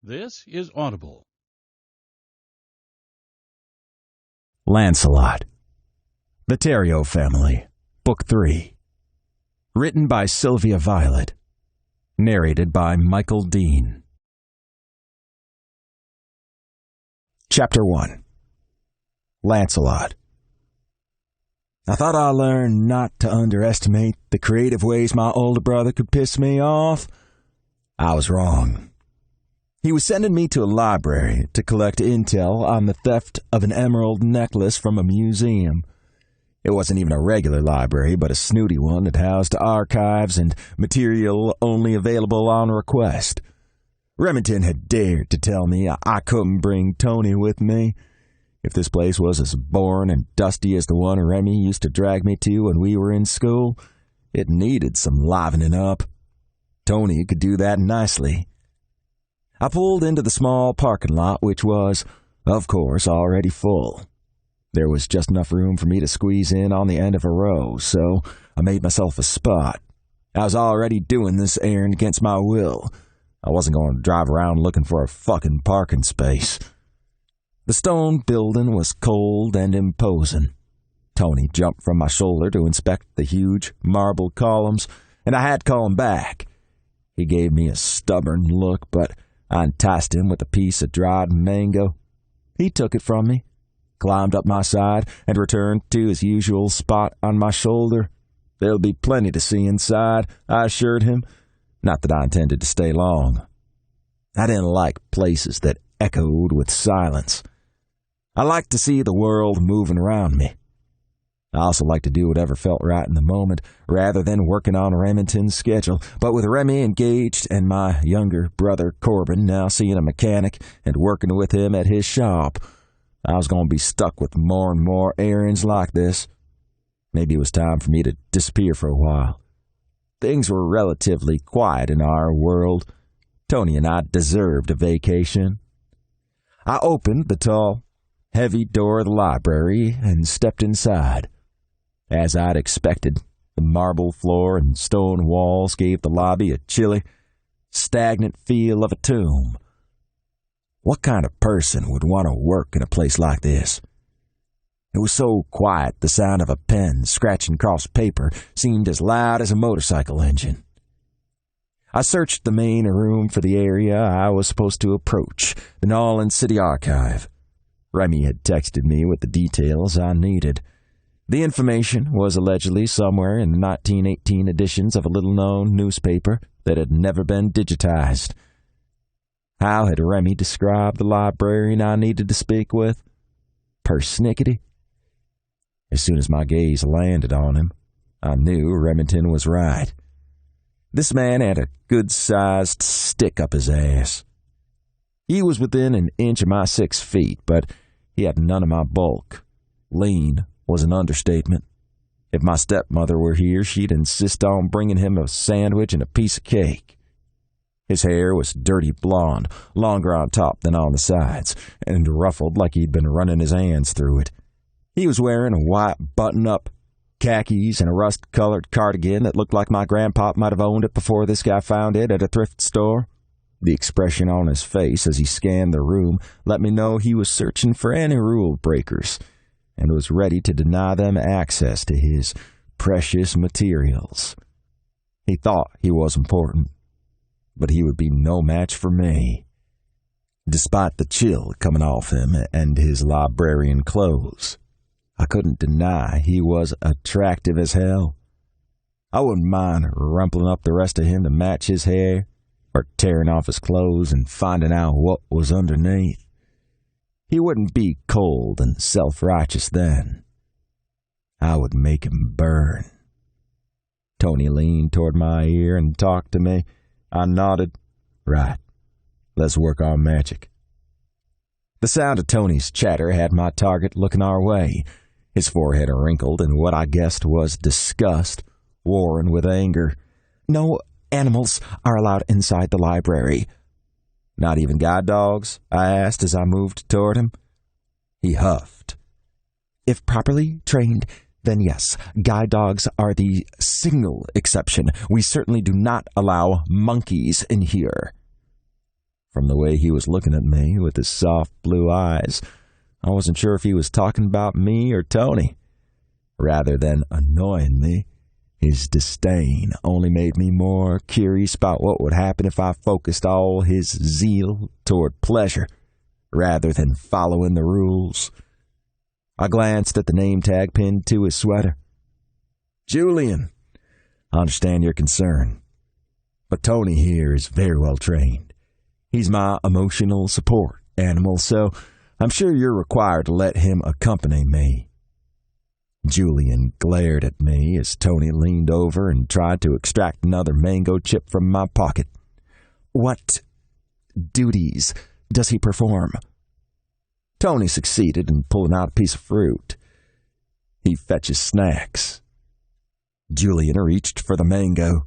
This is Audible. Lancelot. The Theriot Family. Book 3. Written by Silvia Violet. Narrated by Michael Dean. Chapter 1. Lancelot. I thought I learned not to underestimate the creative ways my older brother could piss me off. I was wrong. He was sending me to a library to collect intel on the theft of an emerald necklace from a museum. It wasn't even a regular library, but a snooty one that housed archives and material only available on request. Remington had dared to tell me I couldn't bring Tony with me. If this place was as boring and dusty as the one Remy used to drag me to when we were in school, it needed some livening up. Tony could do that nicely. I pulled into the small parking lot, which was, of course, already full. There was just enough room for me to squeeze in on the end of a row, so I made myself a spot. I was already doing this errand against my will. I wasn't going to drive around looking for a fucking parking space. The stone building was cold and imposing. Tony jumped from my shoulder to inspect the huge marble columns, and I had to call him back. He gave me a stubborn look, but I enticed him with a piece of dried mango. He took it from me, climbed up my side, and returned to his usual spot on my shoulder. There'll be plenty to see inside, I assured him. Not that I intended to stay long. I didn't like places that echoed with silence. I liked to see the world moving around me. I also liked to do whatever felt right in the moment, rather than working on Remington's schedule. But with Remy engaged and my younger brother Corbin now seeing a mechanic and working with him at his shop, I was going to be stuck with more and more errands like this. Maybe it was time for me to disappear for a while. Things were relatively quiet in our world. Tony and I deserved a vacation. I opened the tall, heavy door of the library and stepped inside. As I'd expected, the marble floor and stone walls gave the lobby a chilly, stagnant feel of a tomb. What kind of person would want to work in a place like this? It was so quiet the sound of a pen scratching across paper seemed as loud as a motorcycle engine. I searched the main room for the area I was supposed to approach, the Nolan City Archive. Remy had texted me with the details I needed. The information was allegedly somewhere in the 1918 editions of a little-known newspaper that had never been digitized. How had Remy described the librarian I needed to speak with? Persnickety? As soon as my gaze landed on him, I knew Remington was right. This man had a good-sized stick up his ass. He was within an inch of my 6 feet, but he had none of my bulk. Lean was an understatement. If my stepmother were here, she'd insist on bringing him a sandwich and a piece of cake. His hair was dirty blonde, longer on top than on the sides, and ruffled like he'd been running his hands through it. He was wearing a white button-up, khakis, and a rust-colored cardigan that looked like my grandpop might have owned it before this guy found it at a thrift store. The expression on his face as he scanned the room let me know he was searching for any rule breakers and was ready to deny them access to his precious materials. He thought he was important, but he would be no match for me. Despite the chill coming off him and his librarian clothes, I couldn't deny he was attractive as hell. I wouldn't mind rumpling up the rest of him to match his hair, or tearing off his clothes and finding out what was underneath. He wouldn't be cold and self-righteous then. I would make him burn. Tony leaned toward my ear and talked to me. I nodded. Right. Let's work on magic. The sound of Tony's chatter had my target looking our way. His forehead wrinkled in what I guessed was disgust, warring with anger. No animals are allowed inside the library. Not even guide dogs? I asked as I moved toward him. He huffed. If properly trained, then yes, guide dogs are the single exception. We certainly do not allow monkeys in here. From the way he was looking at me with his soft blue eyes, I wasn't sure if he was talking about me or Tony. Rather than annoying me, his disdain only made me more curious about what would happen if I focused all his zeal toward pleasure rather than following the rules. I glanced at the name tag pinned to his sweater. Julian, I understand your concern, but Tony here is very well trained. He's my emotional support animal, so I'm sure you're required to let him accompany me. Julian glared at me as Tony leaned over and tried to extract another mango chip from my pocket. What duties does he perform? Tony succeeded in pulling out a piece of fruit. He fetches snacks. Julian reached for the mango.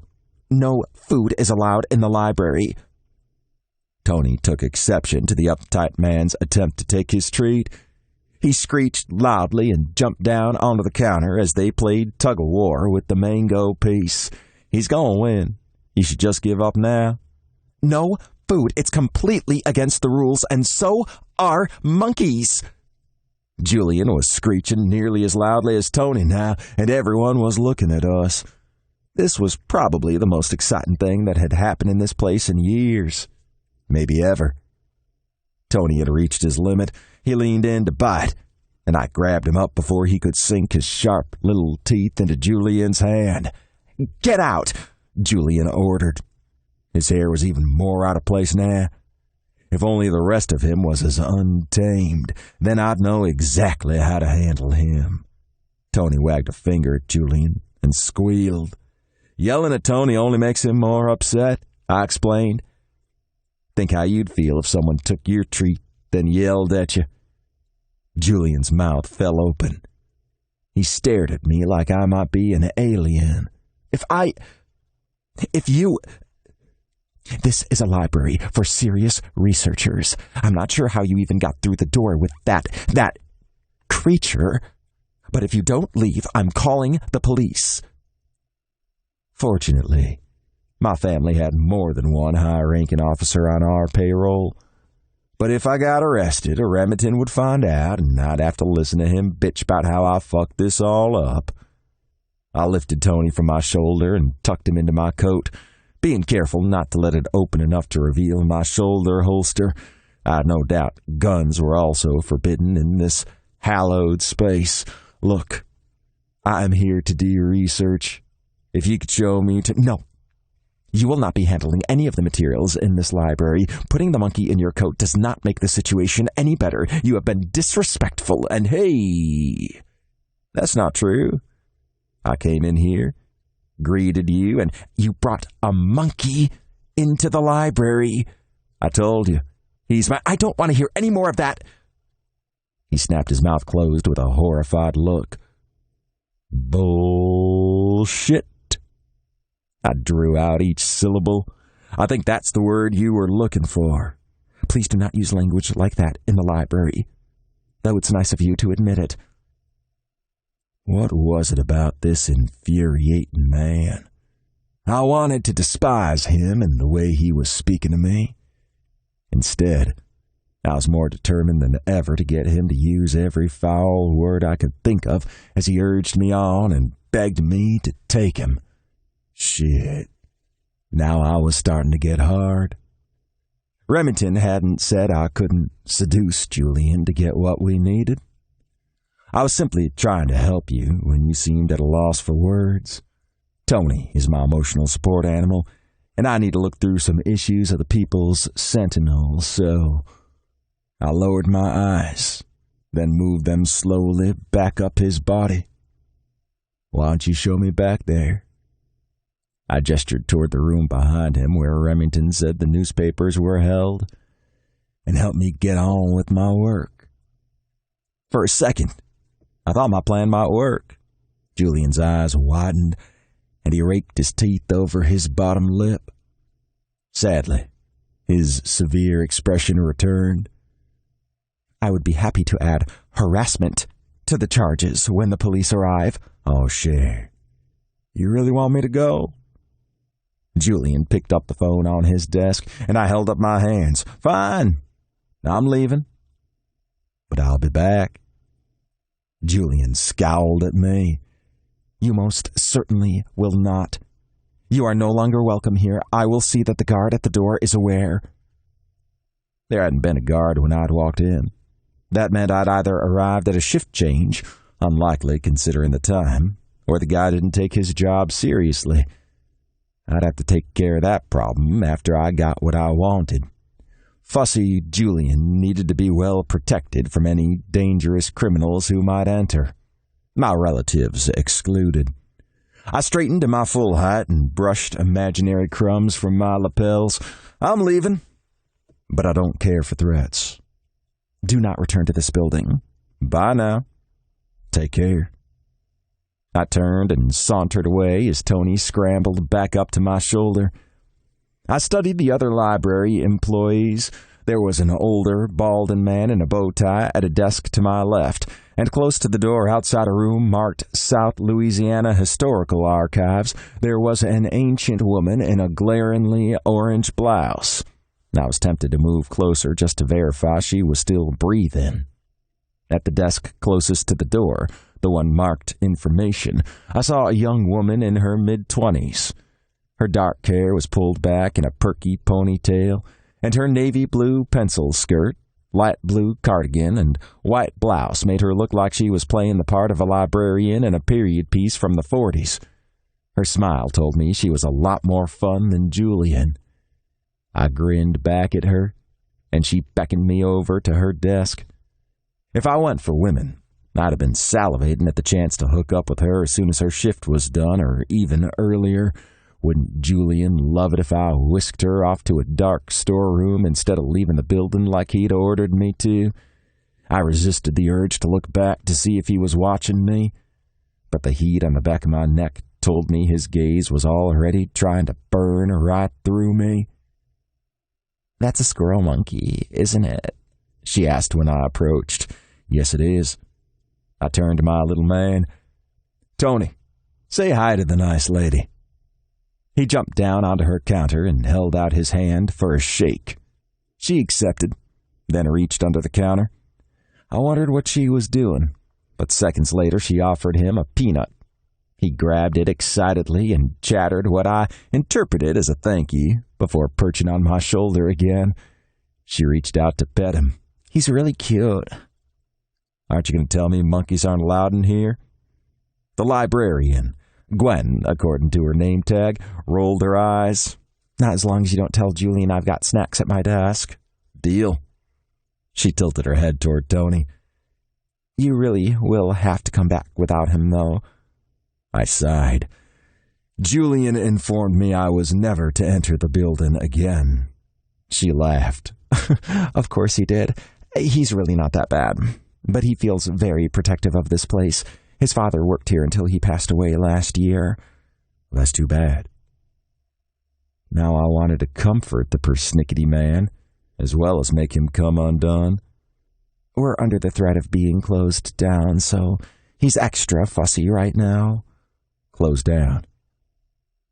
No food is allowed in the library. Tony took exception to the uptight man's attempt to take his treat. He screeched loudly and jumped down onto the counter as they played tug-of-war with the mango piece. He's gonna win. He should just give up now. No food. It's completely against the rules, and so are monkeys. Julian was screeching nearly as loudly as Tony now, and everyone was looking at us. This was probably the most exciting thing that had happened in this place in years. Maybe ever. Tony had reached his limit. He leaned in to bite, and I grabbed him up before he could sink his sharp little teeth into Julian's hand. Get out, Julian ordered. His hair was even more out of place now. If only the rest of him was as untamed, then I'd know exactly how to handle him. Tony wagged a finger at Julian and squealed. Yelling at Tony only makes him more upset, I explained. Think how you'd feel if someone took your treat, then yelled at you. Julian's mouth fell open. He stared at me like I might be an alien. This is a library for serious researchers. I'm not sure how you even got through the door with that creature. But if you don't leave, I'm calling the police. Fortunately, my family had more than one high-ranking officer on our payroll. But if I got arrested, a Remington would find out, and I'd have to listen to him bitch about how I fucked this all up. I lifted Tony from my shoulder and tucked him into my coat, being careful not to let it open enough to reveal my shoulder holster. I had no doubt guns were also forbidden in this hallowed space. Look, I am here to do your research. If you could show me to... No. You will not be handling any of the materials in this library. Putting the monkey in your coat does not make the situation any better. You have been disrespectful, and hey, that's not true. I came in here, greeted you, and you brought a monkey into the library. I told you, I don't want to hear any more of that. He snapped his mouth closed with a horrified look. Bullshit. I drew out each syllable. I think that's the word you were looking for. Please do not use language like that in the library, though it's nice of you to admit it. What was it about this infuriating man? I wanted to despise him and the way he was speaking to me. Instead, I was more determined than ever to get him to use every foul word I could think of as he urged me on and begged me to take him. Shit. Now I was starting to get hard. Remington hadn't said I couldn't seduce Julian to get what we needed. I was simply trying to help you when you seemed at a loss for words. Tony is my emotional support animal, and I need to look through some issues of the People's Sentinel, so I lowered my eyes, then moved them slowly back up his body. Why don't you show me back there? I gestured toward the room behind him where Remington said the newspapers were held, and helped me get on with my work. For a second, I thought my plan might work. Julian's eyes widened, and he raked his teeth over his bottom lip. Sadly, his severe expression returned. I would be happy to add harassment to the charges when the police arrive. Oh, shit. You really want me to go? Julian picked up the phone on his desk, and I held up my hands. Fine. I'm leaving. But I'll be back. Julian scowled at me. You most certainly will not. You are no longer welcome here. I will see that the guard at the door is aware. There hadn't been a guard when I'd walked in. That meant I'd either arrived at a shift change, unlikely considering the time, or the guy didn't take his job seriously. I'd have to take care of that problem after I got what I wanted. Fussy Julian needed to be well protected from any dangerous criminals who might enter, my relatives excluded. I straightened to my full height and brushed imaginary crumbs from my lapels. I'm leaving, but I don't care for threats. Do not return to this building. Bye now. Take care. I turned and sauntered away as Tony scrambled back up to my shoulder. I studied the other library employees. There was an older, balding man in a bow tie at a desk to my left, and close to the door outside a room marked South Louisiana Historical Archives, there was an ancient woman in a glaringly orange blouse. I was tempted to move closer just to verify she was still breathing. At the desk closest to the door, the one marked Information, I saw a young woman in her mid-20s. Her dark hair was pulled back in a perky ponytail, and her navy blue pencil skirt, light blue cardigan, and white blouse made her look like she was playing the part of a librarian in a period piece from the 40s. Her smile told me she was a lot more fun than Julian. I grinned back at her, and she beckoned me over to her desk. If I went for women, I'd have been salivating at the chance to hook up with her as soon as her shift was done, or even earlier. Wouldn't Julian love it if I whisked her off to a dark storeroom instead of leaving the building like he'd ordered me to? I resisted the urge to look back to see if he was watching me, but the heat on the back of my neck told me his gaze was already trying to burn right through me. "That's a squirrel monkey, isn't it?" she asked when I approached. "Yes, it is." I turned to my little man. "Tony, say hi to the nice lady." He jumped down onto her counter and held out his hand for a shake. She accepted, then reached under the counter. I wondered what she was doing, but seconds later she offered him a peanut. He grabbed it excitedly and chattered what I interpreted as a thank you before perching on my shoulder again. She reached out to pet him. "He's really cute." "Aren't you going to tell me monkeys aren't allowed in here?" The librarian, Gwen, according to her name tag, rolled her eyes. "Not as long as you don't tell Julian I've got snacks at my desk." "Deal." She tilted her head toward Tony. "You really will have to come back without him, though." I sighed. Julian informed me I was never to enter the building again. She laughed. "Of course he did. He's really not that bad, but he feels very protective of this place. His father worked here until he passed away last year." "That's too bad." Now I wanted to comfort the persnickety man, as well as make him come undone. "We're under the threat of being closed down, so he's extra fussy right now." "Closed down?"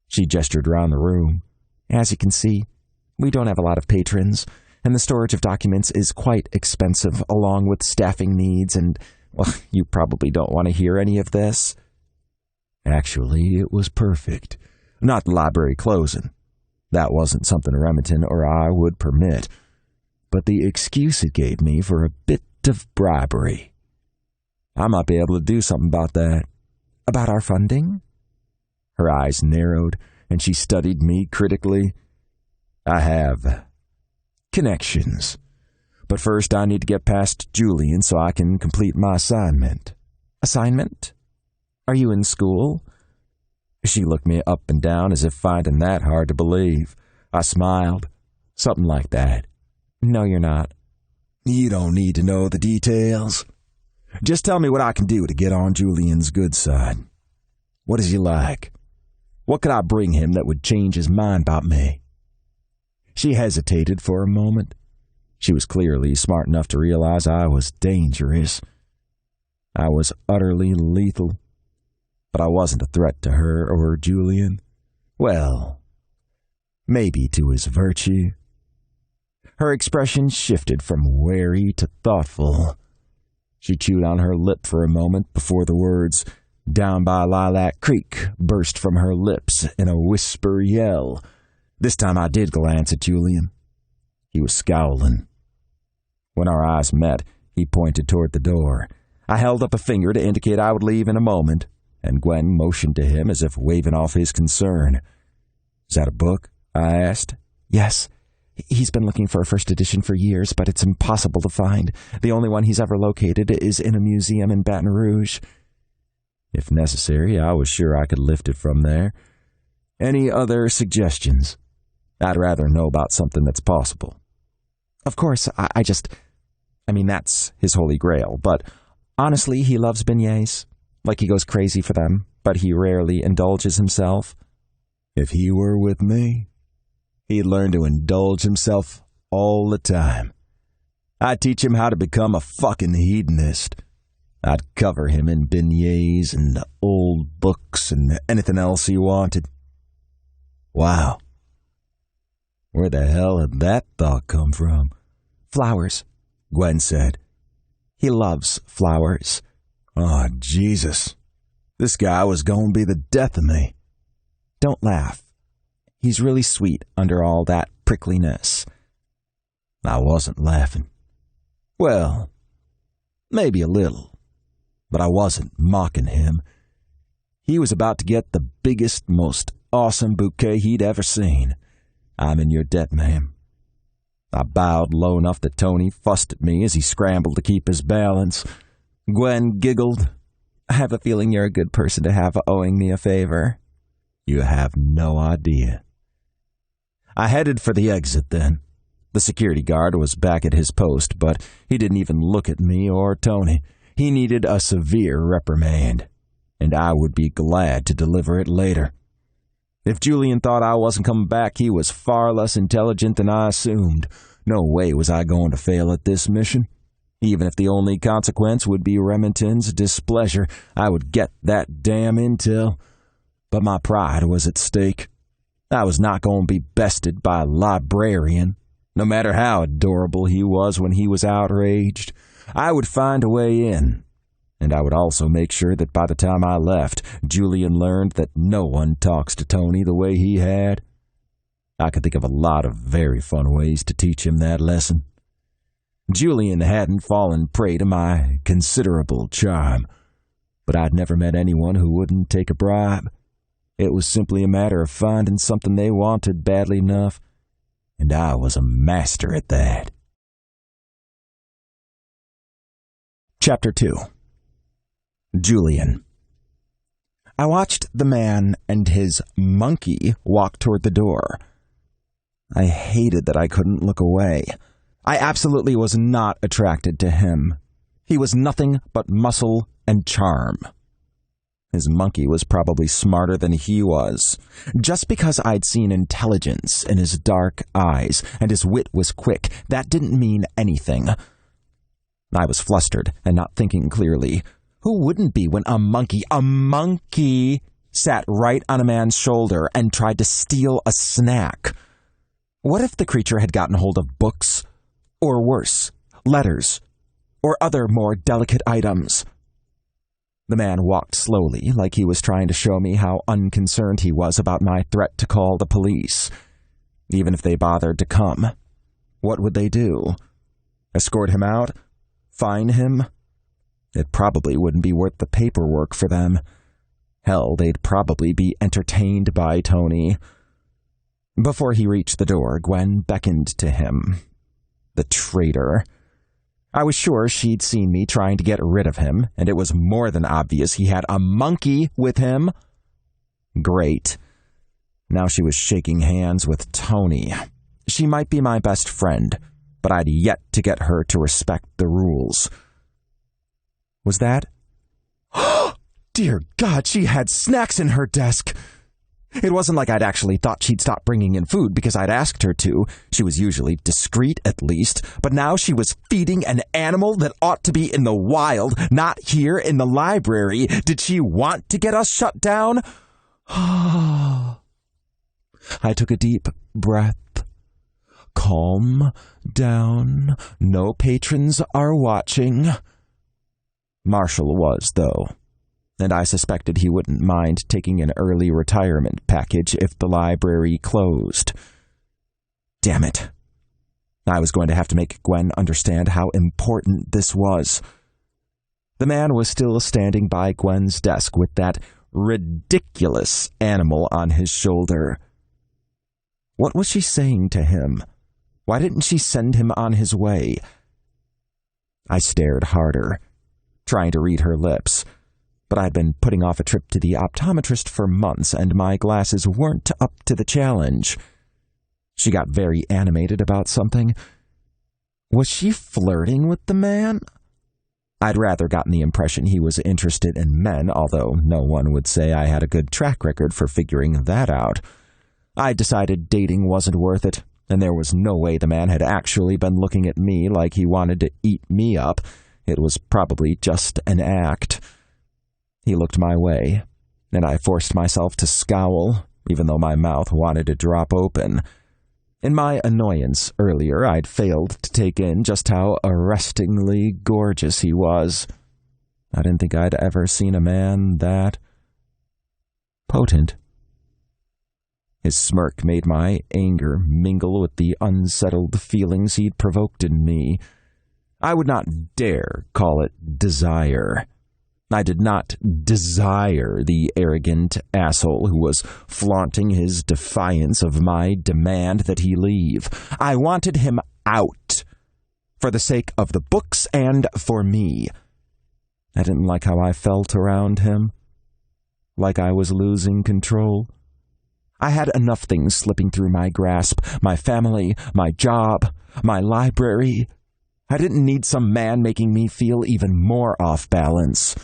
She gestured around the room. "As you can see, we don't have a lot of patrons, and the storage of documents is quite expensive, along with staffing needs, and, well, you probably don't want to hear any of this." Actually, it was perfect. Not the library closing. That wasn't something Remington or I would permit, but the excuse it gave me for a bit of bribery. I might be able to do something about that. "About our funding?" Her eyes narrowed, and she studied me critically. "I have connections. But first I need to get past Julian so I can complete my assignment." "Assignment? Are you in school?" She looked me up and down as if finding that hard to believe. I smiled. "Something like that." "No, you're not." "You don't need to know the details. Just tell me what I can do to get on Julian's good side. What does he like? What could I bring him that would change his mind about me?" She hesitated for a moment. She was clearly smart enough to realize I was dangerous. I was utterly lethal, but I wasn't a threat to her or Julian. Well, maybe to his virtue. Her expression shifted from wary to thoughtful. She chewed on her lip for a moment before the words, "Down by Lilac Creek," burst from her lips in a whisper yell. This time I did glance at Julian. He was scowling. When our eyes met, he pointed toward the door. I held up a finger to indicate I would leave in a moment, and Gwen motioned to him as if waving off his concern. "Is that a book?" I asked. "Yes. He's been looking for a first edition for years, but it's impossible to find. The only one he's ever located is in a museum in Baton Rouge." If necessary, I was sure I could lift it from there. Any other suggestions? I'd rather know about something that's possible. Of course, I mean, that's his holy grail, but honestly, he loves beignets. Like he goes crazy for them, but he rarely indulges himself. If he were with me, he'd learn to indulge himself all the time. I'd teach him how to become a fucking hedonist. I'd cover him in beignets and old books and anything else he wanted. Wow. Where the hell had that thought come from? "Flowers," Gwen said. "He loves flowers." Oh, Jesus. This guy was going to be the death of me. Don't laugh. He's really sweet under all that prickliness. I wasn't laughing. Well, maybe a little, but I wasn't mocking him. He was about to get the biggest, most awesome bouquet he'd ever seen. "I'm in your debt, ma'am." I bowed low enough that Tony fussed at me as he scrambled to keep his balance. Gwen giggled. "I have a feeling you're a good person to have owing me a favor." You have no idea. I headed for the exit then. The security guard was back at his post, but he didn't even look at me or Tony. He needed a severe reprimand, and I would be glad to deliver it later. If Julian thought I wasn't coming back, he was far less intelligent than I assumed. No way was I going to fail at this mission. Even if the only consequence would be Remington's displeasure, I would get that damn intel. But my pride was at stake. I was not going to be bested by a librarian, no matter how adorable he was when he was outraged. I would find a way in. And I would also make sure that by the time I left, Julian learned that no one talks to Tony the way he had. I could think of a lot of very fun ways to teach him that lesson. Julian hadn't fallen prey to my considerable charm, but I'd never met anyone who wouldn't take a bribe. It was simply a matter of finding something they wanted badly enough, and I was a master at that. Chapter 2. Julian. I watched the man and his monkey walk toward the door. I hated that I couldn't look away. I absolutely was not attracted to him. He was nothing but muscle and charm. His monkey was probably smarter than he was. Just because I'd seen intelligence in his dark eyes and his wit was quick, that didn't mean anything. I was flustered and not thinking clearly. Who wouldn't be when a monkey sat right on a man's shoulder and tried to steal a snack? What if the creature had gotten hold of books? Or worse, letters? Or other more delicate items? The man walked slowly, like he was trying to show me how unconcerned he was about my threat to call the police. Even if they bothered to come, what would they do? Escort him out? Fine him? It probably wouldn't be worth the paperwork for them. Hell, they'd probably be entertained by Tony. Before he reached the door, Gwen beckoned to him. The traitor. I was sure she'd seen me trying to get rid of him, and it was more than obvious he had a monkey with him. Great. Now she was shaking hands with Tony. She might be my best friend, but I'd yet to get her to respect the rules. Was that? Dear God, she had snacks in her desk. It wasn't like I'd actually thought she'd stop bringing in food because I'd asked her to. She was usually discreet, at least. But now she was feeding an animal that ought to be in the wild, not here in the library. Did she want to get us shut down? I took a deep breath. Calm down. No patrons are watching. Marshall was, though, and I suspected he wouldn't mind taking an early retirement package if the library closed. Damn it. I was going to have to make Gwen understand how important this was. The man was still standing by Gwen's desk with that ridiculous animal on his shoulder. What was she saying to him? Why didn't she send him on his way? I stared harder, trying to read her lips, but I'd been putting off a trip to the optometrist for months, and my glasses weren't up to the challenge. She got very animated about something. Was she flirting with the man? I'd rather gotten the impression he was interested in men, although no one would say I had a good track record for figuring that out. I decided dating wasn't worth it, and there was no way the man had actually been looking at me like he wanted to eat me up. It was probably just an act. He looked my way, and I forced myself to scowl, even though my mouth wanted to drop open. In my annoyance earlier, I'd failed to take in just how arrestingly gorgeous he was. I didn't think I'd ever seen a man that potent. His smirk made my anger mingle with the unsettled feelings he'd provoked in me. I would not dare call it desire. I did not desire the arrogant asshole who was flaunting his defiance of my demand that he leave. I wanted him out, for the sake of the books and for me. I didn't like how I felt around him, like I was losing control. I had enough things slipping through my grasp, my family, my job, my library. I didn't need some man making me feel even more off balance.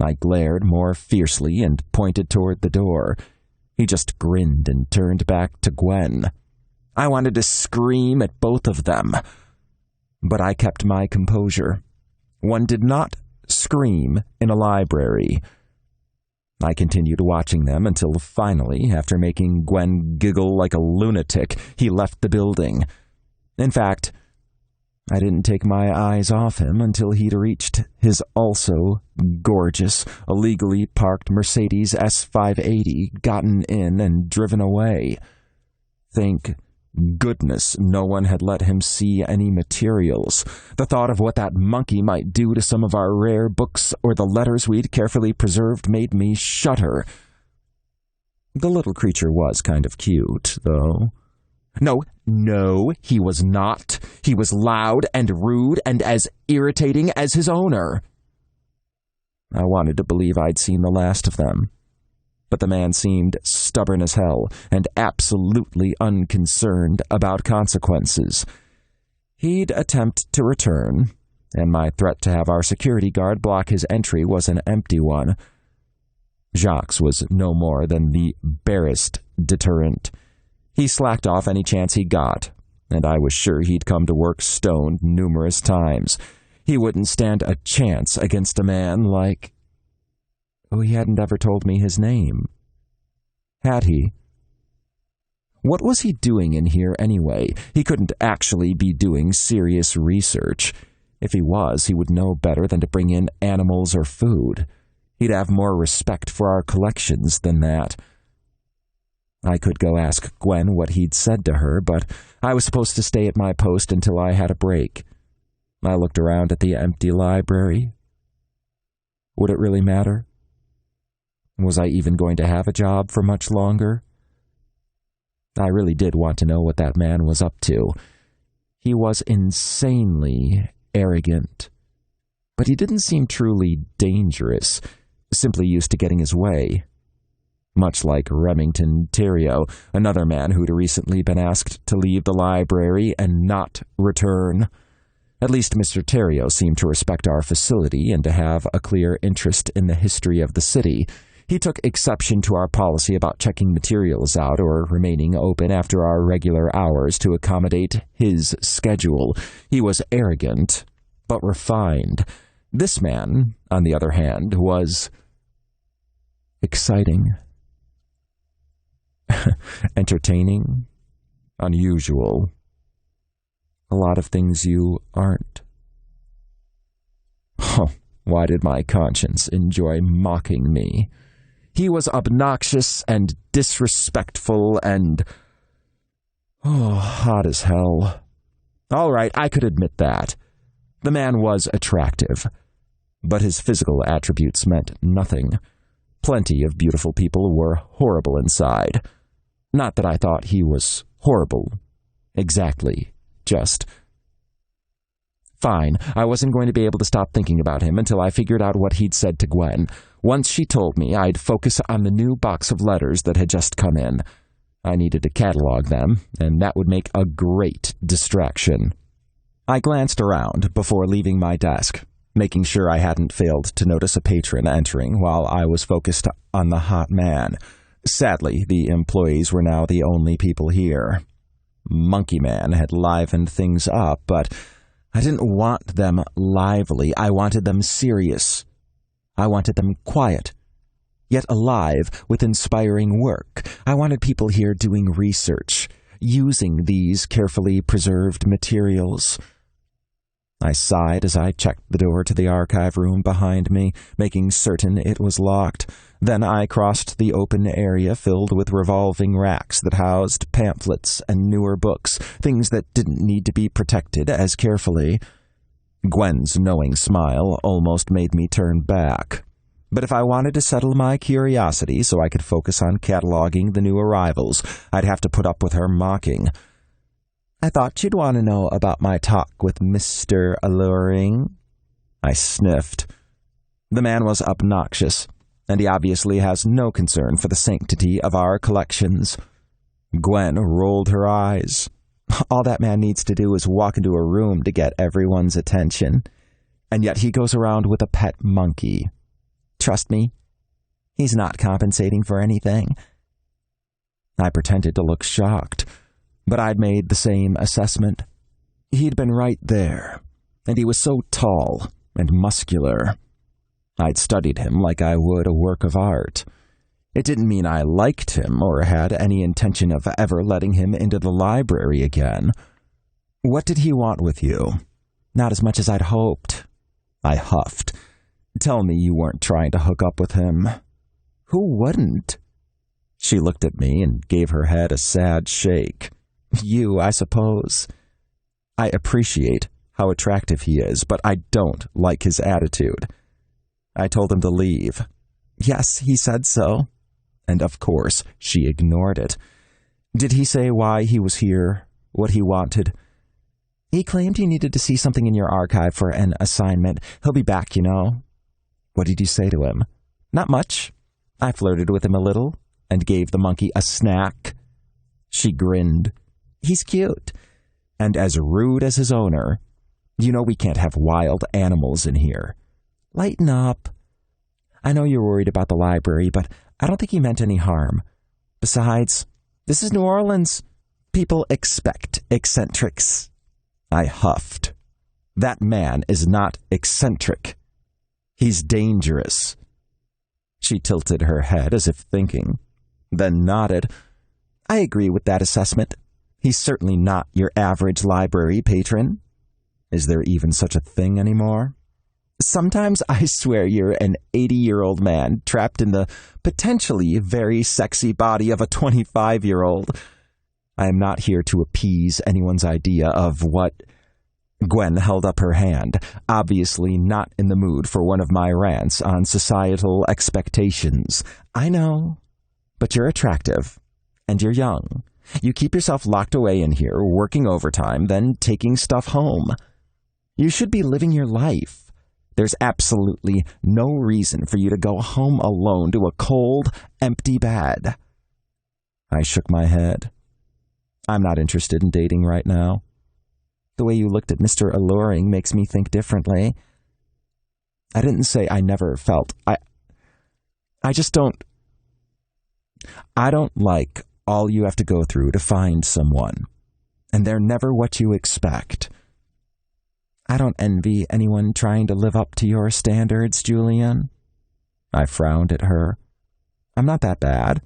I glared more fiercely and pointed toward the door. He just grinned and turned back to Gwen. I wanted to scream at both of them, but I kept my composure. One did not scream in a library. I continued watching them until finally, after making Gwen giggle like a lunatic, he left the building. In fact, I didn't take my eyes off him until he'd reached his also gorgeous, illegally parked Mercedes S580, gotten in, and driven away. Thank goodness no one had let him see any materials. The thought of what that monkey might do to some of our rare books or the letters we'd carefully preserved made me shudder. The little creature was kind of cute, though. No, he was not. He was loud and rude and as irritating as his owner. I wanted to believe I'd seen the last of them, but the man seemed stubborn as hell and absolutely unconcerned about consequences. He'd attempt to return, and my threat to have our security guard block his entry was an empty one. Jacques was no more than the barest deterrent. He slacked off any chance he got, and I was sure he'd come to work stoned numerous times. He wouldn't stand a chance against a man like... Oh, he hadn't ever told me his name. Had he? What was he doing in here anyway? He couldn't actually be doing serious research. If he was, he would know better than to bring in animals or food. He'd have more respect for our collections than that. I could go ask Gwen what he'd said to her, but I was supposed to stay at my post until I had a break. I looked around at the empty library. Would it really matter? Was I even going to have a job for much longer? I really did want to know what that man was up to. He was insanely arrogant, but he didn't seem truly dangerous, simply used to getting his way. Much like Remington Theriot, another man who'd recently been asked to leave the library and not return. At least Mr. Theriot seemed to respect our facility and to have a clear interest in the history of the city. He took exception to our policy about checking materials out or remaining open after our regular hours to accommodate his schedule. He was arrogant, but refined. This man, on the other hand, was exciting. Entertaining, unusual. A lot of things you aren't. Oh, why did my conscience enjoy mocking me? He was obnoxious and disrespectful and, hot as hell. All right, I could admit that. The man was attractive, but his physical attributes meant nothing. Plenty of beautiful people were horrible inside. Not that I thought he was horrible. Exactly. Just. Fine, I wasn't going to be able to stop thinking about him until I figured out what he'd said to Gwen. Once she told me, I'd focus on the new box of letters that had just come in. I needed to catalog them, and that would make a great distraction. I glanced around before leaving my desk, making sure I hadn't failed to notice a patron entering while I was focused on the hot man. Sadly, the employees were now the only people here. Monkey Man had livened things up, but I didn't want them lively. I wanted them serious. I wanted them quiet, yet alive with inspiring work. I wanted people here doing research, using these carefully preserved materials. I sighed as I checked the door to the archive room behind me, making certain it was locked. Then I crossed the open area filled with revolving racks that housed pamphlets and newer books, things that didn't need to be protected as carefully. Gwen's knowing smile almost made me turn back. But if I wanted to settle my curiosity so I could focus on cataloging the new arrivals, I'd have to put up with her mocking. I thought you'd want to know about my talk with Mr. Alluring. I sniffed. The man was obnoxious, and he obviously has no concern for the sanctity of our collections. Gwen rolled her eyes. All that man needs to do is walk into a room to get everyone's attention. And yet he goes around with a pet monkey. Trust me, he's not compensating for anything. I pretended to look shocked, but I'd made the same assessment. He'd been right there, and he was so tall and muscular. I'd studied him like I would a work of art. It didn't mean I liked him or had any intention of ever letting him into the library again. What did he want with you? Not as much as I'd hoped. I huffed. Tell me you weren't trying to hook up with him. Who wouldn't? She looked at me and gave her head a sad shake. You, I suppose. I appreciate how attractive he is, but I don't like his attitude. I told him to leave. Yes, he said so. And of course, she ignored it. Did he say why he was here? What he wanted? He claimed he needed to see something in your archive for an assignment. He'll be back, you know. What did you say to him? Not much. I flirted with him a little and gave the monkey a snack. She grinned. He's cute. And as rude as his owner. You know we can't have wild animals in here. Lighten up. I know you're worried about the library, but I don't think he meant any harm. Besides, this is New Orleans. People expect eccentrics. I huffed. That man is not eccentric. He's dangerous. She tilted her head as if thinking, then nodded. I agree with that assessment. He's certainly not your average library patron. Is there even such a thing anymore? Sometimes I swear you're an 80-year-old man trapped in the potentially very sexy body of a 25-year-old. I am not here to appease anyone's idea of what... Gwen held up her hand, obviously not in the mood for one of my rants on societal expectations. I know, but you're attractive, and you're young. You keep yourself locked away in here, working overtime, then taking stuff home. You should be living your life. There's absolutely no reason for you to go home alone to a cold, empty bed. I shook my head. I'm not interested in dating right now. The way you looked at Mr. Alluring makes me think differently. I didn't say I never felt. I just don't... I don't like all you have to go through to find someone, and they're never what you expect. I don't envy anyone trying to live up to your standards, Julian. I frowned at her. I'm not that bad.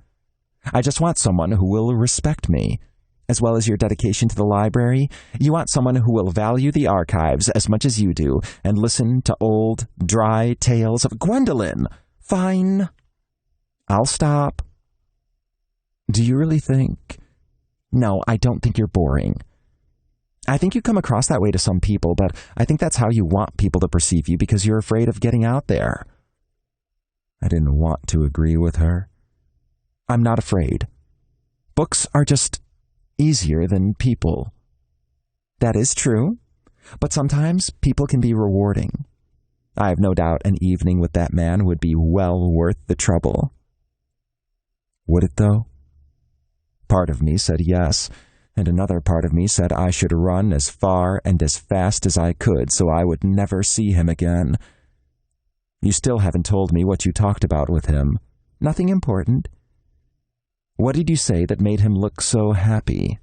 I just want someone who will respect me, as well as your dedication to the library. You want someone who will value the archives as much as you do and listen to old, dry tales of Gwendolyn. Fine. I'll stop. Do you really think? No, I don't think you're boring. I think you come across that way to some people, but I think that's how you want people to perceive you because you're afraid of getting out there. I didn't want to agree with her. I'm not afraid. Books are just easier than people. That is true, but sometimes people can be rewarding. I have no doubt an evening with that man would be well worth the trouble. Would it, though? Part of me said yes, and another part of me said I should run as far and as fast as I could so I would never see him again. You still haven't told me what you talked about with him. Nothing important. What did you say that made him look so happy?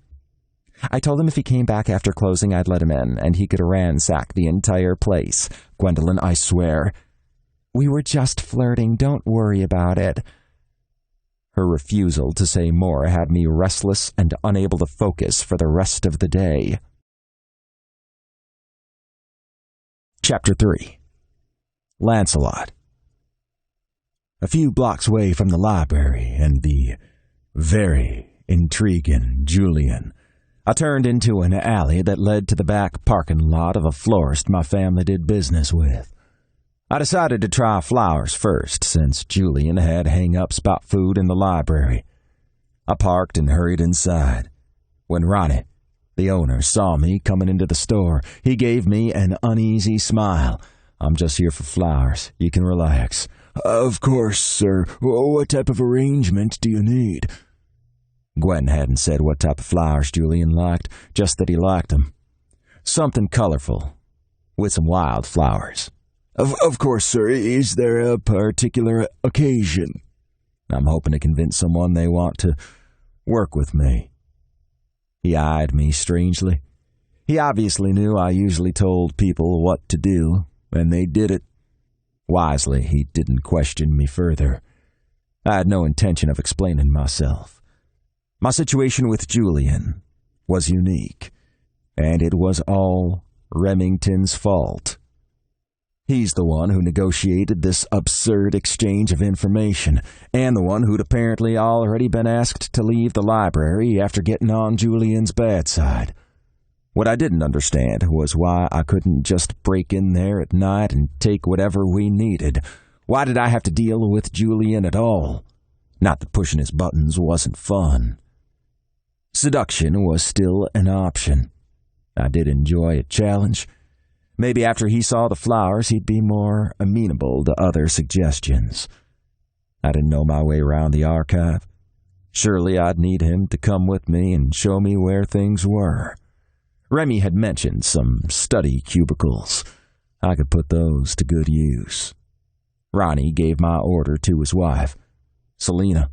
I told him if he came back after closing, I'd let him in, and he could ransack the entire place. Gwendolyn, I swear. We were just flirting. Don't worry about it. Her refusal to say more had me restless and unable to focus for the rest of the day. Chapter 3. Lancelot. A few blocks away from the library and the very intriguing Julian, I turned into an alley that led to the back parking lot of a florist my family did business with. I decided to try flowers first, since Julian had hang-ups about food in the library. I parked and hurried inside. When Ronnie, the owner, saw me coming into the store, he gave me an uneasy smile. I'm just here for flowers. You can relax. Of course, sir. What type of arrangement do you need? Gwen hadn't said what type of flowers Julian liked, just that he liked them. Something colorful, with some wild flowers. Of course, sir. Is there a particular occasion? I'm hoping to convince someone they want to work with me. He eyed me strangely. He obviously knew I usually told people what to do, and they did it. Wisely, he didn't question me further. I had no intention of explaining myself. My situation with Julian was unique, and it was all Remington's fault. He's the one who negotiated this absurd exchange of information, and the one who'd apparently already been asked to leave the library after getting on Julian's bad side. What I didn't understand was why I couldn't just break in there at night and take whatever we needed. Why did I have to deal with Julian at all? Not that pushing his buttons wasn't fun. Seduction was still an option. I did enjoy a challenge. Maybe after he saw the flowers, he'd be more amenable to other suggestions. I didn't know my way around the archive. Surely I'd need him to come with me and show me where things were. Remy had mentioned some study cubicles. I could put those to good use. Ronnie gave my order to his wife, Selena.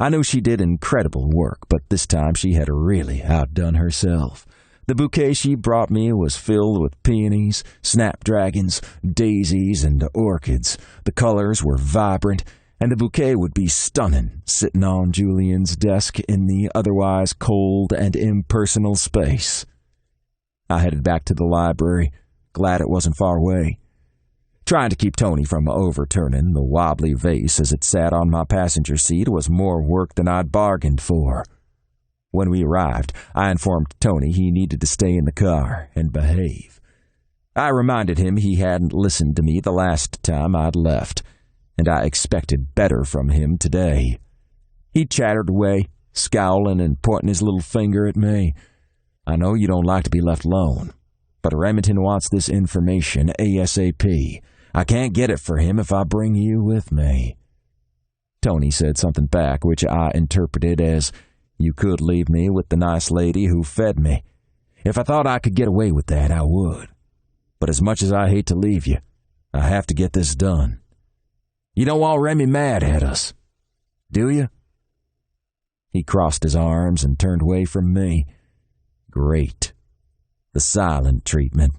I knew she did incredible work, but this time she had really outdone herself. The bouquet she brought me was filled with peonies, snapdragons, daisies, and orchids. The colors were vibrant, and the bouquet would be stunning sitting on Julian's desk in the otherwise cold and impersonal space. I headed back to the library, glad it wasn't far away. Trying to keep Tony from overturning the wobbly vase as it sat on my passenger seat was more work than I'd bargained for. When we arrived, I informed Tony he needed to stay in the car and behave. I reminded him he hadn't listened to me the last time I'd left, and I expected better from him today. He chattered away, scowling and pointing his little finger at me. I know you don't like to be left alone, but Remington wants this information ASAP. I can't get it for him if I bring you with me. Tony said something back, which I interpreted as, you could leave me with the nice lady who fed me. If I thought I could get away with that, I would. But as much as I hate to leave you, I have to get this done. You don't want Remy mad at us, do you? He crossed his arms and turned away from me. Great. The silent treatment.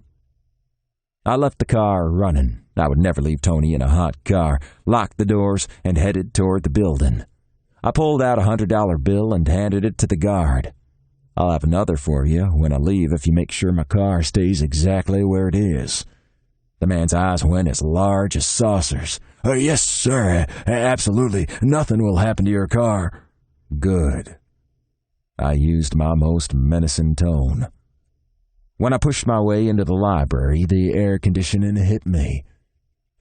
I left the car running. I would never leave Tony in a hot car, locked the doors, and headed toward the building. I pulled out a $100 bill and handed it to the guard. I'll have another for you when I leave if you make sure my car stays exactly where it is." The man's eyes went as large as saucers. "Yes, sir. Absolutely. Nothing will happen to your car." "Good." I used my most menacing tone. When I pushed my way into the library, the air conditioning hit me,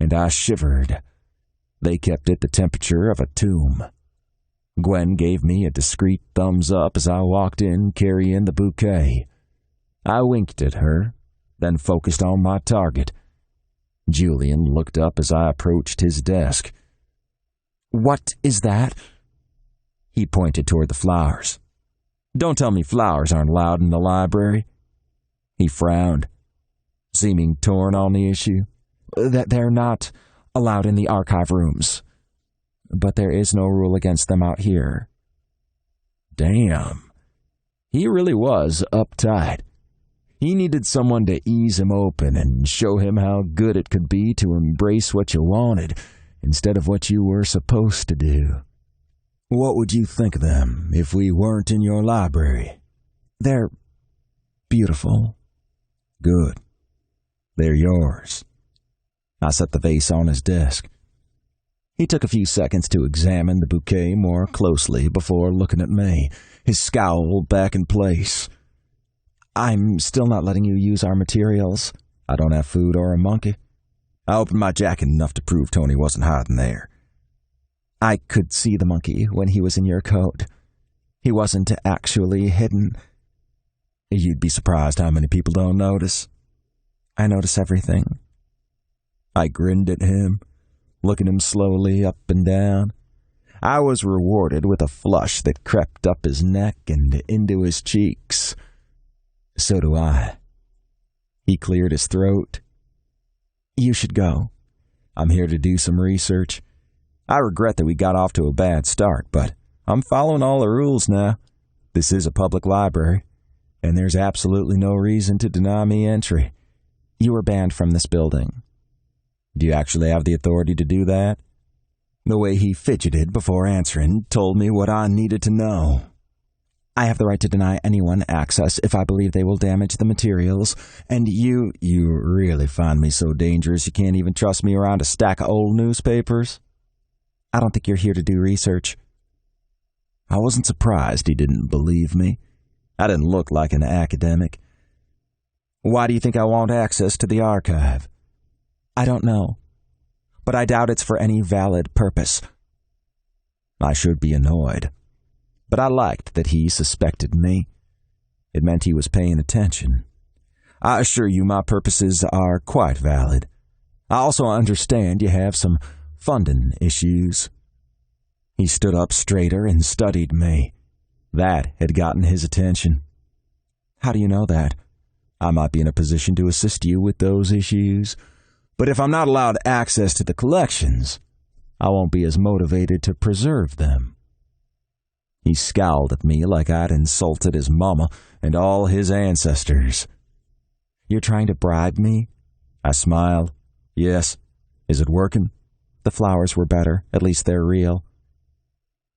and I shivered. They kept it the temperature of a tomb. Gwen gave me a discreet thumbs up as I walked in carrying the bouquet. I winked at her, then focused on my target. Julian looked up as I approached his desk. "What is that?" He pointed toward the flowers. "Don't tell me flowers aren't allowed in the library." He frowned, seeming torn on the issue. "That they're not allowed in the archive rooms, but there is no rule against them out here." Damn. He really was uptight. He needed someone to ease him open and show him how good it could be to embrace what you wanted instead of what you were supposed to do. "What would you think of them if we weren't in your library?" "They're beautiful." "Good. They're yours." I set the vase on his desk. He took a few seconds to examine the bouquet more closely before looking at me, his scowl back in place. "I'm still not letting you use our materials. I don't have food or a monkey." I opened my jacket enough to prove Tony wasn't hiding there. "I could see the monkey when he was in your coat. He wasn't actually hidden." "You'd be surprised how many people don't notice." "I notice everything." I grinned at him, looking him slowly up and down. I was rewarded with a flush that crept up his neck and into his cheeks. "So do I." He cleared his throat. "You should go." "I'm here to do some research. I regret that we got off to a bad start, but I'm following all the rules now. This is a public library, and there's absolutely no reason to deny me entry." "You were banned from this building." "Do you actually have the authority to do that?" The way he fidgeted before answering told me what I needed to know. "I have the right to deny anyone access if I believe they will damage the materials, and you really find me so dangerous you can't even trust me around a stack of old newspapers?" "I don't think you're here to do research." I wasn't surprised he didn't believe me. I didn't look like an academic. "Why do you think I want access to the archive?" "I don't know, but I doubt it's for any valid purpose." I should be annoyed, but I liked that he suspected me. It meant he was paying attention. "I assure you my purposes are quite valid. I also understand you have some funding issues." He stood up straighter and studied me. That had gotten his attention. "How do you know that?" "I might be in a position to assist you with those issues. But if I'm not allowed access to the collections, I won't be as motivated to preserve them." He scowled at me like I'd insulted his mama and all his ancestors. "You're trying to bribe me?" I smiled. "Yes. Is it working?" "The flowers were better. At least they're real."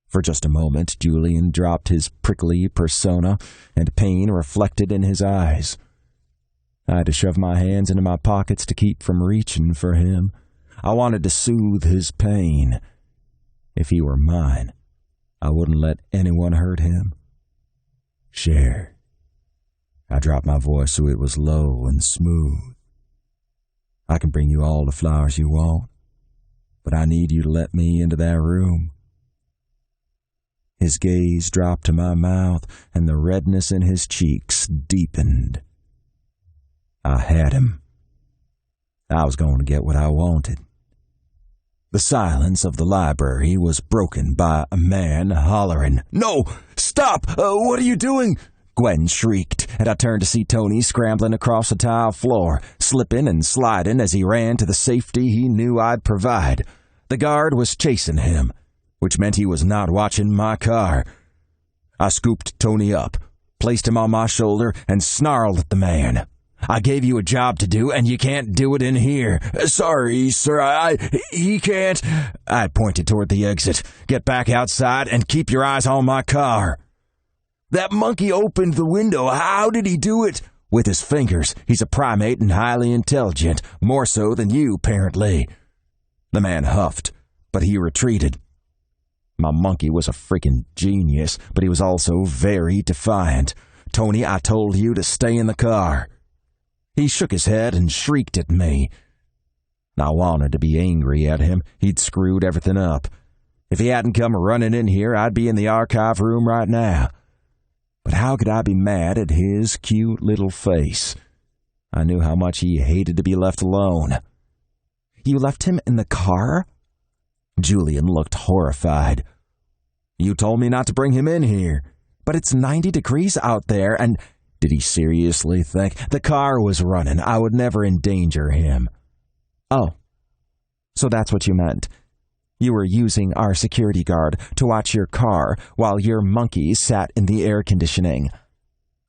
For just a moment, Julian dropped his prickly persona, and pain reflected in his eyes. I had to shove my hands into my pockets to keep from reaching for him. I wanted to soothe his pain. If he were mine, I wouldn't let anyone hurt him. "Share." I dropped my voice so it was low and smooth. "I can bring you all the flowers you want, but I need you to let me into that room." His gaze dropped to my mouth, and the redness in his cheeks deepened. I had him. I was going to get what I wanted. The silence of the library was broken by a man hollering, "No! Stop! What are you doing?" Gwen shrieked, and I turned to see Tony scrambling across the tile floor, slipping and sliding as he ran to the safety he knew I'd provide. The guard was chasing him, which meant he was not watching my car. I scooped Tony up, placed him on my shoulder, and snarled at the man. "I gave you a job to do, and you can't do it in here." "Sorry, sir, he can't." I pointed toward the exit. "Get back outside and keep your eyes on my car." That monkey opened the window. How did he do it? With his fingers. He's a primate and highly intelligent, more so than you, apparently. The man huffed, but he retreated. My monkey was a freaking genius, but he was also very defiant. Tony, I told you to stay in the car. He shook his head and shrieked at me. I wanted to be angry at him. He'd screwed everything up. If he hadn't come running in here, I'd be in the archive room right now. But how could I be mad at his cute little face? I knew how much he hated to be left alone. You left him in the car? Julian looked horrified. You told me not to bring him in here. But it's 90 degrees out there, and did he seriously think? The car was running. I would never endanger him. Oh, so that's what you meant. You were using our security guard to watch your car while your monkey sat in the air conditioning.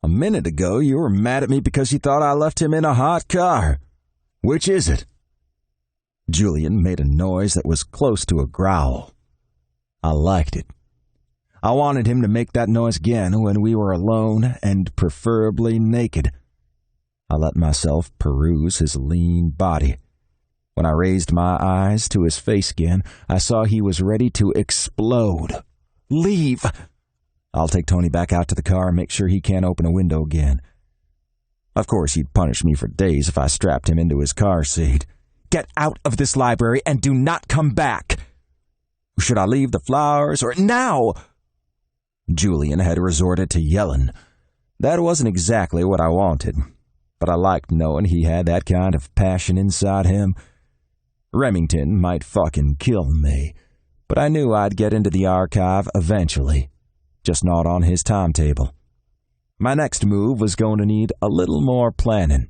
A minute ago, you were mad at me because you thought I left him in a hot car. Which is it? Julian made a noise that was close to a growl. I liked it. I wanted him to make that noise again when we were alone and preferably naked. I let myself peruse his lean body. When I raised my eyes to his face again, I saw he was ready to explode. Leave! I'll take Tony back out to the car and make sure he can't open a window again. Of course, he'd punish me for days if I strapped him into his car seat. Get out of this library and do not come back! Should I leave the flowers or now? Julian had resorted to yelling. That wasn't exactly what I wanted, but I liked knowing he had that kind of passion inside him. Remington might fucking kill me, but I knew I'd get into the archive eventually, just not on his timetable. My next move was going to need a little more planning.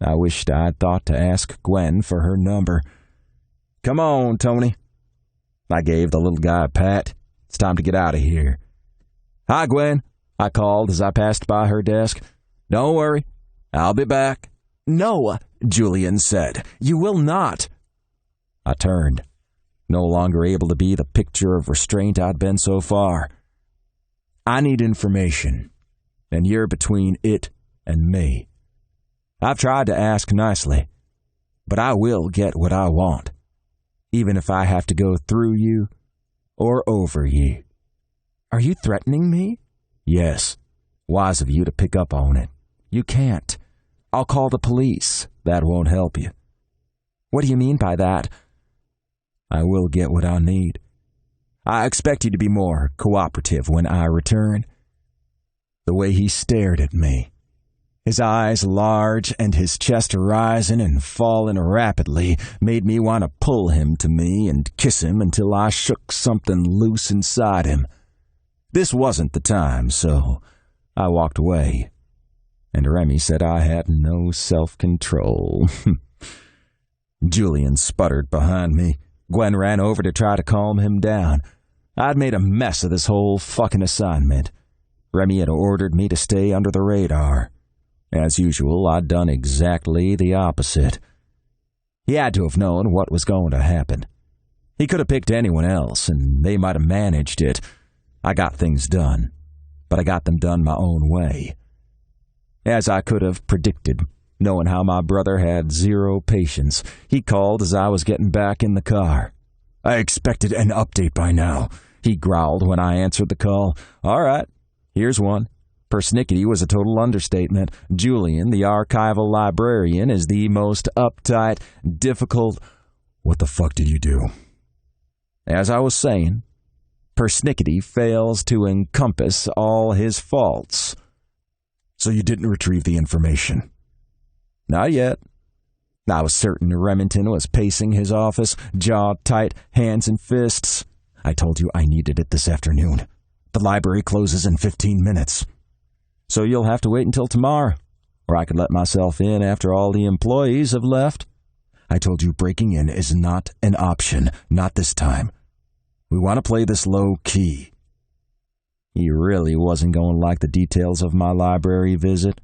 I wished I'd thought to ask Gwen for her number. Come on, Tony. I gave the little guy a pat. It's time to get out of here. Hi, Gwen, I called as I passed by her desk. Don't worry, I'll be back. No, Julian said. You will not. I turned, no longer able to be the picture of restraint I'd been so far. I need information, and you're between it and me. I've tried to ask nicely, but I will get what I want, even if I have to go through you or over you. Are you threatening me? Yes. Wise of you to pick up on it. You can't. I'll call the police. That won't help you. What do you mean by that? I will get what I need. I expect you to be more cooperative when I return. The way he stared at me, his eyes large and his chest rising and falling rapidly, made me want to pull him to me and kiss him until I shook something loose inside him. This wasn't the time, so I walked away, and Remy said I had no self-control. Julian sputtered behind me. Gwen ran over to try to calm him down. I'd made a mess of this whole fucking assignment. Remy had ordered me to stay under the radar. As usual, I'd done exactly the opposite. He had to have known what was going to happen. He could have picked anyone else, and they might have managed it. I got things done, but I got them done my own way. As I could have predicted, knowing how my brother had zero patience, he called as I was getting back in the car. I expected an update by now, he growled when I answered the call. All right, here's one. Persnickety was a total understatement. Julian, the archival librarian, is the most uptight, difficult... What the fuck did you do? As I was saying, Persnickety fails to encompass all his faults. So you didn't retrieve the information? Not yet. I was certain Remington was pacing his office, jaw tight, hands in fists. I told you I needed it this afternoon. The library closes in 15 minutes. So you'll have to wait until tomorrow, or I could let myself in after all the employees have left. I told you breaking in is not an option, not this time. We want to play this low-key. He really wasn't going to like the details of my library visit.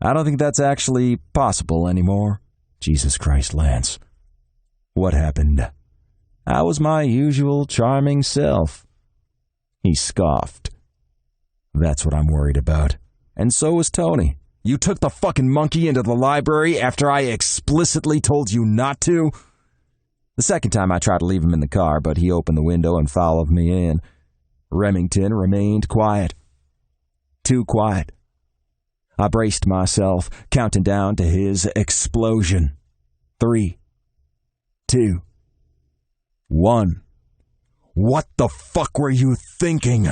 I don't think that's actually possible anymore. Jesus Christ, Lance. What happened? I was my usual charming self. He scoffed. That's what I'm worried about. And so is Tony. You took the fucking monkey into the library after I explicitly told you not to? The second time I tried to leave him in the car, but he opened the window and followed me in. Remington remained quiet. Too quiet. I braced myself, counting down to his explosion. 3, 2, 1. What the fuck were you thinking?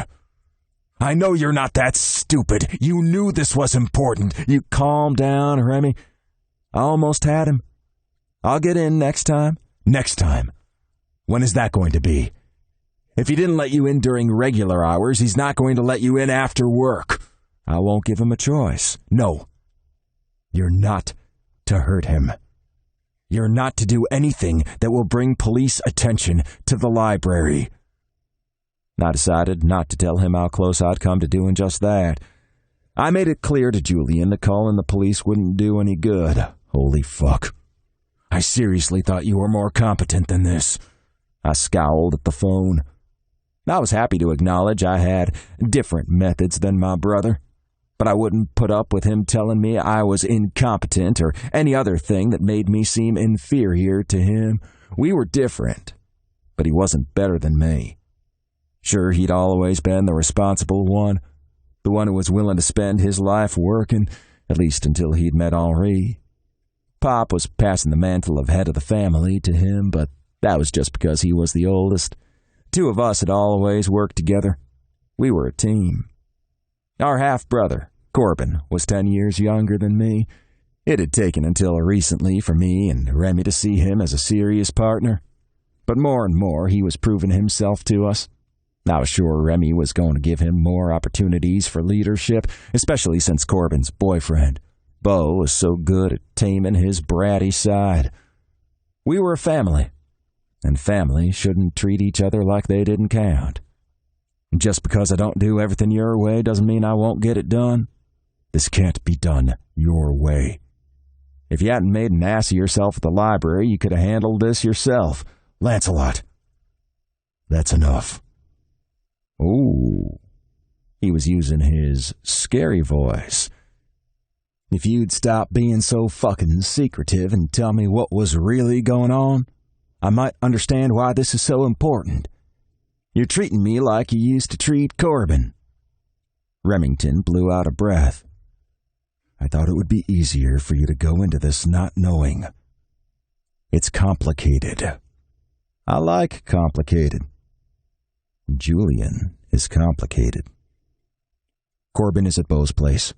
I know you're not that stupid. You knew this was important. You calm down, Remy. I almost had him. I'll get in next time. Next time. When is that going to be? If he didn't let you in during regular hours, he's not going to let you in after work. I won't give him a choice. No. You're not to hurt him. You're not to do anything that will bring police attention to the library. I decided not to tell him how close I'd come to doing just that. I made it clear to Julian that calling the police wouldn't do any good. Holy fuck. I seriously thought you were more competent than this. I scowled at the phone. I was happy to acknowledge I had different methods than my brother, but I wouldn't put up with him telling me I was incompetent or any other thing that made me seem inferior to him. We were different, but he wasn't better than me. Sure, he'd always been the responsible one, the one who was willing to spend his life working, at least until he'd met Henri. Pop was passing the mantle of head of the family to him, but that was just because he was the oldest. Two of us had always worked together. We were a team. Our half-brother, Corbin, was 10 years younger than me. It had taken until recently for me and Remy to see him as a serious partner. But more and more he was proving himself to us. I was sure Remy was going to give him more opportunities for leadership, especially since Corbin's boyfriend, Beau, was so good at taming his bratty side. We were a family, and family shouldn't treat each other like they didn't count. Just because I don't do everything your way doesn't mean I won't get it done. This can't be done your way. If you hadn't made an ass of yourself at the library, you could have handled this yourself. Lancelot. That's enough. Ooh. He was using his scary voice. If you'd stop being so fucking secretive and tell me what was really going on, I might understand why this is so important. You're treating me like you used to treat Corbin. Remington blew out a breath. I thought it would be easier for you to go into this not knowing. It's complicated. I like complicated. Julian is complicated. Corbin is at Beau's place.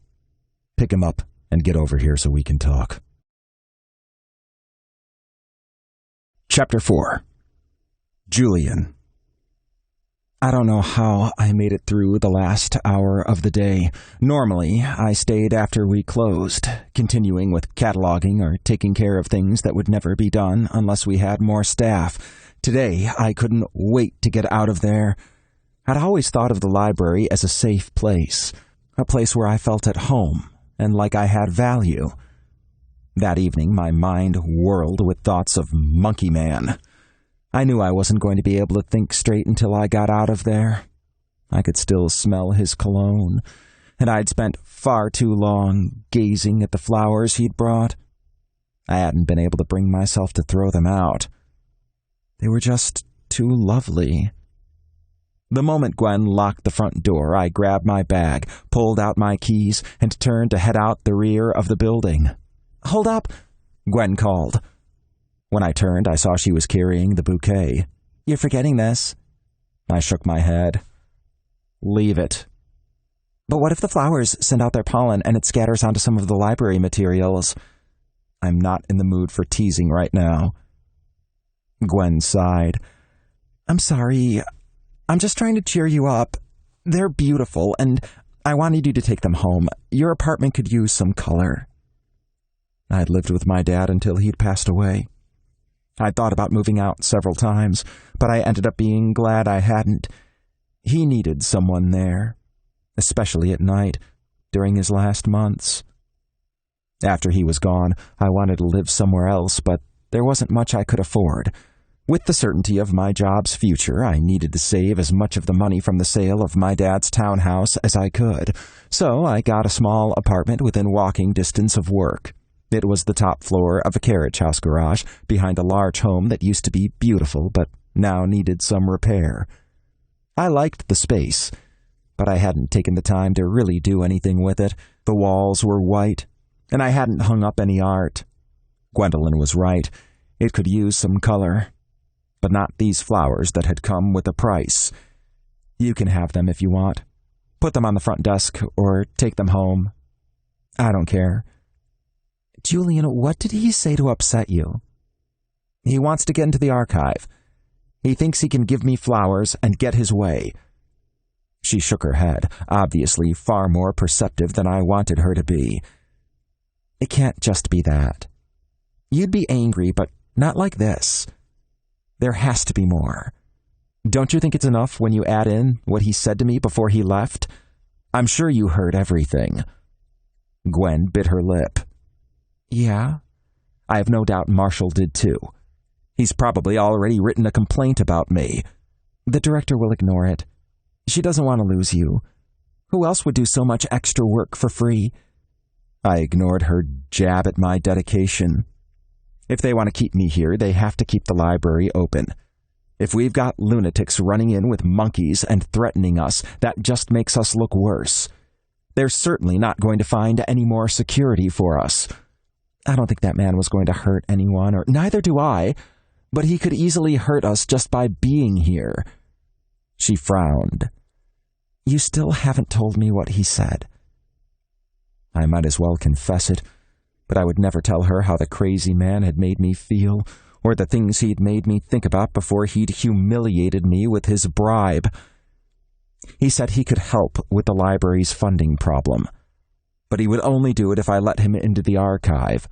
Pick him up and get over here so we can talk. Chapter 4. Julian. I don't know how I made it through the last hour of the day. Normally, I stayed after we closed, continuing with cataloging or taking care of things that would never be done unless we had more staff. Today, I couldn't wait to get out of there. I'd always thought of the library as a safe place, a place where I felt at home and like I had value. That evening, my mind whirled with thoughts of Monkey Man. I knew I wasn't going to be able to think straight until I got out of there. I could still smell his cologne, and I'd spent far too long gazing at the flowers he'd brought. I hadn't been able to bring myself to throw them out. They were just too lovely. The moment Gwen locked the front door, I grabbed my bag, pulled out my keys, and turned to head out the rear of the building. "Hold up," Gwen called. When I turned, I saw she was carrying the bouquet. "You're forgetting this." I shook my head. "Leave it." "But what if the flowers send out their pollen and it scatters onto some of the library materials?" "I'm not in the mood for teasing right now." Gwen sighed. "I'm sorry. I'm just trying to cheer you up. They're beautiful, and I wanted you to take them home. Your apartment could use some color." I'd lived with my dad until he'd passed away. I'd thought about moving out several times, but I ended up being glad I hadn't. He needed someone there, especially at night, during his last months. After he was gone, I wanted to live somewhere else, but there wasn't much I could afford. With the certainty of my job's future, I needed to save as much of the money from the sale of my dad's townhouse as I could, so I got a small apartment within walking distance of work. It was the top floor of a carriage house garage behind a large home that used to be beautiful but now needed some repair. I liked the space, but I hadn't taken the time to really do anything with it. The walls were white, and I hadn't hung up any art. Gwendolyn was right. It could use some color. But not these flowers that had come with a price. You can have them if you want. Put them on the front desk or take them home. I don't care. Julian, what did he say to upset you? He wants to get into the archive. He thinks he can give me flowers and get his way. She shook her head, obviously far more perceptive than I wanted her to be. It can't just be that. You'd be angry, but not like this. There has to be more. Don't you think it's enough when you add in what he said to me before he left? I'm sure you heard everything. Gwen bit her lip. Yeah? I have no doubt Marshall did too. He's probably already written a complaint about me. The director will ignore it. She doesn't want to lose you. Who else would do so much extra work for free? I ignored her jab at my dedication. If they want to keep me here, they have to keep the library open. If we've got lunatics running in with monkeys and threatening us, that just makes us look worse. They're certainly not going to find any more security for us. I don't think that man was going to hurt anyone, or neither do I, but he could easily hurt us just by being here. She frowned. You still haven't told me what he said. I might as well confess it. But I would never tell her how the crazy man had made me feel, or the things he'd made me think about before he'd humiliated me with his bribe. He said he could help with the library's funding problem, but he would only do it if I let him into the archive.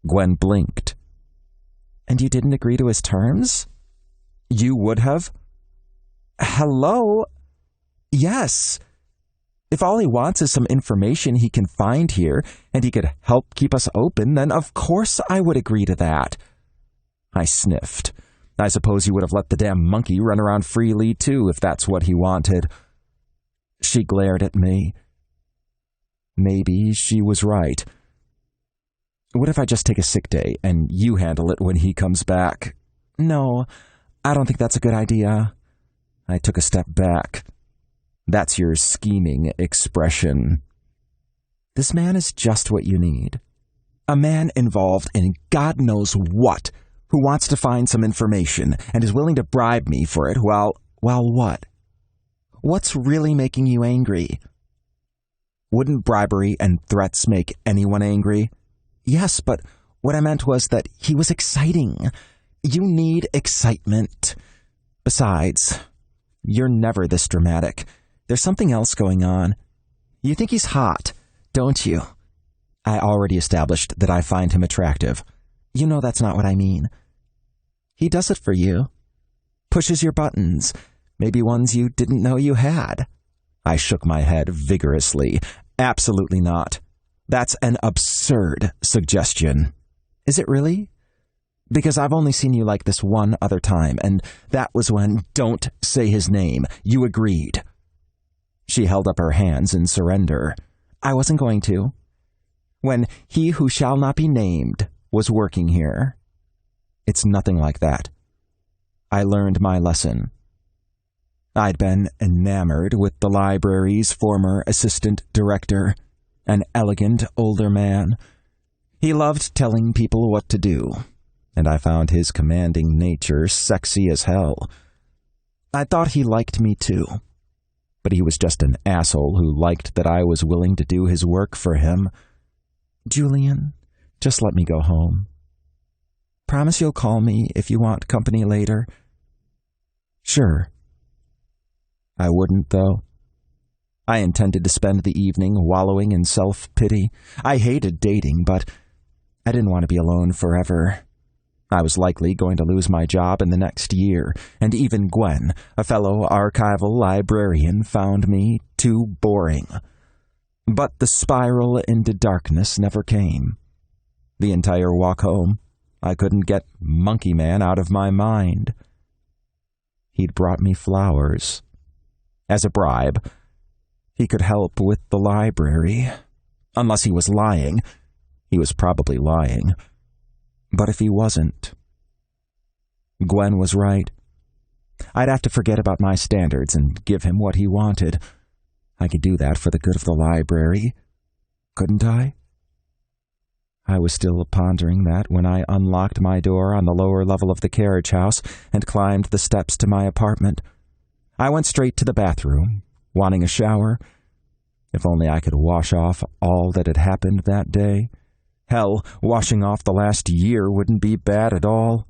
Gwen blinked. And you didn't agree to his terms? You would have? Hello? Yes. If all he wants is some information he can find here, and he could help keep us open, then of course I would agree to that. I sniffed. I suppose he would have let the damn monkey run around freely, too, if that's what he wanted. She glared at me. Maybe she was right. What if I just take a sick day, and you handle it when he comes back? No, I don't think that's a good idea. I took a step back. That's your scheming expression. This man is just what you need. A man involved in God knows what, who wants to find some information and is willing to bribe me for it while what? What's really making you angry? Wouldn't bribery and threats make anyone angry? Yes, but what I meant was that he was exciting. You need excitement. Besides, you're never this dramatic. There's something else going on. You think he's hot, don't you? I already established that I find him attractive. You know that's not what I mean. He does it for you. Pushes your buttons, maybe ones you didn't know you had. I shook my head vigorously. Absolutely not. That's an absurd suggestion. Is it really? Because I've only seen you like this one other time, and that was when, don't say his name, you agreed. She held up her hands in surrender. I wasn't going to. When he who shall not be named was working here. It's nothing like that. I learned my lesson. I'd been enamored with the library's former assistant director, an elegant older man. He loved telling people what to do, and I found his commanding nature sexy as hell. I thought he liked me too. But he was just an asshole who liked that I was willing to do his work for him. Julian, just let me go home. Promise you'll call me if you want company later. Sure. I wouldn't, though. I intended to spend the evening wallowing in self-pity. I hated dating, but I didn't want to be alone forever. I was likely going to lose my job in the next year, and even Gwen, a fellow archival librarian, found me too boring. But the spiral into darkness never came. The entire walk home, I couldn't get Monkey Man out of my mind. He'd brought me flowers. As a bribe, he could help with the library. Unless he was lying. He was probably lying. But if he wasn't... Gwen was right. I'd have to forget about my standards and give him what he wanted. I could do that for the good of the library, couldn't I? I was still pondering that when I unlocked my door on the lower level of the carriage house and climbed the steps to my apartment. I went straight to the bathroom, wanting a shower. If only I could wash off all that had happened that day. Hell, washing off the last year wouldn't be bad at all.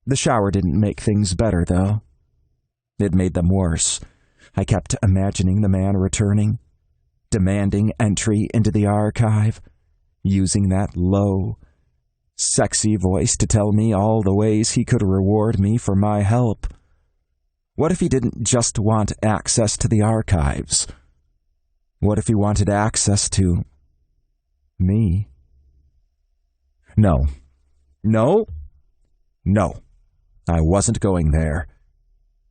The shower didn't make things better, though. It made them worse. I kept imagining the man returning, demanding entry into the archive, using that low, sexy voice to tell me all the ways he could reward me for my help. What if he didn't just want access to the archives? What if he wanted access to me? No. I wasn't going there.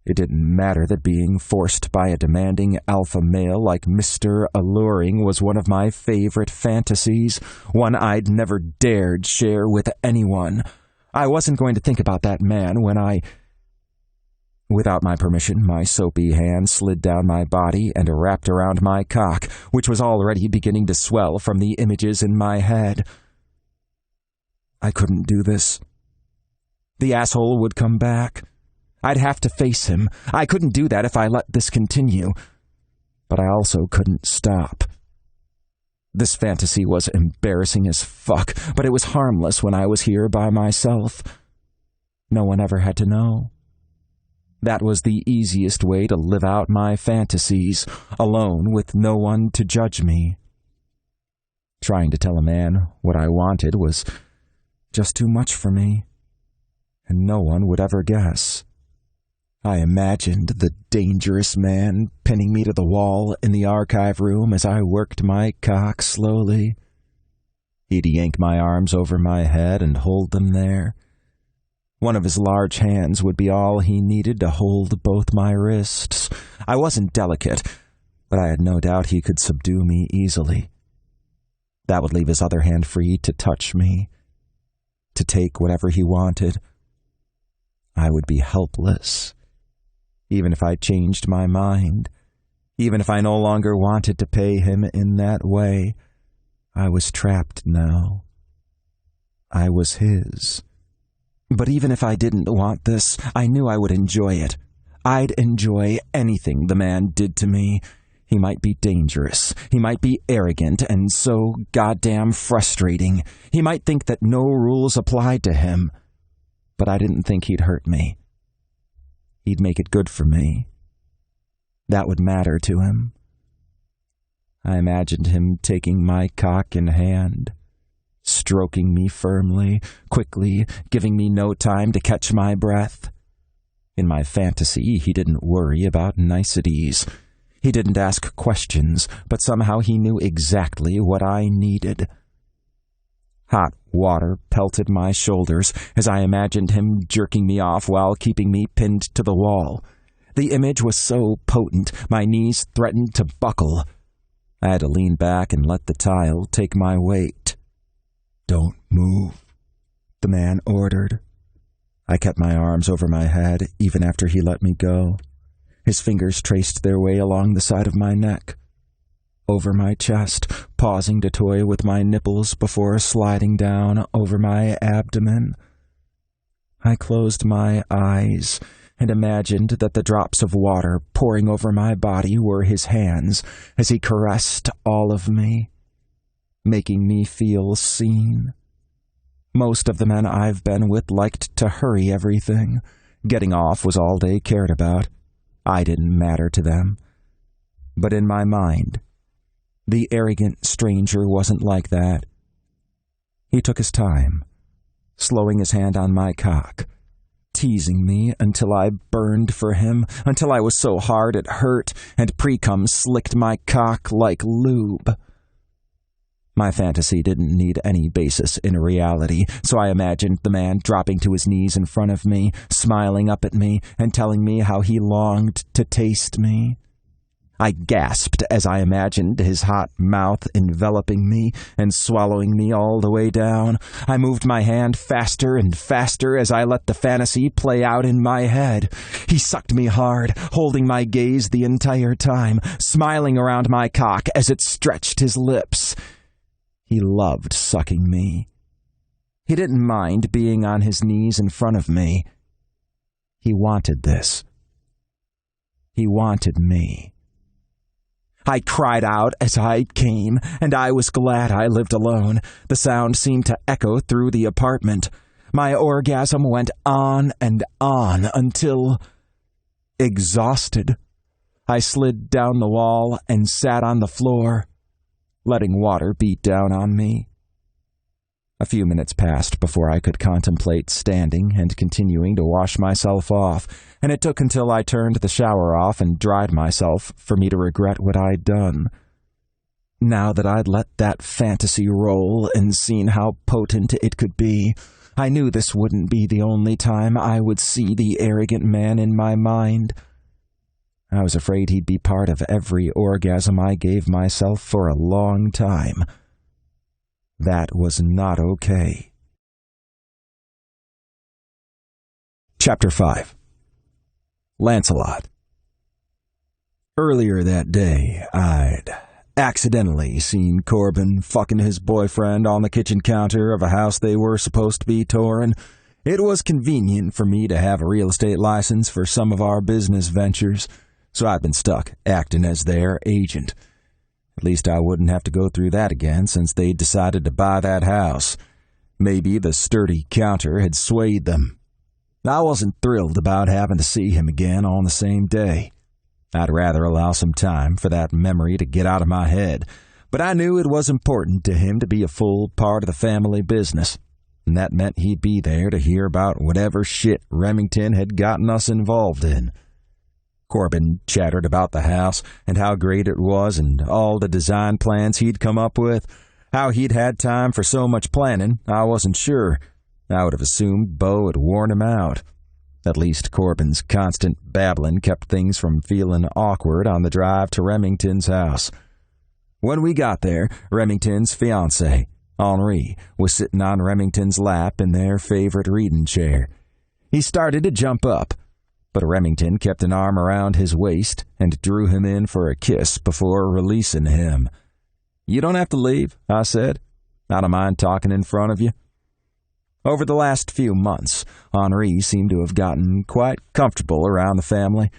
It didn't matter that being forced by a demanding alpha male like Mr. Alluring was one of my favorite fantasies, one I'd never dared share with anyone. I wasn't going to think about that man when Without my permission, my soapy hand slid down my body and wrapped around my cock, which was already beginning to swell from the images in my head. I couldn't do this. The asshole would come back. I'd have to face him. I couldn't do that if I let this continue. But I also couldn't stop. This fantasy was embarrassing as fuck, but it was harmless when I was here by myself. No one ever had to know. That was the easiest way to live out my fantasies, alone with no one to judge me. Trying to tell a man what I wanted was just too much for me, and no one would ever guess. I imagined the dangerous man pinning me to the wall in the archive room as I worked my cock slowly. He'd yank my arms over my head and hold them there. One of his large hands would be all he needed to hold both my wrists. I wasn't delicate, but I had no doubt he could subdue me easily. That would leave his other hand free to touch me, to take whatever he wanted. I would be helpless. Even if I changed my mind, even if I no longer wanted to pay him in that way, I was trapped now. I was his. But even if I didn't want this, I knew I would enjoy it. I'd enjoy anything the man did to me. He might be dangerous. He might be arrogant and so goddamn frustrating. He might think that no rules applied to him. But I didn't think he'd hurt me. He'd make it good for me. That would matter to him. I imagined him taking my cock in hand, stroking me firmly, quickly, giving me no time to catch my breath. In my fantasy, he didn't worry about niceties. He didn't ask questions, but somehow he knew exactly what I needed. Hot water pelted my shoulders as I imagined him jerking me off while keeping me pinned to the wall. The image was so potent, my knees threatened to buckle. I had to lean back and let the tile take my weight. "Don't move," the man ordered. I kept my arms over my head even after he let me go. His fingers traced their way along the side of my neck, over my chest, pausing to toy with my nipples before sliding down over my abdomen. I closed my eyes and imagined that the drops of water pouring over my body were his hands as he caressed all of me, making me feel seen. Most of the men I've been with liked to hurry everything. Getting off was all they cared about. I didn't matter to them. But in my mind, the arrogant stranger wasn't like that. He took his time, slowing his hand on my cock, teasing me until I burned for him, until I was so hard it hurt, and pre-cum slicked my cock like lube. My fantasy didn't need any basis in reality, so I imagined the man dropping to his knees in front of me, smiling up at me, and telling me how he longed to taste me. I gasped as I imagined his hot mouth enveloping me and swallowing me all the way down. I moved my hand faster and faster as I let the fantasy play out in my head. He sucked me hard, holding my gaze the entire time, smiling around my cock as it stretched his lips. He loved sucking me. He didn't mind being on his knees in front of me. He wanted this. He wanted me. I cried out as I came, and I was glad I lived alone. The sound seemed to echo through the apartment. My orgasm went on and on until, exhausted, I slid down the wall and sat on the floor, letting water beat down on me. A few minutes passed before I could contemplate standing and continuing to wash myself off, and it took until I turned the shower off and dried myself for me to regret what I'd done. Now that I'd let that fantasy roll and seen how potent it could be, I knew this wouldn't be the only time I would see the arrogant man in my mind. I was afraid he'd be part of every orgasm I gave myself for a long time. That was not okay. Chapter 5. Lancelot. Earlier that day, I'd accidentally seen Corbin fucking his boyfriend on the kitchen counter of a house they were supposed to be touring. It was convenient for me to have a real estate license for some of our business ventures, so I'd been stuck acting as their agent. At least I wouldn't have to go through that again since they'd decided to buy that house. Maybe the sturdy counter had swayed them. I wasn't thrilled about having to see him again on the same day. I'd rather allow some time for that memory to get out of my head, but I knew it was important to him to be a full part of the family business, and that meant he'd be there to hear about whatever shit Remington had gotten us involved in. Corbin chattered about the house and how great it was and all the design plans he'd come up with. How he'd had time for so much planning, I wasn't sure. I would have assumed Beau had worn him out. At least Corbin's constant babbling kept things from feeling awkward on the drive to Remington's house. When we got there, Remington's fiancée, Henri, was sitting on Remington's lap in their favorite reading chair. He started to jump up, but Remington kept an arm around his waist and drew him in for a kiss before releasing him. "You don't have to leave," I said. "I don't mind talking in front of you." Over the last few months, Henri seemed to have gotten quite comfortable around the family,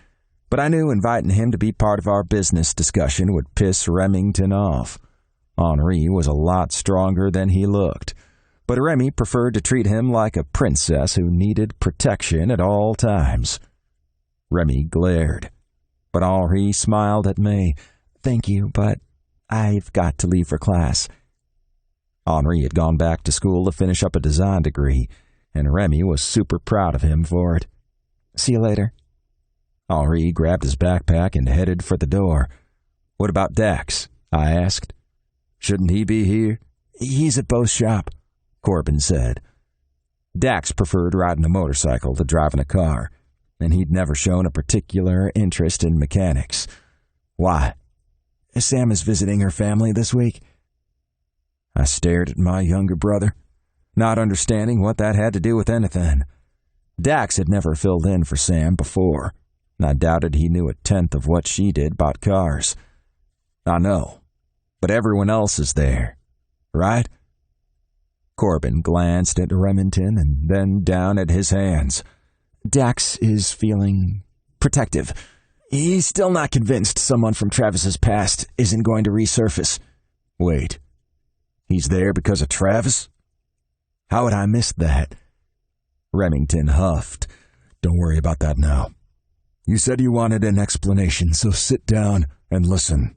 but I knew inviting him to be part of our business discussion would piss Remington off. Henri was a lot stronger than he looked, but Remy preferred to treat him like a princess who needed protection at all times. Remy glared, but Henri smiled at me. "Thank you, but I've got to leave for class." Henri had gone back to school to finish up a design degree, and Remy was super proud of him for it. "See you later." Henri grabbed his backpack and headed for the door. "What about Dax?" I asked. "Shouldn't he be here?" "He's at Beau's shop," Corbin said. Dax preferred riding a motorcycle to driving a car, and he'd never shown a particular interest in mechanics. "Why?" "Sam is visiting her family this week." I stared at my younger brother, not understanding what that had to do with anything. Dax had never filled in for Sam before, and I doubted he knew a tenth of what she did about cars. "I know, but everyone else is there, right?" Corbin glanced at Remington and then down at his hands. "Dax is feeling protective. He's still not convinced someone from Travis's past isn't going to resurface." "Wait, he's there because of Travis? How had I missed that?" Remington huffed. "Don't worry about that now. You said you wanted an explanation, so sit down and listen."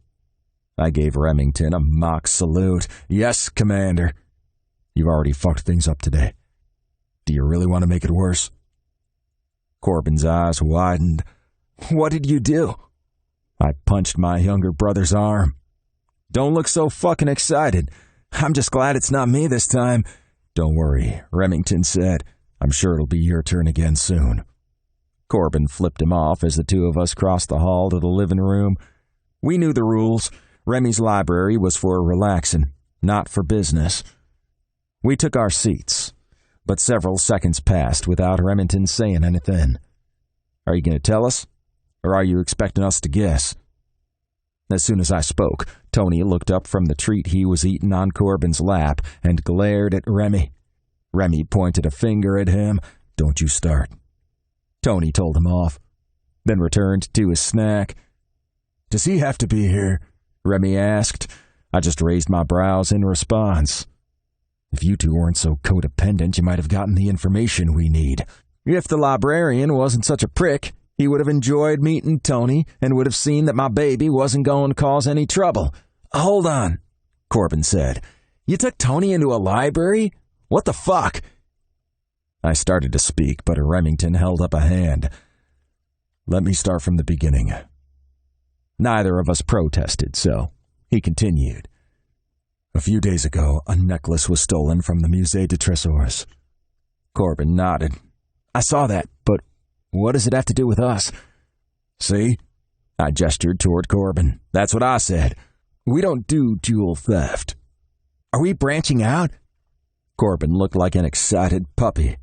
I gave Remington a mock salute. "Yes, Commander." "You've already fucked things up today. Do you really want to make it worse?" Corbin's eyes widened. "What did you do?" I punched my younger brother's arm. "Don't look so fucking excited. I'm just glad it's not me this time. Don't worry, Remington said. I'm sure it'll be your turn again soon. Corbin flipped him off as the two of us crossed the hall to the living room. We knew the rules. Remy's library was for relaxing, not for business. We took our seats, but several seconds passed without Remington saying anything. Are you going to tell us, or are you expecting us to guess? As soon as I spoke, Tony looked up from the treat he was eating on Corbin's lap and glared at Remy. Remy pointed a finger at him. Don't you start. Tony told him off, then returned to his snack. Does he have to be here? Remy asked. I just raised my brows in response. If you two weren't so codependent, you might have gotten the information we need. If the librarian wasn't such a prick, he would have enjoyed meeting Tony and would have seen that my baby wasn't going to cause any trouble. Hold on, Corbin said. You took Tony into a library? What the fuck? I started to speak, but Remington held up a hand. Let me start from the beginning. Neither of us protested, so he continued. A few days ago, a necklace was stolen from the Musée des Trésors. Corbin nodded. I saw that, but what does it have to do with us? See? I gestured toward Corbin. That's what I said. We don't do jewel theft. Are we branching out? Corbin looked like an excited puppy.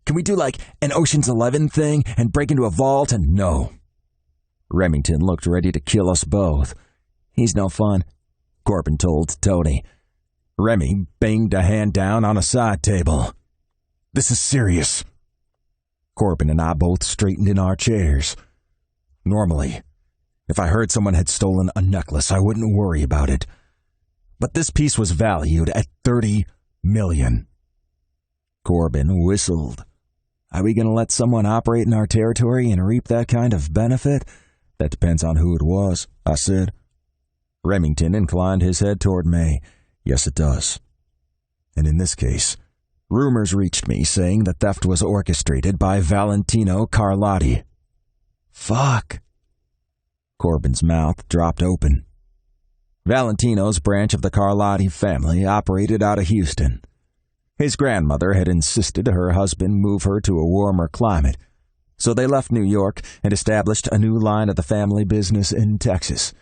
Can we do like an Ocean's 11 thing and break into a vault and no? Remington looked ready to kill us both. He's no fun, Corbin told Tony. Remy banged a hand down on a side table. This is serious. Corbin and I both straightened in our chairs. Normally, if I heard someone had stolen a necklace, I wouldn't worry about it. But this piece was valued at $30 million. Corbin whistled. Are we going to let someone operate in our territory and reap that kind of benefit? That depends on who it was, I said. Remington inclined his head toward me. Yes, it does. And in this case, rumors reached me saying the theft was orchestrated by Valentino Carlotti. Fuck. Corbin's mouth dropped open. Valentino's branch of the Carlotti family operated out of Houston. His grandmother had insisted her husband move her to a warmer climate, so they left New York and established a new line of the family business in Texas.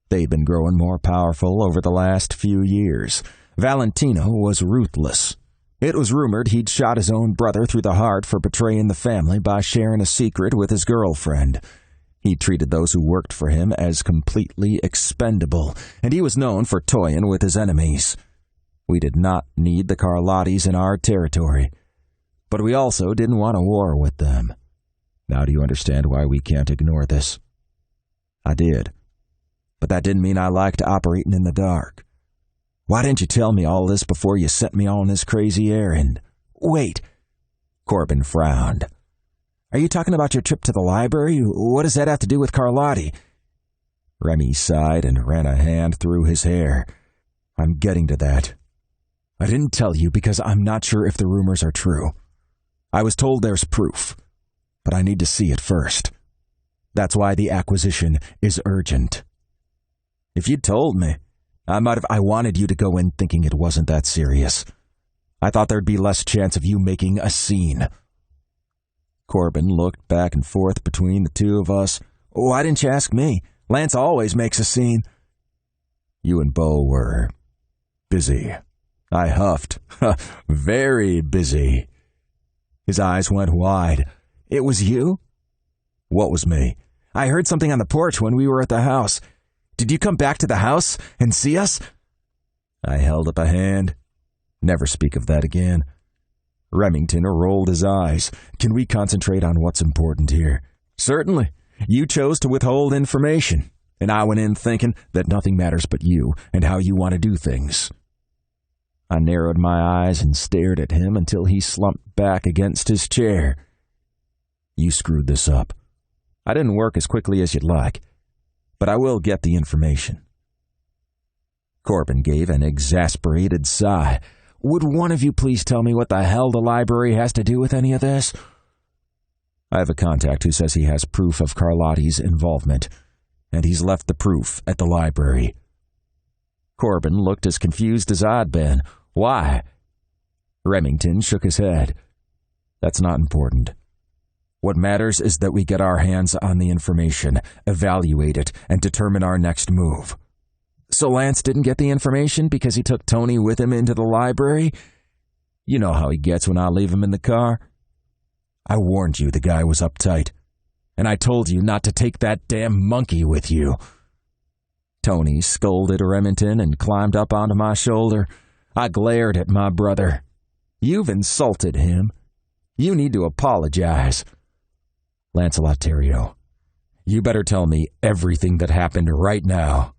They'd been growing more powerful over the last few years. Valentino was ruthless. It was rumored he'd shot his own brother through the heart for betraying the family by sharing a secret with his girlfriend. He treated those who worked for him as completely expendable, and he was known for toying with his enemies. We did not need the Carlottis in our territory, but we also didn't want a war with them. Now do you understand why we can't ignore this? I did, but that didn't mean I liked operating in the dark. Why didn't you tell me all this before you sent me on this crazy errand? Wait, Corbin frowned. Are you talking about your trip to the library? What does that have to do with Carlotti? Remy sighed and ran a hand through his hair. I'm getting to that. I didn't tell you because I'm not sure if the rumors are true. I was told there's proof, but I need to see it first. That's why the acquisition is urgent. If you'd told me, I wanted you to go in thinking it wasn't that serious. I thought there'd be less chance of you making a scene. Corbin looked back and forth between the two of us. Why didn't you ask me? Lance always makes a scene. You and Bo were busy. I huffed. Very busy. His eyes went wide. It was you? What was me? I heard something on the porch when we were at the house. Did you come back to the house and see us? I held up a hand. Never speak of that again. Remington rolled his eyes. Can we concentrate on what's important here? Certainly. You chose to withhold information, and I went in thinking that nothing matters but you and how you want to do things. I narrowed my eyes and stared at him until he slumped back against his chair. You screwed this up. I didn't work as quickly as you'd like, but I will get the information. Corbin gave an exasperated sigh. Would one of you please tell me what the hell the library has to do with any of this? I have a contact who says he has proof of Carlotti's involvement, and he's left the proof at the library. Corbin looked as confused as I'd been. Why? Remington shook his head. That's not important. What matters is that we get our hands on the information, evaluate it, and determine our next move. So Lance didn't get the information because he took Tony with him into the library? You know how he gets when I leave him in the car. I warned you the guy was uptight, and I told you not to take that damn monkey with you. Tony scolded Remington and climbed up onto my shoulder. I glared at my brother. You've insulted him. You need to apologize. Lancelot Theriot, you better tell me everything that happened right now.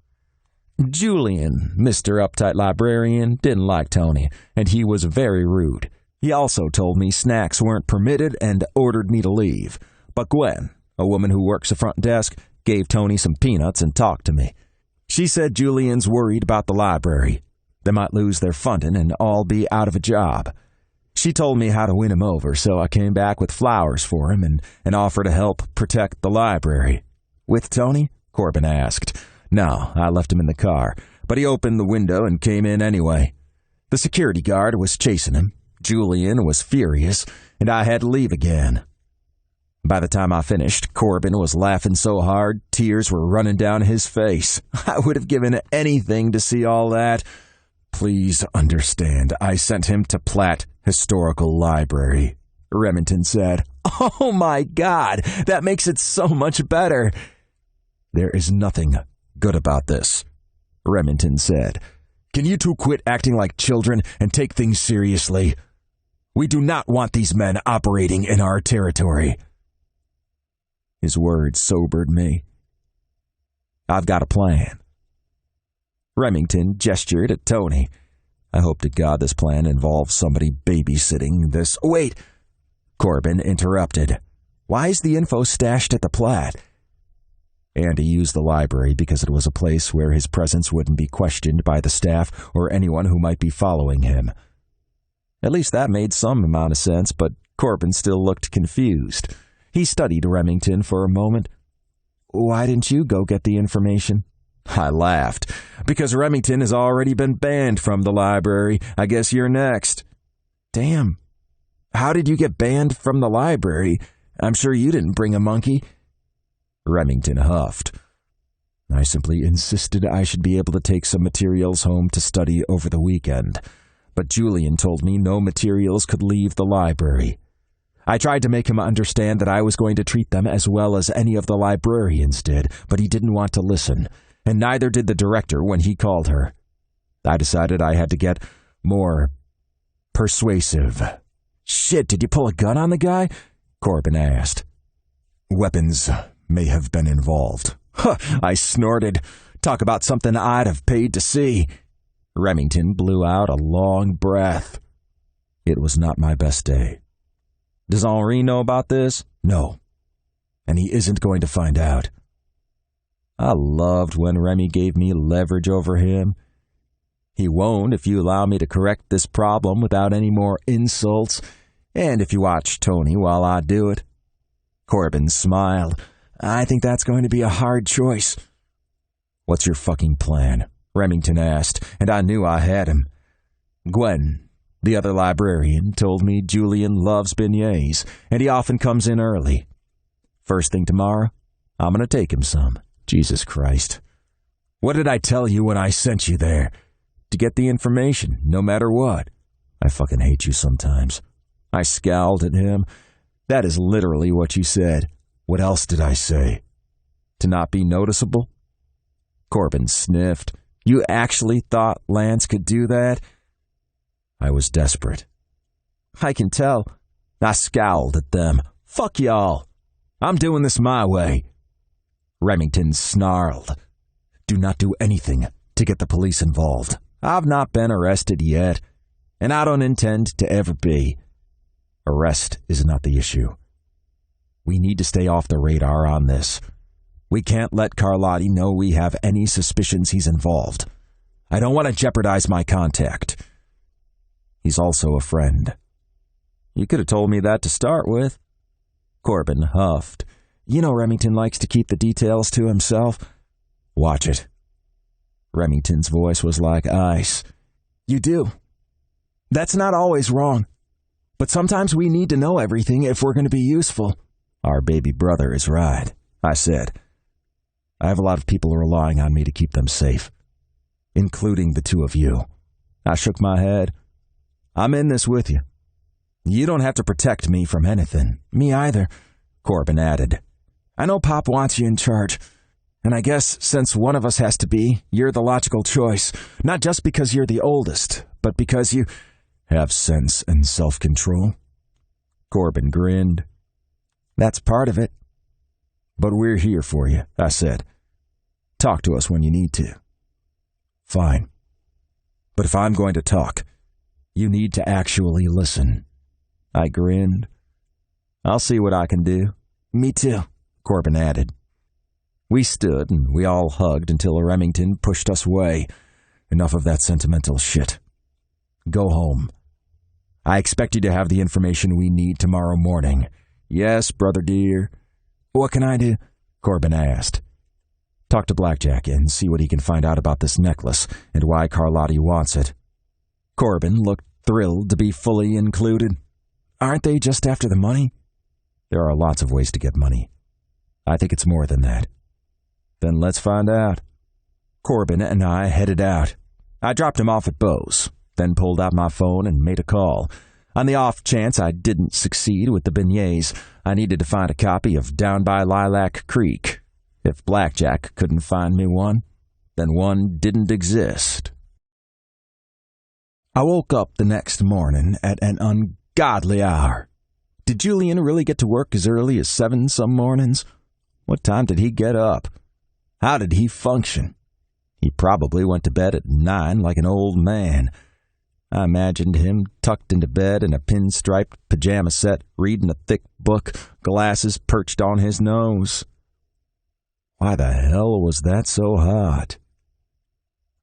Julian, Mr. Uptight Librarian, didn't like Tony, and he was very rude. He also told me snacks weren't permitted and ordered me to leave. But Gwen, a woman who works the front desk, gave Tony some peanuts and talked to me. She said Julian's worried about the library. They might lose their funding and all be out of a job. She told me how to win him over, so I came back with flowers for him and offered to help protect the library. With Tony? Corbin asked. No, I left him in the car, but he opened the window and came in anyway. The security guard was chasing him. Julian was furious, and I had to leave again. By the time I finished, Corbin was laughing so hard, tears were running down his face. I would have given anything to see all that. Please understand, I sent him to Platt Historical Library, Remington said. Oh my God, that makes it so much better. There is nothing good about this, Remington said. Can you two quit acting like children and take things seriously? We do not want these men operating in our territory. His words sobered me. I've got a plan. Remington gestured at Tony. I hope to God this plan involves somebody babysitting this. Wait! Corbin interrupted. Why is the info stashed at the Platt? Andy used the library because it was a place where his presence wouldn't be questioned by the staff or anyone who might be following him. At least that made some amount of sense, but Corbin still looked confused. He studied Remington for a moment. Why didn't you go get the information? I laughed. Because Remington has already been banned from the library. I guess you're next. Damn. How did you get banned from the library? I'm sure you didn't bring a monkey. Remington huffed. I simply insisted I should be able to take some materials home to study over the weekend. But Julian told me no materials could leave the library. I tried to make him understand that I was going to treat them as well as any of the librarians did, but he didn't want to listen, and neither did the director when he called her. I decided I had to get more persuasive. Shit, did you pull a gun on the guy? Corbin asked. Weapons may have been involved. Huh, I snorted. Talk about something I'd have paid to see. Remington blew out a long breath. It was not my best day. Does Henri know about this? No. And he isn't going to find out. I loved when Remy gave me leverage over him. He won't if you allow me to correct this problem without any more insults, and if you watch Tony while I do it. Corbin smiled. I think that's going to be a hard choice. What's your fucking plan? Remington asked, and I knew I had him. Gwen, the other librarian, told me Julian loves beignets, and he often comes in early. First thing tomorrow, I'm going to take him some. Jesus Christ. What did I tell you when I sent you there? To get the information, no matter what. I fucking hate you sometimes. I scowled at him. That is literally what you said. What else did I say? To not be noticeable? Corbin sniffed. You actually thought Lance could do that? I was desperate. I can tell. I scowled at them. Fuck y'all. I'm doing this my way. Remington snarled. Do not do anything to get the police involved. I've not been arrested yet, and I don't intend to ever be. Arrest is not the issue. We need to stay off the radar on this. We can't let Carlotti know we have any suspicions he's involved. I don't want to jeopardize my contact. He's also a friend. You could have told me that to start with. Corbin huffed. You know Remington likes to keep the details to himself. Watch it. Remington's voice was like ice. "You do. That's not always wrong. But sometimes we need to know everything if we're going to be useful." "Our baby brother is right," I said. "I have a lot of people relying on me to keep them safe, including the two of you." I shook my head. "I'm in this with you. You don't have to protect me from anything." "Me either," Corbin added. "I know Pop wants you in charge. And I guess since one of us has to be, you're the logical choice. Not just because you're the oldest, but because you have sense and self-control." Corbin grinned. "That's part of it." "But we're here for you," I said. "Talk to us when you need to." "Fine. But if I'm going to talk, you need to actually listen." I grinned. "I'll see what I can do." "Me too," Corbin added. We stood and we all hugged until Remington pushed us away. Enough of that sentimental shit. "Go home. I expect you to have the information we need tomorrow morning." "Yes, brother dear." "What can I do?" Corbin asked. "Talk to Blackjack and see what he can find out about this necklace and why Carlotti wants it." Corbin looked thrilled to be fully included. "Aren't they just after the money?" "There are lots of ways to get money. I think it's more than that." "Then let's find out." Corbin and I headed out. I dropped him off at Beau's, then pulled out my phone and made a call. On the off chance I didn't succeed with the beignets, I needed to find a copy of Down by Lilac Creek. If Blackjack couldn't find me one, then one didn't exist. I woke up the next morning at an ungodly hour. Did Julian really get to work as early as 7 some mornings? What time did he get up? How did he function? He probably went to bed at 9 like an old man. I imagined him tucked into bed in a pinstriped pajama set, reading a thick book, glasses perched on his nose. Why the hell was that so hot?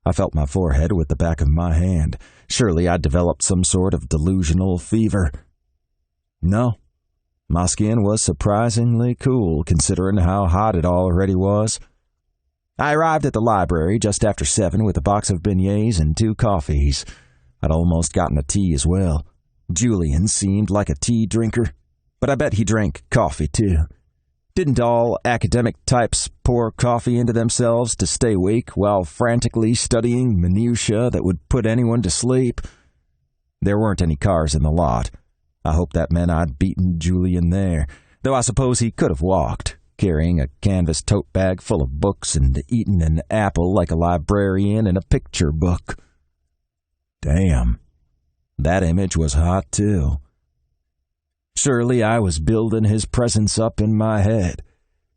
I felt my forehead with the back of my hand. Surely I'd developed some sort of delusional fever. No, my skin was surprisingly cool considering how hot it already was. I arrived at the library just after 7 with a box of beignets and 2 coffees. I'd almost gotten a tea as well. Julian seemed like a tea drinker, but I bet he drank coffee too. Didn't all academic types pour coffee into themselves to stay awake while frantically studying minutiae that would put anyone to sleep? There weren't any cars in the lot. I hoped that meant I'd beaten Julian there, though I suppose he could have walked, carrying a canvas tote bag full of books and eaten an apple like a librarian in a picture book. Damn, that image was hot too. Surely I was building his presence up in my head.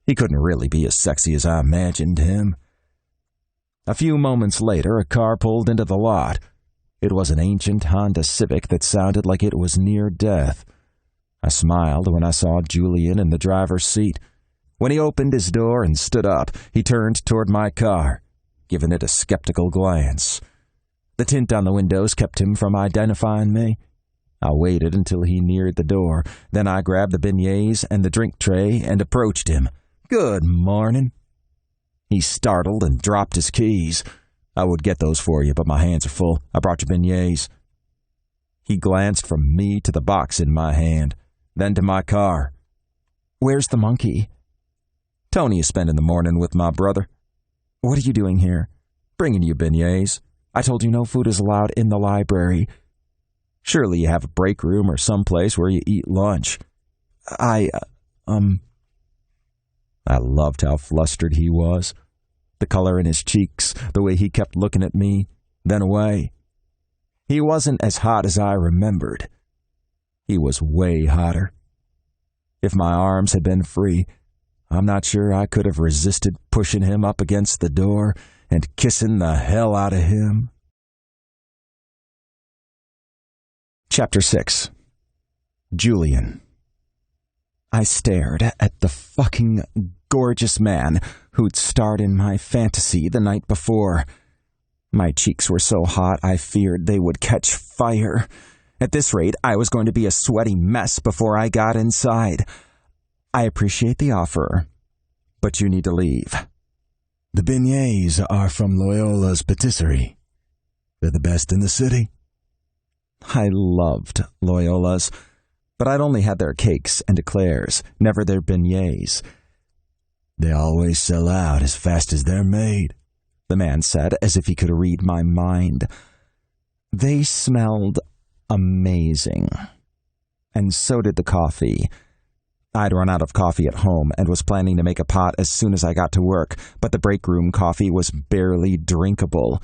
He couldn't really be as sexy as I imagined him. A few moments later, a car pulled into the lot. It was an ancient Honda Civic that sounded like it was near death. I smiled when I saw Julian in the driver's seat. When he opened his door and stood up, he turned toward my car, giving it a skeptical glance. The tint on the windows kept him from identifying me. I waited until he neared the door. Then I grabbed the beignets and the drink tray and approached him. "Good morning." He startled and dropped his keys. "I would get those for you, but my hands are full. I brought you beignets." He glanced from me to the box in my hand, then to my car. "Where's the monkey?" "Tony is spending the morning with my brother." "What are you doing here?" "Bringing you beignets." "I told you no food is allowed in the library." "Surely you have a break room or someplace where you eat lunch." I loved how flustered he was. The color in his cheeks, the way he kept looking at me, then away. He wasn't as hot as I remembered. He was way hotter. If my arms had been free, I'm not sure I could have resisted pushing him up against the door and kissing the hell out of him. Chapter 6. Julian. I stared at the fucking gorgeous man who'd starred in my fantasy the night before. My cheeks were so hot I feared they would catch fire. At this rate, I was going to be a sweaty mess before I got inside. "I appreciate the offer, but you need to leave." The beignets are from Loyola's patisserie. They're the best in the city. I loved Loyola's, but I'd only had their cakes and eclairs, never their beignets. They always sell out as fast as they're made, the man said, as if he could read my mind. They smelled amazing. And so did the coffee. I'd run out of coffee at home and was planning to make a pot as soon as I got to work, but the break room coffee was barely drinkable.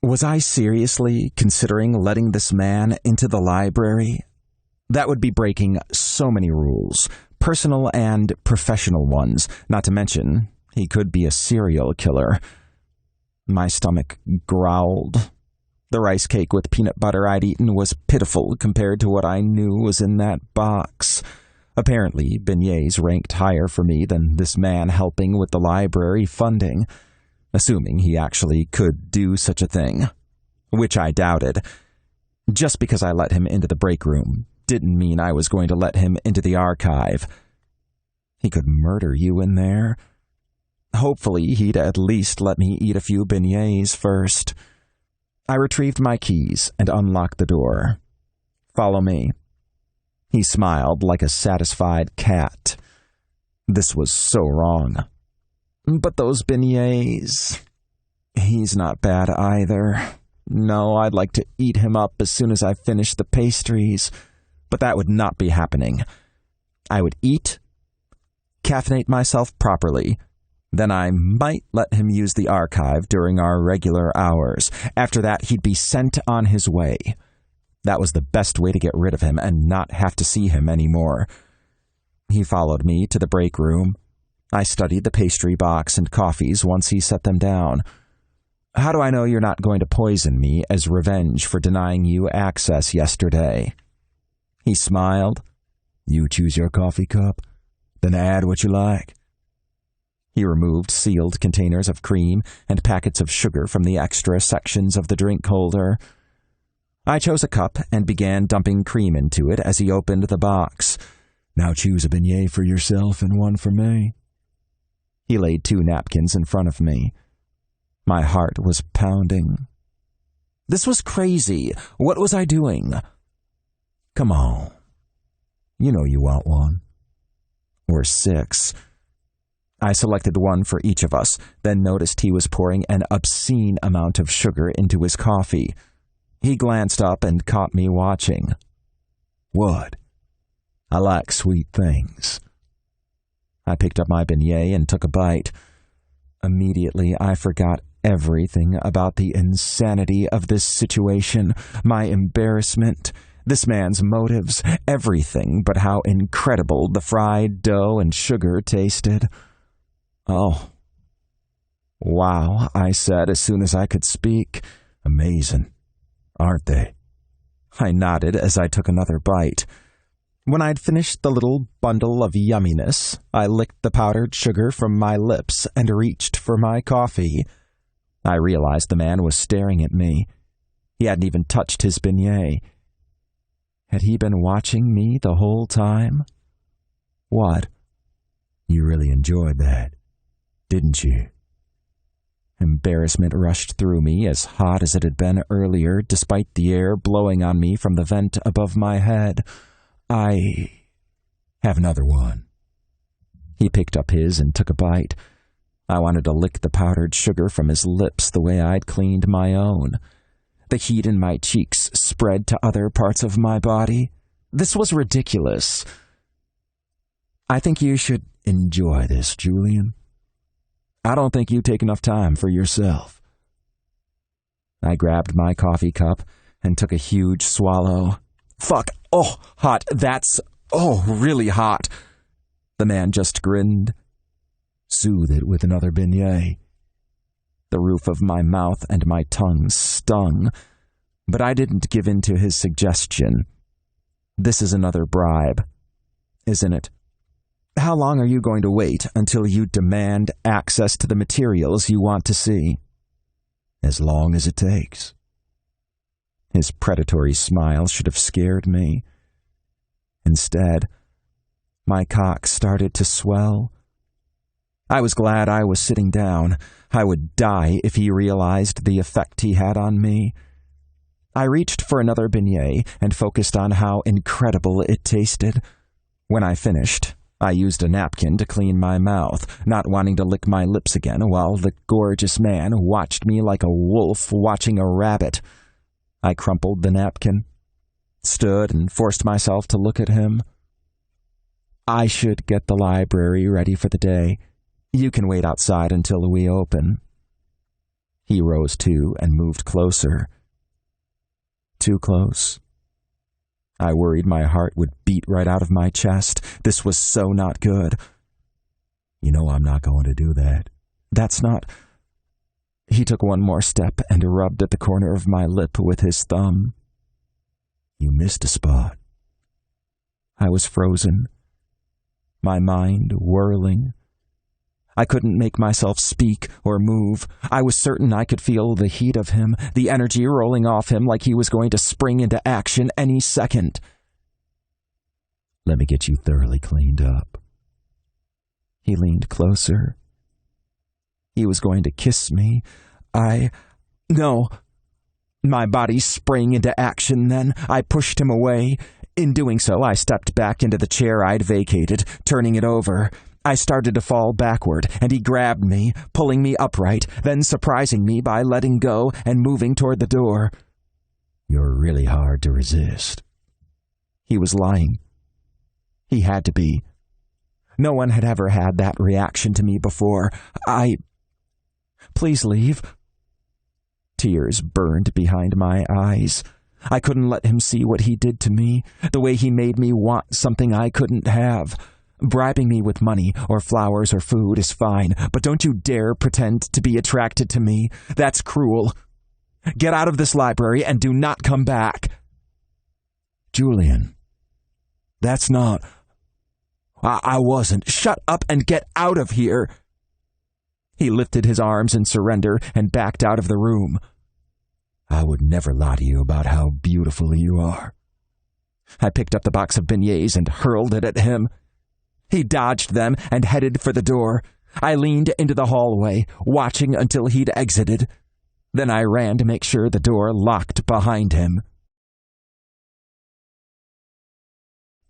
Was I seriously considering letting this man into the library? That would be breaking so many rules, personal and professional ones, not to mention he could be a serial killer. My stomach growled. The rice cake with peanut butter I'd eaten was pitiful compared to what I knew was in that box. Apparently, beignets ranked higher for me than this man helping with the library funding, assuming he actually could do such a thing, which I doubted. Just because I let him into the break room didn't mean I was going to let him into the archive. He could murder you in there. Hopefully, he'd at least let me eat a few beignets first. I retrieved my keys and unlocked the door. Follow me. He smiled like a satisfied cat. This was so wrong. But those beignets... He's not bad either. No, I'd like to eat him up as soon as I finish the pastries. But that would not be happening. I would eat, caffeinate myself properly, then I might let him use the archive during our regular hours. After that, he'd be sent on his way. That was the best way to get rid of him and not have to see him anymore. He followed me to the break room. I studied the pastry box and coffees once he set them down. How do I know you're not going to poison me as revenge for denying you access yesterday? He smiled. You choose your coffee cup, then add what you like. He removed sealed containers of cream and packets of sugar from the extra sections of the drink holder. I chose a cup and began dumping cream into it as he opened the box. Now choose a beignet for yourself and one for me. He laid 2 napkins in front of me. My heart was pounding. This was crazy. What was I doing? Come on. You know you want one. Or 6. I selected one for each of us, then noticed he was pouring an obscene amount of sugar into his coffee. He glanced up and caught me watching. What? I like sweet things. I picked up my beignet and took a bite. Immediately, I forgot everything about the insanity of this situation, my embarrassment, this man's motives, everything but how incredible the fried dough and sugar tasted. Oh. Wow, I said as soon as I could speak. Amazing, aren't they? I nodded as I took another bite. When I'd finished the little bundle of yumminess, I licked the powdered sugar from my lips and reached for my coffee. I realized the man was staring at me. He hadn't even touched his beignet. Had he been watching me the whole time? What? You really enjoyed that, didn't you? Embarrassment rushed through me as hot as it had been earlier, despite the air blowing on me from the vent above my head. I have another one. He picked up his and took a bite. I wanted to lick the powdered sugar from his lips the way I'd cleaned my own. The heat in my cheeks spread to other parts of my body. This was ridiculous. I think you should enjoy this, Julian. I don't think you take enough time for yourself. I grabbed my coffee cup and took a huge swallow. Fuck! Oh, hot! That's... oh, really hot! The man just grinned. Soothe it with another beignet. The roof of my mouth and my tongue stung, but I didn't give in to his suggestion. This is another bribe, isn't it? How long are you going to wait until you demand access to the materials you want to see? As long as it takes. His predatory smile should have scared me. Instead, my cock started to swell. I was glad I was sitting down. I would die if he realized the effect he had on me. I reached for another beignet and focused on how incredible it tasted. When I finished, I used a napkin to clean my mouth, not wanting to lick my lips again, while the gorgeous man watched me like a wolf watching a rabbit. I crumpled the napkin, stood, and forced myself to look at him. I should get the library ready for the day. You can wait outside until we open. He rose too and moved closer. Too close. I worried my heart would beat right out of my chest. This was so not good. You know I'm not going to do that. That's not... He took one more step and rubbed at the corner of my lip with his thumb. You missed a spot. I was frozen, my mind whirling. I couldn't make myself speak or move. I was certain I could feel the heat of him, the energy rolling off him like he was going to spring into action any second. Let me get you thoroughly cleaned up. He leaned closer. He was going to kiss me. No. My body sprang into action then. I pushed him away. In doing so, I stepped back into the chair I'd vacated, turning it over. I started to fall backward, and he grabbed me, pulling me upright, then surprising me by letting go and moving toward the door. You're really hard to resist. He was lying. He had to be. No one had ever had that reaction to me before. Please leave. Tears burned behind my eyes. I couldn't let him see what he did to me, the way he made me want something I couldn't have. Bribing me with money or flowers or food is fine, but don't you dare pretend to be attracted to me. That's cruel. Get out of this library and do not come back. Julian, that's not... I wasn't. Shut up and get out of here. He lifted his arms in surrender and backed out of the room. I would never lie to you about how beautiful you are. I picked up the box of beignets and hurled it at him. He dodged them and headed for the door. I leaned into the hallway, watching until he'd exited. Then I ran to make sure the door locked behind him.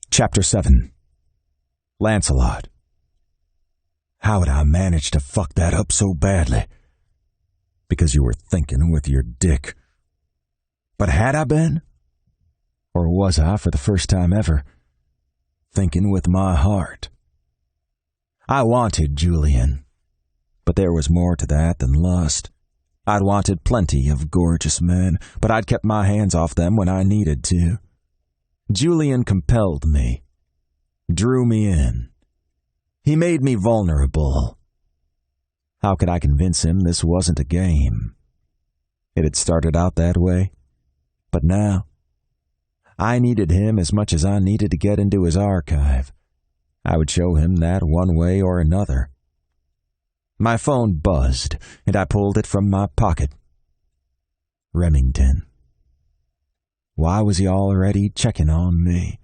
Chapter 7. Lancelot. How had I managed to fuck that up so badly? Because you were thinking with your dick. But had I been? Or was I, for the first time ever, thinking with my heart? I wanted Julian, but there was more to that than lust. I'd wanted plenty of gorgeous men, but I'd kept my hands off them when I needed to. Julian compelled me, drew me in. He made me vulnerable. How could I convince him this wasn't a game? It had started out that way, but now I needed him as much as I needed to get into his archive. I would show him that one way or another. My phone buzzed, and I pulled it from my pocket. Remington. Why was he already checking on me?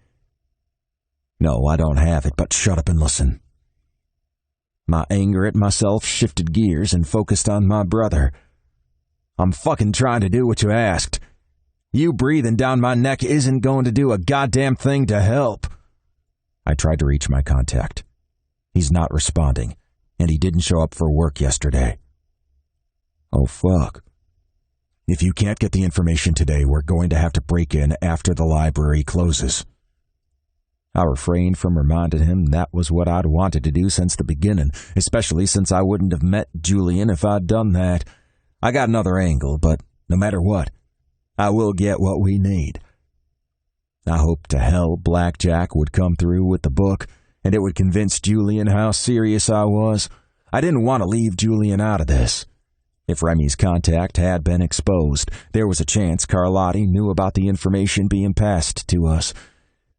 No, I don't have it, but shut up and listen. My anger at myself shifted gears and focused on my brother. I'm fucking trying to do what you asked. You breathing down my neck isn't going to do a goddamn thing to help. I tried to reach my contact. He's not responding, and he didn't show up for work yesterday. Oh, fuck. If you can't get the information today, we're going to have to break in after the library closes. I refrained from reminding him that was what I'd wanted to do since the beginning, especially since I wouldn't have met Julian if I'd done that. I got another angle, but no matter what, I will get what we need. I hoped to hell Blackjack would come through with the book, and it would convince Julian how serious I was. I didn't want to leave Julian out of this. If Remy's contact had been exposed, there was a chance Carlotti knew about the information being passed to us.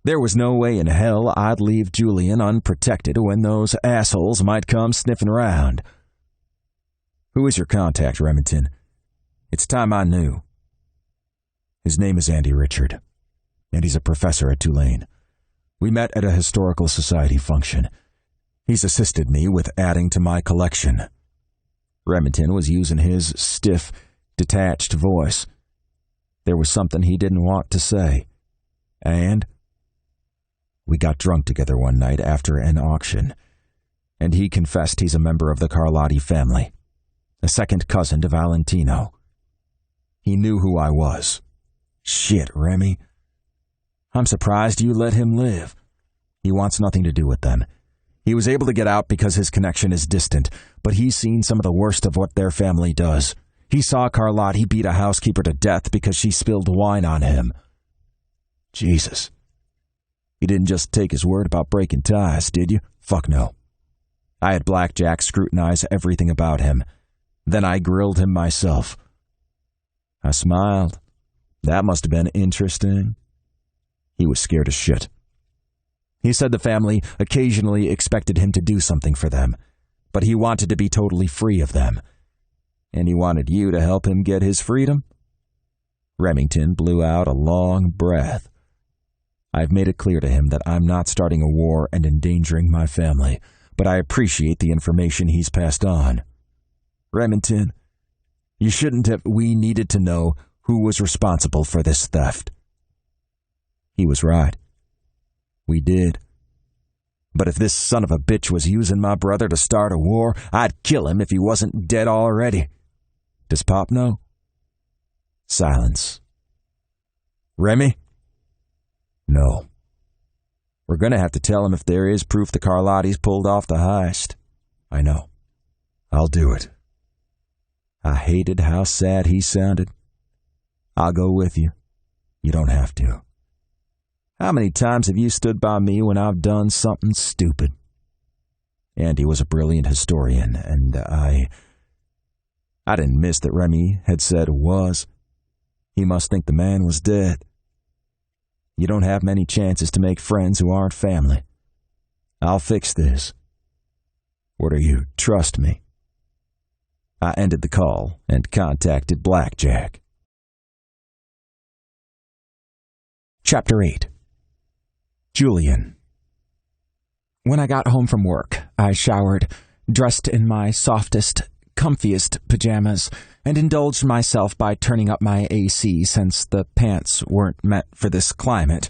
There was no way in hell I'd leave Julian unprotected when those assholes might come sniffing around. Who is your contact, Remington? It's time I knew. His name is Andy Richard, and he's a professor at Tulane. We met at a historical society function. He's assisted me with adding to my collection. Remington was using his stiff, detached voice. There was something he didn't want to say. And we got drunk together one night after an auction, and he confessed he's a member of the Carlotti family, a second cousin to Valentino. He knew who I was. Shit, Remy. I'm surprised you let him live. He wants nothing to do with them. He was able to get out because his connection is distant, but he's seen some of the worst of what their family does. He saw Carlotti beat a housekeeper to death because she spilled wine on him. Jesus. You didn't just take his word about breaking ties, did you? Fuck no. I had Blackjack scrutinize everything about him. Then I grilled him myself. I smiled. That must have been interesting. He was scared as shit. He said the family occasionally expected him to do something for them, but he wanted to be totally free of them. And he wanted you to help him get his freedom? Remington blew out a long breath. I've made it clear to him that I'm not starting a war and endangering my family, but I appreciate the information he's passed on. Remington, you shouldn't have. We needed to know who was responsible for this theft. He was right. We did. But if this son of a bitch was using my brother to start a war, I'd kill him if he wasn't dead already. Does Pop know? Silence. Remy? No. We're going to have to tell him if there is proof the Carlottis pulled off the heist. I know. I'll do it. I hated how sad he sounded. I'll go with you. You don't have to. How many times have you stood by me when I've done something stupid? Andy was a brilliant historian, and I didn't miss that Remy had said was. He must think the man was dead. You don't have many chances to make friends who aren't family. I'll fix this. What are you? Trust me. I ended the call and contacted Blackjack. Chapter 8. Julian. When I got home from work, I showered, dressed in my softest, comfiest pajamas, and indulged myself by turning up my AC since the pants weren't meant for this climate.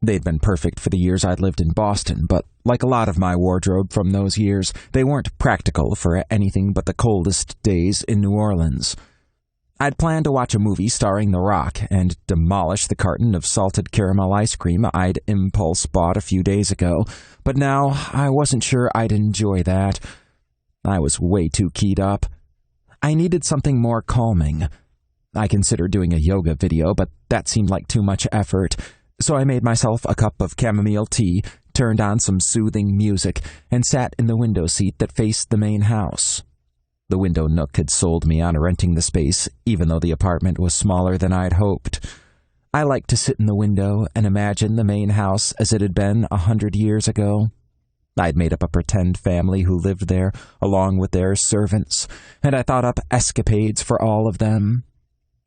They'd been perfect for the years I'd lived in Boston, but like a lot of my wardrobe from those years, they weren't practical for anything but the coldest days in New Orleans. I'd planned to watch a movie starring The Rock and demolish the carton of salted caramel ice cream I'd impulse bought a few days ago, but now I wasn't sure I'd enjoy that. I was way too keyed up. I needed something more calming. I considered doing a yoga video, but that seemed like too much effort, so I made myself a cup of chamomile tea, turned on some soothing music, and sat in the window seat that faced the main house. The window nook had sold me on renting the space, even though the apartment was smaller than I'd hoped. I liked to sit in the window and imagine the main house as it had been 100 years ago. I'd made up a pretend family who lived there, along with their servants, and I thought up escapades for all of them.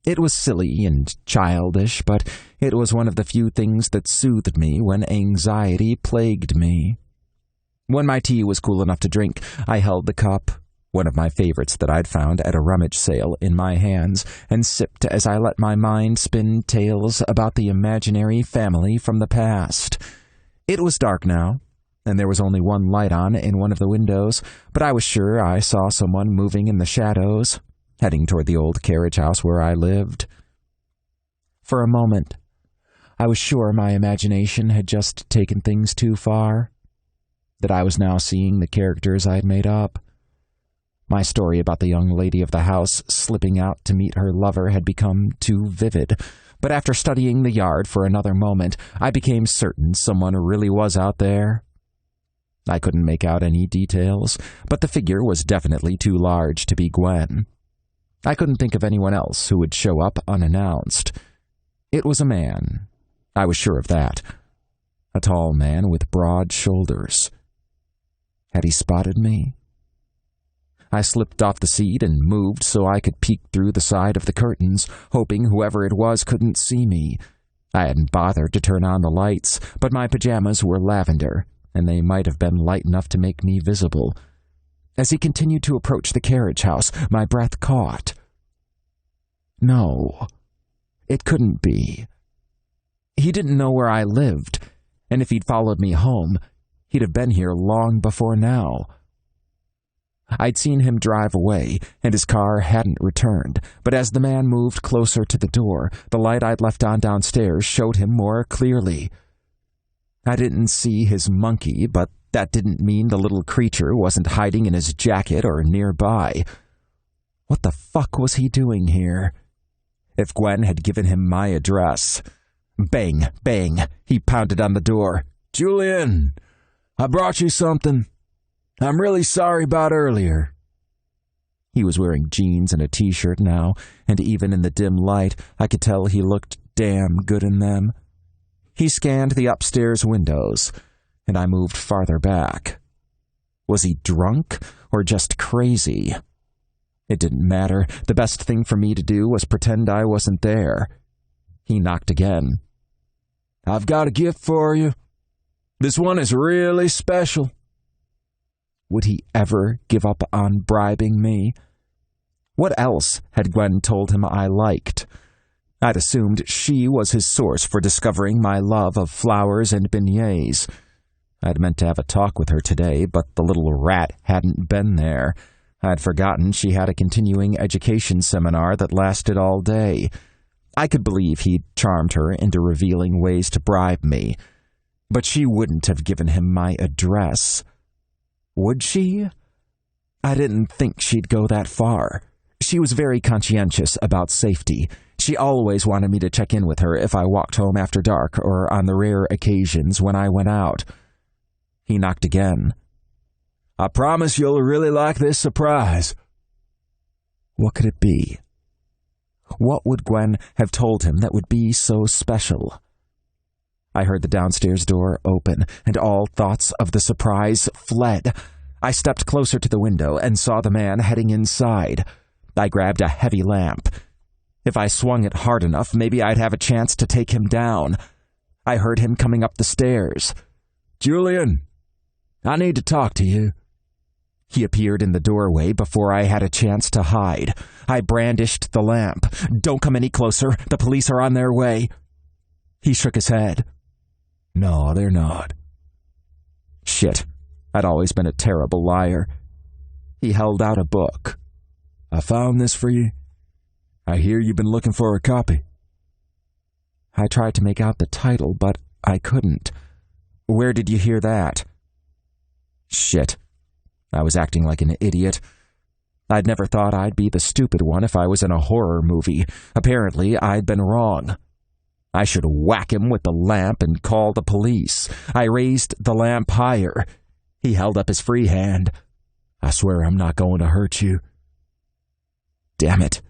It was silly and childish, but it was one of the few things that soothed me when anxiety plagued me. When my tea was cool enough to drink, I held the cup, one of my favorites that I'd found at a rummage sale, in my hands, and sipped as I let my mind spin tales about the imaginary family from the past. It was dark now, and there was only one light on in one of the windows, but I was sure I saw someone moving in the shadows, heading toward the old carriage house where I lived. For a moment, I was sure my imagination had just taken things too far, that I was now seeing the characters I'd made up. My story about the young lady of the house slipping out to meet her lover had become too vivid, but after studying the yard for another moment, I became certain someone really was out there. I couldn't make out any details, but the figure was definitely too large to be Gwen. I couldn't think of anyone else who would show up unannounced. It was a man. I was sure of that. A tall man with broad shoulders. Had he spotted me? I slipped off the seat and moved so I could peek through the side of the curtains, hoping whoever it was couldn't see me. I hadn't bothered to turn on the lights, but my pajamas were lavender, and they might have been light enough to make me visible. As he continued to approach the carriage house, my breath caught. No, it couldn't be. He didn't know where I lived, and if he'd followed me home, he'd have been here long before now. I'd seen him drive away, and his car hadn't returned, but as the man moved closer to the door, the light I'd left on downstairs showed him more clearly. I didn't see his monkey, but that didn't mean the little creature wasn't hiding in his jacket or nearby. What the fuck was he doing here? If Gwen had given him my address... Bang, bang, he pounded on the door. "Julian, I brought you something. I'm really sorry about earlier." He was wearing jeans and a t-shirt now, and even in the dim light, I could tell he looked damn good in them. He scanned the upstairs windows, and I moved farther back. Was he drunk or just crazy? It didn't matter. The best thing for me to do was pretend I wasn't there. He knocked again. "I've got a gift for you. This one is really special." Would he ever give up on bribing me? What else had Gwen told him I liked? I'd assumed she was his source for discovering my love of flowers and beignets. I'd meant to have a talk with her today, but the little rat hadn't been there. I'd forgotten she had a continuing education seminar that lasted all day. I could believe he'd charmed her into revealing ways to bribe me, but she wouldn't have given him my address. Would she? I didn't think she'd go that far. She was very conscientious about safety. She always wanted me to check in with her if I walked home after dark or on the rare occasions when I went out. He knocked again. "I promise you'll really like this surprise." What could it be? What would Gwen have told him that would be so special? I heard the downstairs door open, and all thoughts of the surprise fled. I stepped closer to the window and saw the man heading inside. I grabbed a heavy lamp. If I swung it hard enough, maybe I'd have a chance to take him down. I heard him coming up the stairs. "Julian, I need to talk to you." He appeared in the doorway before I had a chance to hide. I brandished the lamp. "Don't come any closer. The police are on their way." He shook his head. "No, they're not." Shit. I'd always been a terrible liar. He held out a book. "I found this for you. I hear you've been looking for a copy." I tried to make out the title, but I couldn't. "Where did you hear that?" Shit. I was acting like an idiot. I'd never thought I'd be the stupid one if I was in a horror movie. Apparently, I'd been wrong. I should whack him with the lamp and call the police. I raised the lamp higher. He held up his free hand. "I swear I'm not going to hurt you." Damn it.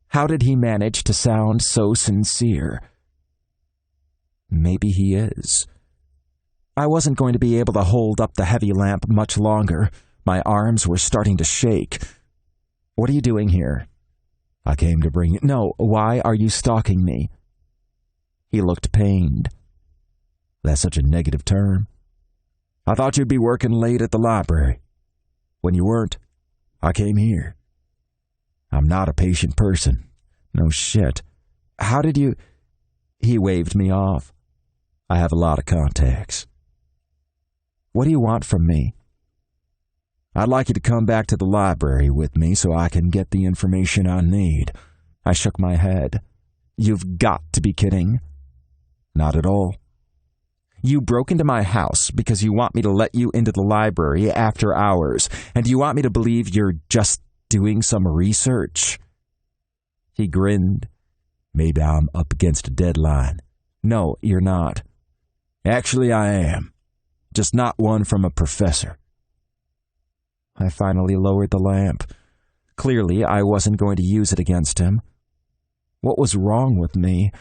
How did he manage to sound so sincere? Maybe he is. I wasn't going to be able to hold up the heavy lamp much longer. My arms were starting to shake. "What are you doing here?" "I came to bring you—" "No, why are you stalking me?" He looked pained. "That's such a negative term. I thought you'd be working late at the library. When you weren't, I came here. I'm not a patient person." "No shit. How did you—" He waved me off. "I have a lot of contacts." "What do you want from me?" "I'd like you to come back to the library with me so I can get the information I need." I shook my head. "You've got to be kidding." "Not at all." "You broke into my house because you want me to let you into the library after hours, and you want me to believe you're just doing some research?" He grinned. "Maybe I'm up against a deadline." "No, you're not." "Actually, I am. Just not one from a professor." I finally lowered the lamp. Clearly, I wasn't going to use it against him. What was wrong with me?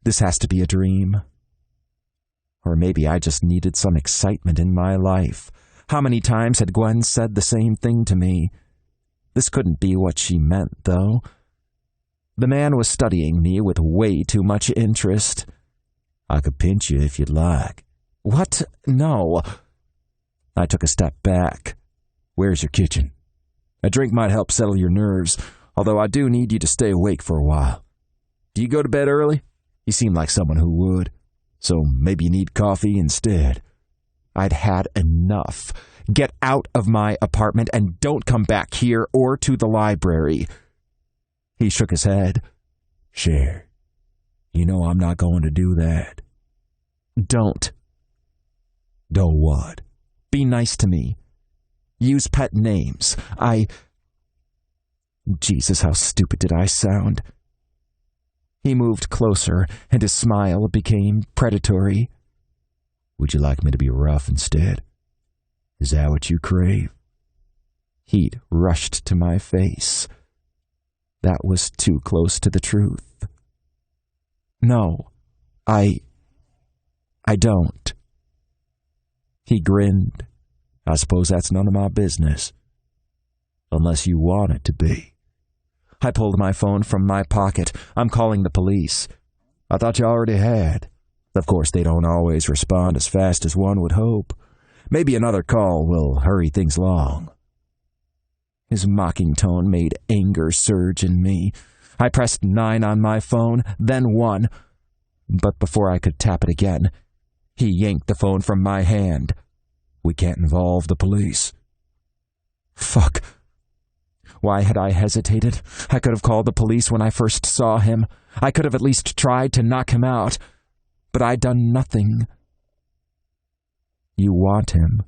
This has to be a dream. Or maybe I just needed some excitement in my life. How many times had Gwen said the same thing to me? This couldn't be what she meant, though. The man was studying me with way too much interest. "I could pinch you if you'd like." What? No. I took a step back. Where's your kitchen? A drink might help settle your nerves, although I do need you to stay awake for a while. Do you go to bed early? You seem like someone who would, so maybe you need coffee instead. I'd had enough. Get out of my apartment and don't come back here or to the library. He shook his head. Cher, you know I'm not going to do that. Don't. Don't what? Be nice to me. Use pet names. Jesus, how stupid did I sound? He moved closer, and his smile became predatory. Would you like me to be rough instead? Is that what you crave? Heat rushed to my face. That was too close to the truth. No, I don't. He grinned. I suppose that's none of my business. Unless you want it to be. I pulled my phone from my pocket. I'm calling the police. I thought you already had. Of course, they don't always respond as fast as one would hope. Maybe another call will hurry things along. His mocking tone made anger surge in me. I pressed 9 on my phone, then 1. But before I could tap it again, he yanked the phone from my hand. We can't involve the police. Fuck. Why had I hesitated? I could have called the police when I first saw him. I could have at least tried to knock him out. But I'd done nothing. You want him.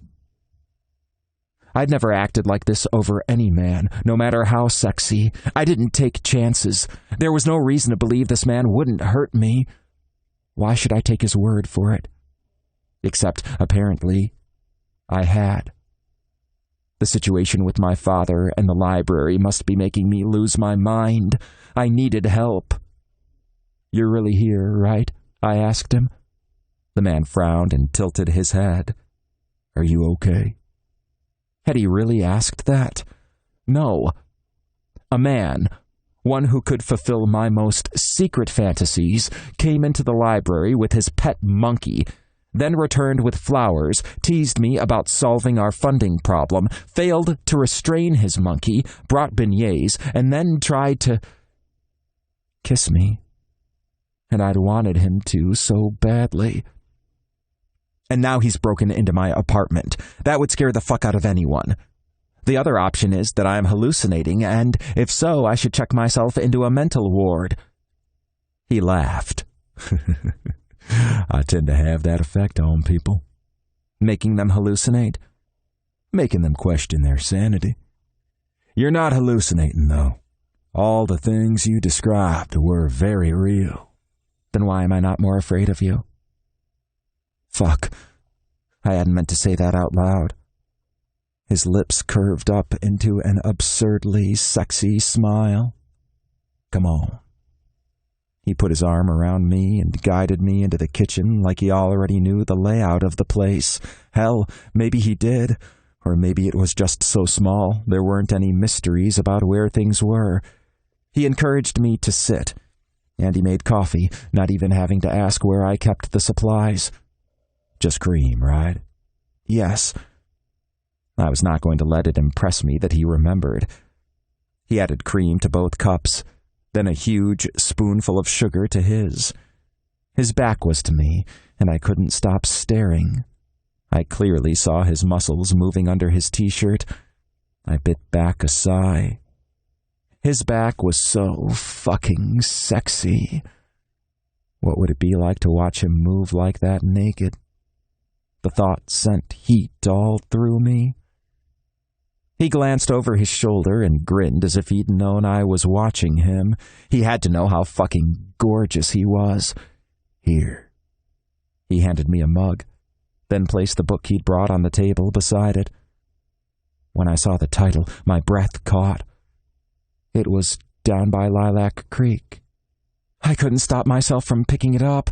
I'd never acted like this over any man, no matter how sexy. I didn't take chances. There was no reason to believe this man wouldn't hurt me. Why should I take his word for it? Except, apparently, I had. The situation with my father and the library must be making me lose my mind. I needed help. You're really here, right? I asked him. The man frowned and tilted his head. Are you okay? Had he really asked that? No. A man, one who could fulfill my most secret fantasies, came into the library with his pet monkey, then returned with flowers, teased me about solving our funding problem, failed to restrain his monkey, brought beignets, and then tried to kiss me. And I'd wanted him to so badly. And now he's broken into my apartment. That would scare the fuck out of anyone. The other option is that I am hallucinating, and if so, I should check myself into a mental ward. He laughed. I tend to have that effect on people. Making them hallucinate. Making them question their sanity. You're not hallucinating, though. All the things you described were very real. Then why am I not more afraid of you? Fuck. I hadn't meant to say that out loud. His lips curved up into an absurdly sexy smile. Come on. He put his arm around me and guided me into the kitchen like he already knew the layout of the place. Hell, maybe he did, or maybe it was just so small there weren't any mysteries about where things were. He encouraged me to sit, and he made coffee, not even having to ask where I kept the supplies. Just cream, right? Yes. I was not going to let it impress me that he remembered. He added cream to both cups, then a huge spoonful of sugar to his. His back was to me, and I couldn't stop staring. I clearly saw his muscles moving under his t-shirt. I bit back a sigh. His back was so fucking sexy. What would it be like to watch him move like that naked? The thought sent heat all through me. He glanced over his shoulder and grinned as if he'd known I was watching him. He had to know how fucking gorgeous he was. Here. He handed me a mug, then placed the book he'd brought on the table beside it. When I saw the title, my breath caught. It was Down by Lilac Creek. I couldn't stop myself from picking it up.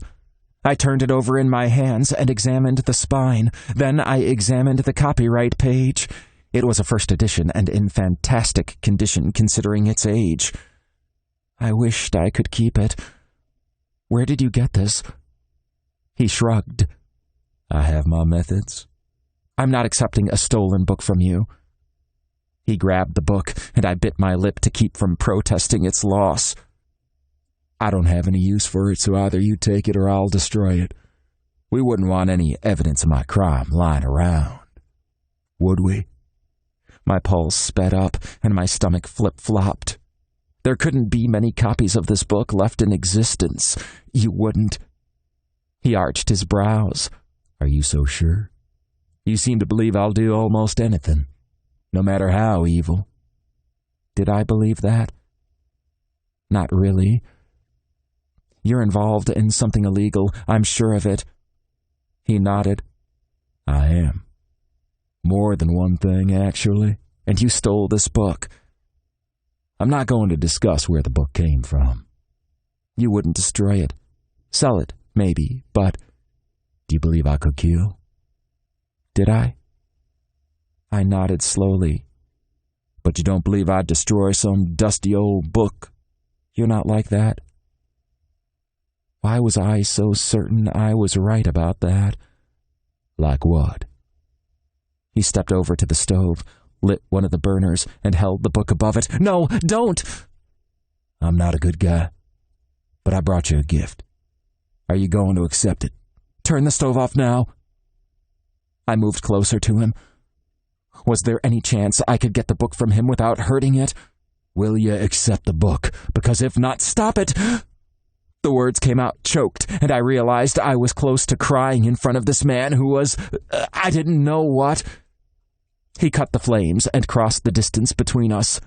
I turned it over in my hands and examined the spine. Then I examined the copyright page. It was a first edition and in fantastic condition considering its age. I wished I could keep it. Where did you get this? He shrugged. I have my methods. I'm not accepting a stolen book from you. He grabbed the book, and I bit my lip to keep from protesting its loss. I don't have any use for it, so either you take it or I'll destroy it. We wouldn't want any evidence of my crime lying around, would we? My pulse sped up, and my stomach flip-flopped. There couldn't be many copies of this book left in existence. You wouldn't. He arched his brows. Are you so sure? You seem to believe I'll do almost anything, no matter how evil. Did I believe that? Not really. You're involved in something illegal, I'm sure of it. He nodded. I am. More than one thing, actually. And you stole this book. I'm not going to discuss where the book came from. You wouldn't destroy it. Sell it, maybe, but... Do you believe I could kill? Did I? I nodded slowly. But you don't believe I'd destroy some dusty old book? You're not like that. Why was I so certain I was right about that? Like what? He stepped over to the stove, lit one of the burners, and held the book above it. No, don't! I'm not a good guy, but I brought you a gift. Are you going to accept it? Turn the stove off now. I moved closer to him. Was there any chance I could get the book from him without hurting it? Will you accept the book? Because if not, stop it! The words came out choked, and I realized I was close to crying in front of this man who was... I didn't know what. He cut the flames and crossed the distance between us.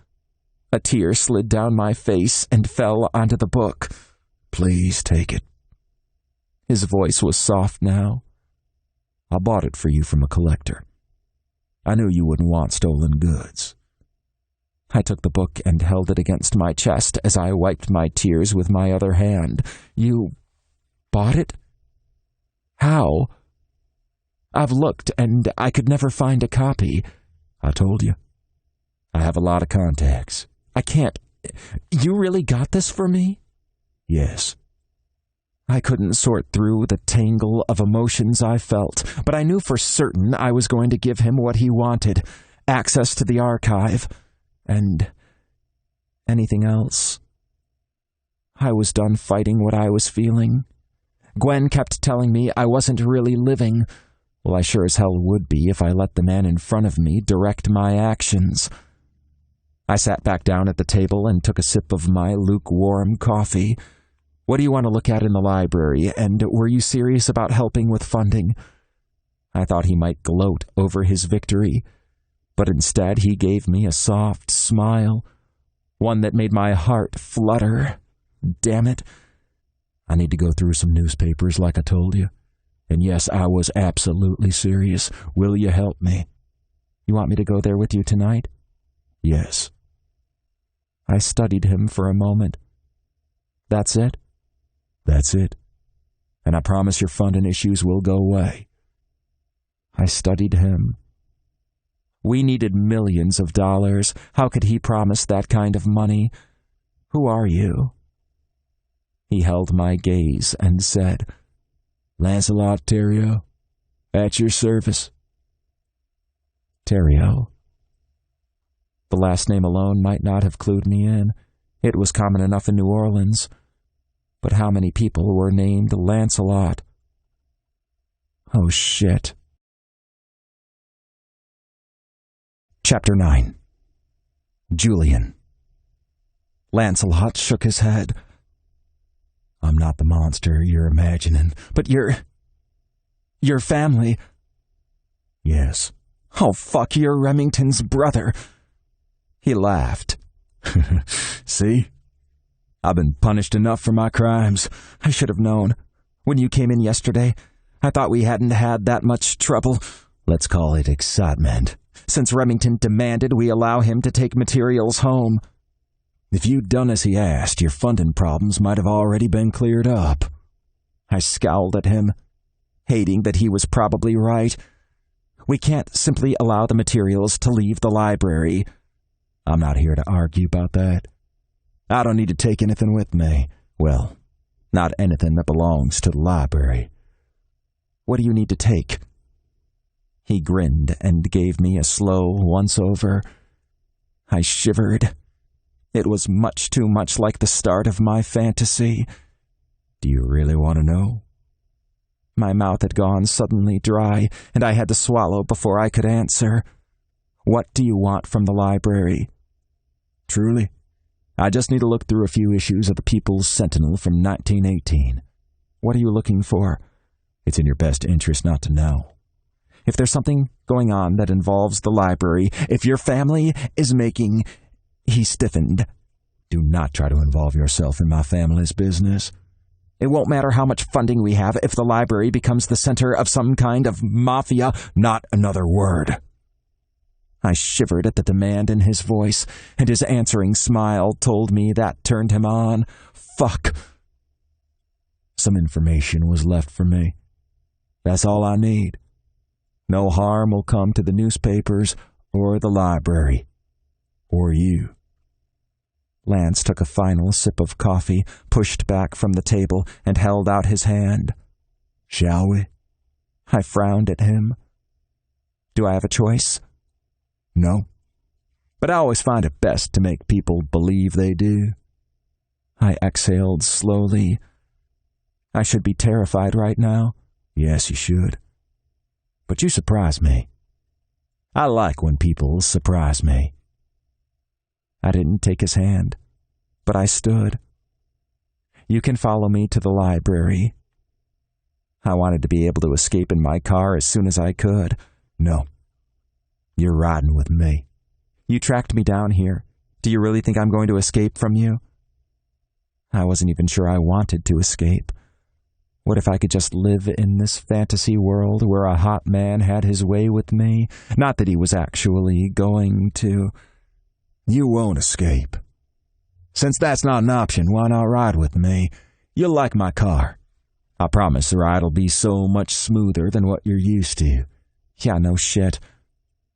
A tear slid down my face and fell onto the book. Please take it. His voice was soft now. I bought it for you from a collector. I knew you wouldn't want stolen goods. I took the book and held it against my chest as I wiped my tears with my other hand. You bought it? How? I've looked, and I could never find a copy. I told you. I have a lot of contacts. I can't. You really got this for me? Yes. I couldn't sort through the tangle of emotions I felt, but I knew for certain I was going to give him what he wanted, access to the archive. And anything else. I was done fighting what I was feeling. Gwen kept telling me I wasn't really living. Well, I sure as hell would be if I let the man in front of me direct my actions. I sat back down at the table and took a sip of my lukewarm coffee. What do you want to look at in the library, and were you serious about helping with funding? I thought he might gloat over his victory. But instead he gave me a soft smile, one that made my heart flutter. Damn it. I need to go through some newspapers like I told you. And yes, I was absolutely serious. Will you help me? You want me to go there with you tonight? Yes. I studied him for a moment. That's it? That's it. And I promise your funding issues will go away. I studied him. We needed millions of dollars. How could he promise that kind of money? Who are you? He held my gaze and said, Lancelot Theriot, at your service. Theriot. The last name alone might not have clued me in. It was common enough in New Orleans. But how many people were named Lancelot? Oh, shit. Chapter 9. Julian. Lancelot shook his head. I'm not the monster you're imagining. But your family. Yes. Oh, fuck, you're Remington's brother. He laughed. See? I've been punished enough for my crimes. I should have known. When you came in yesterday, I thought we hadn't had that much trouble. Let's call it excitement. Since Remington demanded we allow him to take materials home. If you'd done as he asked, your funding problems might have already been cleared up. I scowled at him, hating that he was probably right. We can't simply allow the materials to leave the library. I'm not here to argue about that. I don't need to take anything with me. Well, not anything that belongs to the library. What do you need to take?" He grinned and gave me a slow once-over. I shivered. It was much too much like the start of my fantasy. "Do you really want to know?" My mouth had gone suddenly dry, and I had to swallow before I could answer. "What do you want from the library?" "Truly, I just need to look through a few issues of the People's Sentinel from 1918. "What are you looking for?" "It's in your best interest not to know." "If there's something going on that involves the library, if your family is making—" He stiffened. "Do not try to involve yourself in my family's business." "It won't matter how much funding we have if the library becomes the center of some kind of mafia." "Not another word." I shivered at the demand in his voice, and his answering smile told me that turned him on. Fuck. "Some information was left for me. That's all I need. No harm will come to the newspapers or the library. Or you." Lance took a final sip of coffee, pushed back from the table, and held out his hand. "Shall we?" I frowned at him. "Do I have a choice?" "No. But I always find it best to make people believe they do." I exhaled slowly. I should be terrified right now. "Yes, you should. But you surprise me. I like when people surprise me." I didn't take his hand, but I stood. "You can follow me to the library." I wanted to be able to escape in my car as soon as I could. "No. You're riding with me." "You tracked me down here. Do you really think I'm going to escape from you?" I wasn't even sure I wanted to escape. What if I could just live in this fantasy world where a hot man had his way with me? Not that he was actually going to. "You won't escape. Since that's not an option, why not ride with me? You'll like my car. I promise the ride'll be so much smoother than what you're used to." Yeah, no shit.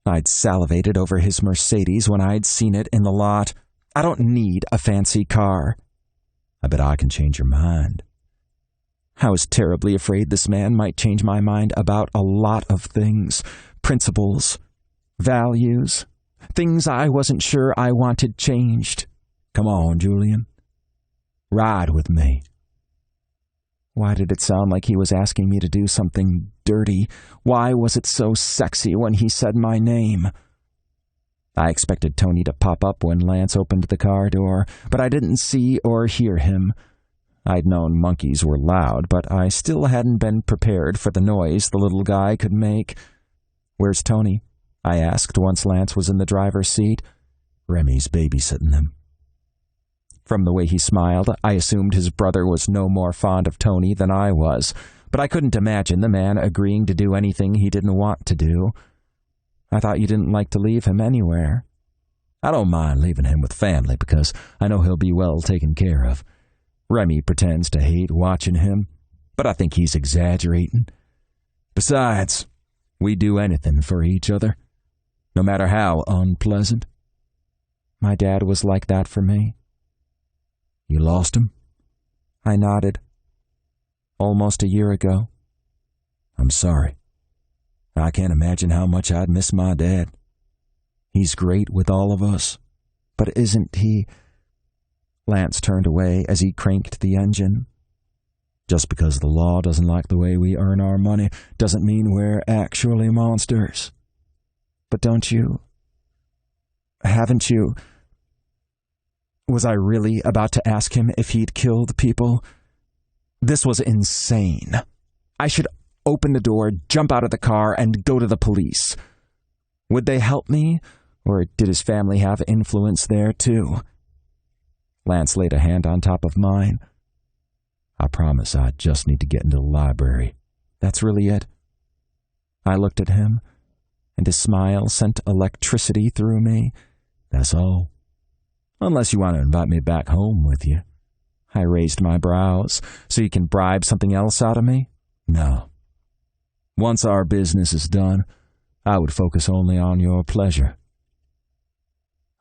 I'd salivated over his Mercedes when I'd seen it in the lot. I don't need a fancy car. "I bet I can change your mind." I was terribly afraid this man might change my mind about a lot of things. Principles, values, things I wasn't sure I wanted changed. "Come on, Julian. Ride with me." Why did it sound like he was asking me to do something dirty? Why was it so sexy when he said my name? I expected Tony to pop up when Lance opened the car door, but I didn't see or hear him. I'd known monkeys were loud, but I still hadn't been prepared for the noise the little guy could make. "Where's Tony?" I asked once Lance was in the driver's seat. "Remy's babysitting him." From the way he smiled, I assumed his brother was no more fond of Tony than I was, but I couldn't imagine the man agreeing to do anything he didn't want to do. I thought you didn't like to leave him anywhere. "I don't mind leaving him with family because I know he'll be well taken care of. Remy pretends to hate watching him, but I think he's exaggerating. Besides, we do anything for each other, no matter how unpleasant." My dad was like that for me. "You lost him?" I nodded. "Almost a year ago." "I'm sorry. I can't imagine how much I'd miss my dad. He's great with all of us." "But isn't he—" Lance turned away as he cranked the engine. "Just because the law doesn't like the way we earn our money doesn't mean we're actually monsters." "But don't you... haven't you..." Was I really about to ask him if he'd killed people? This was insane. I should open the door, jump out of the car, and go to the police. Would they help me, or did his family have influence there too? Lance laid a hand on top of mine. "I promise I just need to get into the library." "That's really it?" I looked at him, and his smile sent electricity through me. "That's all. Unless you want to invite me back home with you." I raised my brows. "So you can bribe something else out of me?" "No. Once our business is done, I would focus only on your pleasure."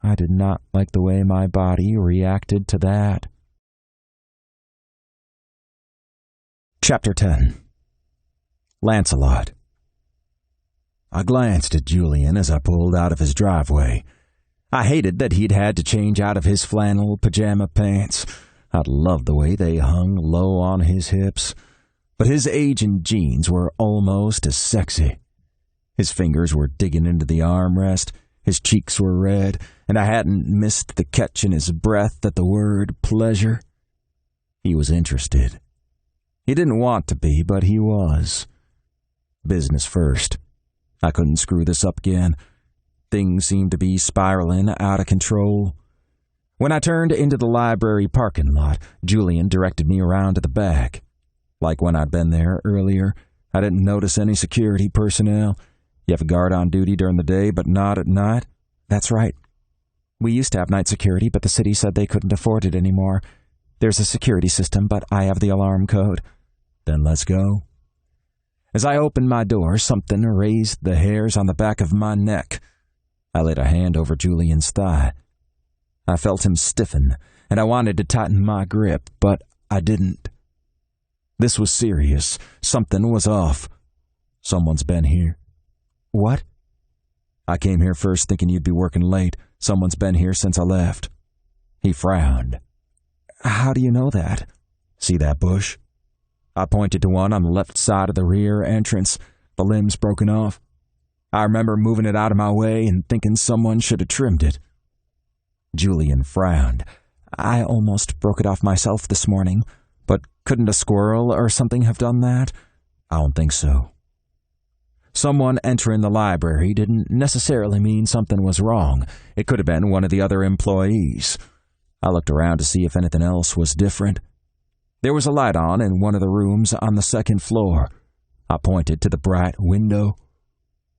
I did not like the way my body reacted to that. Chapter 10. Lancelot. I glanced at Julian as I pulled out of his driveway. I hated that he'd had to change out of his flannel pajama pants. I loved the way they hung low on his hips. But his aging jeans were almost as sexy. His fingers were digging into the armrest, his cheeks were red, and I hadn't missed the catch in his breath at the word pleasure. He was interested. He didn't want to be, but he was. Business first. I couldn't screw this up again. Things seemed to be spiraling out of control. When I turned into the library parking lot, Julian directed me around to the back. Like when I'd been there earlier, I didn't notice any security personnel. You have a guard on duty during the day, but not at night? That's right. We used to have night security, but the city said they couldn't afford it anymore. There's a security system, but I have the alarm code. Then let's go. As I opened my door, something raised the hairs on the back of my neck. I laid a hand over Julian's thigh. I felt him stiffen, and I wanted to tighten my grip, but I didn't. This was serious. Something was off. Someone's been here. What? I came here first thinking you'd be working late. Someone's been here since I left. He frowned. How do you know that? See that bush? I pointed to one on the left side of the rear entrance, the limbs broken off. I remember moving it out of my way and thinking someone should have trimmed it. Julian frowned. I almost broke it off myself this morning, but couldn't a squirrel or something have done that? I don't think so. Someone entering the library didn't necessarily mean something was wrong. It could have been one of the other employees. I looked around to see if anything else was different. There was a light on in one of the rooms on the second floor. I pointed to the bright window.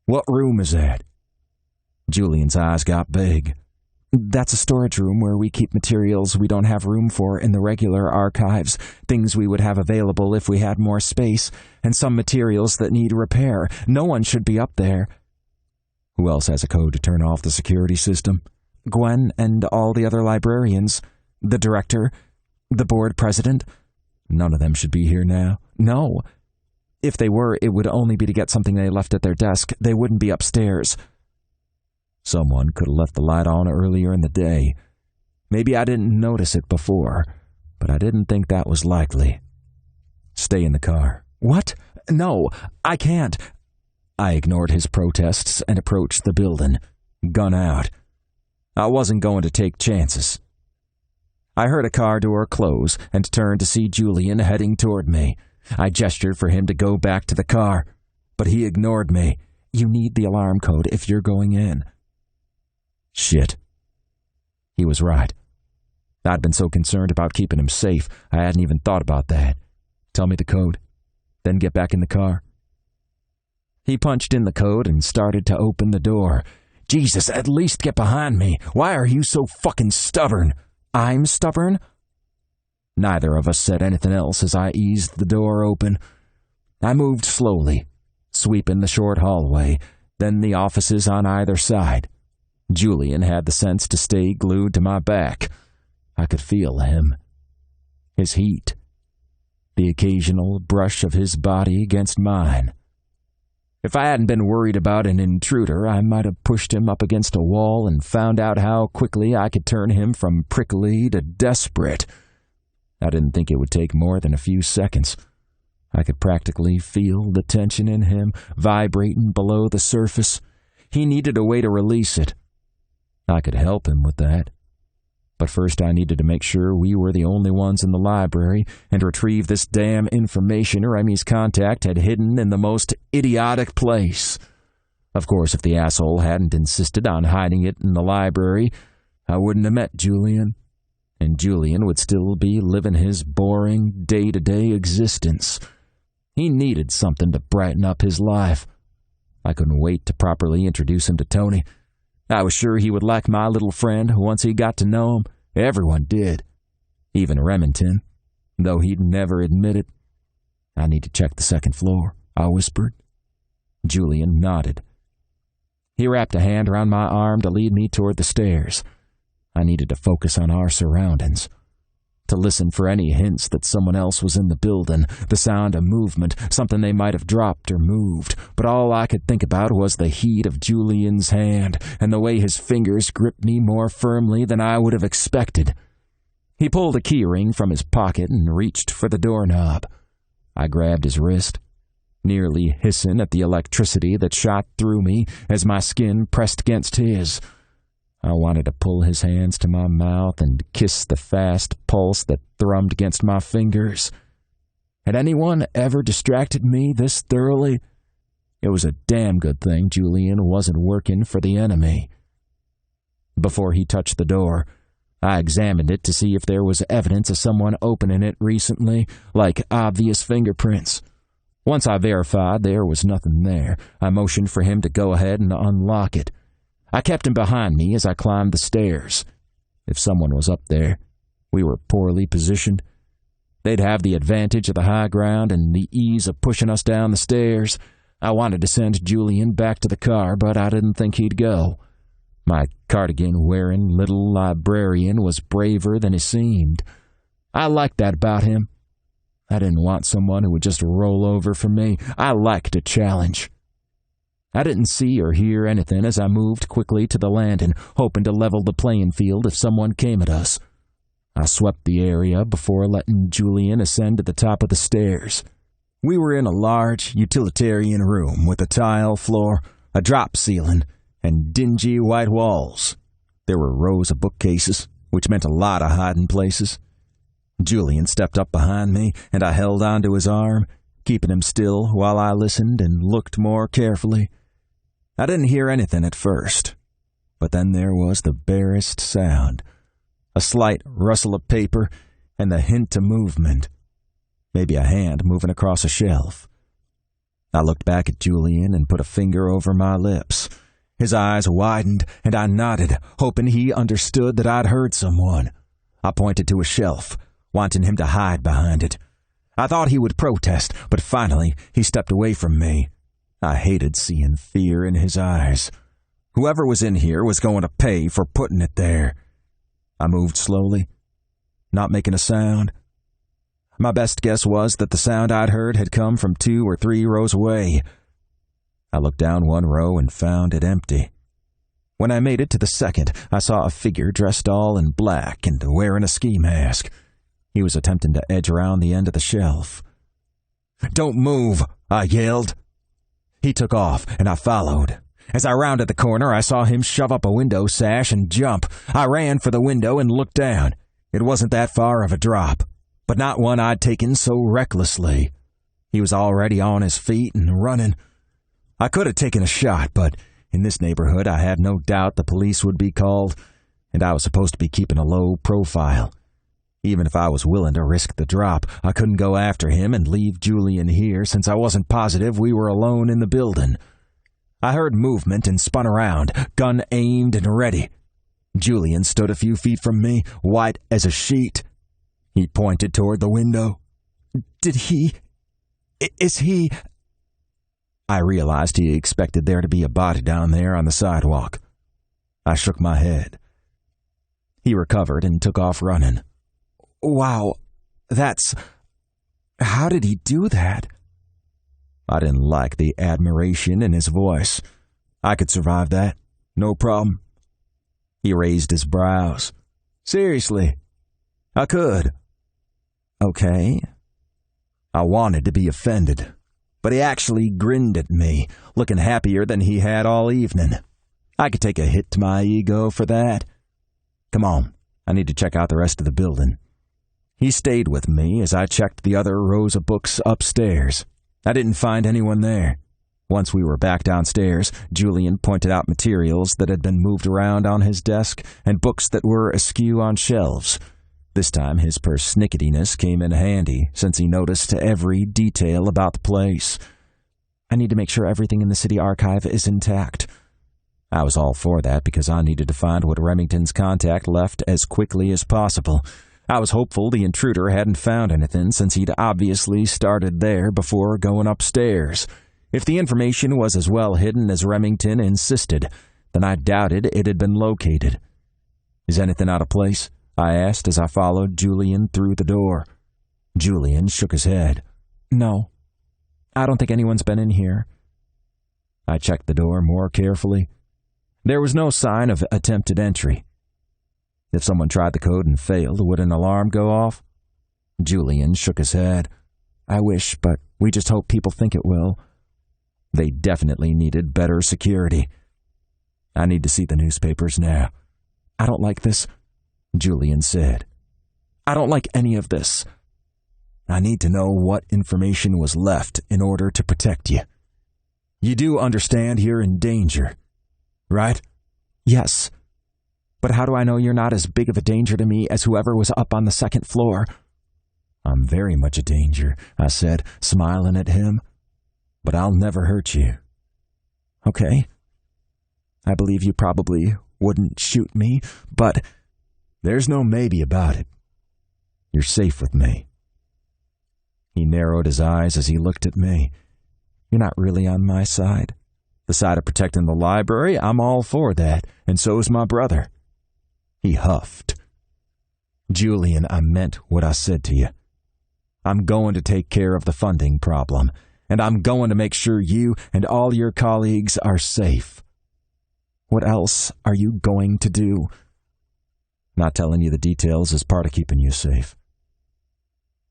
What room is that? Julian's eyes got big. That's a storage room where we keep materials we don't have room for in the regular archives, things we would have available if we had more space, and some materials that need repair. No one should be up there. Who else has a code to turn off the security system? Gwen and all the other librarians. The director. The board president. None of them should be here now. No. If they were, it would only be to get something they left at their desk. They wouldn't be upstairs. Someone could have left the light on earlier in the day. Maybe I didn't notice it before, but I didn't think that was likely. Stay in the car. What? No, I can't. I ignored his protests and approached the building, gun out. I wasn't going to take chances. I heard a car door close and turned to see Julian heading toward me. I gestured for him to go back to the car, but he ignored me. You need the alarm code if you're going in. Shit. He was right. I'd been so concerned about keeping him safe, I hadn't even thought about that. Tell me the code, then get back in the car. He punched in the code and started to open the door. Jesus, at least get behind me. Why are you so fucking stubborn? I'm stubborn? Neither of us said anything else as I eased the door open. I moved slowly, sweeping the short hallway, then the offices on either side. Julian had the sense to stay glued to my back. I could feel him. His heat. The occasional brush of his body against mine. If I hadn't been worried about an intruder, I might have pushed him up against a wall and found out how quickly I could turn him from prickly to desperate. I didn't think it would take more than a few seconds. I could practically feel the tension in him vibrating below the surface. He needed a way to release it. I could help him with that. But first I needed to make sure we were the only ones in the library and retrieve this damn information Remy's contact had hidden in the most idiotic place. Of course, if the asshole hadn't insisted on hiding it in the library, I wouldn't have met Julian, and Julian would still be living his boring, day-to-day existence. He needed something to brighten up his life. I couldn't wait to properly introduce him to Tony. I was sure he would like my little friend once he got to know him. Everyone did. Even Remington, though he'd never admit it. I need to check the second floor, I whispered. Julian nodded. He wrapped a hand around my arm to lead me toward the stairs. I needed to focus on our surroundings. to listen for any hints that someone else was in the building, the sound of movement, something they might have dropped or moved, but all I could think about was the heat of Julian's hand and the way his fingers gripped me more firmly than I would have expected. He pulled a keyring from his pocket and reached for the doorknob. I grabbed his wrist, nearly hissing at the electricity that shot through me as my skin pressed against his. I wanted to pull his hands to my mouth and kiss the fast pulse that thrummed against my fingers. Had anyone ever distracted me this thoroughly? It was a damn good thing Julian wasn't working for the enemy. Before he touched the door, I examined it to see if there was evidence of someone opening it recently, like obvious fingerprints. Once I verified there was nothing there, I motioned for him to go ahead and unlock it. I kept him behind me as I climbed the stairs. If someone was up there, we were poorly positioned. They'd have the advantage of the high ground and the ease of pushing us down the stairs. I wanted to send Julian back to the car, but I didn't think he'd go. My cardigan-wearing little librarian was braver than he seemed. I liked that about him. I didn't want someone who would just roll over for me. I liked a challenge. I didn't see or hear anything as I moved quickly to the landing, hoping to level the playing field if someone came at us. I swept the area before letting Julian ascend to the top of the stairs. We were in a large, utilitarian room with a tile floor, a drop ceiling, and dingy white walls. There were rows of bookcases, which meant a lot of hiding places. Julian stepped up behind me, and I held onto his arm, keeping him still while I listened and looked more carefully. I didn't hear anything at first, but then there was the barest sound, a slight rustle of paper, and the hint of movement, maybe a hand moving across a shelf. I looked back at Julian and put a finger over my lips. His eyes widened, and I nodded, hoping he understood that I'd heard someone. I pointed to a shelf, wanting him to hide behind it. I thought he would protest, but finally he stepped away from me. I hated seeing fear in his eyes. Whoever was in here was going to pay for putting it there. I moved slowly, not making a sound. My best guess was that the sound I'd heard had come from 2 or 3 rows away. I looked down one row and found it empty. When I made it to the second, I saw a figure dressed all in black and wearing a ski mask. He was attempting to edge around the end of the shelf. "Don't move!" I yelled. He took off, and I followed. As I rounded the corner, I saw him shove up a window sash and jump. I ran for the window and looked down. It wasn't that far of a drop, but not one I'd taken so recklessly. He was already on his feet and running. I could have taken a shot, but in this neighborhood I had no doubt the police would be called, and I was supposed to be keeping a low profile. Even if I was willing to risk the drop, I couldn't go after him and leave Julian here since I wasn't positive we were alone in the building. I heard movement and spun around, gun aimed and ready. Julian stood a few feet from me, white as a sheet. He pointed toward the window. Is he... I realized he expected there to be a body down there on the sidewalk. I shook my head. He recovered and took off running. Wow, that's... How did he do that? I didn't like the admiration in his voice. I could survive that, no problem. He raised his brows. Seriously, I could. Okay. I wanted to be offended, but he actually grinned at me, looking happier than he had all evening. I could take a hit to my ego for that. Come on, I need to check out the rest of the building. He stayed with me as I checked the other rows of books upstairs. I didn't find anyone there. Once we were back downstairs, Julian pointed out materials that had been moved around on his desk and books that were askew on shelves. This time his persnicketyness came in handy, since he noticed every detail about the place. I need to make sure everything in the city archive is intact. I was all for that because I needed to find what Remington's contact left as quickly as possible. I was hopeful the intruder hadn't found anything since he'd obviously started there before going upstairs. If the information was as well hidden as Remington insisted, then I doubted it had been located. Is anything out of place? I asked as I followed Julian through the door. Julian shook his head. No, I don't think anyone's been in here. I checked the door more carefully. There was no sign of attempted entry. If someone tried the code and failed, would an alarm go off? Julian shook his head. I wish, but we just hope people think it will. They definitely needed better security. I need to see the newspapers now. I don't like this, Julian said. I don't like any of this. I need to know what information was left in order to protect you. You do understand you're in danger, right? Yes. But how do I know you're not as big of a danger to me as whoever was up on the second floor? I'm very much a danger, I said, smiling at him. But I'll never hurt you. Okay. I believe you probably wouldn't shoot me, but there's no maybe about it. You're safe with me. He narrowed his eyes as he looked at me. You're not really on my side. The side of protecting the library, I'm all for that, and so is my brother. He huffed. Julian, I meant what I said to you. I'm going to take care of the funding problem, and I'm going to make sure you and all your colleagues are safe. What else are you going to do? Not telling you the details is part of keeping you safe.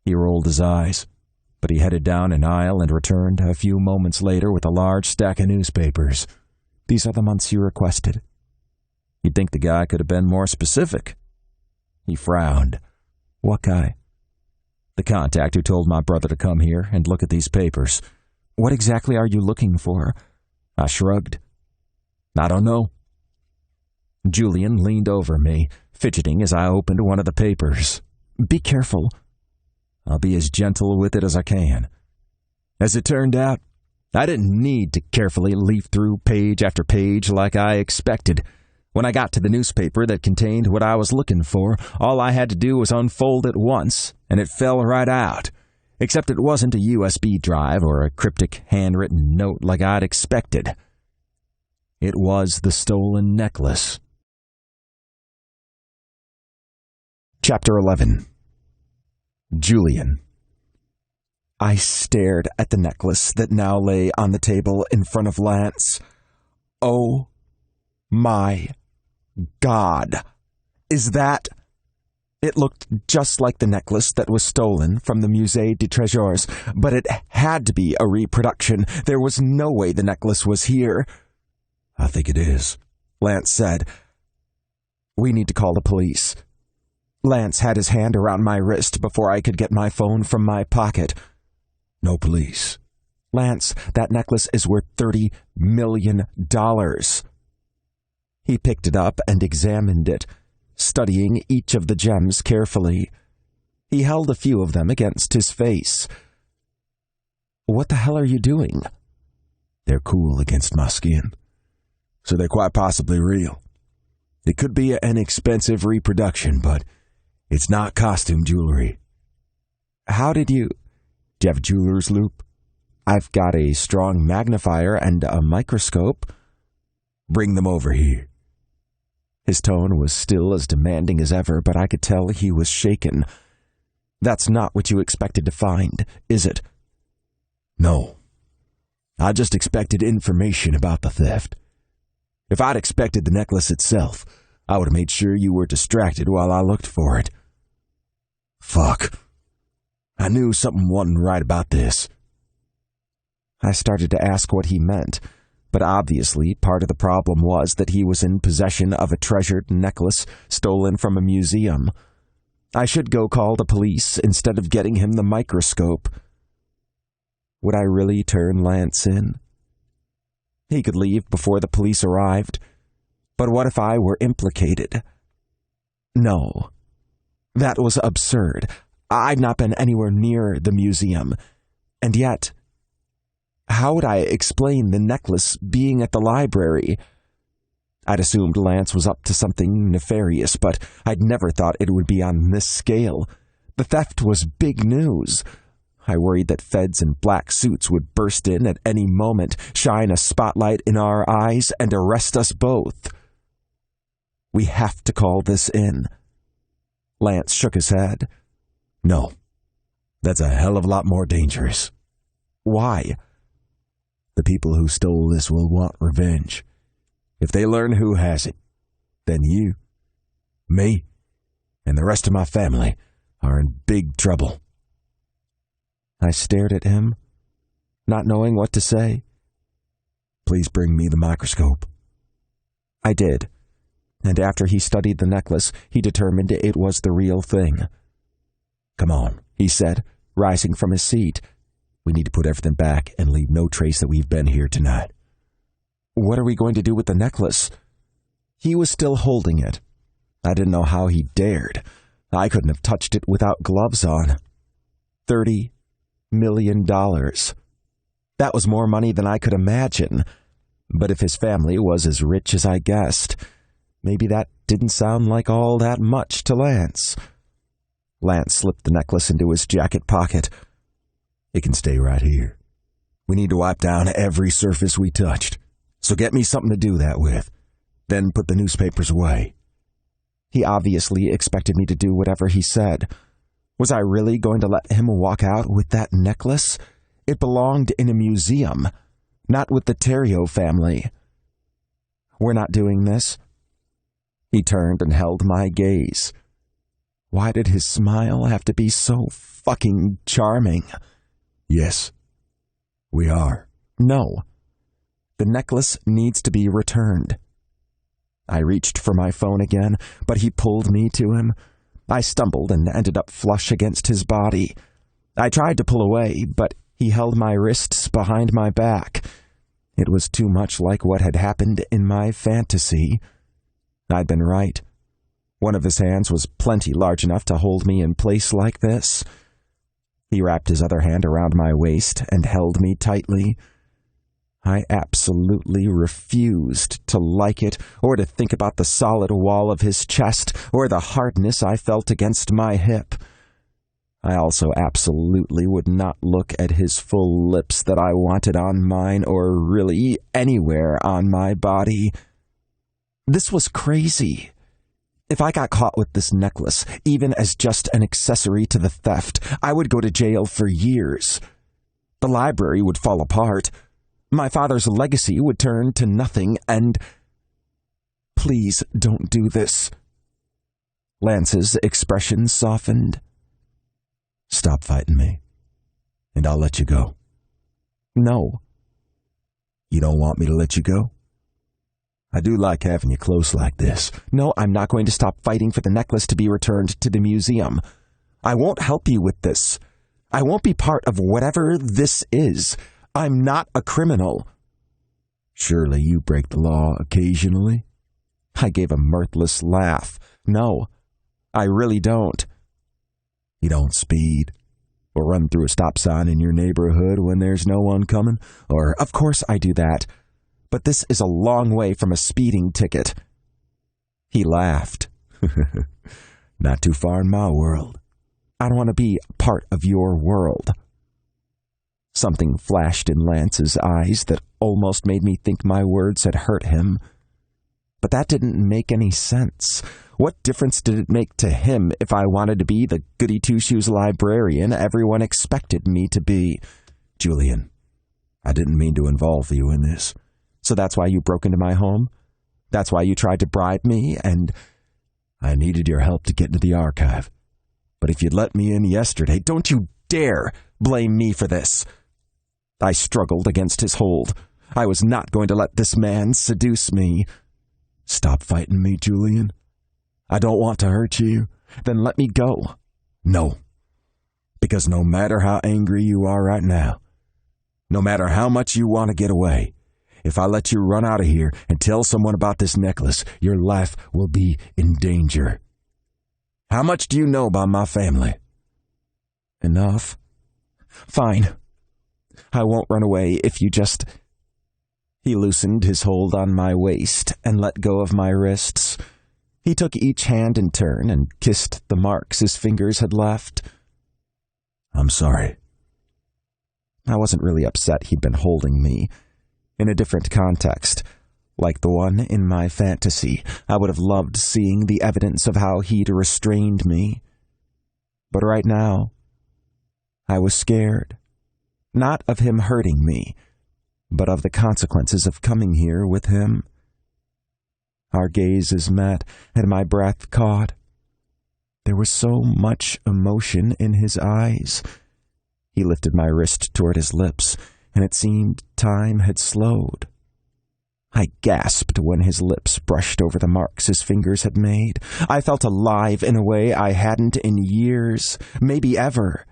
He rolled his eyes, but he headed down an aisle and returned a few moments later with a large stack of newspapers. These are the months you requested. You'd think the guy could have been more specific. He frowned. What guy? The contact who told my brother to come here and look at these papers. What exactly are you looking for? I shrugged. I don't know. Julian leaned over me, fidgeting as I opened one of the papers. Be careful. I'll be as gentle with it as I can. As it turned out, I didn't need to carefully leaf through page after page like I expected. When I got to the newspaper that contained what I was looking for, all I had to do was unfold it once, and it fell right out. Except it wasn't a USB drive or a cryptic handwritten note like I'd expected. It was the stolen necklace. Chapter 11. Julian. I stared at the necklace that now lay on the table in front of Lance. Oh my God. Is that... It looked just like the necklace that was stolen from the Musée des Trésors, but it had to be a reproduction. There was no way the necklace was here. I think it is, Lance said. We need to call the police. Lance had his hand around my wrist before I could get my phone from my pocket. No police. Lance, that necklace is worth $30 million. He picked it up and examined it, studying each of the gems carefully. He held a few of them against his face. What the hell are you doing? They're cool against my skin, so they're quite possibly real. It could be an expensive reproduction, but it's not costume jewelry. How did you... Do you have a jeweler's loupe? I've got a strong magnifier and a microscope. Bring them over here. His tone was still as demanding as ever, but I could tell he was shaken. That's not what you expected to find, is it? No. I just expected information about the theft. If I'd expected the necklace itself, I would have made sure you were distracted while I looked for it. Fuck. I knew something wasn't right about this. I started to ask what he meant, but obviously part of the problem was that he was in possession of a treasured necklace stolen from a museum. I should go call the police instead of getting him the microscope. Would I really turn Lance in? He could leave before the police arrived. But what if I were implicated? No. That was absurd. I'd not been anywhere near the museum. And yet, how would I explain the necklace being at the library? I'd assumed Lance was up to something nefarious, but I'd never thought it would be on this scale. The theft was big news. I worried that feds in black suits would burst in at any moment, shine a spotlight in our eyes, and arrest us both. We have to call this in. Lance shook his head. No, that's a hell of a lot more dangerous. Why? The people who stole this will want revenge. If they learn who has it, then you, me, and the rest of my family are in big trouble. I stared at him, not knowing what to say. Please bring me the microscope. I did, and after he studied the necklace, he determined it was the real thing. Come on, he said, rising from his seat. We need to put everything back and leave no trace that we've been here tonight. What are we going to do with the necklace? He was still holding it. I didn't know how he dared. I couldn't have touched it without gloves on. $30 million. That was more money than I could imagine. But if his family was as rich as I guessed, maybe that didn't sound like all that much to Lance. Lance slipped the necklace into his jacket pocket. It can stay right here. We need to wipe down every surface we touched. So get me something to do that with. Then put the newspapers away. He obviously expected me to do whatever he said. Was I really going to let him walk out with that necklace? It belonged in a museum, not with the Theriot family. We're not doing this. He turned and held my gaze. Why did his smile have to be so fucking charming? Yes, we are. No. The necklace needs to be returned. I reached for my phone again, but he pulled me to him. I stumbled and ended up flush against his body. I tried to pull away, but he held my wrists behind my back. It was too much like what had happened in my fantasy. I'd been right. One of his hands was plenty large enough to hold me in place like this. He wrapped his other hand around my waist and held me tightly. I absolutely refused to like it, or to think about the solid wall of his chest, or the hardness I felt against my hip. I also absolutely would not look at his full lips that I wanted on mine, or really anywhere on my body. This was crazy. If I got caught with this necklace, even as just an accessory to the theft, I would go to jail for years. The library would fall apart. My father's legacy would turn to nothing, and... Please don't do this. Lance's expression softened. Stop fighting me, and I'll let you go. No. You don't want me to let you go? I do like having you close like this. No, I'm not going to stop fighting for the necklace to be returned to the museum. I won't help you with this. I won't be part of whatever this is. I'm not a criminal. Surely you break the law occasionally? I gave a mirthless laugh. No, I really don't. You don't speed, or run through a stop sign in your neighborhood when there's no one coming, or... Of course I do that, but this is a long way from a speeding ticket. He laughed. Not too far in my world. I don't want to be part of your world. Something flashed in Lance's eyes that almost made me think my words had hurt him. But that didn't make any sense. What difference did it make to him if I wanted to be the goody-two-shoes librarian everyone expected me to be? Julian, I didn't mean to involve you in this. So that's why you broke into my home? That's why you tried to bribe me and... I needed your help to get into the archive. But if you'd let me in yesterday... Don't you dare blame me for this! I struggled against his hold. I was not going to let this man seduce me. Stop fighting me, Julian. I don't want to hurt you. Then let me go. No. Because no matter how angry you are right now, no matter how much you want to get away, if I let you run out of here and tell someone about this necklace, your life will be in danger. How much do you know about my family? Enough. Fine. I won't run away if you just... He loosened his hold on my waist and let go of my wrists. He took each hand in turn and kissed the marks his fingers had left. I'm sorry. I wasn't really upset he'd been holding me. In a different context, Like the one in my fantasy, I would have loved seeing the evidence of how he'd restrained me. But right now, I was scared. Not of him hurting me, but of the consequences of coming here with him. Our gazes met, and my breath caught. There was so much emotion in his eyes. He lifted my wrist toward his lips, and it seemed time had slowed. I gasped when his lips brushed over the marks his fingers had made. I felt alive in a way I hadn't in years, maybe ever.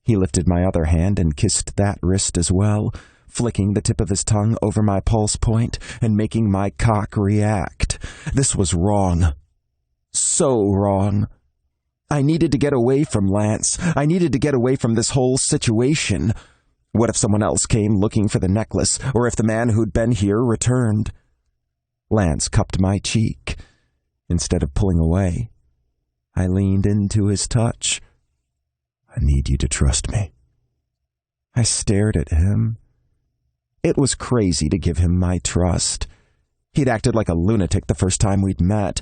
He lifted my other hand and kissed that wrist as well, flicking the tip of his tongue over my pulse point and making my cock react. This was wrong. So wrong. I needed to get away from Lance. I needed to get away from this whole situation. What if someone else came looking for the necklace, or if the man who'd been here returned? Lance cupped my cheek. Instead of pulling away, I leaned into his touch. I need you to trust me. I stared at him. It was crazy to give him my trust. He'd acted like a lunatic the first time we'd met.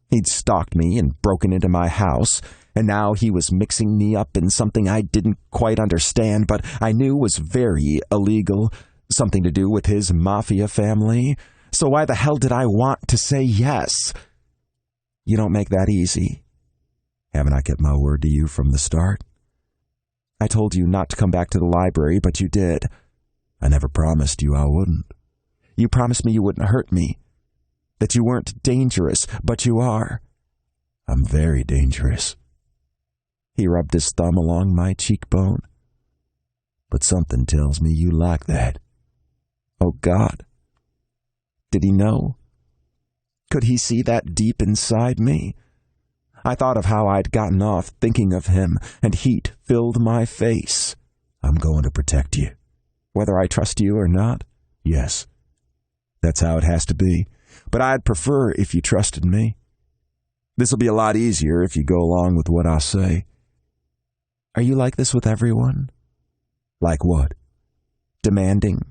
He'd stalked me and broken into my house, and now he was mixing me up in something I didn't quite understand, but I knew was very illegal, something to do with his Mafia family. So why the hell did I want to say yes? You don't make that easy. Haven't I kept my word to you from the start? I told you not to come back to the library, but you did. I never promised you I wouldn't. You promised me you wouldn't hurt me, that you weren't dangerous, but you are. I'm very dangerous. He rubbed his thumb along my cheekbone. But something tells me you like that. Oh, God. Did he know? Could he see that deep inside me? I thought of how I'd gotten off thinking of him, and heat filled my face. I'm going to protect you. Whether I trust you or not? Yes. That's how it has to be. But I'd prefer if you trusted me. This'll be a lot easier if you go along with what I say. Are you like this with everyone? Like what? Demanding?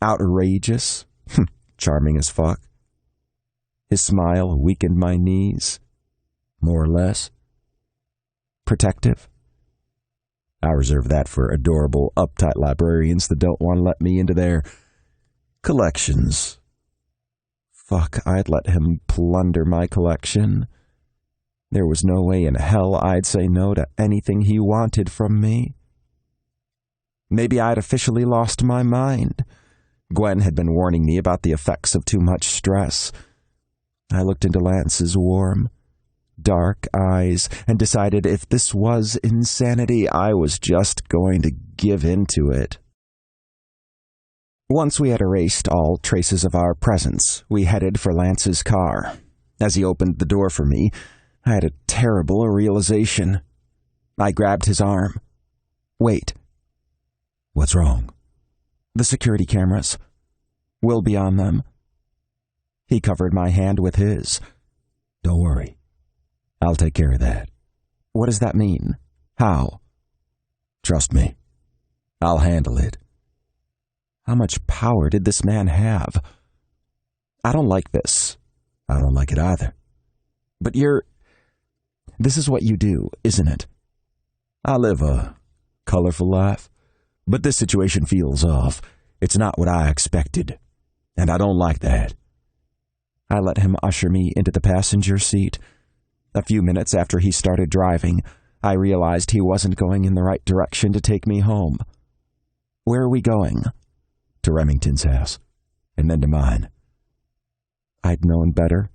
Outrageous? Charming as fuck. His smile weakened my knees. More or less. Protective? I reserve that for adorable, uptight librarians that don't want to let me into their collections. Fuck, I'd let him plunder my collection. There was no way in hell I'd say no to anything he wanted from me. Maybe I'd officially lost my mind. Gwen had been warning me about the effects of too much stress. I looked into Lance's warm, dark eyes and decided if this was insanity, I was just going to give into it. Once we had erased all traces of our presence, we headed for Lance's car. As he opened the door for me, I had a terrible realization. I grabbed his arm. Wait. What's wrong? The security cameras. We'll be on them. He covered my hand with his. Don't worry. I'll take care of that. What does that mean? How? Trust me. I'll handle it. How much power did this man have? I don't like this. I don't like it either. But this is what you do, isn't it? I live a colorful life, but this situation feels off. It's not what I expected, and I don't like that. I let him usher me into the passenger seat. A few minutes after he started driving, I realized he wasn't going in the right direction to take me home. Where are we going? To Remington's house, and then to mine. I'd known better.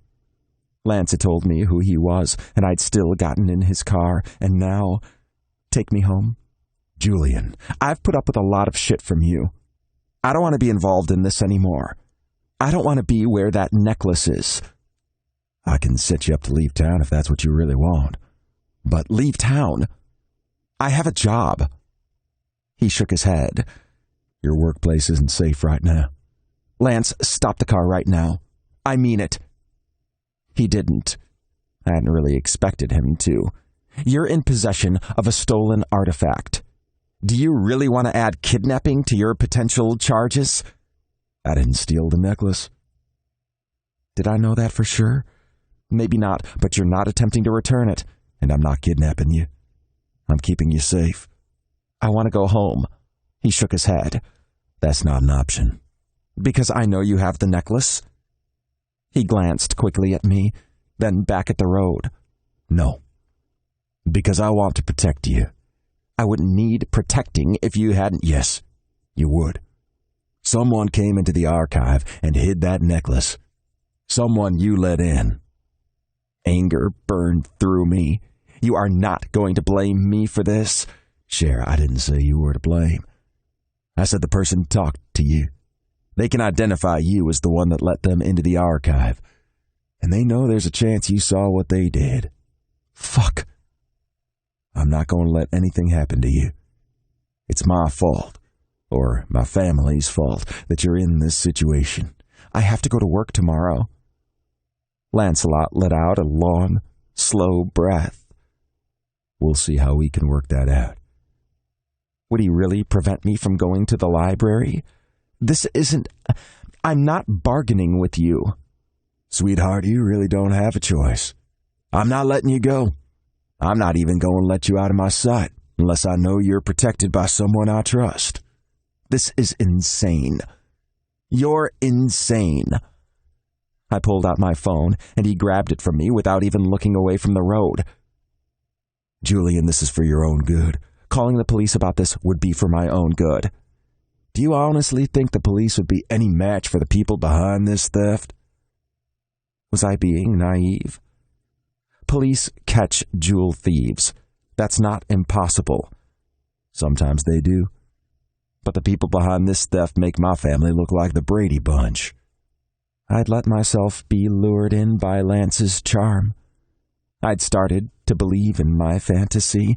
Lance had told me who he was, and I'd still gotten in his car, and now, take me home? Julian, I've put up with a lot of shit from you. I don't want to be involved in this anymore. I don't want to be where that necklace is. I can set you up to leave town if that's what you really want. But leave town? I have a job. He shook his head. Your workplace isn't safe right now. Lance, stop the car right now. I mean it. He didn't. I hadn't really expected him to. You're in possession of a stolen artifact. Do you really want to add kidnapping to your potential charges? I didn't steal the necklace. Did I know that for sure? Maybe not, but you're not attempting to return it. And I'm not kidnapping you. I'm keeping you safe. I want to go home. He shook his head. That's not an option. Because I know you have the necklace? He glanced quickly at me, then back at the road. No. Because I want to protect you. I wouldn't need protecting if you hadn't. Yes, you would. Someone came into the archive and hid that necklace. Someone you let in. Anger burned through me. You are not going to blame me for this. Cher, I didn't say you were to blame. I said the person talked to you. They can identify you as the one that let them into the archive. And they know there's a chance you saw what they did. Fuck. I'm not going to let anything happen to you. It's my fault, or my family's fault, that you're in this situation. I have to go to work tomorrow. Lancelot let out a long, slow breath. We'll see how we can work that out. Would he really prevent me from going to the library? This isn't... I'm not bargaining with you. Sweetheart, you really don't have a choice. I'm not letting you go. I'm not even going to let you out of my sight unless I know you're protected by someone I trust. This is insane. You're insane. I pulled out my phone, and he grabbed it from me without even looking away from the road. Julian, this is for your own good. Calling the police about this would be for my own good. Do you honestly think the police would be any match for the people behind this theft? Was I being naive? Police catch jewel thieves. That's not impossible. Sometimes they do. But the people behind this theft make my family look like the Brady Bunch. I'd let myself be lured in by Lance's charm. I'd started to believe in my fantasy,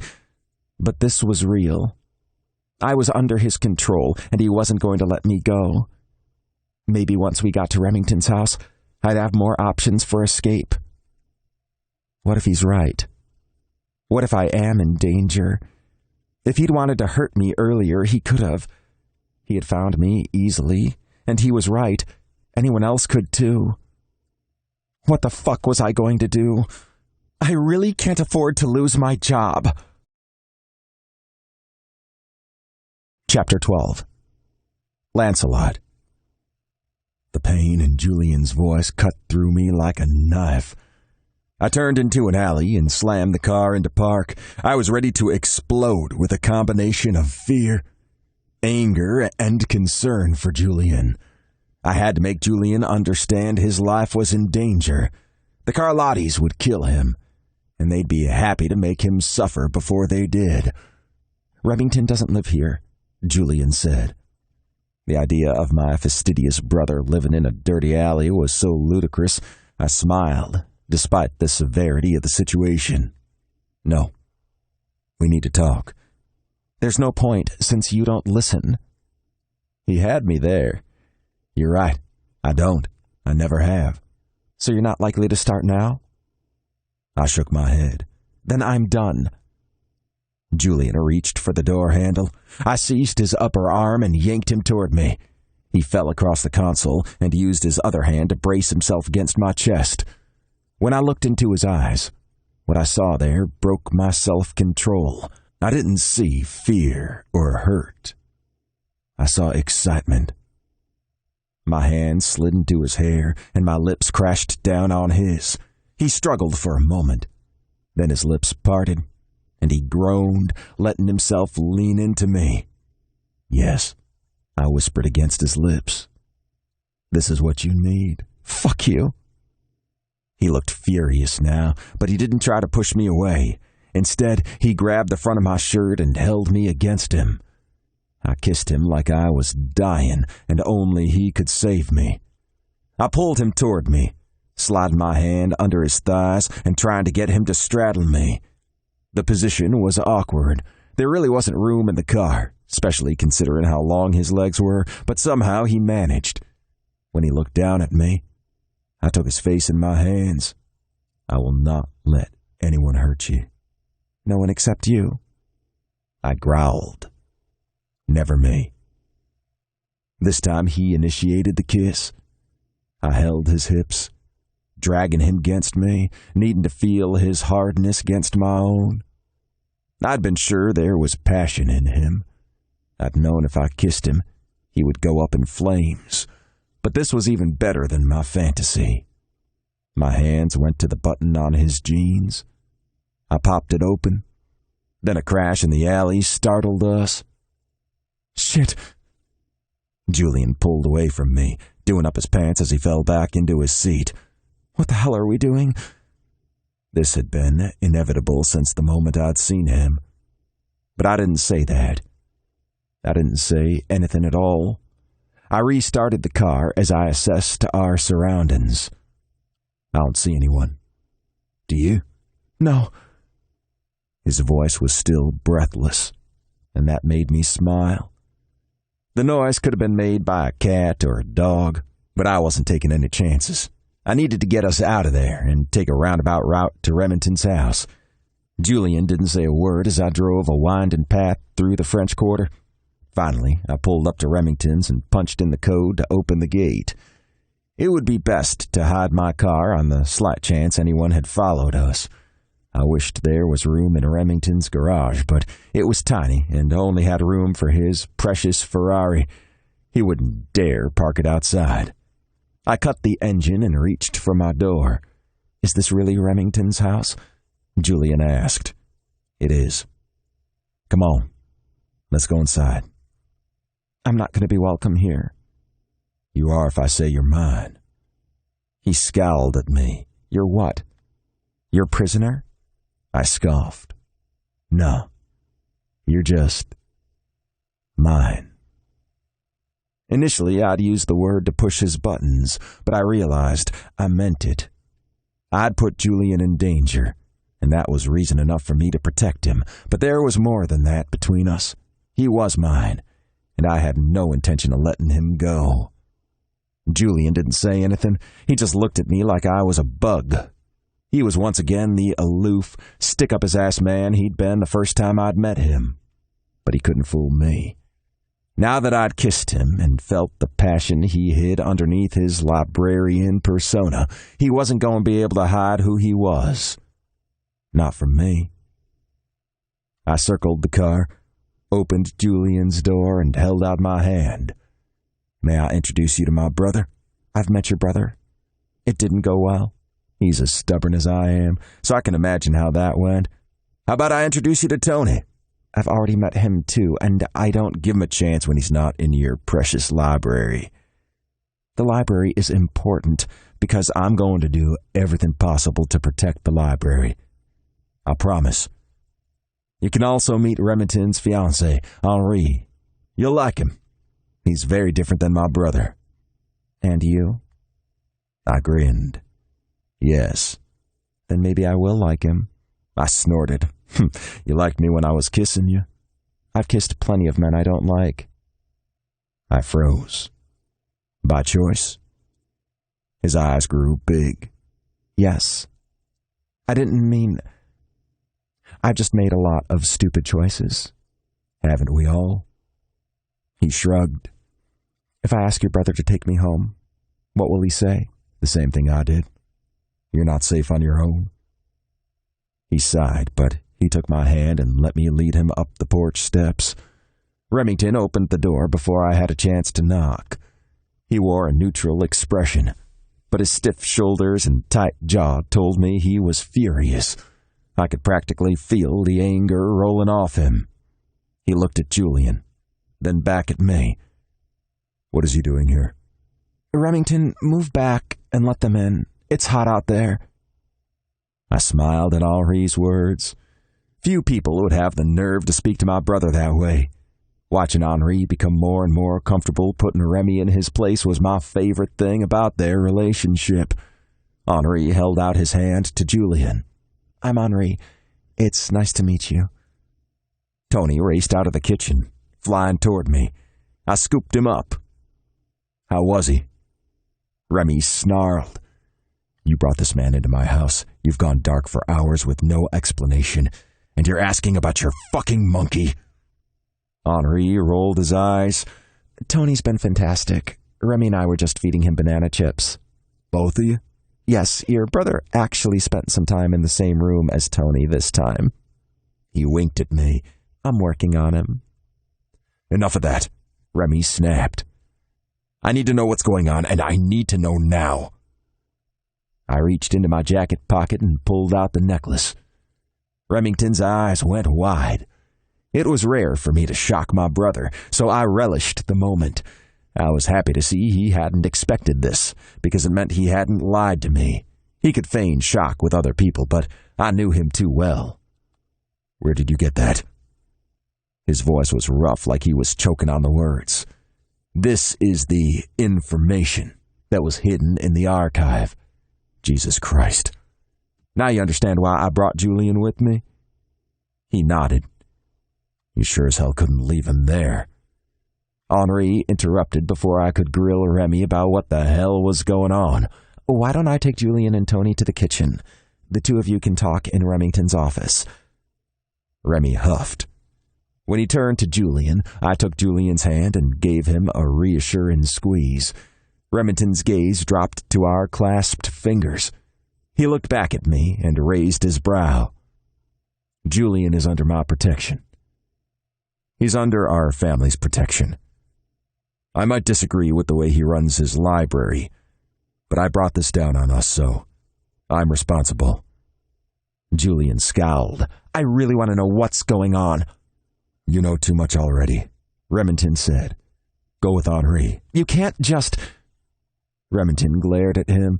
but this was real. I was under his control, and he wasn't going to let me go. Maybe once we got to Remington's house, I'd have more options for escape. What if he's right? What if I am in danger? If he'd wanted to hurt me earlier, he could have. He had found me easily, and he was right. Anyone else could too. What the fuck was I going to do? I really can't afford to lose my job. Chapter 12. Lancelot. The pain in Julian's voice cut through me like a knife. I turned into an alley and slammed the car into park. I was ready to explode with a combination of fear, anger, and concern for Julian. I had to make Julian understand his life was in danger. The Carlottis would kill him, and they'd be happy to make him suffer before they did. Remington doesn't live here, Julian said. The idea of my fastidious brother living in a dirty alley was so ludicrous, I smiled, despite the severity of the situation. No. We need to talk. There's no point, since you don't listen. He had me there. You're right. I don't. I never have. So you're not likely to start now? I shook my head. Then I'm done. Julian reached for the door handle. I seized his upper arm and yanked him toward me. He fell across the console and used his other hand to brace himself against my chest. When I looked into his eyes, what I saw there broke my self-control. I didn't see fear or hurt. I saw excitement. My hand slid into his hair, and my lips crashed down on his. He struggled for a moment. Then his lips parted, and he groaned, letting himself lean into me. Yes, I whispered against his lips. This is what you need. Fuck you. He looked furious now, but he didn't try to push me away. Instead, he grabbed the front of my shirt and held me against him. I kissed him like I was dying, and only he could save me. I pulled him toward me, sliding my hand under his thighs and trying to get him to straddle me. The position was awkward. There really wasn't room in the car, especially considering how long his legs were, but somehow he managed. When he looked down at me, I took his face in my hands. I will not let anyone hurt you. No one except you. I growled. Never me. This time he initiated the kiss. I held his hips, dragging him against me, needing to feel his hardness against my own. I'd been sure there was passion in him. I'd known if I kissed him, he would go up in flames. But this was even better than my fantasy. My hands went to the button on his jeans. I popped it open. Then a crash in the alley startled us. "Shit!" Julian pulled away from me, doing up his pants as he fell back into his seat. "What the hell are we doing?" This had been inevitable since the moment I'd seen him. But I didn't say that. I didn't say anything at all. I restarted the car as I assessed our surroundings. I don't see anyone. Do you? "No." His voice was still breathless, and that made me smile. The noise could have been made by a cat or a dog, but I wasn't taking any chances. I needed to get us out of there and take a roundabout route to Remington's house. Julian didn't say a word as I drove a winding path through the French Quarter. Finally, I pulled up to Remington's and punched in the code to open the gate. It would be best to hide my car on the slight chance anyone had followed us. I wished there was room in Remington's garage, but it was tiny and only had room for his precious Ferrari. He wouldn't dare park it outside. I cut the engine and reached for my door. "Is this really Remington's house?" Julian asked. "It is." "Come on. Let's go inside." "I'm not going to be welcome here." "You are if I say you're mine." He scowled at me. "You're what? Your prisoner?" I scoffed. "No. You're just mine." Initially, I'd used the word to push his buttons, but I realized I meant it. I'd put Julian in danger, and that was reason enough for me to protect him. But there was more than that between us. He was mine, and I had no intention of letting him go. Julian didn't say anything. He just looked at me like I was a bug. He was once again the aloof, stick-up-his-ass man he'd been the first time I'd met him. But he couldn't fool me. Now that I'd kissed him and felt the passion he hid underneath his librarian persona, he wasn't going to be able to hide who he was. Not from me. I circled the car, opened Julian's door, and held out my hand. "May I introduce you to my brother?" "I've met your brother. It didn't go well." "He's as stubborn as I am, so I can imagine how that went. How about I introduce you to Tony?" "I've already met him too, and I don't..." "Give him a chance when he's not in your precious library." "The library is important because I'm going to do everything possible to protect the library. I promise. You can also meet Remington's fiancé, Henri. You'll like him. He's very different than my brother." "And you?" I grinned. "Yes." "Then maybe I will like him." I snorted. "You liked me when I was kissing you?" "I've kissed plenty of men I don't like." I froze. "By choice?" His eyes grew big. "Yes. I didn't mean... I've just made a lot of stupid choices." "Haven't we all?" He shrugged. "If I ask your brother to take me home, what will he say?" "The same thing I did. You're not safe on your own." He sighed, but he took my hand and let me lead him up the porch steps. Remington opened the door before I had a chance to knock. He wore a neutral expression, but his stiff shoulders and tight jaw told me he was furious. I could practically feel the anger rolling off him. He looked at Julian, then back at me. "What is he doing here?" "Remington, move back and let them in. It's hot out there." I smiled at Henri's words. Few people would have the nerve to speak to my brother that way. Watching Henri become more and more comfortable putting Remy in his place was my favorite thing about their relationship. Henri held out his hand to Julian. "I'm Henri. It's nice to meet you." Tony raced out of the kitchen, flying toward me. I scooped him up. "How was he?" Remy snarled. "You brought this man into my house. You've gone dark for hours with no explanation, and you're asking about your fucking monkey." Henri rolled his eyes. Tony's been fantastic. Remy and I were just feeding him banana chips. Both of you? Yes, your brother actually spent some time in the same room as Tony this time. He winked at me. I'm working on him. Enough of that, Remy snapped. I need to know what's going on, and I need to know now. I reached into my jacket pocket and pulled out the necklace. Remington's eyes went wide. It was rare for me to shock my brother, so I relished the moment. I was happy to see he hadn't expected this, because it meant he hadn't lied to me. He could feign shock with other people, but I knew him too well. Where did you get that? His voice was rough, like he was choking on the words. This is the information that was hidden in the archive. Jesus Christ. Now you understand why I brought Julian with me? He nodded. You sure as hell couldn't leave him there. Henri interrupted before I could grill Remy about what the hell was going on. Why don't I take Julian and Tony to the kitchen? The two of you can talk in Remington's office. Remy huffed. When he turned to Julian, I took Julian's hand and gave him a reassuring squeeze. Remington's gaze dropped to our clasped fingers. He looked back at me and raised his brow. Julian is under my protection. He's under our family's protection. I might disagree with the way he runs his library, but I brought this down on us, so I'm responsible. Julian scowled. I really want to know what's going on. You know too much already, Remington said. Go with Henri. You can't just... Remington glared at him.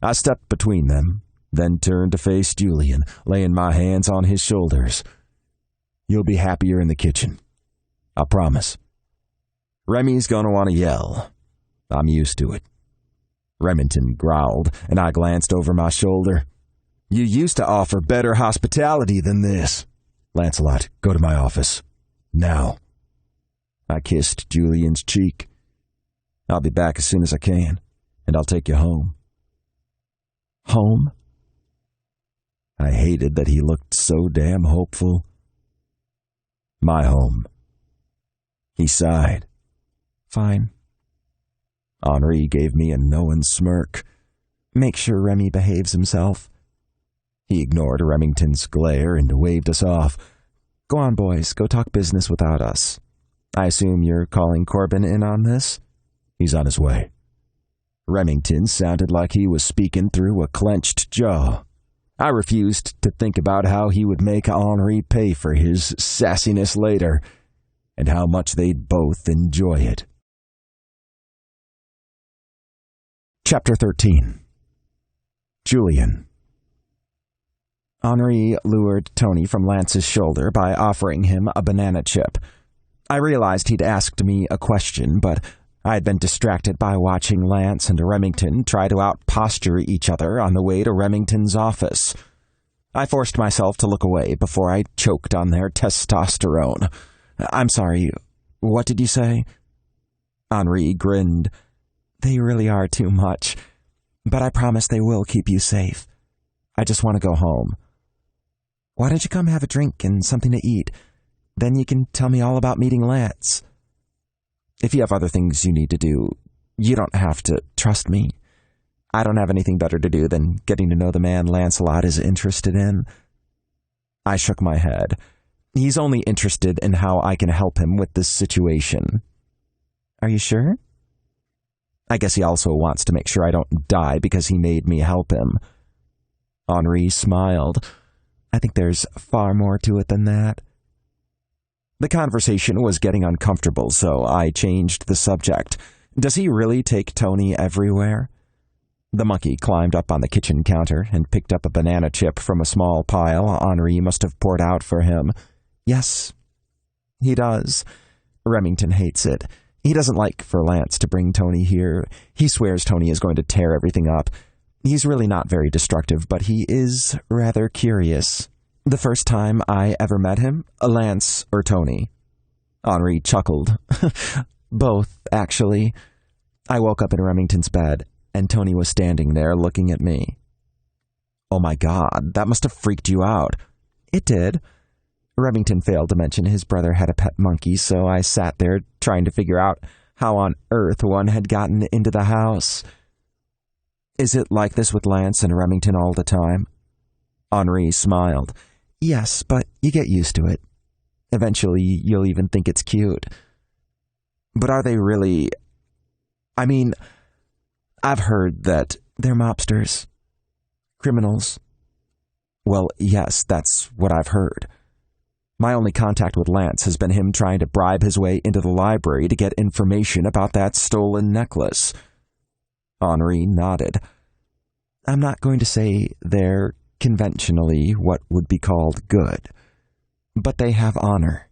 I stepped between them, then turned to face Julian, laying my hands on his shoulders. You'll be happier in the kitchen. I promise. Remy's gonna want to yell. I'm used to it. Remington growled, and I glanced over my shoulder. You used to offer better hospitality than this. Lancelot, go to my office. Now. I kissed Julian's cheek. I'll be back as soon as I can, and I'll take you home. Home? I hated that he looked so damn hopeful. My home. He sighed. Fine. Henri gave me a knowing smirk. Make sure Remy behaves himself. He ignored Remington's glare and waved us off. Go on, boys. Go talk business without us. I assume you're calling Corbin in on this? He's on his way. Remington sounded like he was speaking through a clenched jaw. I refused to think about how he would make Henri pay for his sassiness later, and how much they'd both enjoy it. Chapter 13. Julian. Henri lured Tony from Lance's shoulder by offering him a banana chip. I realized he'd asked me a question, but I had been distracted by watching Lance and Remington try to out-posture each other on the way to Remington's office. I forced myself to look away before I choked on their testosterone. I'm sorry, what did you say? Henri grinned. They really are too much, but I promise they will keep you safe. I just want to go home. Why don't you come have a drink and something to eat? Then you can tell me all about meeting Lance. If you have other things you need to do, you don't have to trust me. I don't have anything better to do than getting to know the man Lancelot is interested in. I shook my head. He's only interested in how I can help him with this situation. Are you sure? I guess he also wants to make sure I don't die because he made me help him. Henri smiled. I think there's far more to it than that. The conversation was getting uncomfortable, so I changed the subject. Does he really take Tony everywhere? The monkey climbed up on the kitchen counter and picked up a banana chip from a small pile Henri must have poured out for him. Yes, he does. Remington hates it. He doesn't like for Lance to bring Tony here. He swears Tony is going to tear everything up. He's really not very destructive, but he is rather curious. The first time I ever met him, Lance or Tony? Henri chuckled. Both, actually. I woke up in Remington's bed, and Tony was standing there looking at me. Oh my God, that must have freaked you out. It did. Remington failed to mention his brother had a pet monkey, so I sat there trying to figure out how on earth one had gotten into the house. Is it like this with Lance and Remington all the time? Henri smiled. Yes, but you get used to it. Eventually, you'll even think it's cute. But are they really... I mean, I've heard that they're mobsters. Criminals. Well, yes, that's what I've heard. My only contact with Lance has been him trying to bribe his way into the library to get information about that stolen necklace. Henri nodded. I'm not going to say they're conventionally what would be called good, but they have honor.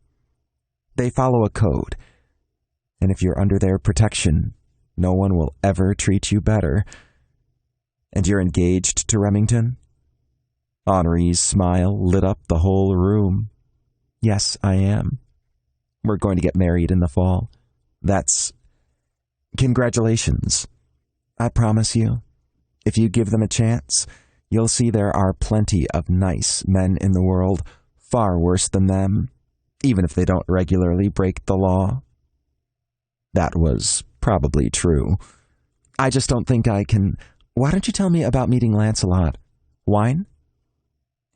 They follow a code, and if you're under their protection, no one will ever treat you better. And you're engaged to Remington? Henri's smile lit up the whole room. Yes, I am. We're going to get married in the fall. That's... Congratulations. I promise you, if you give them a chance, you'll see there are plenty of nice men in the world, far worse than them, even if they don't regularly break the law. That was probably true. I just don't think I can... Why don't you tell me about meeting Lancelot? Wine?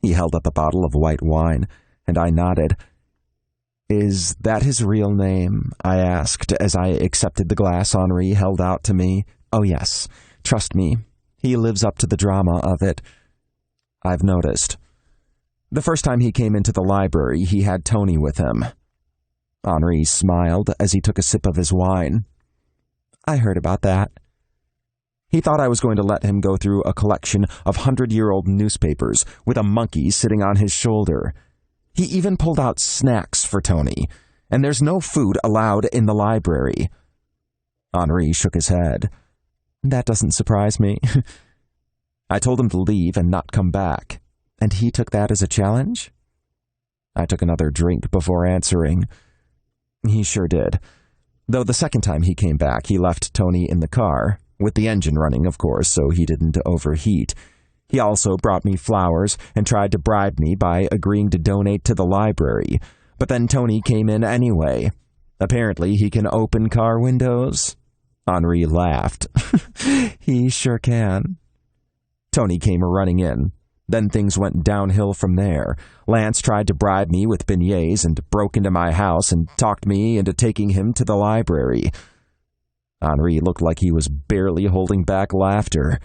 He held up a bottle of white wine, and I nodded. Is that his real name? I asked as I accepted the glass Henri held out to me. Oh yes, trust me, he lives up to the drama of it. I've noticed. The first time he came into the library, he had Tony with him. Henri smiled as he took a sip of his wine. I heard about that. He thought I was going to let him go through a collection of 100-year-old newspapers with a monkey sitting on his shoulder. He even pulled out snacks for Tony, and there's no food allowed in the library. Henri shook his head. That doesn't surprise me. I told him to leave and not come back, and he took that as a challenge? I took another drink before answering. He sure did. Though the second time he came back, he left Tony in the car, with the engine running, of course, so he didn't overheat. He also brought me flowers and tried to bribe me by agreeing to donate to the library, but then Tony came in anyway. Apparently he can open car windows. Henri laughed. He sure can. Tony came running in. Then things went downhill from there. Lance tried to bribe me with beignets and broke into my house and talked me into taking him to the library. Henri looked like he was barely holding back laughter.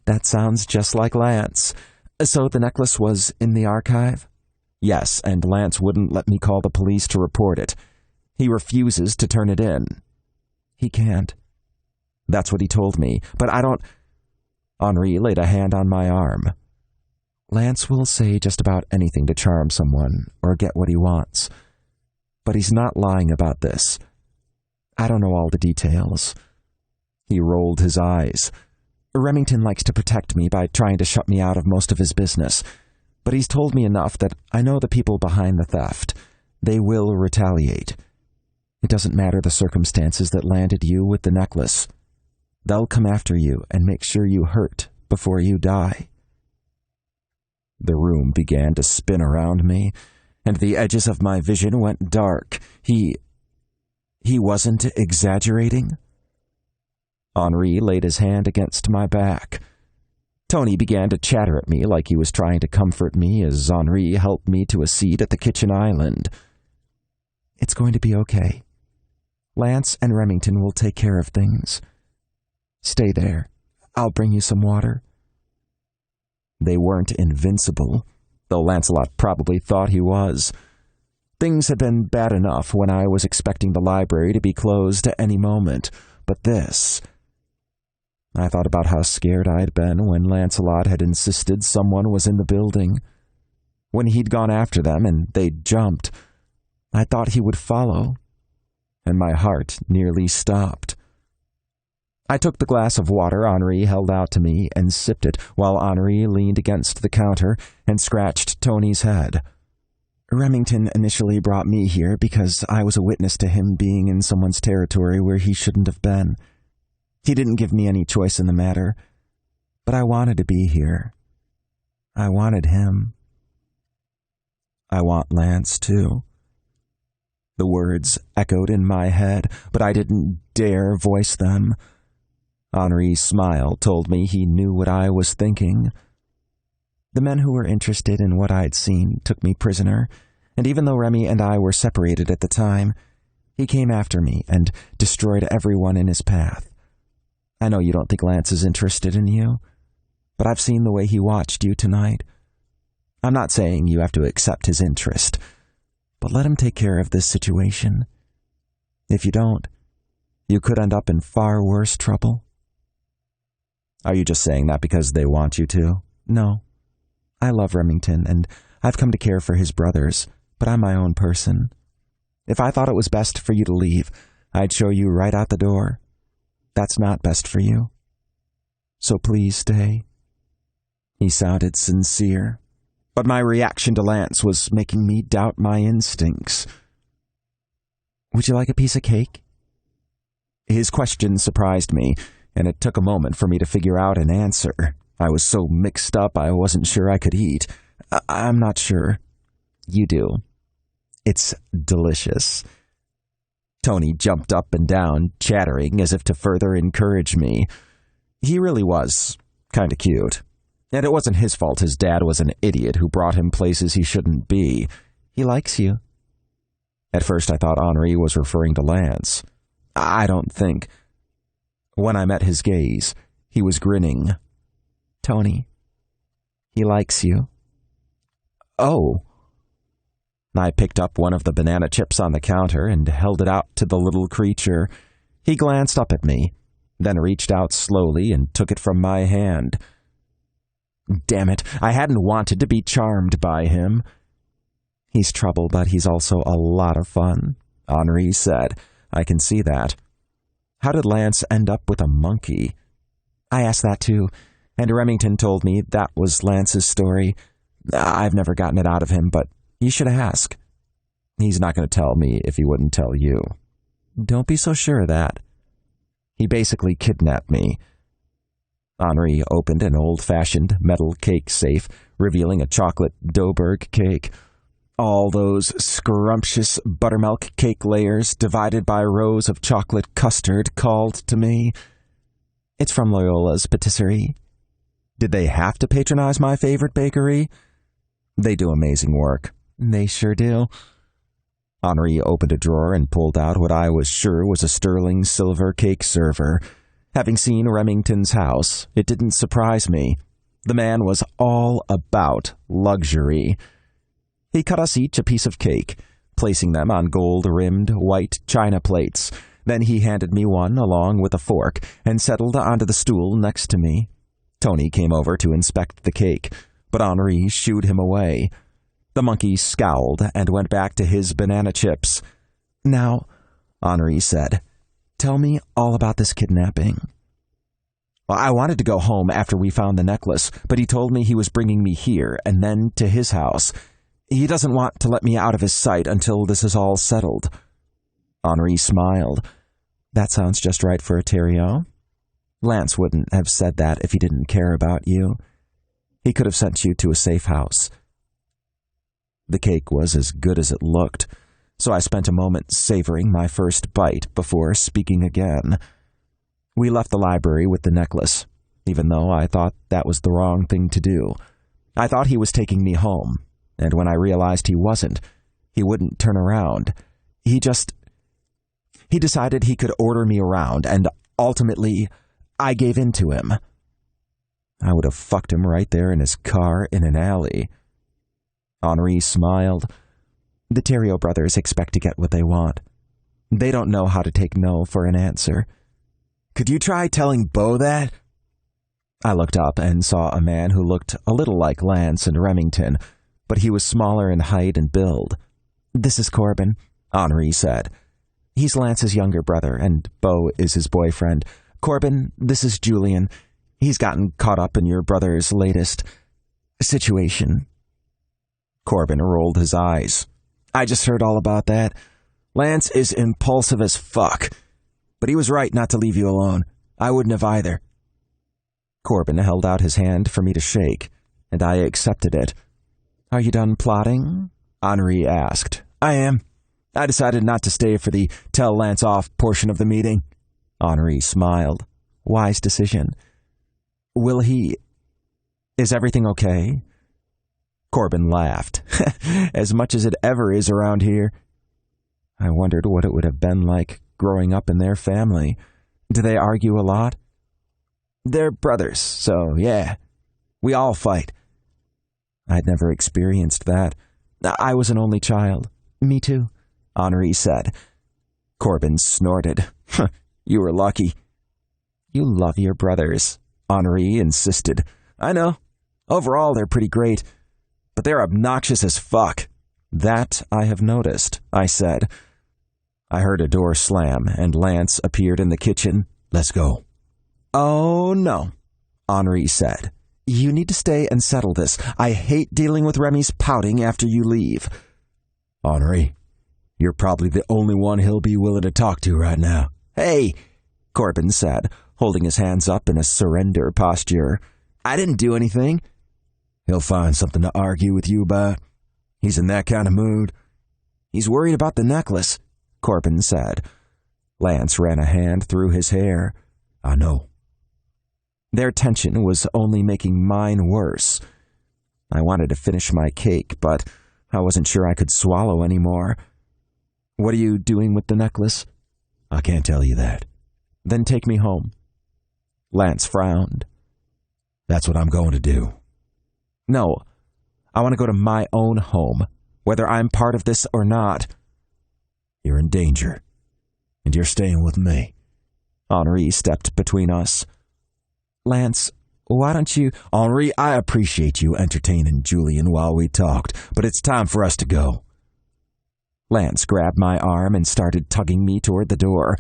That sounds just like Lance. So the necklace was in the archive? Yes, and Lance wouldn't let me call the police to report it. He refuses to turn it in. He can't. That's what he told me, but I don't... Henri laid a hand on my arm. Lance will say just about anything to charm someone or get what he wants. But he's not lying about this. I don't know all the details. He rolled his eyes. Remington likes to protect me by trying to shut me out of most of his business, but he's told me enough that I know the people behind the theft. They will retaliate. It doesn't matter the circumstances that landed you with the necklace. They'll come after you and make sure you hurt before you die. The room began to spin around me, and the edges of my vision went dark. He wasn't exaggerating? Henri laid his hand against my back. Tony began to chatter at me like he was trying to comfort me as Henri helped me to a seat at the kitchen island. It's going to be okay. Lance and Remington will take care of things. Stay there. I'll bring you some water. They weren't invincible, though Lancelot probably thought he was. Things had been bad enough when I was expecting the library to be closed at any moment, but this... I thought about how scared I'd been when Lancelot had insisted someone was in the building. When he'd gone after them and they'd jumped, I thought he would follow, and my heart nearly stopped. I took the glass of water Henri held out to me and sipped it while Henri leaned against the counter and scratched Tony's head. Remington initially brought me here because I was a witness to him being in someone's territory where he shouldn't have been. He didn't give me any choice in the matter, but I wanted to be here. I wanted him. I want Lance, too. The words echoed in my head, but I didn't dare voice them. Henri's smile told me he knew what I was thinking. The men who were interested in what I'd seen took me prisoner, and even though Remy and I were separated at the time, he came after me and destroyed everyone in his path. I know you don't think Lance is interested in you, but I've seen the way he watched you tonight. I'm not saying you have to accept his interest, but let him take care of this situation. If you don't, you could end up in far worse trouble. Are you just saying that because they want you to? No. I love Remington, and I've come to care for his brothers, but I'm my own person. If I thought it was best for you to leave, I'd show you right out the door. That's not best for you. So please stay. He sounded sincere, but my reaction to Lance was making me doubt my instincts. Would you like a piece of cake? His question surprised me, and it took a moment for me to figure out an answer. I was so mixed up I wasn't sure I could eat. I'm not sure. You do. It's delicious. Tony jumped up and down, chattering as if to further encourage me. He really was kind of cute. And it wasn't his fault his dad was an idiot who brought him places he shouldn't be. He likes you. At first I thought Henri was referring to Lance. I don't think. When I met his gaze, he was grinning. Tony, he likes you. Oh. I picked up one of the banana chips on the counter and held it out to the little creature. He glanced up at me, then reached out slowly and took it from my hand. Damn it, I hadn't wanted to be charmed by him. He's trouble, but he's also a lot of fun, Henri said. I can see that. How did Lance end up with a monkey? I asked that too, and Remington told me that was Lance's story. I've never gotten it out of him, but you should ask. He's not going to tell me if he wouldn't tell you. Don't be so sure of that. He basically kidnapped me. Henri opened an old-fashioned metal cake safe, revealing a chocolate Doughberg cake. All those scrumptious buttermilk cake layers divided by rows of chocolate custard called to me. It's from Loyola's patisserie. Did they have to patronize my favorite bakery? They do amazing work. They sure do. Henri opened a drawer and pulled out what I was sure was a sterling silver cake server. Having seen Remington's house, it didn't surprise me. The man was all about luxury. He cut us each a piece of cake, placing them on gold-rimmed white china plates. Then he handed me one along with a fork and settled onto the stool next to me. Tony came over to inspect the cake, but Henri shooed him away. The monkey scowled and went back to his banana chips. Now, Henri said, tell me all about this kidnapping. Well, I wanted to go home after we found the necklace, but he told me he was bringing me here and then to his house. He doesn't want to let me out of his sight until this is all settled. Henri smiled. That sounds just right for a Theriot. Lance wouldn't have said that if he didn't care about you. He could have sent you to a safe house. The cake was as good as it looked, so I spent a moment savoring my first bite before speaking again. We left the library with the necklace, even though I thought that was the wrong thing to do. I thought he was taking me home, and when I realized he wasn't, he wouldn't turn around. He decided he could order me around, and ultimately, I gave in to him. I would have fucked him right there in his car in an alley. Henri smiled. The Theriot brothers expect to get what they want. They don't know how to take no for an answer. Could you try telling Beau that? I looked up and saw a man who looked a little like Lance and Remington, but he was smaller in height and build. This is Corbin, Henri said. He's Lance's younger brother, and Beau is his boyfriend. Corbin, this is Julian. He's gotten caught up in your brother's latest situation. Corbin rolled his eyes. I just heard all about that. Lance is impulsive as fuck. But he was right not to leave you alone. I wouldn't have either. Corbin held out his hand for me to shake, and I accepted it. Are you done plotting? Henri asked. I am. I decided not to stay for the tell Lance off portion of the meeting. Henri smiled. Wise decision. Is everything okay? Corbin laughed. As much as it ever is around here. I wondered what it would have been like growing up in their family. Do they argue a lot? They're brothers, so yeah. We all fight. I'd never experienced that. I was an only child. Me too, Henri said. Corbin snorted. You were lucky. You love your brothers, Henri insisted. I know. Overall, they're pretty great. But they're obnoxious as fuck. That I have noticed, I said. I heard a door slam, and Lance appeared in the kitchen. Let's go. Oh, no, Henri said. You need to stay and settle this. I hate dealing with Remy's pouting after you leave. Henri, you're probably the only one he'll be willing to talk to right now. Hey, Corbin said, holding his hands up in a surrender posture. I didn't do anything. He'll find something to argue with you about. He's in that kind of mood. He's worried about the necklace, Corbin said. Lance ran a hand through his hair. I know. Their tension was only making mine worse. I wanted to finish my cake, but I wasn't sure I could swallow any more. What are you doing with the necklace? I can't tell you that. Then take me home. Lance frowned. That's what I'm going to do. No, I want to go to my own home, whether I'm part of this or not. You're in danger, and you're staying with me. Henri stepped between us. Lance, why don't you... Henri, I appreciate you entertaining Julian while we talked, but it's time for us to go. Lance grabbed my arm and started tugging me toward the door.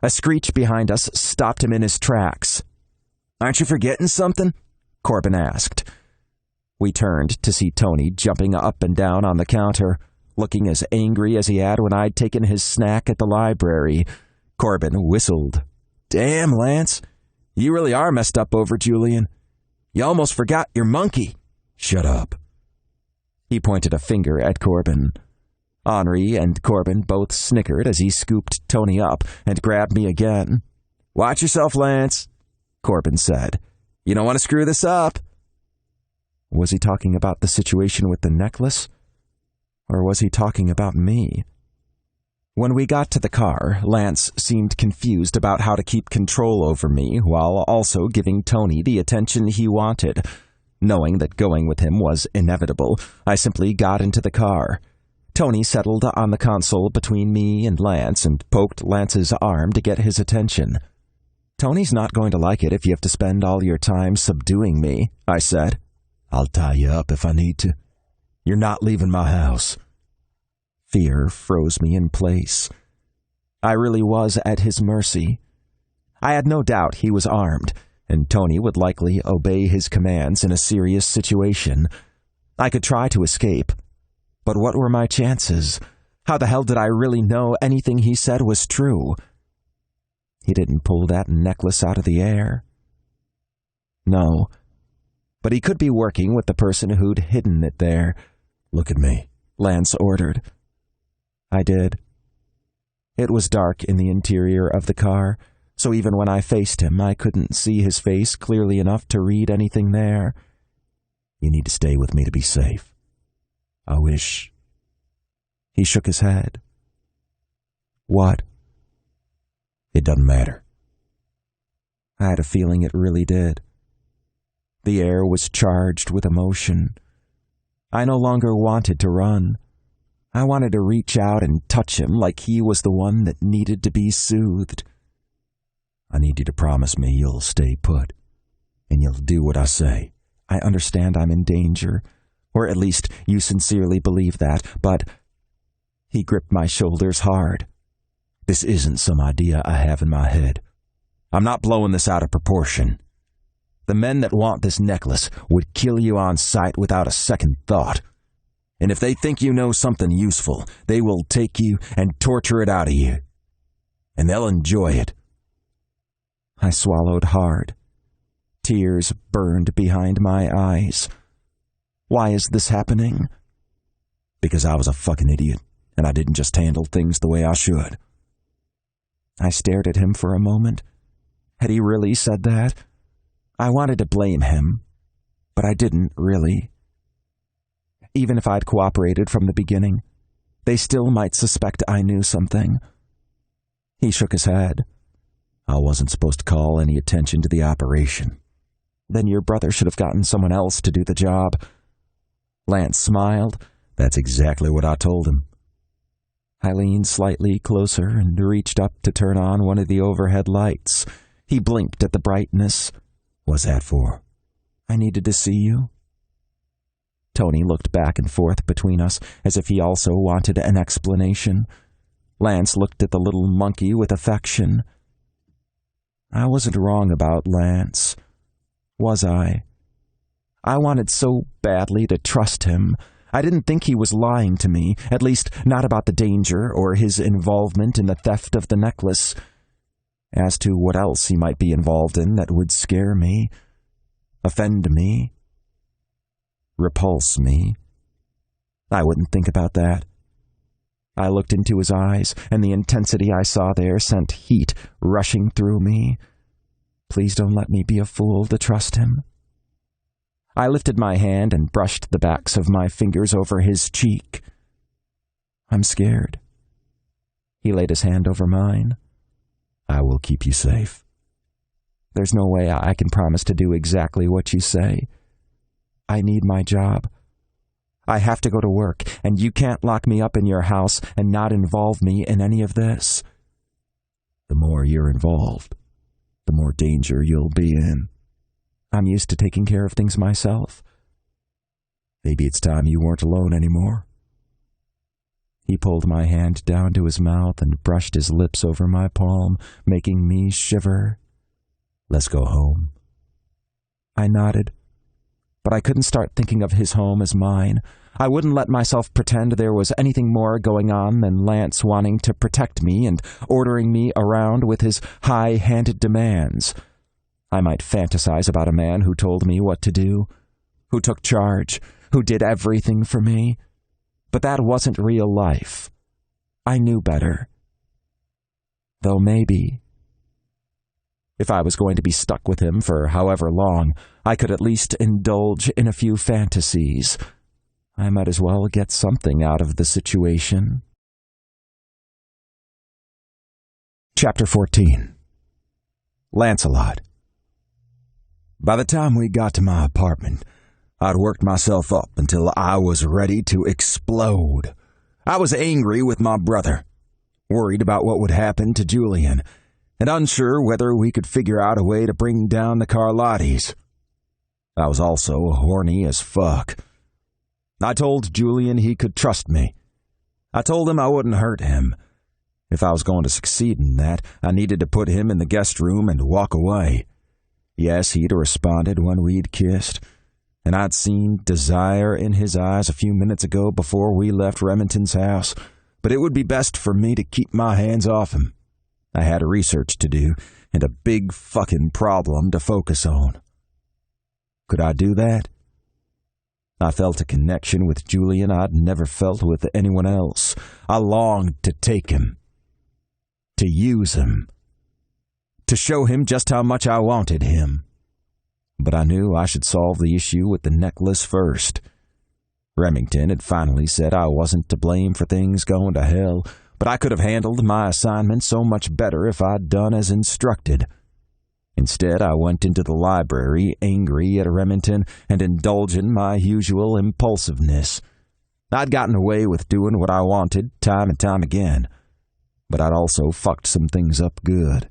A screech behind us stopped him in his tracks. Aren't you forgetting something? Corbin asked. We turned to see Tony jumping up and down on the counter, looking as angry as he had when I'd taken his snack at the library. Corbin whistled. Damn, Lance. You really are messed up over Julian. You almost forgot your monkey. Shut up. He pointed a finger at Corbin. Henri and Corbin both snickered as he scooped Tony up and grabbed me again. Watch yourself, Lance, Corbin said. You don't want to screw this up. Was he talking about the situation with the necklace? Or was he talking about me? When we got to the car, Lance seemed confused about how to keep control over me while also giving Tony the attention he wanted. Knowing that going with him was inevitable, I simply got into the car. Tony settled on the console between me and Lance and poked Lance's arm to get his attention. Tony's not going to like it if you have to spend all your time subduing me, I said. I'll tie you up if I need to. You're not leaving my house. Fear froze me in place. I really was at his mercy. I had no doubt he was armed, and Tony would likely obey his commands in a serious situation. I could try to escape, but what were my chances? How the hell did I really know anything he said was true? He didn't pull that necklace out of the air. No, but he could be working with the person who'd hidden it there. Look at me, Lance ordered. I did. It was dark in the interior of the car, so even when I faced him, I couldn't see his face clearly enough to read anything there. You need to stay with me to be safe. I wish. He shook his head. What? It doesn't matter. I had a feeling it really did. The air was charged with emotion. I no longer wanted to run. I wanted to reach out and touch him like he was the one that needed to be soothed. I need you to promise me you'll stay put, and you'll do what I say. I understand I'm in danger, or at least you sincerely believe that, but... He gripped my shoulders hard. This isn't some idea I have in my head. I'm not blowing this out of proportion. The men that want this necklace would kill you on sight without a second thought. And if they think you know something useful, they will take you and torture it out of you. And they'll enjoy it. I swallowed hard. Tears burned behind my eyes. Why is this happening? Because I was a fucking idiot, and I didn't just handle things the way I should. I stared at him for a moment. Had he really said that? I wanted to blame him, but I didn't really. Even if I'd cooperated from the beginning, they still might suspect I knew something. He shook his head. I wasn't supposed to call any attention to the operation. Then your brother should have gotten someone else to do the job. Lance smiled. That's exactly what I told him. I leaned slightly closer and reached up to turn on one of the overhead lights. He blinked at the brightness. What's that for? I needed to see you. Tony looked back and forth between us, as if he also wanted an explanation. Lance looked at the little monkey with affection. I wasn't wrong about Lance, was I? I wanted so badly to trust him. I didn't think he was lying to me, at least not about the danger or his involvement in the theft of the necklace. As to what else he might be involved in that would scare me, offend me, repulse me, I wouldn't think about that. I looked into his eyes, and the intensity I saw there sent heat rushing through me. Please don't let me be a fool to trust him. I lifted my hand and brushed the backs of my fingers over his cheek. I'm scared. He laid his hand over mine. I will keep you safe. There's no way I can promise to do exactly what you say. I need my job. I have to go to work, and you can't lock me up in your house and not involve me in any of this. The more you're involved, the more danger you'll be in. I'm used to taking care of things myself. Maybe it's time you weren't alone anymore. He pulled my hand down to his mouth and brushed his lips over my palm, making me shiver. Let's go home. I nodded, but I couldn't start thinking of his home as mine. I wouldn't let myself pretend there was anything more going on than Lance wanting to protect me and ordering me around with his high-handed demands. I might fantasize about a man who told me what to do, who took charge, who did everything for me. But that wasn't real life. I knew better. Though maybe, if I was going to be stuck with him for however long, I could at least indulge in a few fantasies. I might as well get something out of the situation. Chapter 14. Lancelot. By the time we got to my apartment, I'd worked myself up until I was ready to explode. I was angry with my brother, worried about what would happen to Julian, and unsure whether we could figure out a way to bring down the Carlottis. I was also horny as fuck. I told Julian he could trust me. I told him I wouldn't hurt him. If I was going to succeed in that, I needed to put him in the guest room and walk away. Yes, he'd responded when we'd kissed, and I'd seen desire in his eyes a few minutes ago before we left Remington's house, but it would be best for me to keep my hands off him. I had research to do, and a big fucking problem to focus on. Could I do that? I felt a connection with Julian I'd never felt with anyone else. I longed to take him, to use him, to show him just how much I wanted him. But I knew I should solve the issue with the necklace first. Remington had finally said I wasn't to blame for things going to hell, but I could have handled my assignment so much better if I'd done as instructed. Instead, I went into the library, angry at Remington and indulging my usual impulsiveness. I'd gotten away with doing what I wanted time and time again, but I'd also fucked some things up good.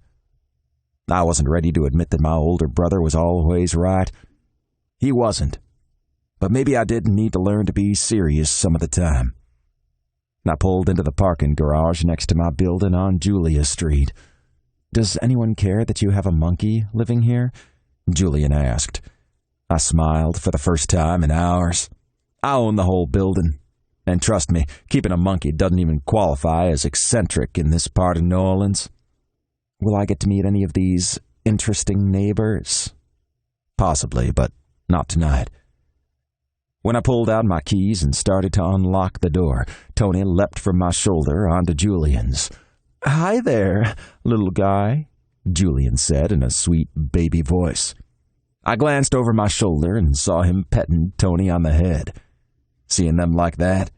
I wasn't ready to admit that my older brother was always right. He wasn't. But maybe I did need to learn to be serious some of the time. I pulled into the parking garage next to my building on Julia Street. "Does anyone care that you have a monkey living here?" Julian asked. I smiled for the first time in hours. I own the whole building. And trust me, keeping a monkey doesn't even qualify as eccentric in this part of New Orleans. "Will I get to meet any of these interesting neighbors?" "Possibly, but not tonight." When I pulled out my keys and started to unlock the door, Tony leapt from my shoulder onto Julian's. "Hi there, little guy," Julian said in a sweet baby voice. I glanced over my shoulder and saw him petting Tony on the head. Seeing them like that,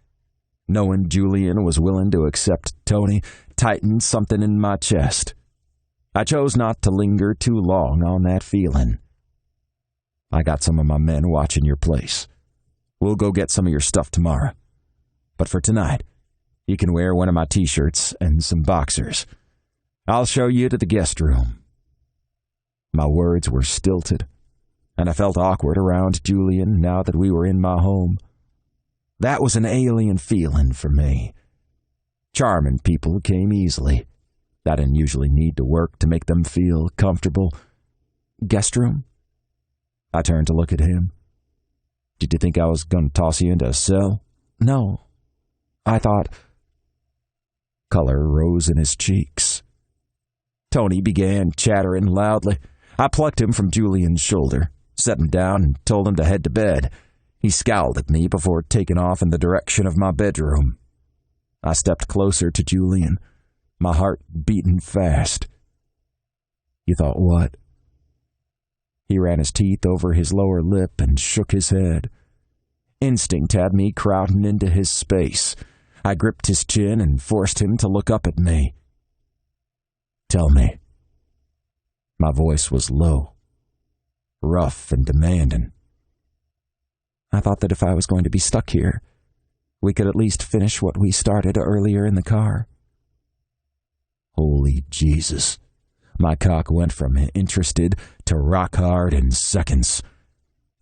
knowing Julian was willing to accept Tony, tightened something in my chest. I chose not to linger too long on that feeling. "I got some of my men watching your place. We'll go get some of your stuff tomorrow. But for tonight, you can wear one of my t-shirts and some boxers. I'll show you to the guest room." My words were stilted, and I felt awkward around Julian now that we were in my home. That was an alien feeling for me. Charming people came easily. I didn't usually need to work to make them feel comfortable. "Guest room?" I turned to look at him. "Did you think I was going to toss you into a cell?" "No. I thought—" Color rose in his cheeks. Tony began chattering loudly. I plucked him from Julian's shoulder, set him down, and told him to head to bed. He scowled at me before taking off in the direction of my bedroom. I stepped closer to Julian, my heart beating fast. "You thought what?" He ran his teeth over his lower lip and shook his head. Instinct had me crowding into his space. I gripped his chin and forced him to look up at me. "Tell me." My voice was low, rough and demanding. "I thought that if I was going to be stuck here, we could at least finish what we started earlier in the car." Holy Jesus. My cock went from interested to rock hard in seconds.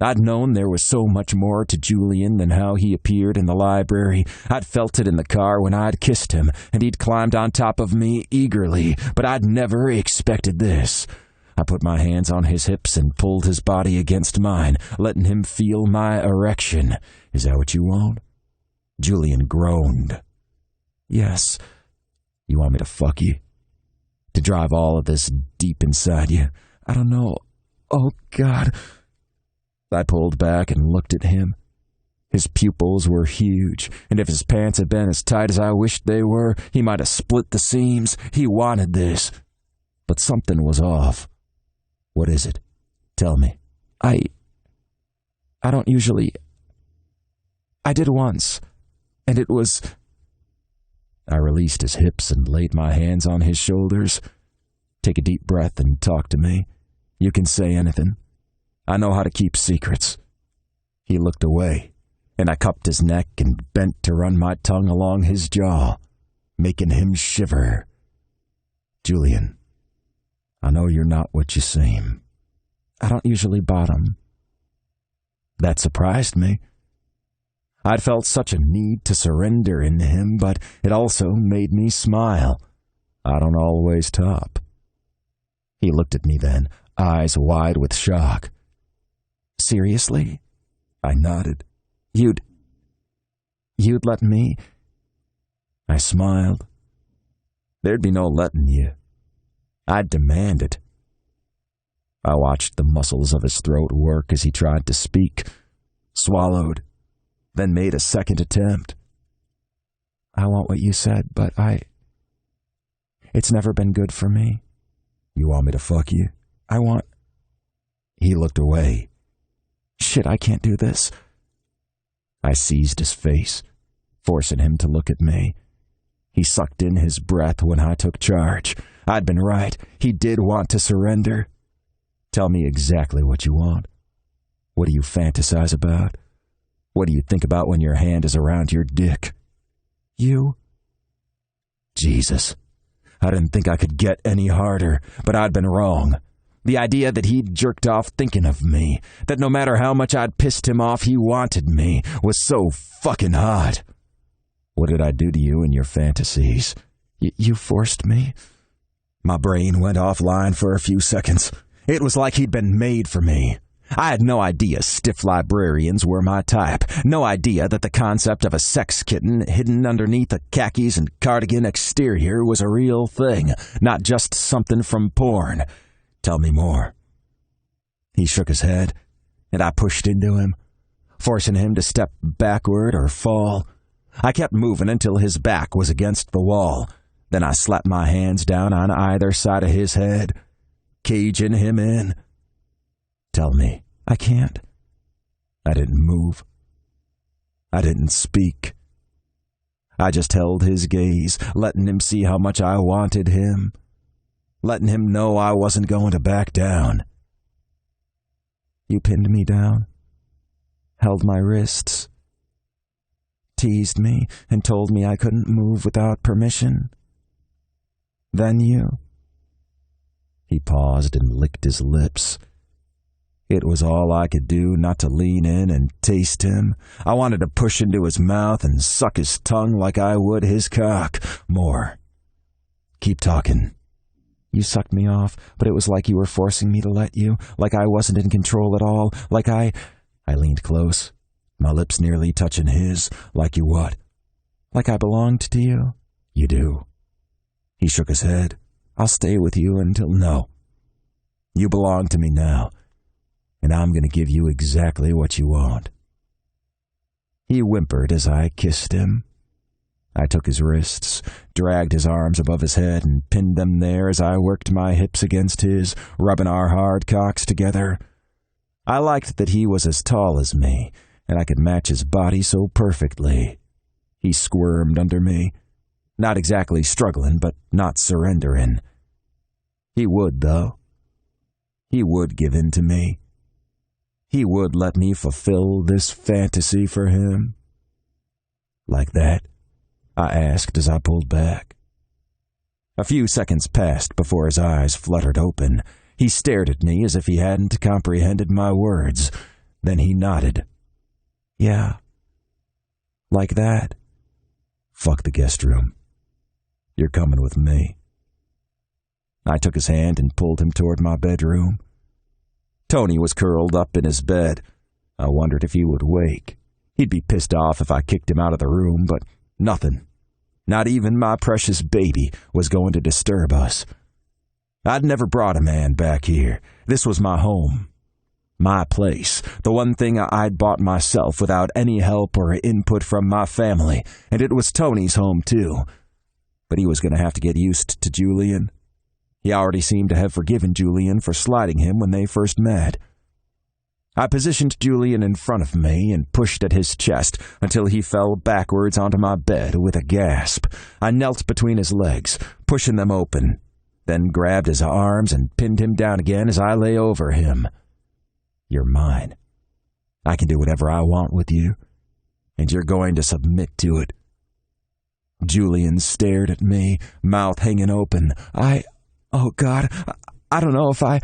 I'd known there was so much more to Julian than how he appeared in the library. I'd felt it in the car when I'd kissed him, and he'd climbed on top of me eagerly, but I'd never expected this. I put my hands on his hips and pulled his body against mine, letting him feel my erection. "Is that what you want?" Julian groaned. "Yes." "You want me to fuck you? To drive all of this deep inside you?" "I don't know. Oh, God." I pulled back and looked at him. His pupils were huge, and if his pants had been as tight as I wished they were, he might have split the seams. He wanted this. But something was off. "What is it? Tell me." I don't usually... I did once, and it was... I released his hips and laid my hands on his shoulders. "Take a deep breath and talk to me. You can say anything. I know how to keep secrets." He looked away, and I cupped his neck and bent to run my tongue along his jaw, making him shiver. "Julian, I know you're not what you seem." "I don't usually bottom." That surprised me. I'd felt such a need to surrender in him, but it also made me smile. I don't always top. He looked at me then, eyes wide with shock. "Seriously?" I nodded. You'd let me?" I smiled. "There'd be no letting you. I'd demand it." I watched the muscles of his throat work as he tried to speak, swallowed, then made a second attempt. "I want what you said, but it's never been good for me." "You want me to fuck you?" "I want..." He looked away. "Shit, I can't do this." I seized his face, forcing him to look at me. He sucked in his breath when I took charge. I'd been right. He did want to surrender. "Tell me exactly what you want. What do you fantasize about? What do you think about when your hand is around your dick?" "You." Jesus. I didn't think I could get any harder, but I'd been wrong. The idea that he'd jerked off thinking of me, that no matter how much I'd pissed him off, he wanted me, was so fucking hot. "What did I do to you in your fantasies?" You forced me." My brain went offline for a few seconds. It was like he'd been made for me. I had no idea stiff librarians were my type. No idea that the concept of a sex kitten hidden underneath a khakis and cardigan exterior was a real thing, not just something from porn. "Tell me more." He shook his head, and I pushed into him. forcing him to step backward or fall. I kept moving until his back was against the wall. Then I slapped my hands down on either side of his head, caging him in. Tell me, I can't. I didn't move. I didn't speak. I just held his gaze, letting him see how much I wanted him, letting him know I wasn't going to back down. You pinned me down, held my wrists, teased me, and told me I couldn't move without permission. Then you. He paused and licked his lips. It was all I could do not to lean in and taste him. I wanted to push into his mouth and suck his tongue like I would his cock. More. Keep talking. You sucked me off, but it was like you were forcing me to let you, like I wasn't in control at all, like I leaned close, my lips nearly touching his. Like you what? Like I belonged to you? You do. He shook his head. I'll stay with you until... No. You belong to me now, and I'm going to give you exactly what you want. He whimpered as I kissed him. I took his wrists, dragged his arms above his head, and pinned them there as I worked my hips against his, rubbing our hard cocks together. I liked that he was as tall as me, and I could match his body so perfectly. He squirmed under me, not exactly struggling, but not surrendering. He would, though. He would give in to me. He would let me fulfill this fantasy for him. Like that? I asked as I pulled back. A few seconds passed before his eyes fluttered open. He stared at me as if he hadn't comprehended my words. Then he nodded. Yeah. Like that. Fuck the guest room. You're coming with me. I took his hand and pulled him toward my bedroom. Tony was curled up in his bed. I wondered if he would wake. He'd be pissed off if I kicked him out of the room, but nothing. Not even my precious baby was going to disturb us. I'd never brought a man back here. This was my home. My place. The one thing I'd bought myself without any help or input from my family. And it was Tony's home, too. But he was going to have to get used to Julian. He already seemed to have forgiven Julian for sliding him when they first met. I positioned Julian in front of me and pushed at his chest until he fell backwards onto my bed with a gasp. I knelt between his legs, pushing them open, then grabbed his arms and pinned him down again as I lay over him. You're mine. I can do whatever I want with you, and you're going to submit to it. Julian stared at me, mouth hanging open. Oh God, I don't know if I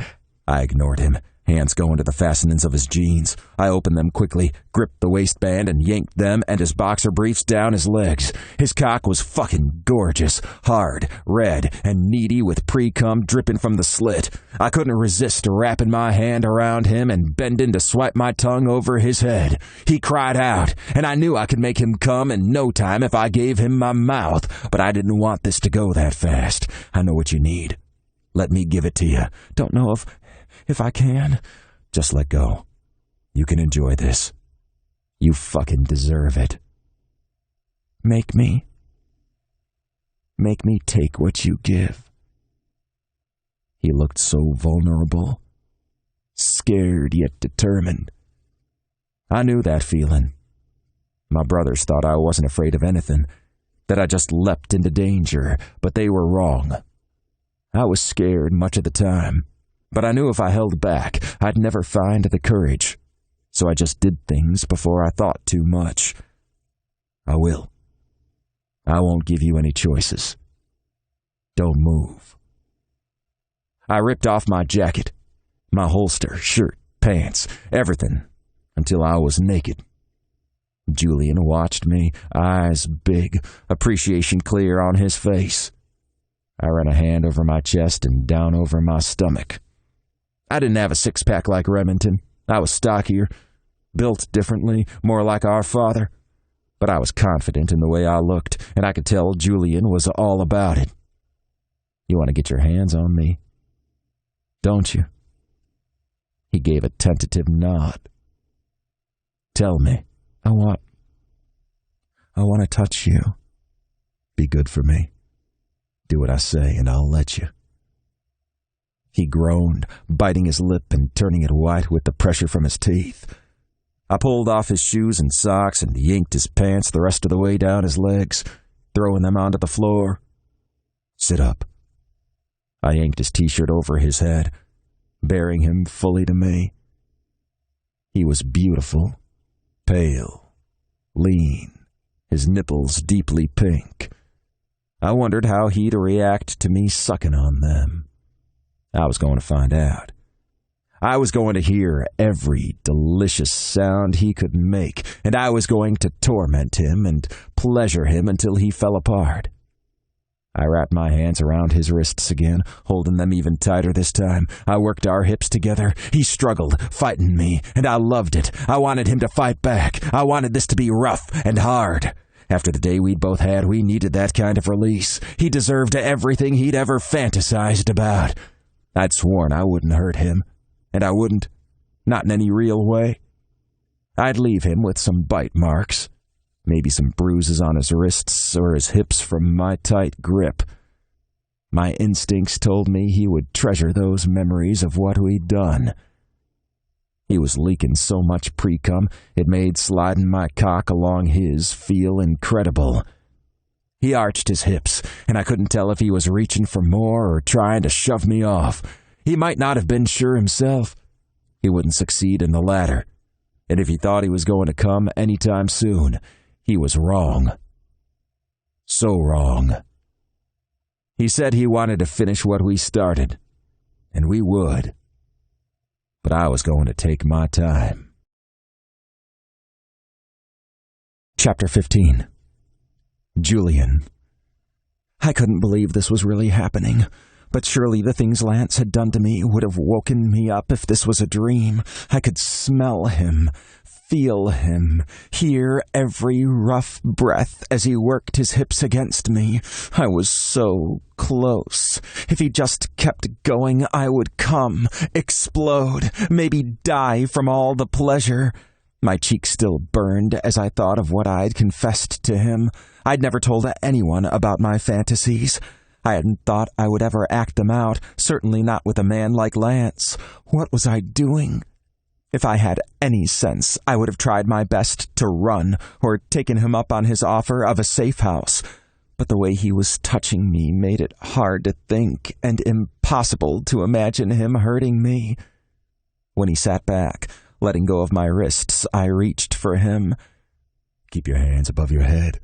ignored him, hands going to the fastenings of his jeans. I opened them quickly, gripped the waistband, and yanked them and his boxer briefs down his legs. His cock was fucking gorgeous, hard, red, and needy with pre-cum dripping from the slit. I couldn't resist wrapping my hand around him and bending to swipe my tongue over his head. He cried out, and I knew I could make him come in no time if I gave him my mouth, but I didn't want this to go that fast. I know what you need. Let me give it to you. Don't know if I can. Just let go. You can enjoy this. You fucking deserve it. Make me take what you give. He looked so vulnerable, scared yet determined. I knew that feeling. My brothers thought I wasn't afraid of anything, that I just leapt into danger, but they were wrong. I was scared much of the time, but I knew if I held back, I'd never find the courage. So I just did things before I thought too much. I will. I won't give you any choices. Don't move. I ripped off my jacket, my holster, shirt, pants, everything, until I was naked. Julian watched me, eyes big, appreciation clear on his face. I ran a hand over my chest and down over my stomach. I didn't have a six-pack like Remington. I was stockier, built differently, more like our father. But I was confident in the way I looked, and I could tell Julian was all about it. You want to get your hands on me, don't you? He gave a tentative nod. Tell me. I want to touch you. Be good for me. Do what I say, and I'll let you. He groaned, biting his lip and turning it white with the pressure from his teeth. I pulled off his shoes and socks and yanked his pants the rest of the way down his legs, throwing them onto the floor. Sit up. I yanked his t-shirt over his head, bearing him fully to me. He was beautiful, pale, lean, his nipples deeply pink. I wondered how he'd react to me sucking on them. I was going to find out. I was going to hear every delicious sound he could make, and I was going to torment him and pleasure him until he fell apart. I wrapped my hands around his wrists again, holding them even tighter this time. I worked our hips together. He struggled, fighting me, and I loved it. I wanted him to fight back. I wanted this to be rough and hard. After the day we'd both had, we needed that kind of release. He deserved everything he'd ever fantasized about. I'd sworn I wouldn't hurt him, and I wouldn't, not in any real way. I'd leave him with some bite marks, maybe some bruises on his wrists or his hips from my tight grip. My instincts told me he would treasure those memories of what we'd done. He was leaking so much pre-cum, it made sliding my cock along his feel incredible. He arched his hips, and I couldn't tell if he was reaching for more or trying to shove me off. He might not have been sure himself. He wouldn't succeed in the latter. And if he thought he was going to come any time soon, he was wrong. So wrong. He said he wanted to finish what we started, and we would. But I was going to take my time. Chapter 15. Julian. I couldn't believe this was really happening, but surely the things Lance had done to me would have woken me up if this was a dream. I could smell him, feel him, hear every rough breath as he worked his hips against me. I was so close. If he just kept going, I would come, explode, maybe die from all the pleasure. My cheeks still burned as I thought of what I'd confessed to him. I'd never told anyone about my fantasies. I hadn't thought I would ever act them out, certainly not with a man like Lance. What was I doing? If I had any sense, I would have tried my best to run or taken him up on his offer of a safe house. But the way he was touching me made it hard to think and impossible to imagine him hurting me. When he sat back, letting go of my wrists, I reached for him. Keep your hands above your head.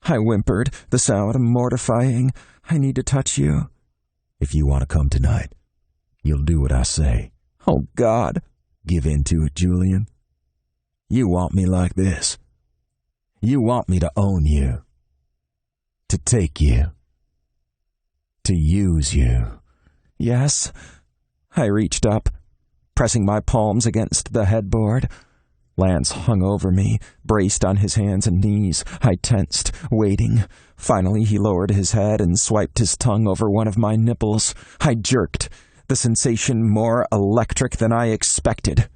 I whimpered, the sound mortifying. I need to touch you. If you want to come tonight, you'll do what I say. Oh, God. Give in to it, Julian. You want me like this. You want me to own you. To take you. To use you. Yes. I reached up, pressing my palms against the headboard. Lance hung over me, braced on his hands and knees. I tensed, waiting. Finally, he lowered his head and swiped his tongue over one of my nipples. I jerked, the sensation more electric than I expected.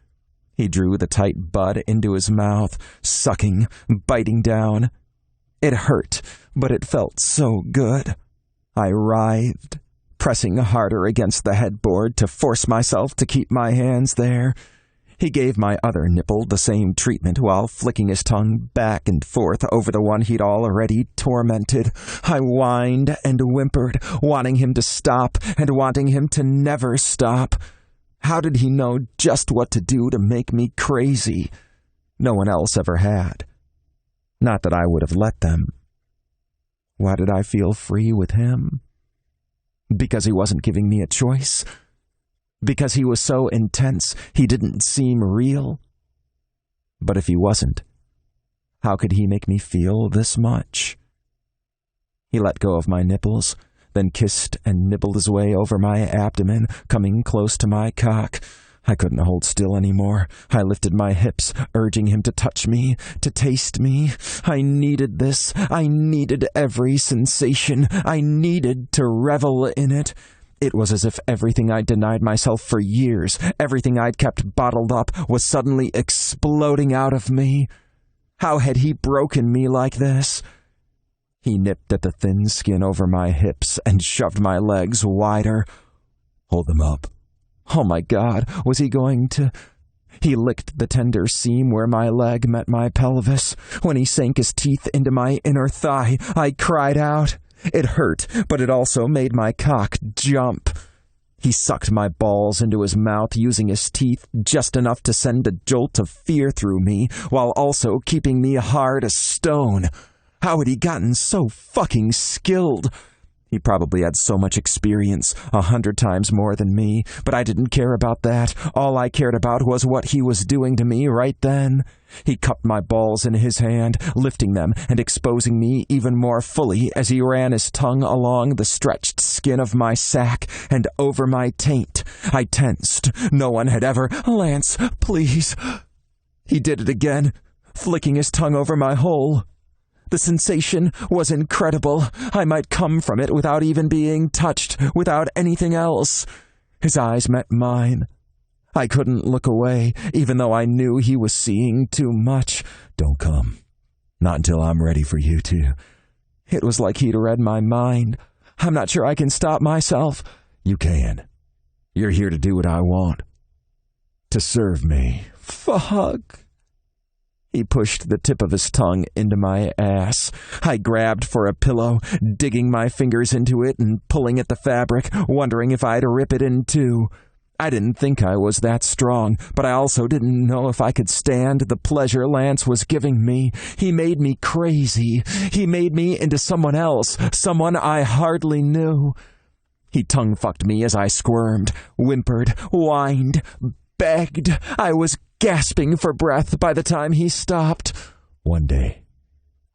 He drew the tight bud into his mouth, sucking, biting down. It hurt, but it felt so good. I writhed, pressing harder against the headboard to force myself to keep my hands there. He gave my other nipple the same treatment while flicking his tongue back and forth over the one he'd already tormented. I whined and whimpered, wanting him to stop and wanting him to never stop. How did he know just what to do to make me crazy? No one else ever had. Not that I would have let them. Why did I feel free with him? Because he wasn't giving me a choice? Because he was so intense, he didn't seem real? But if he wasn't, how could he make me feel this much? He let go of my nipples, then kissed and nibbled his way over my abdomen, coming close to my cock. I couldn't hold still anymore. I lifted my hips, urging him to touch me, to taste me. I needed this. I needed every sensation. I needed to revel in it. It was as if everything I'd denied myself for years, everything I'd kept bottled up, was suddenly exploding out of me. How had he broken me like this? He nipped at the thin skin over my hips and shoved my legs wider. Hold them up. Oh my God, was he going to... He licked the tender seam where my leg met my pelvis. When he sank his teeth into my inner thigh, I cried out. It hurt, but it also made my cock jump. He sucked my balls into his mouth, using his teeth just enough to send a jolt of fear through me, while also keeping me hard as stone. How had he gotten so fucking skilled? He probably had so much experience, 100 times more than me, but I didn't care about that. All I cared about was what he was doing to me right then. He cupped my balls in his hand, lifting them and exposing me even more fully as he ran his tongue along the stretched skin of my sack and over my taint. I tensed. No one had ever... Lance, please. He did it again, flicking his tongue over my hole. The sensation was incredible. I might come from it without even being touched, without anything else. His eyes met mine. I couldn't look away, even though I knew he was seeing too much. Don't come. Not until I'm ready for you to. It was like he'd read my mind. I'm not sure I can stop myself. You can. You're here to do what I want. To serve me. Fuck. He pushed the tip of his tongue into my ass. I grabbed for a pillow, digging my fingers into it and pulling at the fabric, wondering if I'd rip it in two. I didn't think I was that strong, but I also didn't know if I could stand the pleasure Lance was giving me. He made me crazy. He made me into someone else, someone I hardly knew. He tongue-fucked me as I squirmed, whimpered, whined, begged. I was gasping for breath by the time he stopped. One day,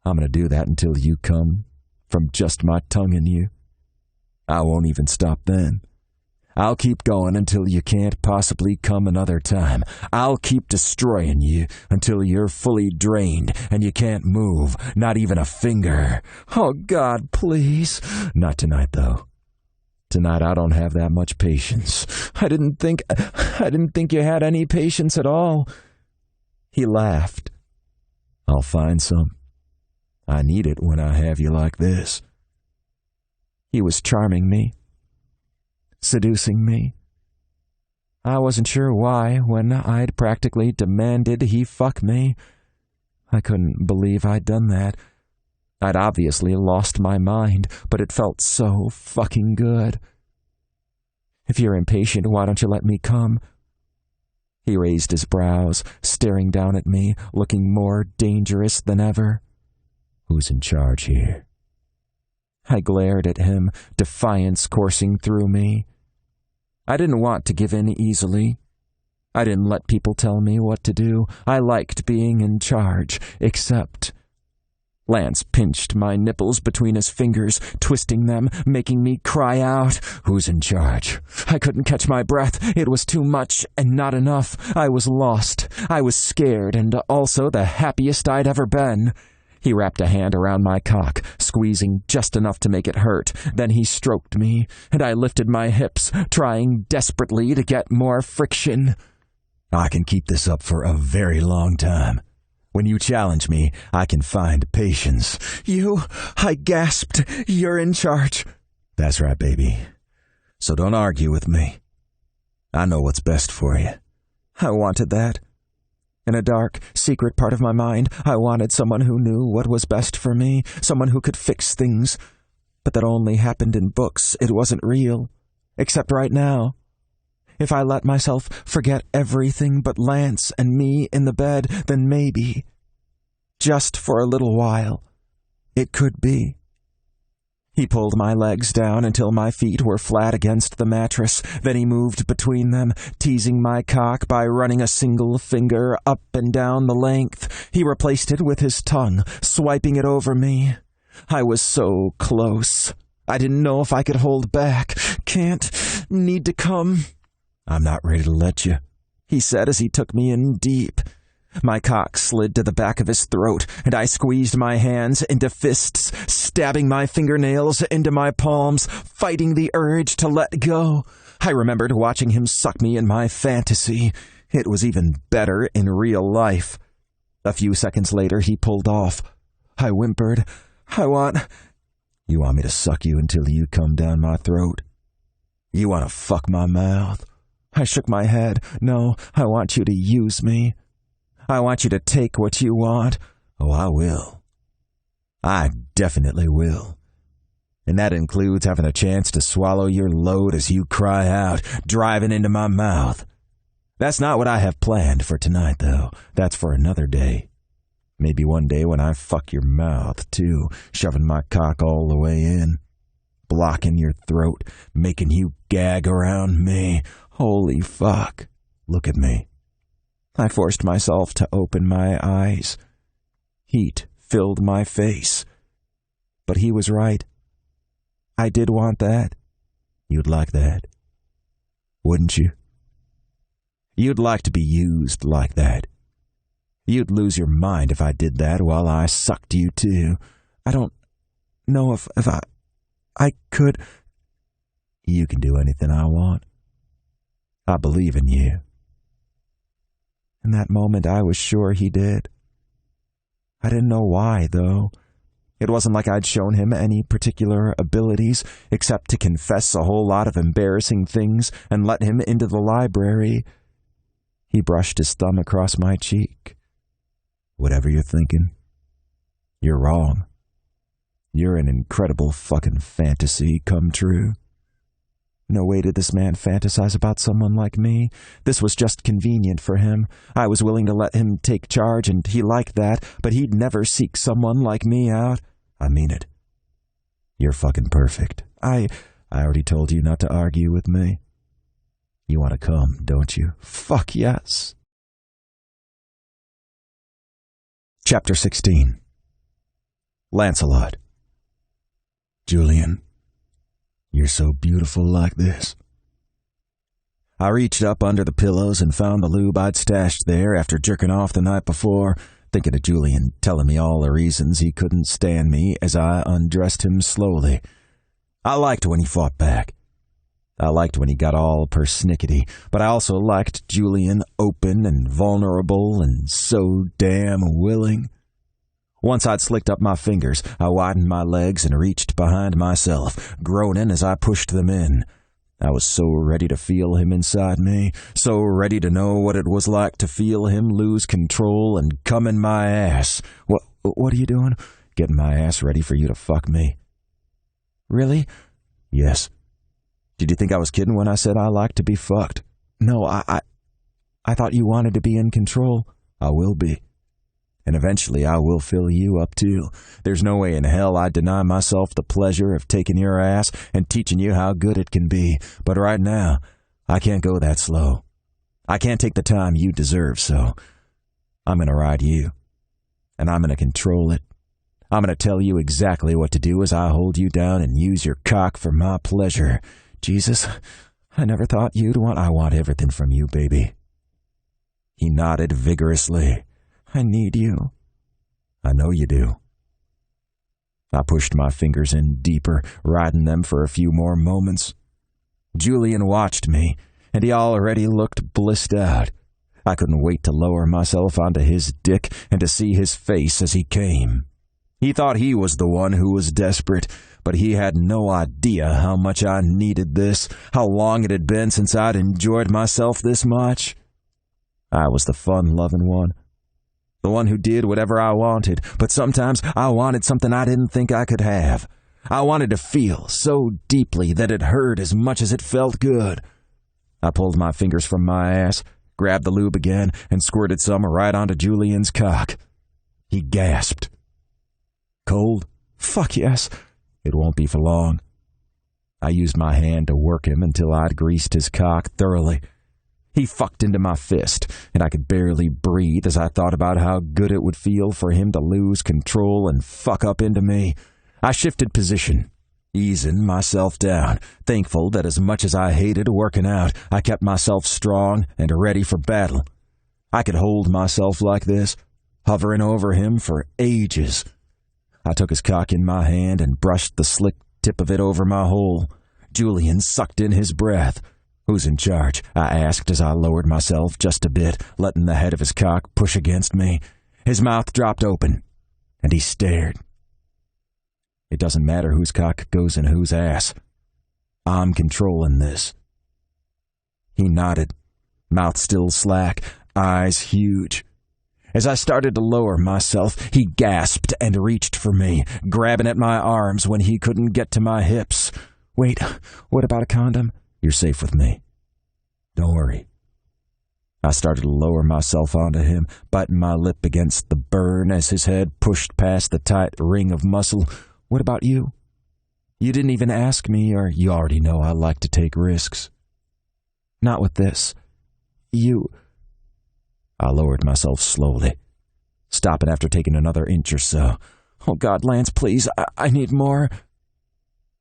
I'm going to do that until you come from just my tongue in you. I won't even stop then. I'll keep going until you can't possibly come another time. I'll keep destroying you until you're fully drained and you can't move, not even a finger. Oh, God, please. Not tonight, though. Tonight I don't have that much patience. I didn't think you had any patience at all. He laughed. I'll find some. I need it when I have you like this. He was charming me, seducing me. I wasn't sure why when I'd practically demanded he fuck me. I couldn't believe I'd done that. I'd obviously lost my mind, but it felt so fucking good. If you're impatient, why don't you let me come? He raised his brows, staring down at me, looking more dangerous than ever. Who's in charge here? I glared at him, defiance coursing through me. I didn't want to give in easily. I didn't let people tell me what to do. I liked being in charge, except... Lance pinched my nipples between his fingers, twisting them, making me cry out. Who's in charge? I couldn't catch my breath. It was too much and not enough. I was lost. I was scared and also the happiest I'd ever been. He wrapped a hand around my cock, squeezing just enough to make it hurt. Then he stroked me, and I lifted my hips, trying desperately to get more friction. I can keep this up for a very long time. When you challenge me, I can find patience. You, I gasped, you're in charge. That's right, baby. So don't argue with me. I know what's best for you. I wanted that. In a dark, secret part of my mind, I wanted someone who knew what was best for me, someone who could fix things. But that only happened in books. It wasn't real. Except right now. If I let myself forget everything but Lance and me in the bed, then maybe, just for a little while, it could be. He pulled my legs down until my feet were flat against the mattress. Then he moved between them, teasing my cock by running a single finger up and down the length. He replaced it with his tongue, swiping it over me. I was so close. I didn't know if I could hold back. Can't. Need to come. I'm not ready to let you, he said as he took me in deep. My cock slid to the back of his throat, and I squeezed my hands into fists, stabbing my fingernails into my palms, fighting the urge to let go. I remembered watching him suck me in my fantasy. It was even better in real life. A few seconds later, he pulled off. I whimpered, You want me to suck you until you come down my throat? You want to fuck my mouth? I shook my head. No, I want you to use me. I want you to take what you want. Oh, I will. I definitely will. And that includes having a chance to swallow your load as you cry out, driving into my mouth. That's not what I have planned for tonight, though. That's for another day. Maybe one day when I fuck your mouth, too, shoving my cock all the way in, blocking your throat, making you gag around me. Holy fuck. Look at me. I forced myself to open my eyes. Heat filled my face. But he was right. I did want that. You'd like that, wouldn't you? You'd like to be used like that. You'd lose your mind if I did that while I sucked you too. I don't know if I could. You can do anything I want. I believe in you. In that moment, I was sure he did. I didn't know why, though. It wasn't like I'd shown him any particular abilities, except to confess a whole lot of embarrassing things and let him into the library. He brushed his thumb across my cheek. Whatever you're thinking, you're wrong. You're an incredible fucking fantasy come true. No way did this man fantasize about someone like me. This was just convenient for him. I was willing to let him take charge, and he liked that, but he'd never seek someone like me out. I mean it. You're fucking perfect. I already told you not to argue with me. You want to come, don't you? Fuck yes. Chapter 16. Lancelot. Julian. You're so beautiful like this. I reached up under the pillows and found the lube I'd stashed there after jerking off the night before, thinking of Julian telling me all the reasons he couldn't stand me as I undressed him slowly. I liked when he fought back. I liked when he got all persnickety, but I also liked Julian open and vulnerable and so damn willing. Once I'd slicked up my fingers, I widened my legs and reached behind myself, groaning as I pushed them in. I was so ready to feel him inside me, so ready to know what it was like to feel him lose control and come in my ass. What are you doing? Getting my ass ready for you to fuck me. Really? Yes. Did you think I was kidding when I said I like to be fucked? No, I thought you wanted to be in control. I will be. And eventually I will fill you up too. There's no way in hell I'd deny myself the pleasure of taking your ass and teaching you how good it can be. But right now, I can't go that slow. I can't take the time you deserve, so I'm going to ride you. And I'm going to control it. I'm going to tell you exactly what to do as I hold you down and use your cock for my pleasure. Jesus, I never thought you'd want... I want everything from you, baby. He nodded vigorously. I need you. I know you do. I pushed my fingers in deeper, riding them for a few more moments. Julian watched me, and he already looked blissed out. I couldn't wait to lower myself onto his dick and to see his face as he came. He thought he was the one who was desperate, but he had no idea how much I needed this, how long it had been since I'd enjoyed myself this much. I was the fun-loving one. The one who did whatever I wanted, but sometimes I wanted something I didn't think I could have. I wanted to feel so deeply that it hurt as much as it felt good. I pulled my fingers from my ass, grabbed the lube again, and squirted some right onto Julian's cock. He gasped. Cold? Fuck yes. It won't be for long. I used my hand to work him until I'd greased his cock thoroughly. He fucked into my fist, and I could barely breathe as I thought about how good it would feel for him to lose control and fuck up into me. I shifted position, easing myself down, thankful that as much as I hated working out, I kept myself strong and ready for battle. I could hold myself like this, hovering over him for ages. I took his cock in my hand and brushed the slick tip of it over my hole. Julian sucked in his breath. "Who's in charge?" I asked as I lowered myself just a bit, letting the head of his cock push against me. His mouth dropped open, and he stared. "It doesn't matter whose cock goes in whose ass. I'm controlling this." He nodded, mouth still slack, eyes huge. As I started to lower myself, he gasped and reached for me, grabbing at my arms when he couldn't get to my hips. "Wait, what about a condom?" "You're safe with me. Don't worry." I started to lower myself onto him, biting my lip against the burn as his head pushed past the tight ring of muscle. "What about you? You didn't even ask me, or you already know I like to take risks." "Not with this. You..." I lowered myself slowly, stopping after taking another inch or so. "Oh God, Lance, please, I need more."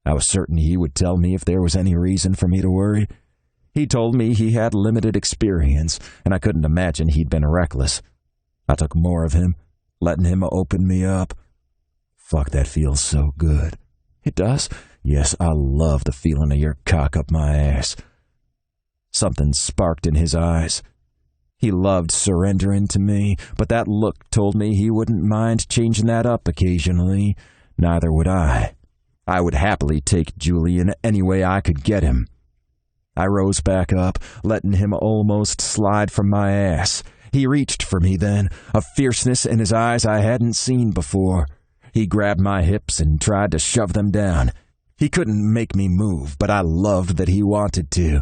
I was certain he would tell me if there was any reason for me to worry. He told me he had limited experience, and I couldn't imagine he'd been reckless. I took more of him, letting him open me up. Fuck, that feels so good. "It does?" "Yes, I love the feeling of your cock up my ass." Something sparked in his eyes. He loved surrendering to me, but that look told me he wouldn't mind changing that up occasionally. Neither would I. I would happily take Julian any way I could get him. I rose back up, letting him almost slide from my ass. He reached for me then, a fierceness in his eyes I hadn't seen before. He grabbed my hips and tried to shove them down. He couldn't make me move, but I loved that he wanted to.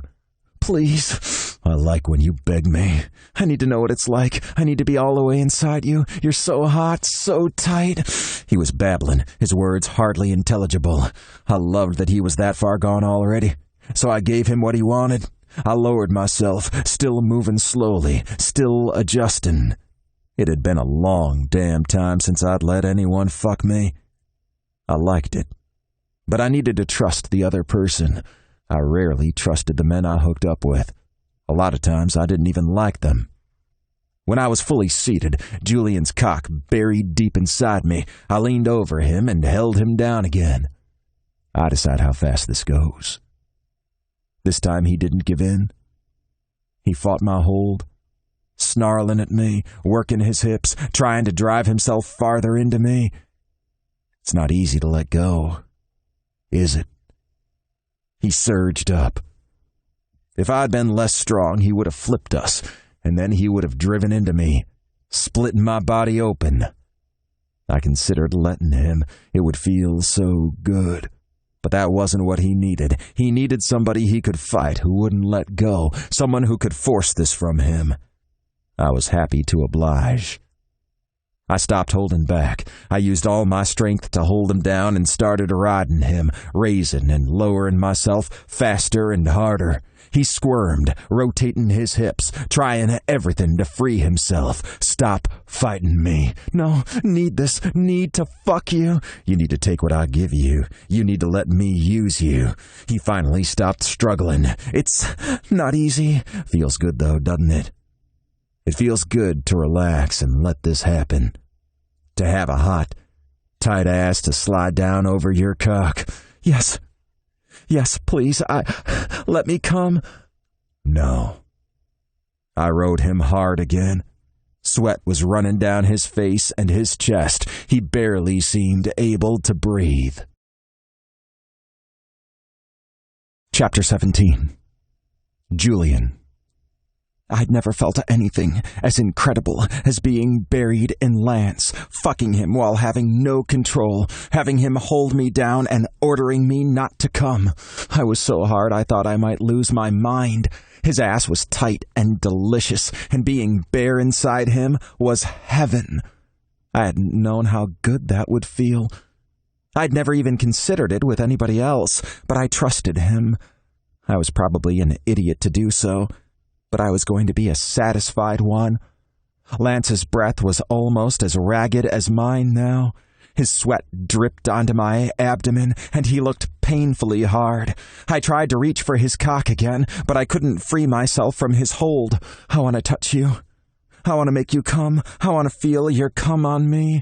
"Please." "I like when you beg me." "I need to know what it's like. I need to be all the way inside you. You're so hot, so tight." He was babbling, his words hardly intelligible. I loved that he was that far gone already, so I gave him what he wanted. I lowered myself, still moving slowly, still adjusting. It had been a long damn time since I'd let anyone fuck me. I liked it, but I needed to trust the other person. I rarely trusted the men I hooked up with. A lot of times I didn't even like them. When I was fully seated, Julian's cock buried deep inside me, I leaned over him and held him down again. I decide how fast this goes. This time he didn't give in. He fought my hold, snarling at me, working his hips, trying to drive himself farther into me. It's not easy to let go, is it? He surged up. If I'd been less strong, he would have flipped us, and then he would have driven into me, splitting my body open. I considered letting him. It would feel so good. But that wasn't what he needed. He needed somebody he could fight, who wouldn't let go, someone who could force this from him. I was happy to oblige. I stopped holding back. I used all my strength to hold him down and started riding him, raising and lowering myself faster and harder. He squirmed, rotating his hips, trying everything to free himself. "Stop fighting me." "No, need this, need to fuck you." "You need to take what I give you. You need to let me use you." He finally stopped struggling. "It's not easy." "Feels good though, doesn't it?" It feels good to relax and let this happen. To have a hot, tight ass to slide down over your cock. "Yes. Yes, please. Let me come." "No." I rode him hard again. Sweat was running down his face and his chest. He barely seemed able to breathe. Chapter 17. Julian. I'd never felt anything as incredible as being buried in Lance, fucking him while having no control, having him hold me down and ordering me not to come. I was so hard I thought I might lose my mind. His ass was tight and delicious, and being bare inside him was heaven. I hadn't known how good that would feel. I'd never even considered it with anybody else, but I trusted him. I was probably an idiot to do so, but I was going to be a satisfied one. Lance's breath was almost as ragged as mine now. His sweat dripped onto my abdomen, and he looked painfully hard. I tried to reach for his cock again, but I couldn't free myself from his hold. "I want to touch you." I want to make you come. I want to feel your cum on me."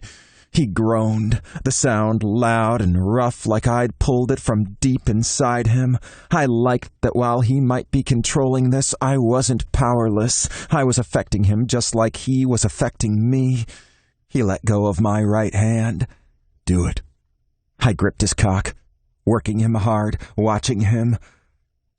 He groaned, the sound loud and rough like I'd pulled it from deep inside him. I liked that while he might be controlling this, I wasn't powerless. I was affecting him just like he was affecting me. He let go of my right hand. "Do it." I gripped his cock, working him hard, watching him.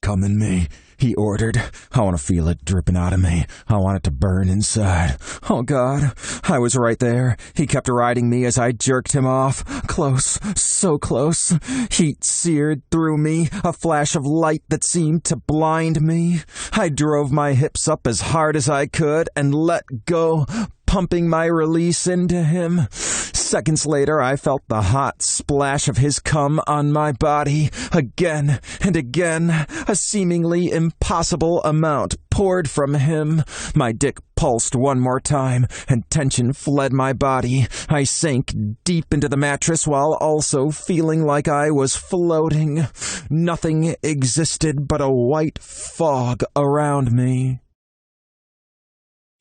"Come in me," he ordered. "I want to feel it dripping out of me. I want it to burn inside." Oh, God. I was right there. He kept riding me as I jerked him off. Close, so close. Heat seared through me, a flash of light that seemed to blind me. I drove my hips up as hard as I could and let go, pumping my release into him. Seconds later, I felt the hot splash of his cum on my body. Again and again, a seemingly impossible amount poured from him. My dick pulsed one more time, and tension fled my body. I sank deep into the mattress while also feeling like I was floating. Nothing existed but a white fog around me.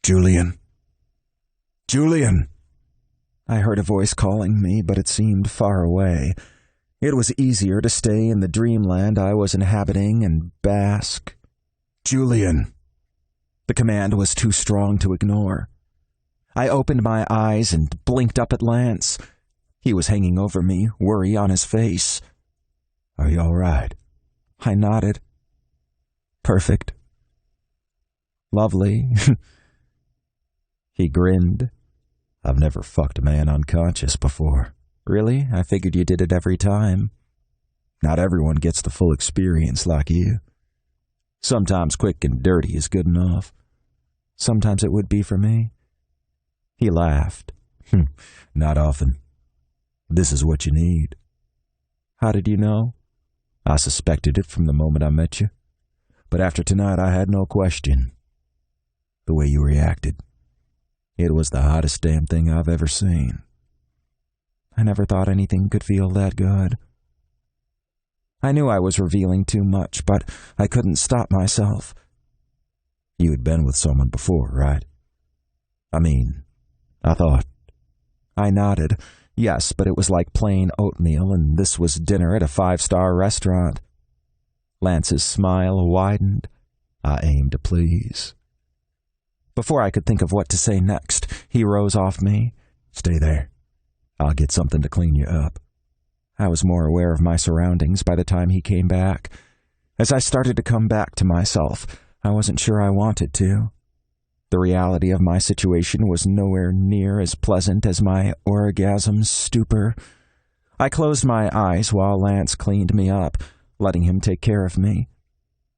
"Julian. Julian!" I heard a voice calling me, but it seemed far away. It was easier to stay in the dreamland I was inhabiting and bask. "Julian!" The command was too strong to ignore. I opened my eyes and blinked up at Lance. He was hanging over me, worry on his face. "Are you all right?" I nodded. "Perfect." "Lovely." He grinned. "I've never fucked a man unconscious before." "Really? I figured you did it every time." "Not everyone gets the full experience like you. Sometimes quick and dirty is good enough." "Sometimes it would be for me." He laughed. "Not often. This is what you need." "How did you know?" "I suspected it from the moment I met you. But after tonight I had no question. The way you reacted. It was the hottest damn thing I've ever seen." "I never thought anything could feel that good." I knew I was revealing too much, but I couldn't stop myself. "You had been with someone before, right? I thought." I nodded. Yes, but it was like plain oatmeal, and this was dinner at a 5-star restaurant. Lance's smile widened. I aimed to please. Before I could think of what to say next, he rose off me. "Stay there. I'll get something to clean you up." I was more aware of my surroundings by the time he came back. As I started to come back to myself, I wasn't sure I wanted to. The reality of my situation was nowhere near as pleasant as my orgasm stupor. I closed my eyes while Lance cleaned me up, letting him take care of me.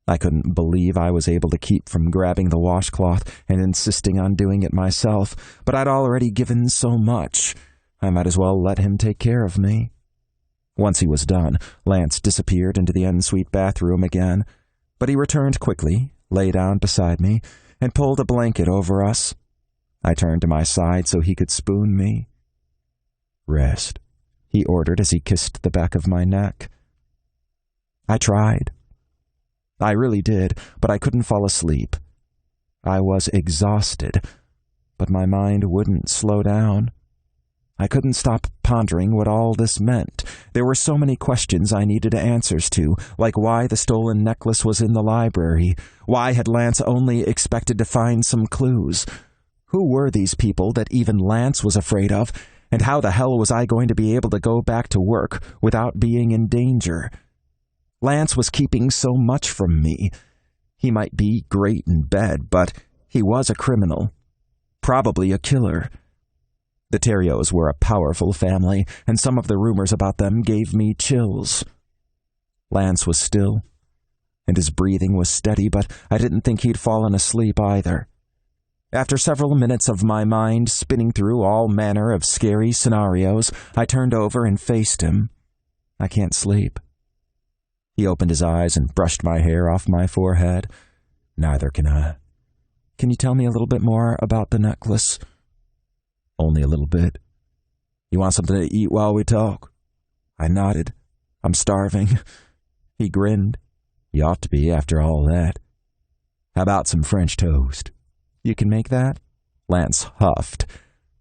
I couldn't believe I was able to keep from grabbing the washcloth and insisting on doing it myself, but I'd already given so much. I might as well let him take care of me. Once he was done, Lance disappeared into the ensuite bathroom again, but he returned quickly, lay down beside me, and pulled a blanket over us. I turned to my side so he could spoon me. "Rest," he ordered as he kissed the back of my neck. I tried. I really did, but I couldn't fall asleep. I was exhausted, but my mind wouldn't slow down. I couldn't stop pondering what all this meant. There were so many questions I needed answers to, like why the stolen necklace was in the library. Why had Lance only expected to find some clues? Who were these people that even Lance was afraid of? And how the hell was I going to be able to go back to work without being in danger? Lance was keeping so much from me. He might be great in bed, but he was a criminal. Probably a killer. The Theriots were a powerful family, and some of the rumors about them gave me chills. Lance was still, and his breathing was steady, but I didn't think he'd fallen asleep either. After several minutes of my mind spinning through all manner of scary scenarios, I turned over and faced him. "I can't sleep." He opened his eyes and brushed my hair off my forehead. "Neither can I." "Can you tell me a little bit more about the necklace?" "Only a little bit. You want something to eat while we talk?" I nodded. "I'm starving." He grinned. "You ought to be after all that. How about some French toast?" "You can make that?" Lance huffed.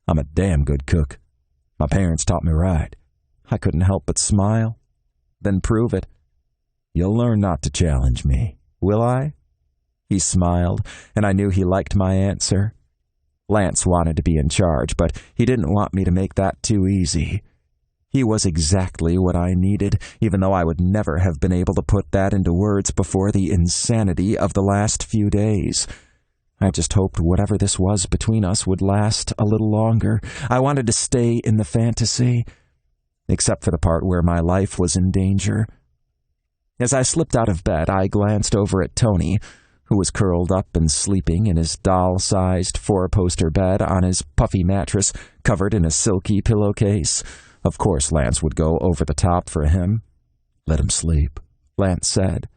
I'm a damn good cook. My parents taught me right. I couldn't help but smile. Then prove it. You'll learn not to challenge me, will I? He smiled, and I knew he liked my answer. Lance wanted to be in charge, but he didn't want me to make that too easy. He was exactly what I needed, even though I would never have been able to put that into words before the insanity of the last few days. I just hoped whatever this was between us would last a little longer. I wanted to stay in the fantasy, except for the part where my life was in danger. As I slipped out of bed, I glanced over at Tony, who was curled up and sleeping in his doll-sized four-poster bed on his puffy mattress covered in a silky pillowcase. Of course Lance would go over the top for him. Let him sleep, Lance said.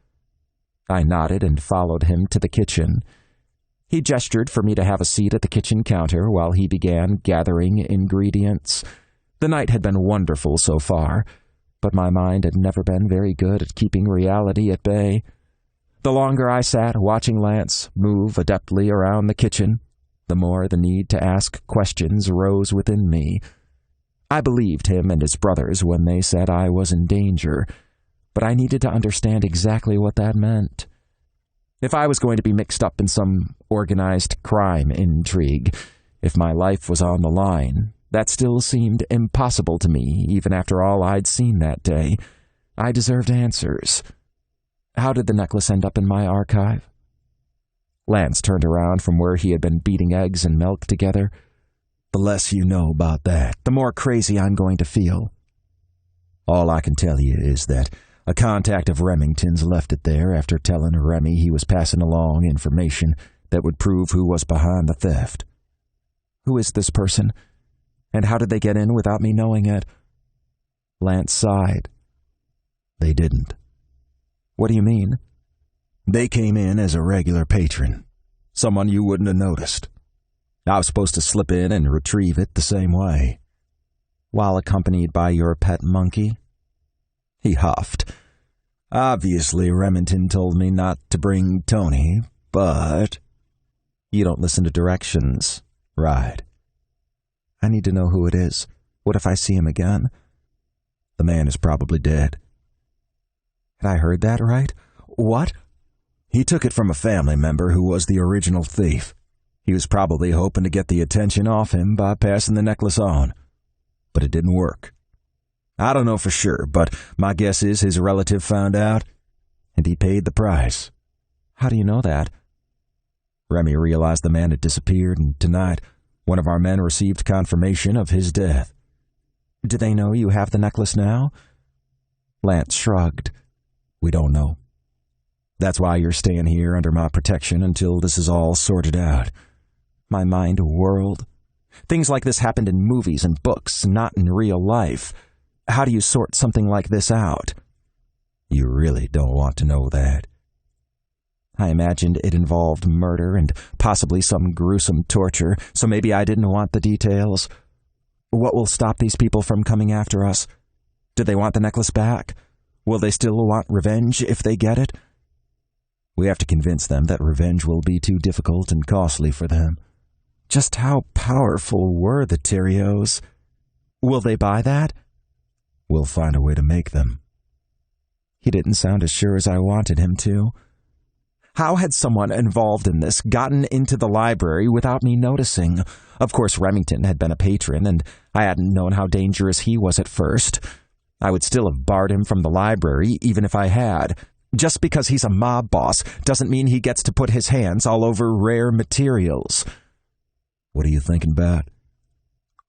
I nodded and followed him to the kitchen. He gestured for me to have a seat at the kitchen counter while he began gathering ingredients. The night had been wonderful so far, but my mind had never been very good at keeping reality at bay. The longer I sat watching Lance move adeptly around the kitchen, the more the need to ask questions rose within me. I believed him and his brothers when they said I was in danger, but I needed to understand exactly what that meant. If I was going to be mixed up in some organized crime intrigue, if my life was on the line, that still seemed impossible to me, even after all I'd seen that day. I deserved answers. How did the necklace end up in my archive? Lance turned around from where he had been beating eggs and milk together. The less you know about that, the more crazy I'm going to feel. All I can tell you is that a contact of Remington's left it there after telling Remy he was passing along information that would prove who was behind the theft. Who is this person? And how did they get in without me knowing it? Lance sighed. They didn't. What do you mean? They came in as a regular patron. Someone you wouldn't have noticed. I was supposed to slip in and retrieve it the same way. While accompanied by your pet monkey? He huffed. Obviously, Remington told me not to bring Tony, but... You don't listen to directions. Right. I need to know who it is. What if I see him again? The man is probably dead. Had I heard that right? What? He took it from a family member who was the original thief. He was probably hoping to get the attention off him by passing the necklace on. But it didn't work. I don't know for sure, but my guess is his relative found out, and he paid the price. How do you know that? Remy realized the man had disappeared, and tonight, one of our men received confirmation of his death. Do they know you have the necklace now? Lance shrugged. We don't know. That's why you're staying here under my protection until this is all sorted out. My mind whirled. Things like this happened in movies and books, not in real life. How do you sort something like this out? You really don't want to know that. I imagined it involved murder and possibly some gruesome torture, so maybe I didn't want the details. What will stop these people from coming after us? Do they want the necklace back? Will they still want revenge if they get it? We have to convince them that revenge will be too difficult and costly for them. Just how powerful were the Theriots? Will they buy that? We'll find a way to make them. He didn't sound as sure as I wanted him to. How had someone involved in this gotten into the library without me noticing? Of course, Remington had been a patron, and I hadn't known how dangerous he was at first. I would still have barred him from the library, even if I had. Just because he's a mob boss doesn't mean he gets to put his hands all over rare materials. What are you thinking about?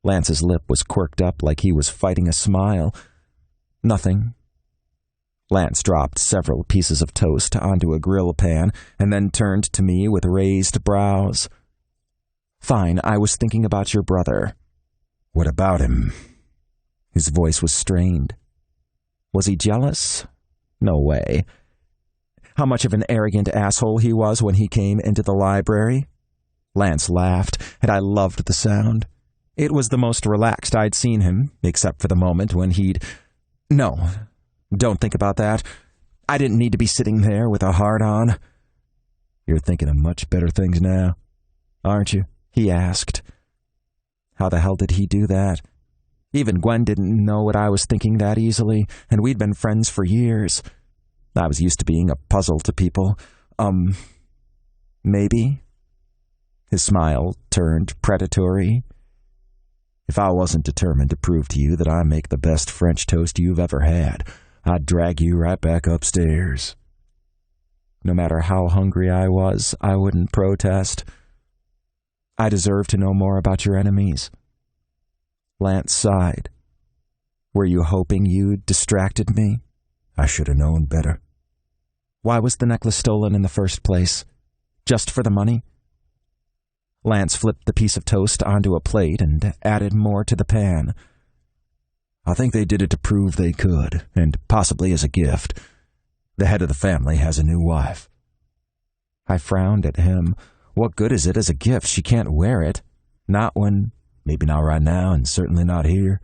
Lance's lip was quirked up like he was fighting a smile. Nothing. Lance dropped several pieces of toast onto a grill pan and then turned to me with raised brows. Fine, I was thinking about your brother. What about him? His voice was strained. Was he jealous? No way. How much of an arrogant asshole he was when he came into the library? Lance laughed, and I loved the sound. It was the most relaxed I'd seen him, except for the moment when he'd... No, don't think about that. I didn't need to be sitting there with a hard-on. You're thinking of much better things now, aren't you? he asked. How the hell did he do that? Even Gwen didn't know what I was thinking that easily, and we'd been friends for years. I was used to being a puzzle to people. Maybe? His smile turned predatory. If I wasn't determined to prove to you that I make the best French toast you've ever had, I'd drag you right back upstairs. No matter how hungry I was, I wouldn't protest. I deserve to know more about your enemies. Lance sighed. Were you hoping you'd distracted me? I should have known better. Why was the necklace stolen in the first place? Just for the money? Lance flipped the piece of toast onto a plate and added more to the pan. I think they did it to prove they could, and possibly as a gift. The head of the family has a new wife. I frowned at him. What good is it as a gift? She can't wear it. Not when... Maybe not right now, and certainly not here.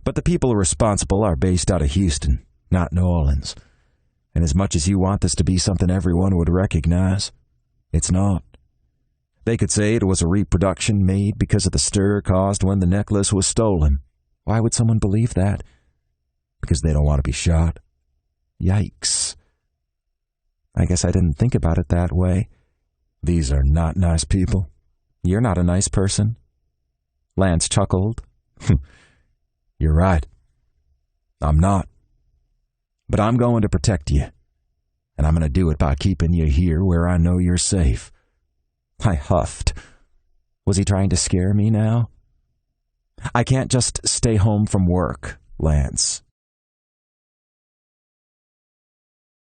But the people responsible are based out of Houston, not New Orleans. And as much as you want this to be something everyone would recognize, it's not. They could say it was a reproduction made because of the stir caused when the necklace was stolen. Why would someone believe that? Because they don't want to be shot. Yikes. I guess I didn't think about it that way. These are not nice people. You're not a nice person. Lance chuckled. You're right. I'm not. But I'm going to protect you. And I'm going to do it by keeping you here where I know you're safe. I huffed. Was he trying to scare me now? I can't just stay home from work, Lance.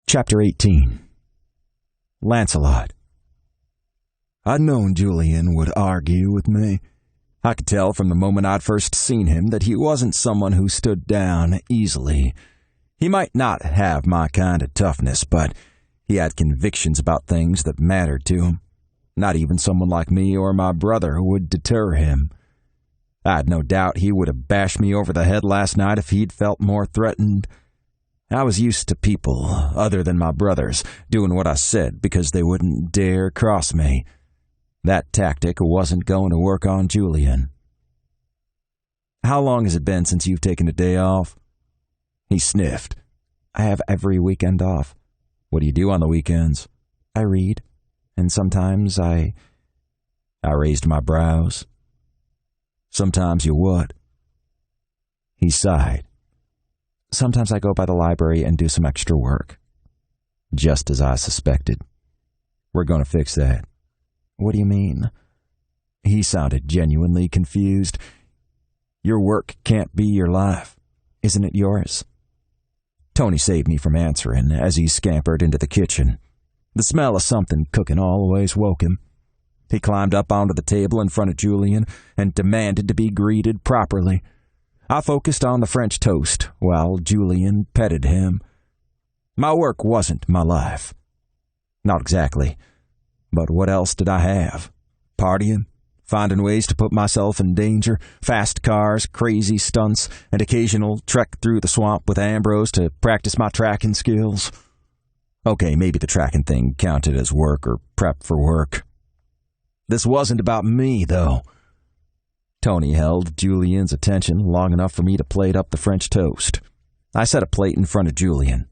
Chapter 18. Lancelot. I'd known Julian would argue with me. I could tell from the moment I'd first seen him that he wasn't someone who stood down easily. He might not have my kind of toughness, but he had convictions about things that mattered to him. Not even someone like me or my brother would deter him. I had no doubt he would have bashed me over the head last night if he'd felt more threatened. I was used to people, other than my brothers, doing what I said because they wouldn't dare cross me. That tactic wasn't going to work on Julian. How long has it been since you've taken a day off? He sniffed. I have every weekend off. What do you do on the weekends? I read, and sometimes I raised my brows. Sometimes you what? He sighed. Sometimes I go by the library and do some extra work. Just as I suspected. We're going to fix that. What do you mean? He sounded genuinely confused. Your work can't be your life. Isn't it yours? Tony saved me from answering as he scampered into the kitchen. The smell of something cooking always woke him. He climbed up onto the table in front of Julian and demanded to be greeted properly. I focused on the French toast while Julian petted him. My work wasn't my life. Not exactly. But what else did I have? Partying? Finding ways to put myself in danger? Fast cars, crazy stunts, an occasional trek through the swamp with Ambrose to practice my tracking skills? Okay, maybe the tracking thing counted as work or prep for work. This wasn't about me, though. Tony held Julian's attention long enough for me to plate up the French toast. I set a plate in front of Julian.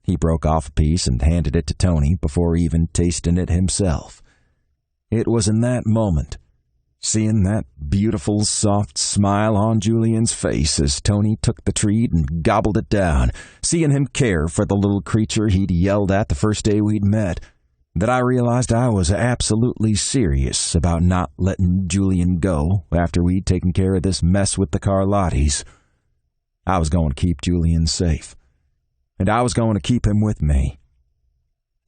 He broke off a piece and handed it to Tony before even tasting it himself. It was in that moment, seeing that beautiful, soft smile on Julian's face as Tony took the treat and gobbled it down, seeing him care for the little creature he'd yelled at the first day we'd met, that I realized I was absolutely serious about not letting Julian go after we'd taken care of this mess with the Carlottis. I was going to keep Julian safe. And I was going to keep him with me.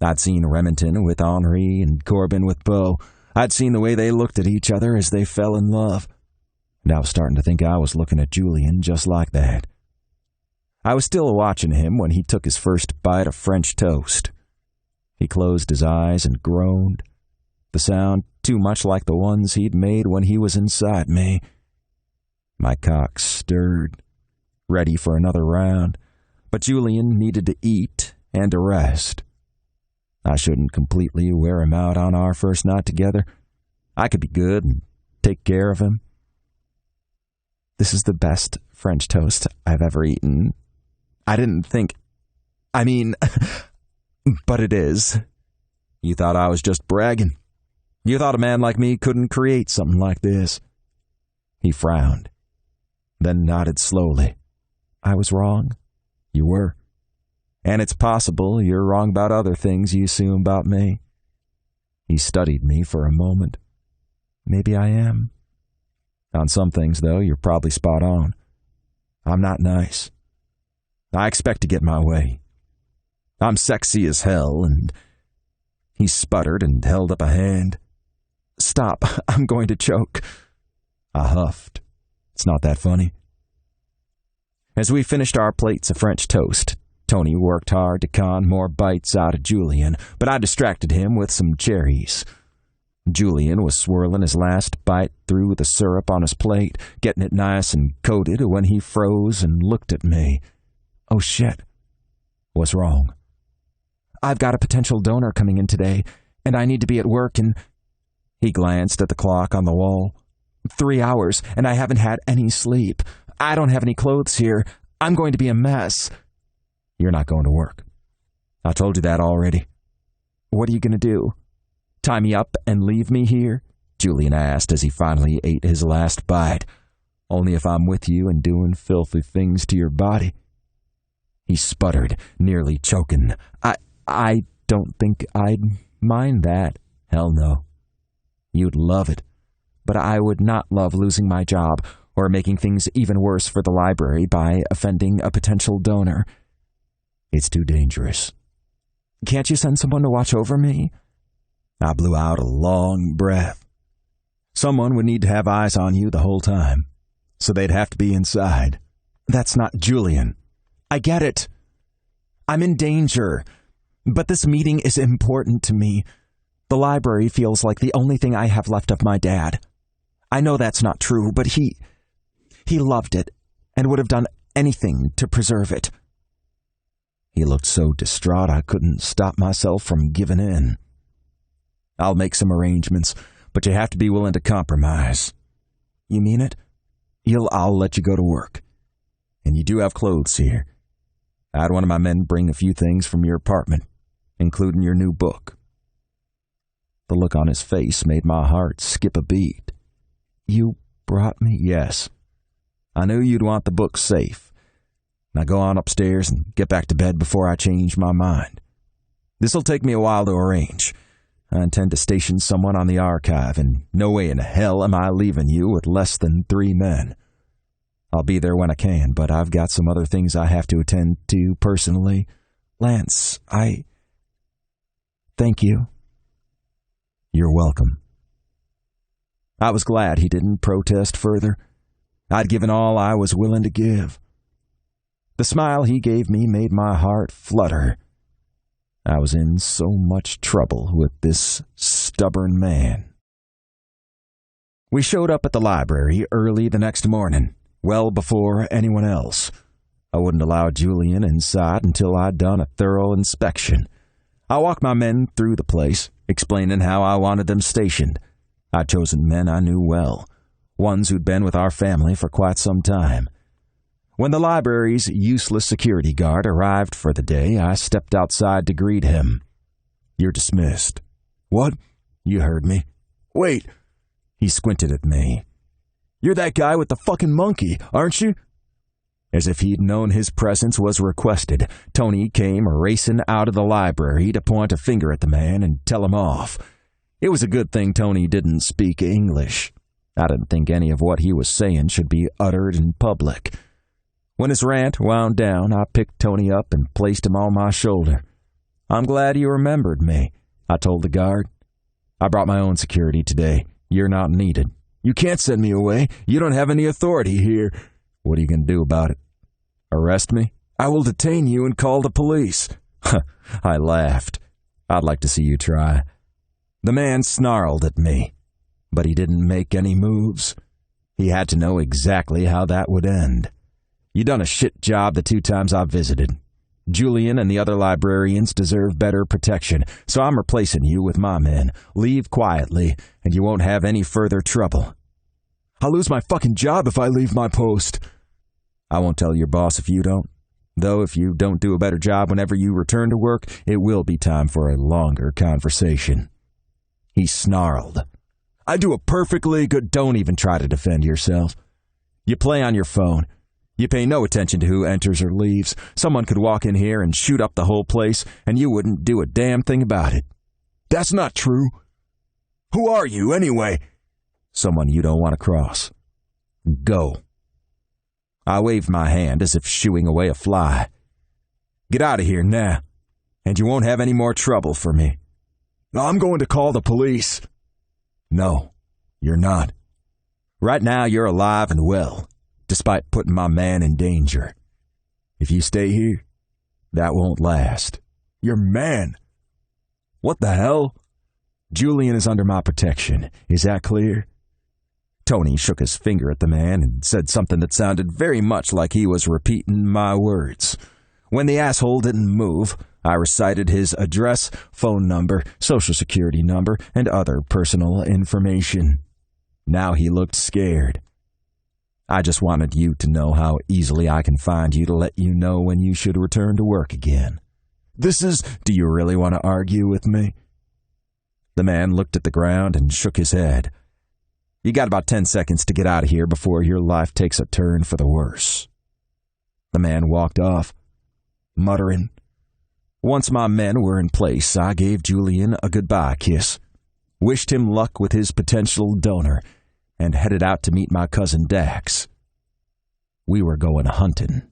I'd seen Remington with Henri and Corbin with Beau. I'd seen the way they looked at each other as they fell in love. And I was starting to think I was looking at Julian just like that. I was still watching him when he took his first bite of French toast. He closed his eyes and groaned, the sound too much like the ones he'd made when he was inside me. My cock stirred, ready for another round. But Julian needed to eat and to rest. I shouldn't completely wear him out on our first night together. I could be good and take care of him. This is the best French toast I've ever eaten. I didn't think... but it is. You thought I was just bragging. You thought a man like me couldn't create something like this. He frowned, then nodded slowly. I was wrong. You were. And it's possible you're wrong about other things you assume about me. He studied me for a moment. Maybe I am. On some things, though, you're probably spot on. I'm not nice. I expect to get my way. I'm sexy as hell, and... He sputtered and held up a hand. Stop, I'm going to choke. I huffed. It's not that funny. As we finished our plates of French toast, Tony worked hard to con more bites out of Julian, but I distracted him with some cherries. Julian was swirling his last bite through the syrup on his plate, getting it nice and coated when he froze and looked at me. Oh shit. What's wrong? I've got a potential donor coming in today, and I need to be at work in... He glanced at the clock on the wall. 3 hours, and I haven't had any sleep. I don't have any clothes here. I'm going to be a mess. You're not going to work. I told you that already. What are you going to do? Tie me up and leave me here? Julian asked as he finally ate his last bite. Only if I'm with you and doing filthy things to your body. He sputtered, nearly choking. I don't think I'd mind that. Hell no. You'd love it. But I would not love losing my job or making things even worse for the library by offending a potential donor. It's too dangerous. Can't you send someone to watch over me? I blew out a long breath. Someone would need to have eyes on you the whole time, so they'd have to be inside. That's not Julian. I get it. I'm in danger. But this meeting is important to me. The library feels like the only thing I have left of my dad. I know that's not true, but he loved it and would have done anything to preserve it. He looked so distraught I couldn't stop myself from giving in. I'll make some arrangements, but you have to be willing to compromise. You mean it? I'll let you go to work. And you do have clothes here. I had one of my men bring a few things from your apartment, including your new book. The look on his face made my heart skip a beat. You brought me? Yes. I knew you'd want the book safe. Now go on upstairs and get back to bed before I change my mind. This'll take me a while to arrange. I intend to station someone on the archive, and no way in hell am I leaving you with less than 3 men. I'll be there when I can, but I've got some other things I have to attend to personally. Lance, Thank you. You're welcome. I was glad he didn't protest further. I'd given all I was willing to give. The smile he gave me made my heart flutter. I was in so much trouble with this stubborn man. We showed up at the library early the next morning, well before anyone else. I wouldn't allow Julian inside until I'd done a thorough inspection. I walked my men through the place, explaining how I wanted them stationed. I'd chosen men I knew well, ones who'd been with our family for quite some time. When the library's useless security guard arrived for the day, I stepped outside to greet him. You're dismissed. What? You heard me. Wait. He squinted at me. You're that guy with the fucking monkey, aren't you? As if he'd known his presence was requested, Tony came racing out of the library to point a finger at the man and tell him off. It was a good thing Tony didn't speak English. I didn't think any of what he was saying should be uttered in public. When his rant wound down, I picked Tony up and placed him on my shoulder. I'm glad you remembered me, I told the guard. I brought my own security today. You're not needed. You can't send me away. You don't have any authority here. What are you going to do about it? Arrest me? I will detain you and call the police. I laughed. I'd like to see you try. The man snarled at me, but he didn't make any moves. He had to know exactly how that would end. You done a shit job the 2 times I visited. Julian and the other librarians deserve better protection, so I'm replacing you with my men. Leave quietly, and you won't have any further trouble. I'll lose my fucking job if I leave my post. I won't tell your boss if you don't. Though if you don't do a better job whenever you return to work, it will be time for a longer conversation. He snarled. I do a perfectly good... Don't even try to defend yourself. You play on your phone. You pay no attention to who enters or leaves. Someone could walk in here and shoot up the whole place, and you wouldn't do a damn thing about it. That's not true. Who are you, anyway? Someone you don't want to cross. Go. I waved my hand as if shooing away a fly. Get out of here now, and you won't have any more trouble for me. I'm going to call the police. No, you're not. Right now you're alive and well, despite putting my man in danger. If you stay here, that won't last. Your man? What the hell? Julian is under my protection. Is that clear? Tony shook his finger at the man and said something that sounded very much like he was repeating my words. When the asshole didn't move, I recited his address, phone number, social security number, and other personal information. Now he looked scared. I just wanted you to know how easily I can find you to let you know when you should return to work again. Do you really want to argue with me? The man looked at the ground and shook his head. You got about 10 seconds to get out of here before your life takes a turn for the worse. The man walked off, muttering. Once my men were in place, I gave Julian a goodbye kiss, wished him luck with his potential donor, and headed out to meet my cousin Dax. We were going hunting.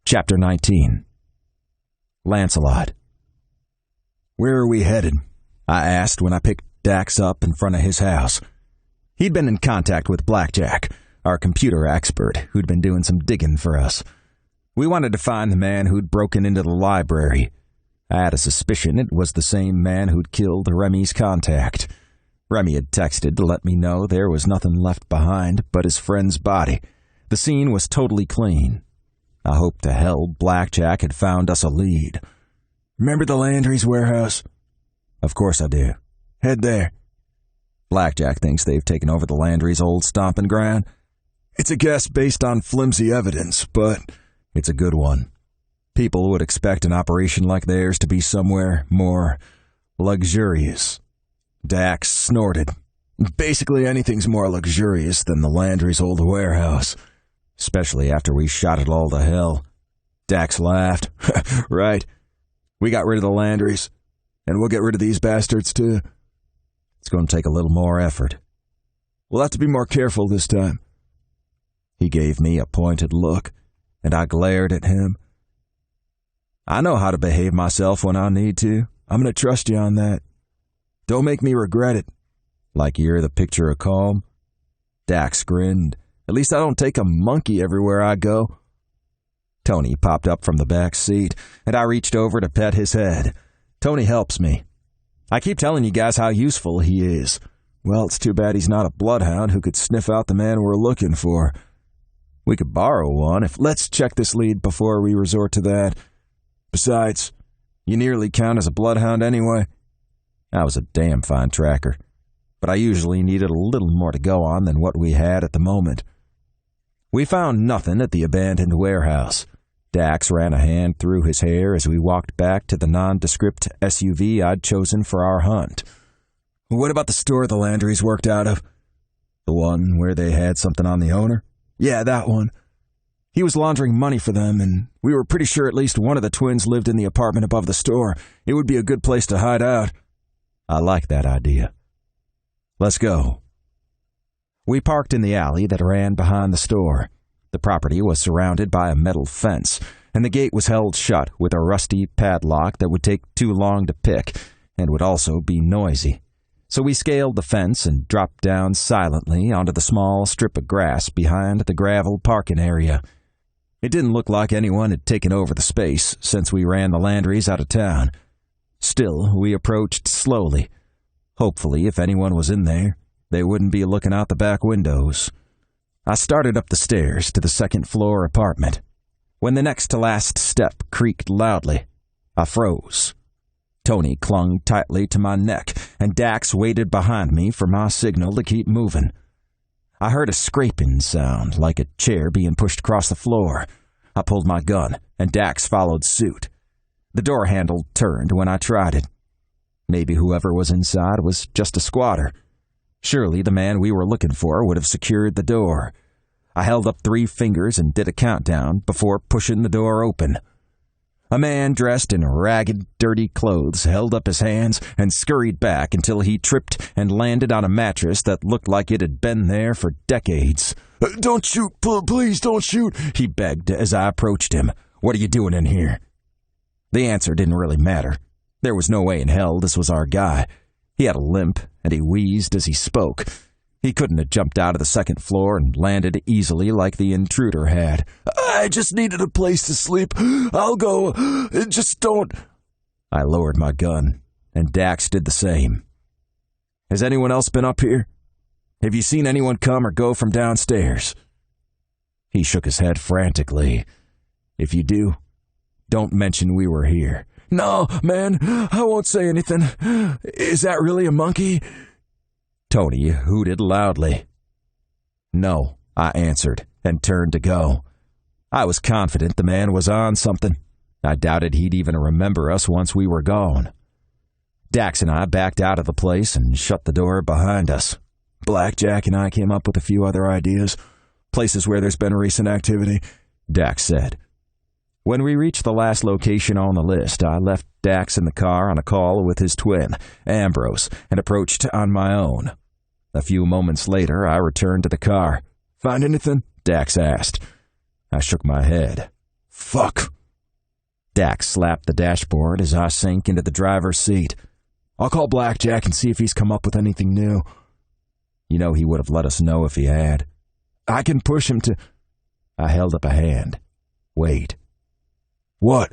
Chapter 19. Lancelot. Where are we headed? I asked when I picked Dax up in front of his house. He'd been in contact with Blackjack, our computer expert, who'd been doing some digging for us. We wanted to find the man who'd broken into the library. I had a suspicion it was the same man who'd killed Remy's contact. Remy had texted to let me know there was nothing left behind but his friend's body. The scene was totally clean. I hoped to hell Blackjack had found us a lead. Remember the Landry's warehouse? Of course I do. Head there. Blackjack thinks they've taken over the Landry's old stomping ground. It's a guess based on flimsy evidence, but it's a good one. People would expect an operation like theirs to be somewhere more luxurious. Dax snorted. Basically anything's more luxurious than the Landry's old warehouse. Especially after we shot it all to hell. Dax laughed. Right. We got rid of the Landry's, and we'll get rid of these bastards too. It's going to take a little more effort. We'll have to be more careful this time. He gave me a pointed look, and I glared at him. I know how to behave myself when I need to. I'm going to trust you on that. Don't make me regret it. Like you're the picture of calm? Dax grinned. At least I don't take a monkey everywhere I go. Tony popped up from the back seat, and I reached over to pet his head. Tony helps me. I keep telling you guys how useful he is. Well, it's too bad he's not a bloodhound who could sniff out the man we're looking for. We could borrow one if... Let's check this lead before we resort to that. Besides, you nearly count as a bloodhound anyway. I was a damn fine tracker, but I usually needed a little more to go on than what we had at the moment. We found nothing at the abandoned warehouse. Dax ran a hand through his hair as we walked back to the nondescript SUV I'd chosen for our hunt. What about the store the Landrys worked out of? The one where they had something on the owner? Yeah, that one. He was laundering money for them, and we were pretty sure at least one of the twins lived in the apartment above the store. It would be a good place to hide out. I like that idea. Let's go. We parked in the alley that ran behind the store. The property was surrounded by a metal fence, and the gate was held shut with a rusty padlock that would take too long to pick and would also be noisy. So we scaled the fence and dropped down silently onto the small strip of grass behind the gravel parking area. It didn't look like anyone had taken over the space since we ran the Landrys out of town. Still, we approached slowly. Hopefully, if anyone was in there, they wouldn't be looking out the back windows. I started up the stairs to the second-floor apartment. When the next-to-last step creaked loudly, I froze. Tony clung tightly to my neck, and Dax waited behind me for my signal to keep moving. I heard a scraping sound, like a chair being pushed across the floor. I pulled my gun, and Dax followed suit. The door handle turned when I tried it. Maybe whoever was inside was just a squatter. Surely the man we were looking for would have secured the door. I held up 3 fingers and did a countdown before pushing the door open. A man dressed in ragged, dirty clothes held up his hands and scurried back until he tripped and landed on a mattress that looked like it had been there for decades. "Don't shoot, please don't shoot," he begged as I approached him. "What are you doing in here?" The answer didn't really matter. There was no way in hell this was our guy. He had a limp, and he wheezed as he spoke. He couldn't have jumped out of the second floor and landed easily like the intruder had. "I just needed a place to sleep. I'll go. Just don't." I lowered my gun, and Dax did the same. "Has anyone else been up here? Have you seen anyone come or go from downstairs?" He shook his head frantically. "If you do, don't mention we were here." "No, man, I won't say anything. Is that really a monkey?" Tony hooted loudly. "No," I answered, and turned to go. I was confident the man was on something. I doubted he'd even remember us once we were gone. Dax and I backed out of the place and shut the door behind us. "Blackjack and I came up with a few other ideas. Places where there's been recent activity," Dax said. When we reached the last location on the list, I left Dax in the car on a call with his twin, Ambrose, and approached on my own. A few moments later, I returned to the car. "Find anything?" Dax asked. I shook my head. "Fuck." Dax slapped the dashboard as I sank into the driver's seat. "I'll call Blackjack and see if he's come up with anything new." You know he would have let us know if he had. "I can push him to—" I held up a hand. "Wait." "What?"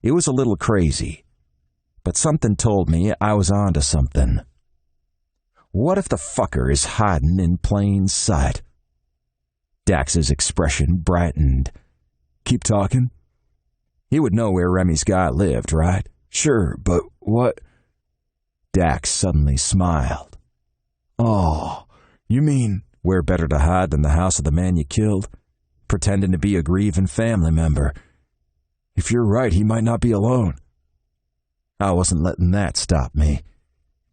It was a little crazy, but something told me I was onto something. What if the fucker is hiding in plain sight? Dax's expression brightened. "Keep talking." "He would know where Remy's guy lived, right?" "Sure, but what—" Dax suddenly smiled. "Oh, you mean where better to hide than the house of the man you killed? Pretending to be a grieving family member. If you're right, he might not be alone." I wasn't letting that stop me.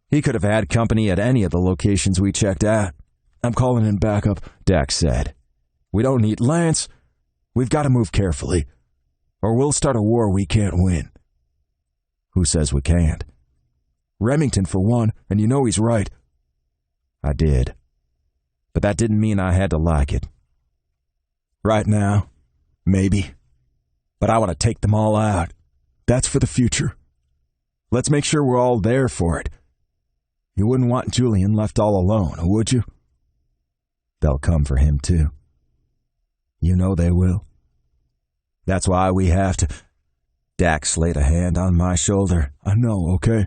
He could have had company at any of the locations we checked out. "I'm calling in backup," Dax said. "We don't need Lance. We've got to move carefully, or we'll start a war we can't win." "Who says we can't?" "Remington, for one, and you know he's right." I did, but that didn't mean I had to like it. "Right now, maybe. But I want to take them all out. That's for the future. Let's make sure we're all there for it. You wouldn't want Julian left all alone, would you?" "They'll come for him, too." "You know they will. That's why we have to—" Dax laid a hand on my shoulder. "I know, okay?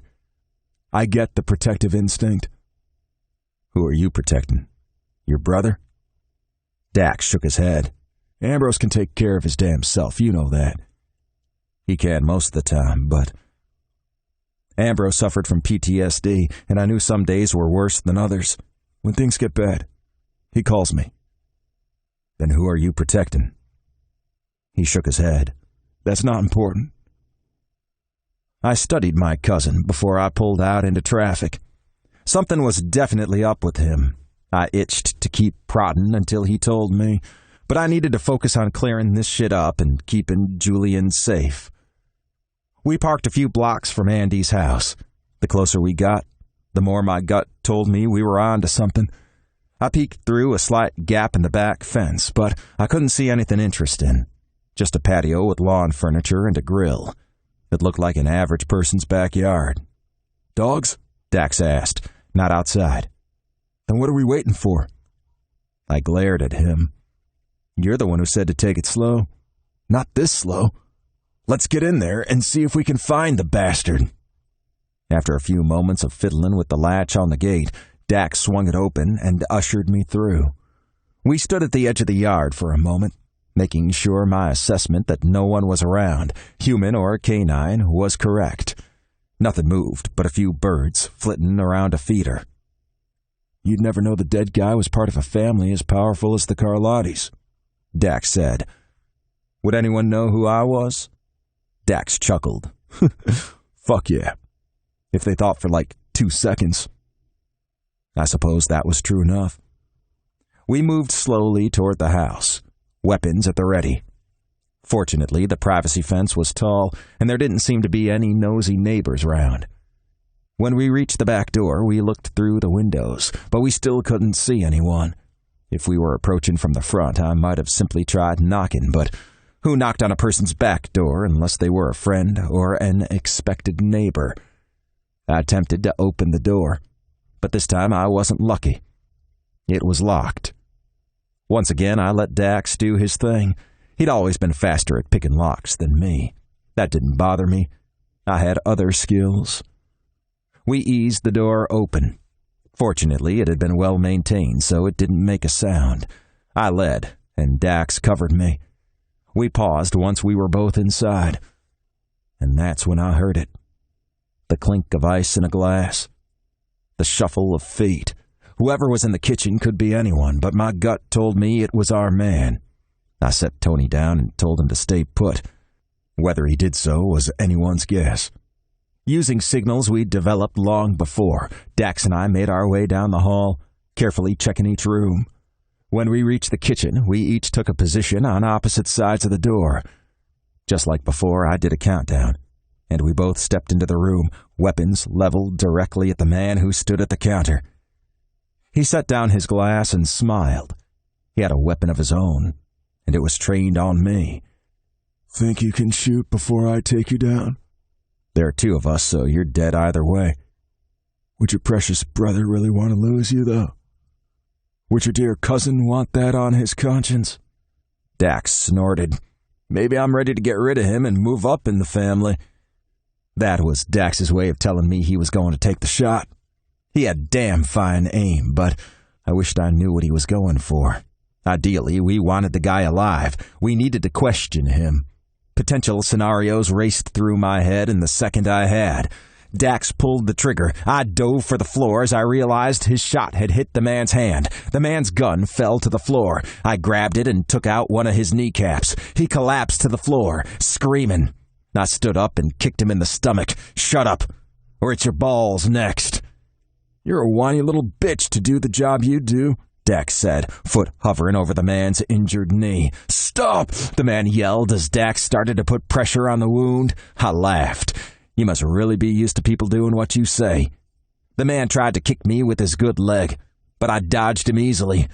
I get the protective instinct." "Who are you protecting? Your brother?" Dax shook his head. "Ambrose can take care of his damn self, you know that." "He can most of the time, but—" Ambrose suffered from PTSD, and I knew some days were worse than others. When things get bad, he calls me. "Then who are you protecting?" He shook his head. "That's not important." I studied my cousin before I pulled out into traffic. Something was definitely up with him. I itched to keep prodding until he told me, but I needed to focus on clearing this shit up and keeping Julian safe. We parked a few blocks from Andy's house. The closer we got, the more my gut told me we were on to something. I peeked through a slight gap in the back fence, but I couldn't see anything interesting. Just a patio with lawn furniture and a grill. It looked like an average person's backyard. "Dogs?" Dax asked. "Not outside." "Then what are we waiting for?" I glared at him. "You're the one who said to take it slow." "Not this slow. Let's get in there and see if we can find the bastard." After a few moments of fiddling with the latch on the gate, Dax swung it open and ushered me through. We stood at the edge of the yard for a moment, making sure my assessment that no one was around, human or canine, was correct. Nothing moved but a few birds flitting around a feeder. You'd never know the dead guy was part of a family as powerful as the Carlottis, Dax said. Would anyone know who I was? Dax chuckled. Fuck yeah. If they thought for like 2 seconds. I suppose that was true enough. We moved slowly toward the house, weapons at the ready. Fortunately, the privacy fence was tall, and there didn't seem to be any nosy neighbors round. When we reached the back door, we looked through the windows, but we still couldn't see anyone. If we were approaching from the front, I might have simply tried knocking, but who knocked on a person's back door unless they were a friend or an expected neighbor? I attempted to open the door, but this time I wasn't lucky. It was locked. Once again, I let Dax do his thing. He'd always been faster at picking locks than me. That didn't bother me. I had other skills. We eased the door open. Fortunately, it had been well maintained, so it didn't make a sound. I led, and Dax covered me. We paused once we were both inside. And that's when I heard it. The clink of ice in a glass. The shuffle of feet. Whoever was in the kitchen could be anyone, but my gut told me it was our man. I set Tony down and told him to stay put. Whether he did so was anyone's guess. Using signals we'd developed long before, Dax and I made our way down the hall, carefully checking each room. When we reached the kitchen, we each took a position on opposite sides of the door. Just like before, I did a countdown, and we both stepped into the room, weapons leveled directly at the man who stood at the counter. He set down his glass and smiled. He had a weapon of his own, and it was trained on me. Think you can shoot before I take you down? There are 2 of us, so you're dead either way. Would your precious brother really want to lose you, though? Would your dear cousin want that on his conscience? Dax snorted. Maybe I'm ready to get rid of him and move up in the family. That was Dax's way of telling me he was going to take the shot. He had damn fine aim, but I wished I knew what he was going for. Ideally, we wanted the guy alive. We needed to question him. Potential scenarios raced through my head in the second I had. Dax pulled the trigger. I dove for the floor as I realized his shot had hit the man's hand. The man's gun fell to the floor. I grabbed it and took out one of his kneecaps. He collapsed to the floor, screaming. I stood up and kicked him in the stomach. Shut up, or it's your balls next. You're a whiny little bitch to do the job you do, Dax said, foot hovering over the man's injured knee. Stop! The man yelled as Dax started to put pressure on the wound. I laughed. You must really be used to people doing what you say. The man tried to kick me with his good leg, but I dodged him easily.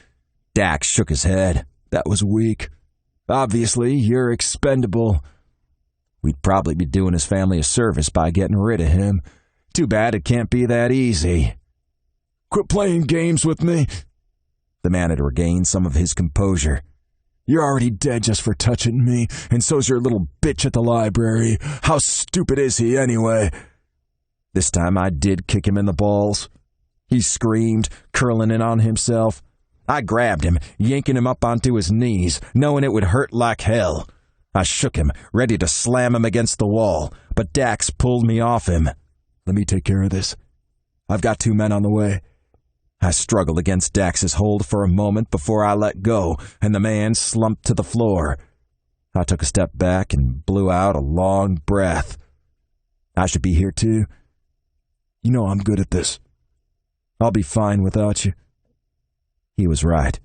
Dax shook his head. That was weak. Obviously, you're expendable. We'd probably be doing his family a service by getting rid of him. Too bad it can't be that easy. Quit playing games with me. The man had regained some of his composure. You're already dead just for touching me, and so's your little bitch at the library. How stupid is he, anyway? This time I did kick him in the balls. He screamed, curling in on himself. I grabbed him, yanking him up onto his knees, knowing it would hurt like hell. I shook him, ready to slam him against the wall, but Dax pulled me off him. Let me take care of this. I've got 2 men on the way. I struggled against Dax's hold for a moment before I let go, and the man slumped to the floor. I took a step back and blew out a long breath. I should be here too. You know I'm good at this. I'll be fine without you. He was right.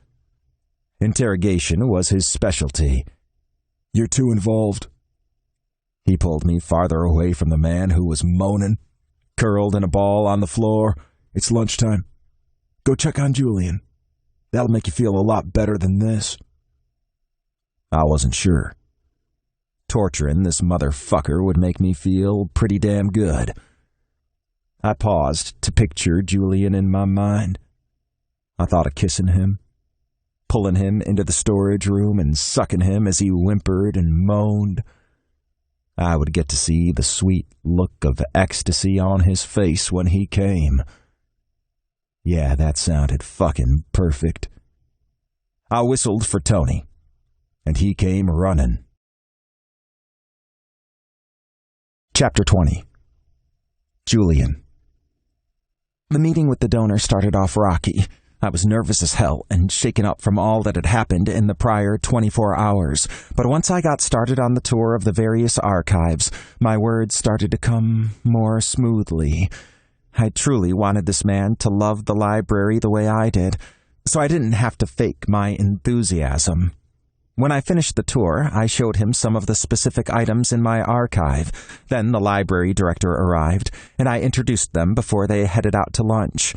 Interrogation was his specialty. You're too involved. He pulled me farther away from the man who was moaning, curled in a ball on the floor. It's lunchtime. Go check on Julian. That'll make you feel a lot better than this. I wasn't sure. Torturing this motherfucker would make me feel pretty damn good. I paused to picture Julian in my mind. I thought of kissing him, pulling him into the storage room and sucking him as he whimpered and moaned. I would get to see the sweet look of ecstasy on his face when he came. Yeah, that sounded fucking perfect. I whistled for Tony, and he came running. Chapter 20. Julian. The meeting with the donor started off rocky. I was nervous as hell and shaken up from all that had happened in the prior 24 hours. But once I got started on the tour of the various archives, my words started to come more smoothly. I truly wanted this man to love the library the way I did, so I didn't have to fake my enthusiasm. When I finished the tour, I showed him some of the specific items in my archive. Then the library director arrived, and I introduced them before they headed out to lunch.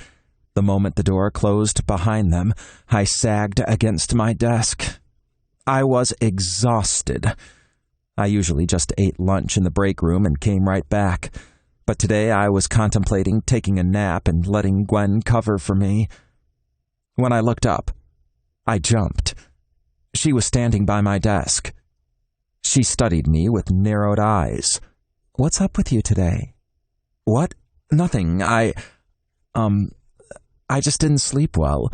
The moment the door closed behind them, I sagged against my desk. I was exhausted. I usually just ate lunch in the break room and came right back. But today I was contemplating taking a nap and letting Gwen cover for me. When I looked up, I jumped. She was standing by my desk. She studied me with narrowed eyes. "What's up with you today?" "What? Nothing. I just didn't sleep well."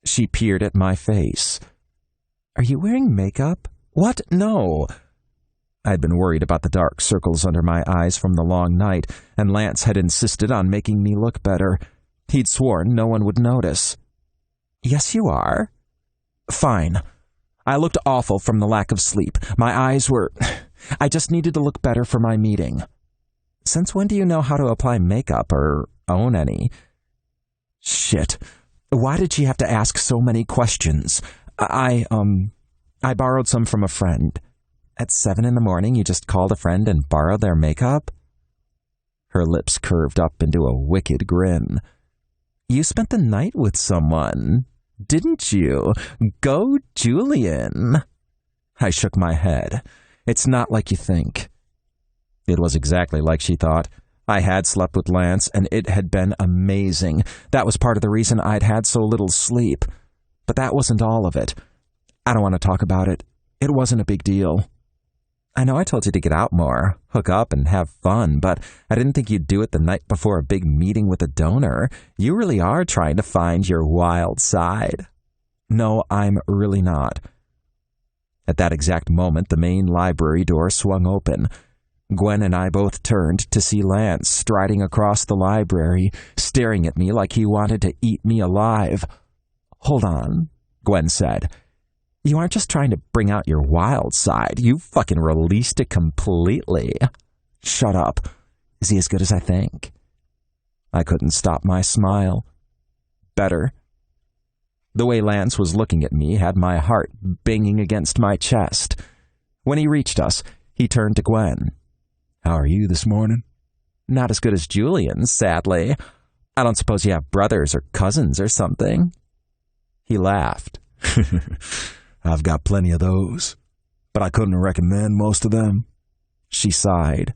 She peered at my face. "Are you wearing makeup?" "What? No." I'd been worried about the dark circles under my eyes from the long night, and Lance had insisted on making me look better. He'd sworn no one would notice. "Yes, you are." "Fine." I looked awful from the lack of sleep. My eyes were... I just needed to look better for my meeting. "Since when do you know how to apply makeup or own any?" Shit. Why did she have to ask so many questions? I borrowed some from a friend. At 7 a.m, you just called a friend and borrowed their makeup? Her lips curved up into a wicked grin. "You spent the night with someone, didn't you? Go, Julian." I shook my head. "It's not like you think." It was exactly like she thought. I had slept with Lance, and it had been amazing. That was part of the reason I'd had so little sleep. But that wasn't all of it. I don't want to talk about it. It wasn't a big deal. "I know I told you to get out more, hook up, and have fun, but I didn't think you'd do it the night before a big meeting with a donor. You really are trying to find your wild side." "No, I'm really not." At that exact moment, the main library door swung open. Gwen and I both turned to see Lance striding across the library, staring at me like he wanted to eat me alive. "Hold on," Gwen said. "You aren't just trying to bring out your wild side. You fucking released it completely." "Shut up. Is he as good as I think?" I couldn't stop my smile. "Better." The way Lance was looking at me had my heart banging against my chest. When he reached us, he turned to Gwen. "How are you this morning?" "Not as good as Julian, sadly. I don't suppose you have brothers or cousins or something?" He laughed. "I've got plenty of those, but I couldn't recommend most of them." She sighed.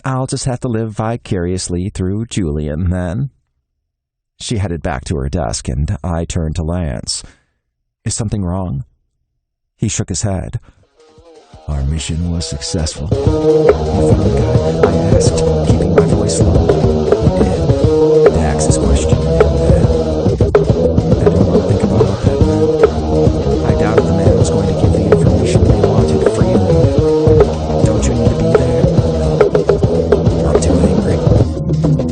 "I'll just have to live vicariously through Julian, then." She headed back to her desk, and I turned to Lance. "Is something wrong?" He shook his head. "Our mission was successful." "You found the guy?" I asked, keeping my voice low. "We did. Dax's question and that." I didn't want to think about what that meant. I doubted the man was going to give the information they wanted freely. "Don't you need to be there?" "No. I'm too angry.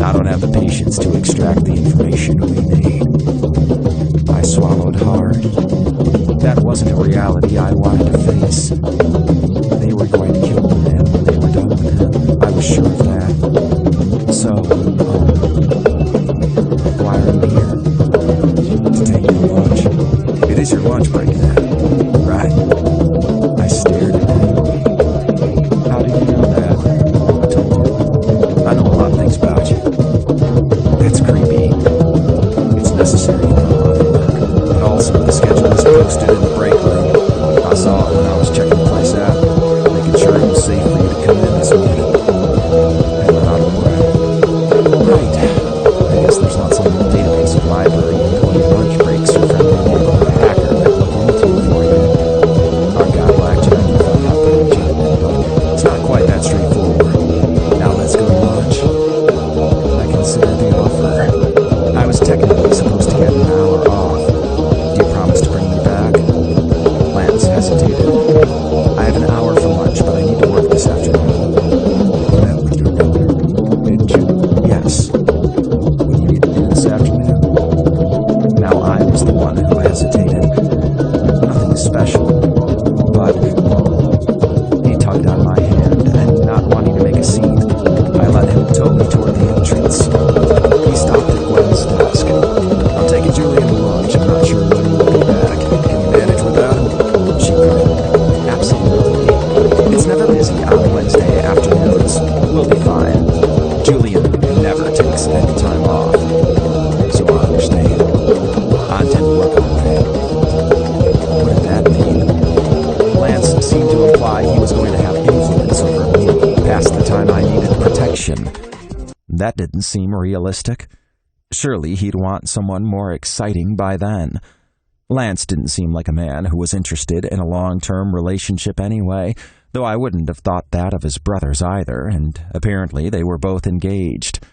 I don't have the patience to extract the information we need." I swallowed hard. That wasn't a reality I wanted to face. They were going to kill the man when they were done with him. I was sure of that. So, why are you here? To take your lunch. It is your lunch break now, right? I stared at him. "How did you know that?" I told you. I know a lot of things about you. "That's creepy." It's necessary in my line of work, but also the schedule is posted in the break room. I saw it when I was checking the place out, making sure it was safe for you to come in this morning. And without a word. Right. I guess there's not some database of library employee lunch breaks your friendly neighborhood hacker could look into for you. Our guy Blackjack can find out pretty legitimate, but it's not quite that straightforward. Now let's go to lunch. I considered the offer. I was technically supposed to get an hour off. Do you promise to bring me back? Lance hesitated. Julian will lunch. I'm not sure when we'll be back. Can you manage without him? She grinned. Absolutely. It's never busy on Wednesday afternoons. We'll be fine. Julian never takes any time off. So I understand. I intend to work all day. What did that mean? Lance seemed to imply he was going to have influence over me past the time I needed protection. That didn't seem realistic. Surely he'd want someone more exciting by then. Lance didn't seem like a man who was interested in a long-term relationship anyway, though I wouldn't have thought that of his brothers either, and apparently they were both engaged.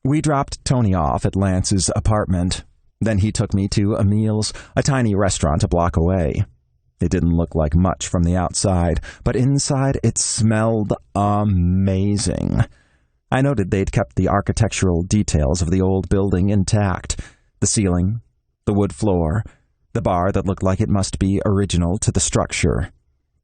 We dropped Tony off at Lance's apartment. Then he took me to Emil's, a tiny restaurant a block away. It didn't look like much from the outside, but inside it smelled amazing. I noted they'd kept the architectural details of the old building intact. The ceiling, the wood floor, the bar that looked like it must be original to the structure.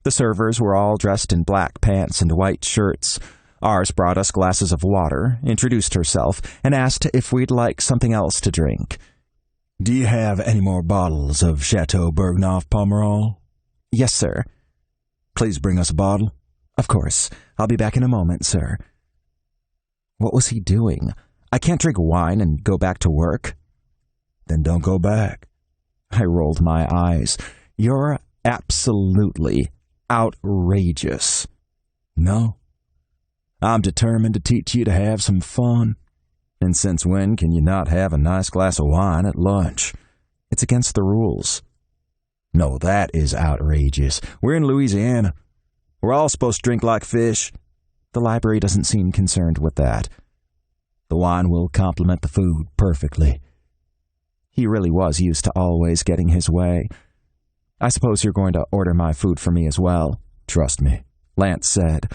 The servers were all dressed in black pants and white shirts. Ours brought us glasses of water, introduced herself, and asked if we'd like something else to drink. Do you have any more bottles of Chateau Bergnoff Pomerol? Yes, sir. Please bring us a bottle. Of course. I'll be back in a moment, sir. What was he doing? I can't drink wine and go back to work. Then don't go back. I rolled my eyes. You're absolutely outrageous. No. I'm determined to teach you to have some fun. And since when can you not have a nice glass of wine at lunch? It's against the rules. No, that is outrageous. We're in Louisiana. We're all supposed to drink like fish. The library doesn't seem concerned with that. The wine will complement the food perfectly. He really was used to always getting his way. I suppose you're going to order my food for me as well. Trust me, Lance said.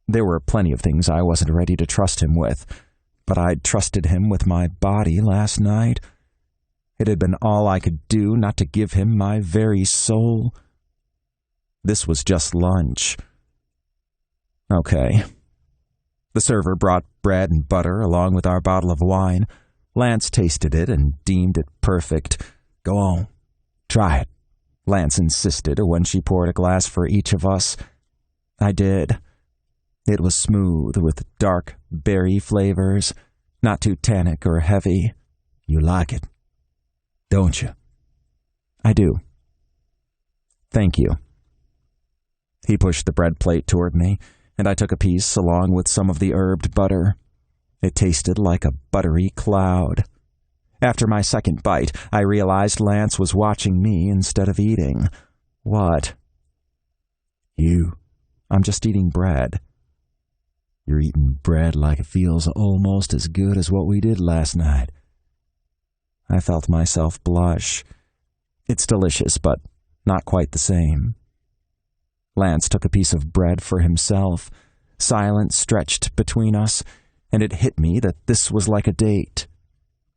There were plenty of things I wasn't ready to trust him with, but I'd trusted him with my body last night. It had been all I could do not to give him my very soul. This was just lunch. Okay. The server brought bread and butter along with our bottle of wine. Lance tasted it and deemed it perfect. Go on, try it, Lance insisted when she poured a glass for each of us. I did. It was smooth with dark berry flavors, not too tannic or heavy. You like it, don't you? I do. Thank you. He pushed the bread plate toward me, and I took a piece along with some of the herbed butter. It tasted like a buttery cloud. After my second bite, I realized Lance was watching me instead of eating. What? You. I'm just eating bread. You're eating bread like it feels almost as good as what we did last night. I felt myself blush. It's delicious, but not quite the same. Lance took a piece of bread for himself. Silence stretched between us, and it hit me that this was like a date.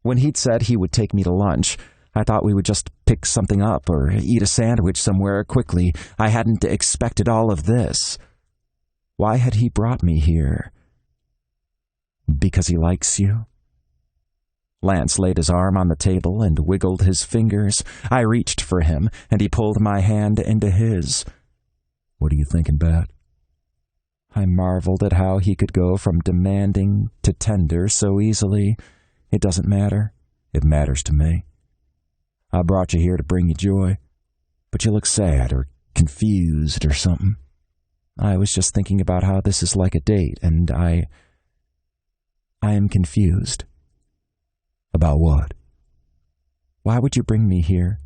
When he'd said he would take me to lunch, I thought we would just pick something up or eat a sandwich somewhere quickly. I hadn't expected all of this. Why had he brought me here? Because he likes you? Lance laid his arm on the table and wiggled his fingers. I reached for him, and he pulled my hand into his. What are you thinking about? I marveled at how he could go from demanding to tender so easily. It doesn't matter. It matters to me. I brought you here to bring you joy, but you look sad or confused or something. I was just thinking about how this is like a date, and I am confused. About what? Why would you bring me here?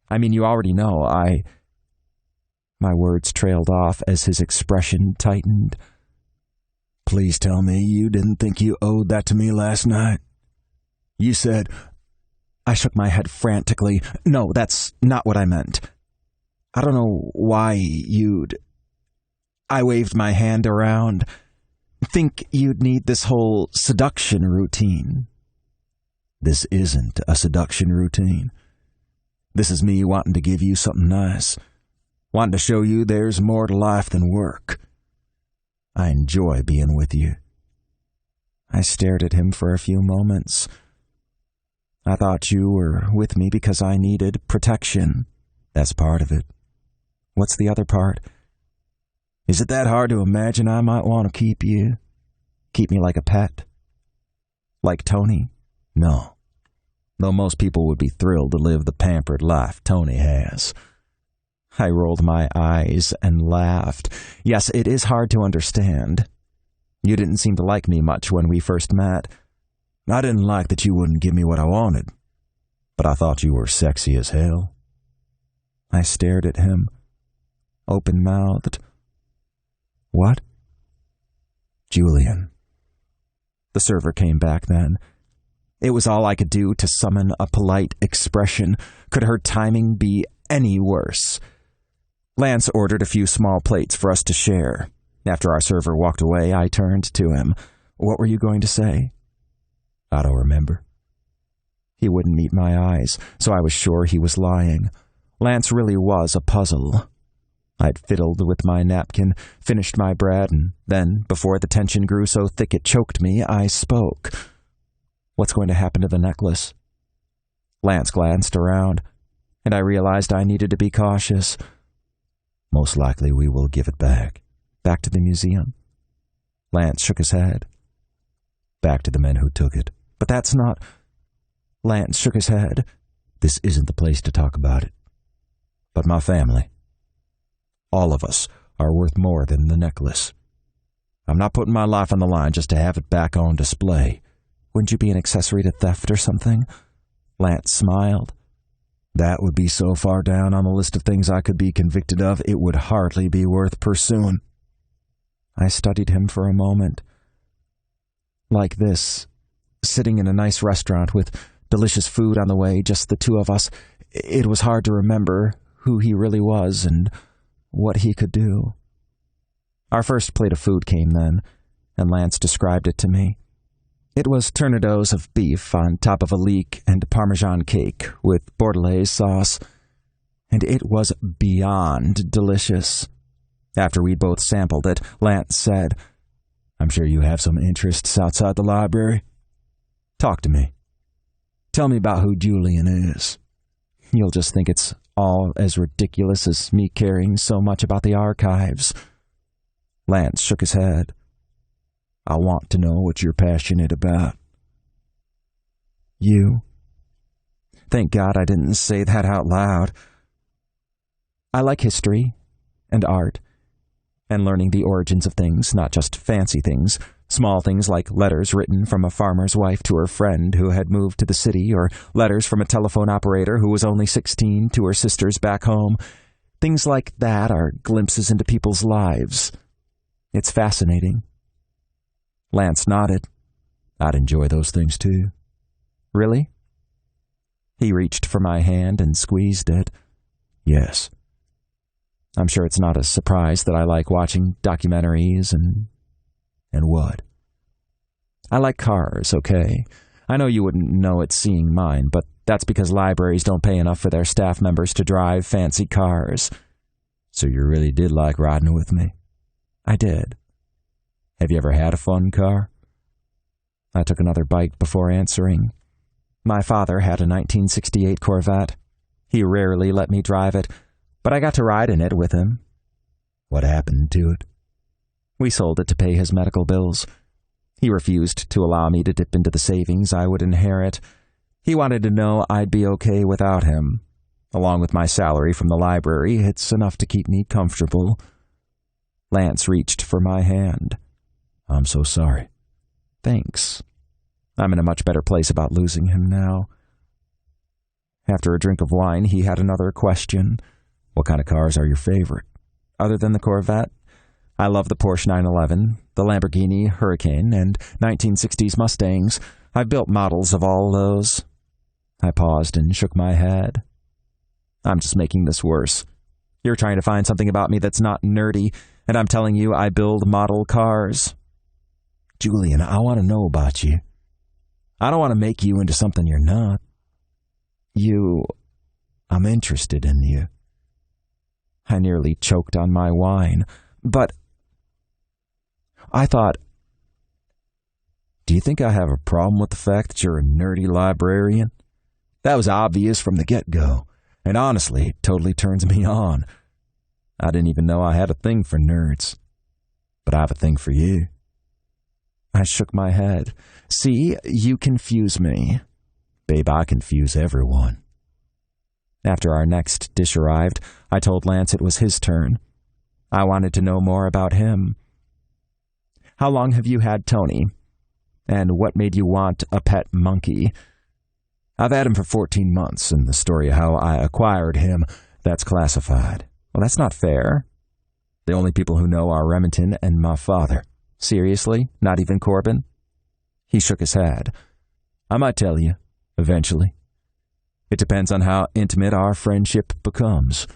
I mean, you already know, My words trailed off as his expression tightened. Please tell me you didn't think you owed that to me last night. You said... I shook my head frantically. No, that's not what I meant. I don't know why you'd... I waved my hand around. Think you'd need this whole seduction routine. This isn't a seduction routine. This is me wanting to give you something nice. Wanting to show you there's more to life than work. I enjoy being with you. I stared at him for a few moments. I thought you were with me because I needed protection. That's part of it. What's the other part? Is it that hard to imagine I might want to keep you? Keep me like a pet? Like Tony? No. Though most people would be thrilled to live the pampered life Tony has. I rolled my eyes and laughed. Yes, it is hard to understand. You didn't seem to like me much when we first met. I didn't like that you wouldn't give me what I wanted, but I thought you were sexy as hell. I stared at him, open-mouthed. What? Julian. The server came back then. It was all I could do to summon a polite expression. Could her timing be any worse? Lance ordered a few small plates for us to share. After our server walked away, I turned to him. What were you going to say? I don't remember. He wouldn't meet my eyes, so I was sure he was lying. Lance really was a puzzle. I'd fiddled with my napkin, finished my bread, and then, before the tension grew so thick it choked me, I spoke. What's going to happen to the necklace? Lance glanced around, and I realized I needed to be cautious. Most likely we will give it back. Back to the museum? Lance shook his head. Back to the men who took it. But that's not... Lance shook his head. This isn't the place to talk about it. But my family, all of us, are worth more than the necklace. I'm not putting my life on the line just to have it back on display. Wouldn't you be an accessory to theft or something? Lance smiled. That would be so far down on the list of things I could be convicted of, it would hardly be worth pursuing. I studied him for a moment. Like this, sitting in a nice restaurant with delicious food on the way, just the two of us, it was hard to remember who he really was and what he could do. Our first plate of food came then, and Lance described it to me. It was tournedos of beef on top of a leek and Parmesan cake with bordelaise sauce, and it was beyond delicious. After we'd both sampled it, Lance said, I'm sure you have some interests outside the library. Talk to me. Tell me about who Julian is. You'll just think it's all as ridiculous as me caring so much about the archives. Lance shook his head. I want to know what you're passionate about. You. Thank God I didn't say that out loud. I like history and art and learning the origins of things, not just fancy things, small things like letters written from a farmer's wife to her friend who had moved to the city, or letters from a telephone operator who was only 16 to her sisters back home. Things like that are glimpses into people's lives. It's fascinating. Lance nodded. I'd enjoy those things too. Really? He reached for my hand and squeezed it. Yes. I'm sure it's not a surprise that I like watching documentaries and what? I like cars, okay? I know you wouldn't know it seeing mine, but that's because libraries don't pay enough for their staff members to drive fancy cars. So you really did like riding with me? I did. Have you ever had a fun car? I took another bite before answering. My father had a 1968 Corvette. He rarely let me drive it, but I got to ride in it with him. What happened to it? We sold it to pay his medical bills. He refused to allow me to dip into the savings I would inherit. He wanted to know I'd be okay without him. Along with my salary from the library, it's enough to keep me comfortable. Lance reached for my hand. I'm so sorry. Thanks. I'm in a much better place about losing him now. After a drink of wine, he had another question. What kind of cars are your favorite? Other than the Corvette, I love the Porsche 911, the Lamborghini Hurricane, and 1960s Mustangs. I've built models of all those. I paused and shook my head. I'm just making this worse. You're trying to find something about me that's not nerdy, and I'm telling you I build model cars. Julian, I want to know about you. I don't want to make you into something you're not. I'm interested in you. I nearly choked on my wine, but I thought, do you think I have a problem with the fact that you're a nerdy librarian? That was obvious from the get-go, and honestly, it totally turns me on. I didn't even know I had a thing for nerds. But I have a thing for you. I shook my head. See, you confuse me. Babe, I confuse everyone. After our next dish arrived, I told Lance it was his turn. I wanted to know more about him. How long have you had Tony? And what made you want a pet monkey? I've had him for 14 months, and the story of how I acquired him, that's classified. Well, that's not fair. The only people who know are Remington and my father. Seriously? Not even Corbin? He shook his head. I might tell you, eventually. It depends on how intimate our friendship becomes.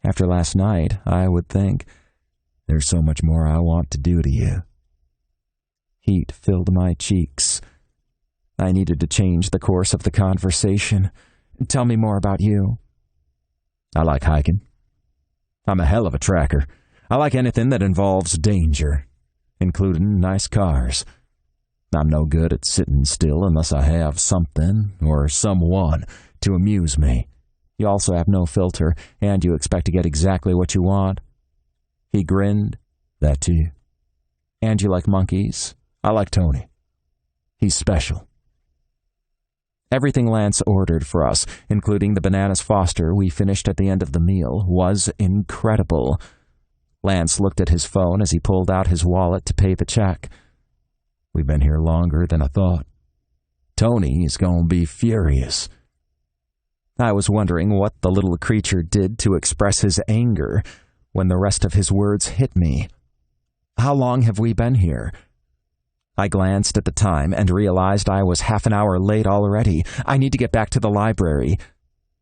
After last night, I would think, there's so much more I want to do to you. Heat filled my cheeks. I needed to change the course of the conversation. Tell me more about you. I like hiking. I'm a hell of a tracker. I like anything that involves danger, including nice cars. I'm no good at sitting still unless I have something or someone to amuse me. You also have no filter, and you expect to get exactly what you want. He grinned. That too. And you like monkeys? I like Tony. He's special. Everything Lance ordered for us, including the bananas Foster we finished at the end of the meal, was incredible. Lance looked at his phone as he pulled out his wallet to pay the check. We've been here longer than I thought. Tony is going to be furious. I was wondering what the little creature did to express his anger when the rest of his words hit me. How long have we been here? I glanced at the time and realized I was half an hour late already. I need to get back to the library.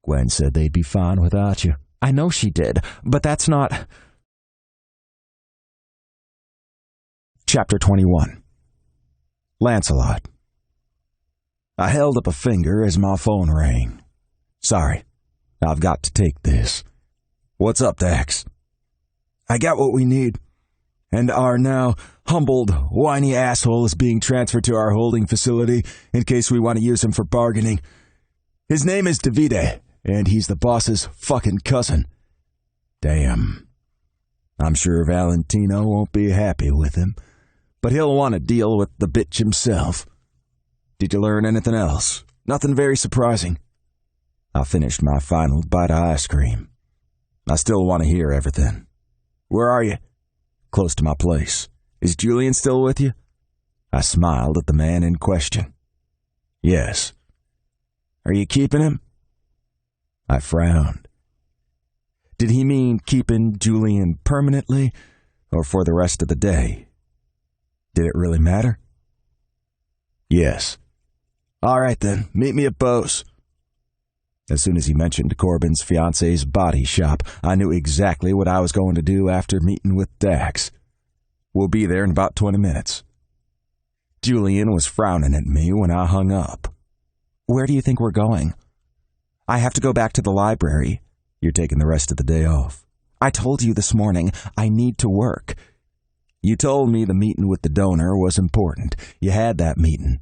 Gwen said they'd be fine without you. I know she did, but that's not... Chapter 21. Lancelot. I held up a finger as my phone rang. Sorry, I've got to take this. What's up, Dax? I got what we need, and our now humbled, whiny asshole is being transferred to our holding facility in case we want to use him for bargaining. His name is Davide, and he's the boss's fucking cousin. Damn. I'm sure Valentino won't be happy with him, but he'll want to deal with the bitch himself. Did you learn anything else? Nothing very surprising. I finished my final bite of ice cream. I still want to hear everything. Where are you? Close to my place. Is Julian still with you? I smiled at the man in question. Yes. Are you keeping him? I frowned. Did he mean keeping Julian permanently or for the rest of the day? Did it really matter? Yes. All right then, meet me at Bo's. As soon as he mentioned Corbin's fiance's body shop, I knew exactly what I was going to do after meeting with Dax. We'll be there in about 20 minutes. Julian was frowning at me when I hung up. Where do you think we're going? I have to go back to the library. You're taking the rest of the day off. I told you this morning I need to work. You told me the meeting with the donor was important. You had that meeting.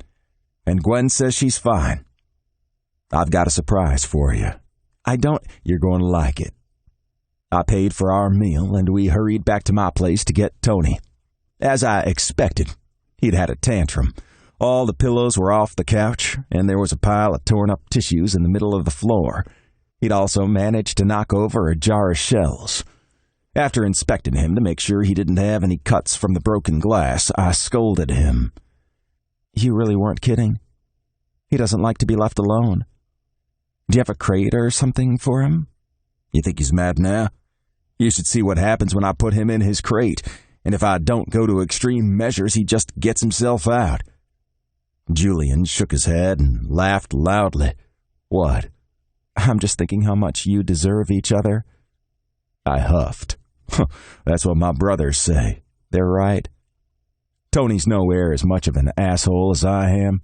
And Gwen says she's fine. I've got a surprise for you. You're going to like it. I paid for our meal, and we hurried back to my place to get Tony. As I expected, he'd had a tantrum. All the pillows were off the couch, and there was a pile of torn-up tissues in the middle of the floor. He'd also managed to knock over a jar of shells. After inspecting him to make sure he didn't have any cuts from the broken glass, I scolded him. You really weren't kidding? He doesn't like to be left alone. Do you have a crate or something for him? You think he's mad now? You should see what happens when I put him in his crate, and if I don't go to extreme measures, he just gets himself out. Julian shook his head and laughed loudly. What? I'm just thinking how much you deserve each other. I huffed. That's what my brothers say. They're right. Tony's nowhere as much of an asshole as I am.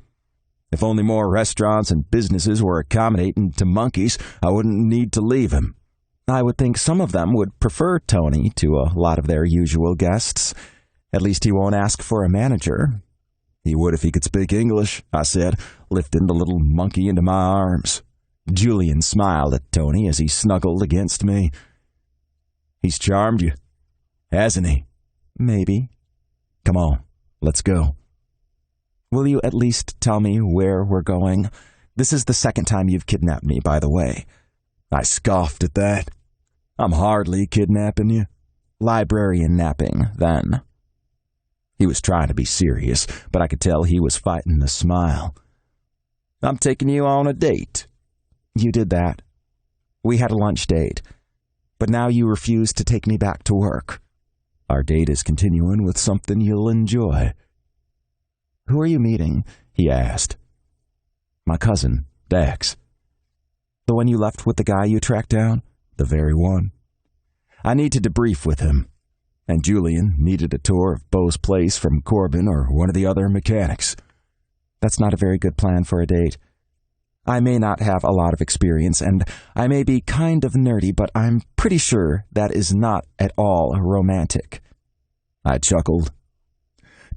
If only more restaurants and businesses were accommodating to monkeys, I wouldn't need to leave him. I would think some of them would prefer Tony to a lot of their usual guests. At least he won't ask for a manager. He would if he could speak English, I said, lifting the little monkey into my arms. Julian smiled at Tony as he snuggled against me. He's charmed you, hasn't he? Maybe. Come on, let's go. Will you at least tell me where we're going? This is the second time you've kidnapped me, by the way. I scoffed at that. I'm hardly kidnapping you. Librarian napping, then. He was trying to be serious, but I could tell he was fighting a smile. I'm taking you on a date. You did that. We had a lunch date. But now you refuse to take me back to work. Our date is continuing with something you'll enjoy. Who are you meeting? He asked. My cousin, Dax. The one you left with the guy you tracked down? The very one. I need to debrief with him. And Julian needed a tour of Beau's place from Corbin or one of the other mechanics. That's not a very good plan for a date. I may not have a lot of experience, and I may be kind of nerdy, but I'm pretty sure that is not at all romantic. I chuckled.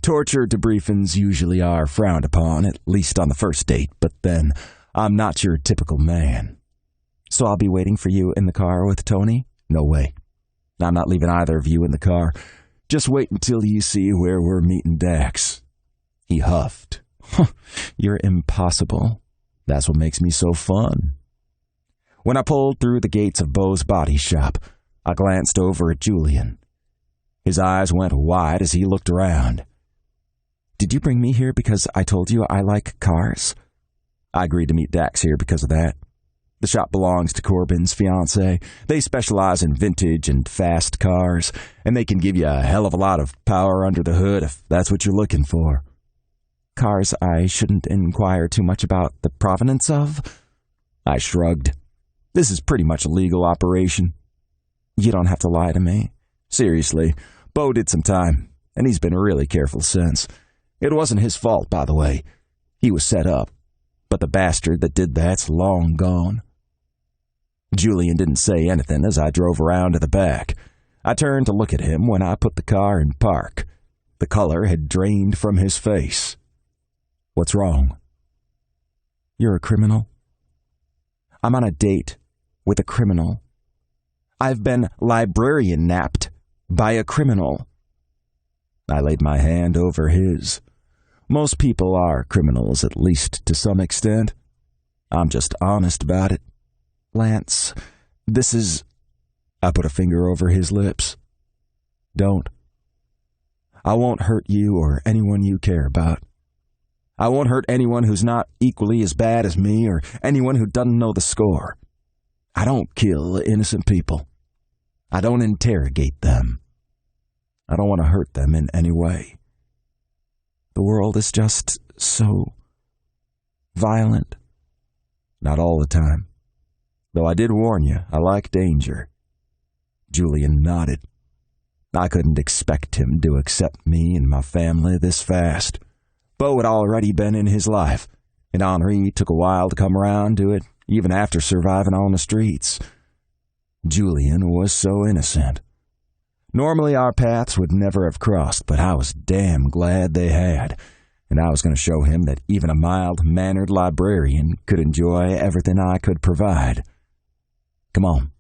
Torture debriefings usually are frowned upon, at least on the first date, but then I'm not your typical man. So I'll be waiting for you in the car with Tony? No way. I'm not leaving either of you in the car. Just wait until you see where we're meeting Dax. He huffed. You're impossible. That's what makes me so fun. When I pulled through the gates of Beau's body shop, I glanced over at Julian. His eyes went wide as he looked around. Did you bring me here because I told you I like cars? I agreed to meet Dax here because of that. The shop belongs to Corbin's fiancée. They specialize in vintage and fast cars, and they can give you a hell of a lot of power under the hood if that's what you're looking for. Cars I shouldn't inquire too much about the provenance of? I shrugged. This is pretty much a legal operation. You don't have to lie to me. Seriously, Beau did some time, and he's been really careful since. It wasn't his fault, by the way. He was set up, but the bastard that did that's long gone. Julian didn't say anything as I drove around to the back. I turned to look at him when I put the car in park. The color had drained from his face. What's wrong? You're a criminal. I'm on a date with a criminal. I've been librarian napped by a criminal. I laid my hand over his. Most people are criminals, at least to some extent. I'm just honest about it. Lance, this is... I put a finger over his lips. Don't. I won't hurt you or anyone you care about. I won't hurt anyone who's not equally as bad as me or anyone who doesn't know the score. I don't kill innocent people. I don't interrogate them. I don't want to hurt them in any way. The world is just so violent. Not all the time. Though I did warn you, I like danger. Julian nodded. I couldn't expect him to accept me and my family this fast. Beau had already been in his life, and Henri took a while to come around to it, even after surviving on the streets. Julian was so innocent. Normally our paths would never have crossed, but I was damn glad they had, and I was going to show him that even a mild-mannered librarian could enjoy everything I could provide. Come on,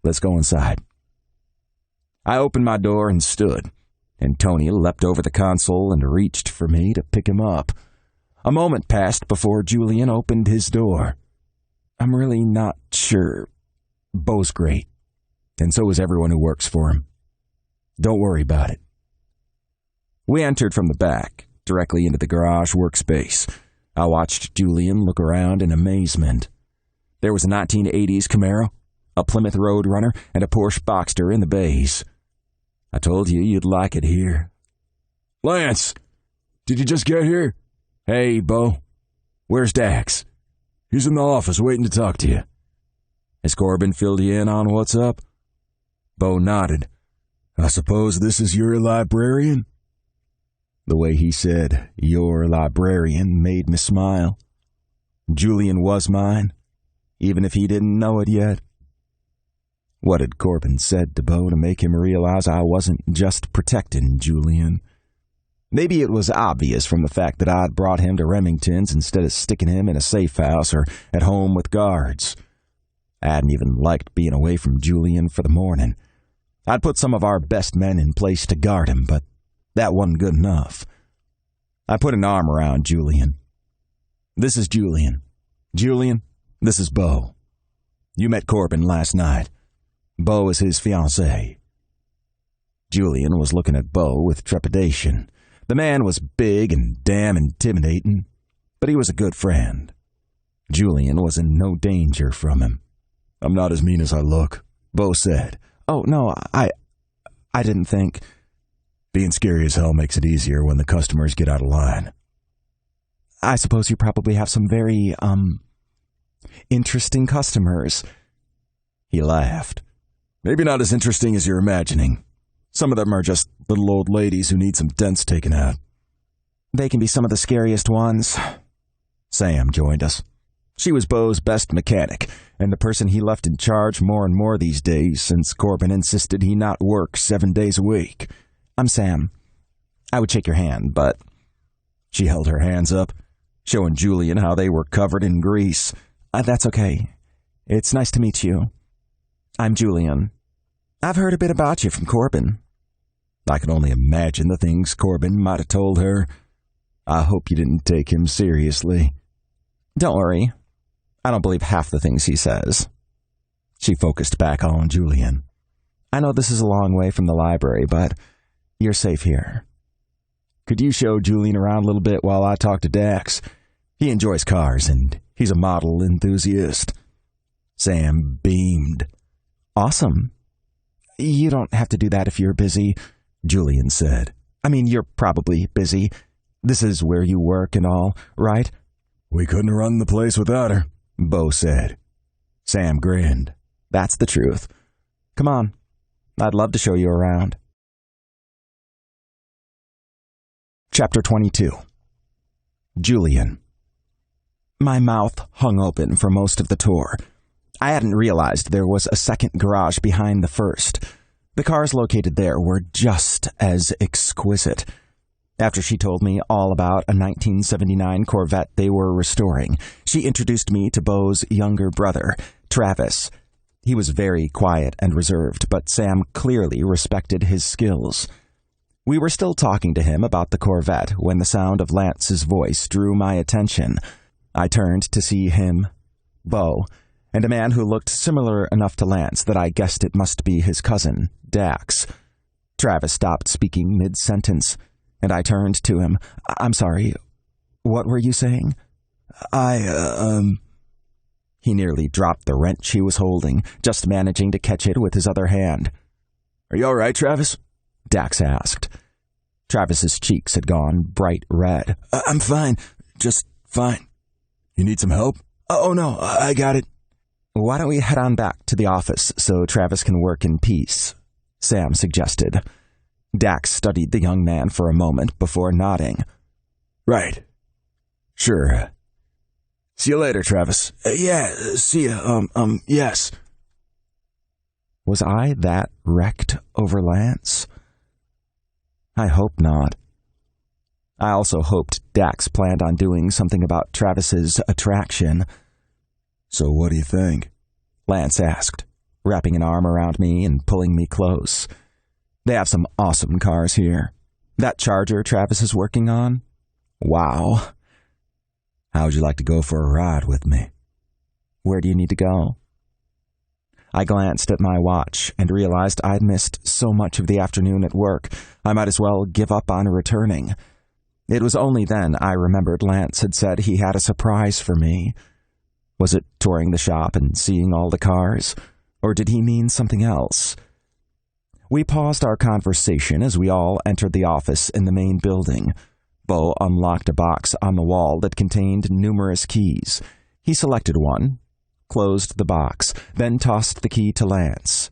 let's go inside. I opened my door and stood, and Tony leapt over the console and reached for me to pick him up. A moment passed before Julian opened his door. I'm really not sure. Beau's great, and so is everyone who works for him. Don't worry about it. We entered from the back, directly into the garage workspace. I watched Julian look around in amazement. There was a 1980s Camaro, a Plymouth Roadrunner, and a Porsche Boxster in the bays. I told you you'd like it here. Lance, did you just get here? Hey, Beau. Where's Dax? He's in the office waiting to talk to you. Has Corbin filled you in on what's up? Beau nodded. I suppose this is your librarian? The way he said, your librarian, made me smile. Julian was mine, even if he didn't know it yet. What had Corbin said to Beau to make him realize I wasn't just protecting Julian? Maybe it was obvious from the fact that I'd brought him to Remington's instead of sticking him in a safe house or at home with guards. I hadn't even liked being away from Julian for the morning. I'd put some of our best men in place to guard him, but that wasn't good enough. I put an arm around Julian. This is Julian. Julian, this is Beau. You met Corbin last night. Beau is his fiancée. Julian was looking at Beau with trepidation. The man was big and damn intimidating, but he was a good friend. Julian was in no danger from him. I'm not as mean as I look, Beau said. Oh, no, I didn't think. Being scary as hell makes it easier when the customers get out of line. I suppose you probably have some very, interesting customers. He laughed. Maybe not as interesting as you're imagining. Some of them are just little old ladies who need some dents taken out. They can be some of the scariest ones. Sam joined us. She was Beau's best mechanic, and the person he left in charge more and more these days since Corbin insisted he not work 7 days a week. I'm Sam. I would shake your hand, but... She held her hands up, showing Julian how they were covered in grease. That's okay. It's nice to meet you. I'm Julian. I've heard a bit about you from Corbin. I can only imagine the things Corbin might have told her. I hope you didn't take him seriously. Don't worry. I don't believe half the things he says. She focused back on Julian. I know this is a long way from the library, but you're safe here. Could you show Julian around a little bit while I talk to Dax? He enjoys cars, and he's a model enthusiast. Sam beamed. Awesome. You don't have to do that if you're busy, Julian said. I mean, you're probably busy. This is where you work and all, right? We couldn't run the place without her, Beau said. Sam grinned. That's the truth. Come on. I'd love to show you around. Chapter 22. Julian. My mouth hung open for most of the tour. I hadn't realized there was a second garage behind the first. The cars located there were just as exquisite. After she told me all about a 1979 Corvette they were restoring, she introduced me to Beau's younger brother, Travis. He was very quiet and reserved, but Sam clearly respected his skills. We were still talking to him about the Corvette when the sound of Lance's voice drew my attention. I turned to see him, Beau, and a man who looked similar enough to Lance that I guessed it must be his cousin, Dax. Travis stopped speaking mid-sentence, and I turned to him. I'm sorry, what were you saying? He nearly dropped the wrench he was holding, just managing to catch it with his other hand. Are you all right, Travis? Dax asked. Travis's cheeks had gone bright red. I'm fine, just fine. You need some help? Oh, no, I got it. Why don't we head on back to the office so Travis can work in peace? Sam suggested. Dax studied the young man for a moment before nodding. Right. Sure. See you later, Travis. Yeah, see ya. Yes. Was I that wrecked over Lance? I hope not. I also hoped Dax planned on doing something about Travis's attraction. So what do you think? Lance asked, wrapping an arm around me and pulling me close. They have some awesome cars here. That Charger Travis is working on? Wow. How would you like to go for a ride with me? Where do you need to go? I glanced at my watch and realized I'd missed so much of the afternoon at work, I might as well give up on returning. It was only then I remembered Lance had said he had a surprise for me. Was it touring the shop and seeing all the cars? Or did he mean something else? We paused our conversation as we all entered the office in the main building. Beau unlocked a box on the wall that contained numerous keys. He selected one, closed the box, then tossed the key to Lance.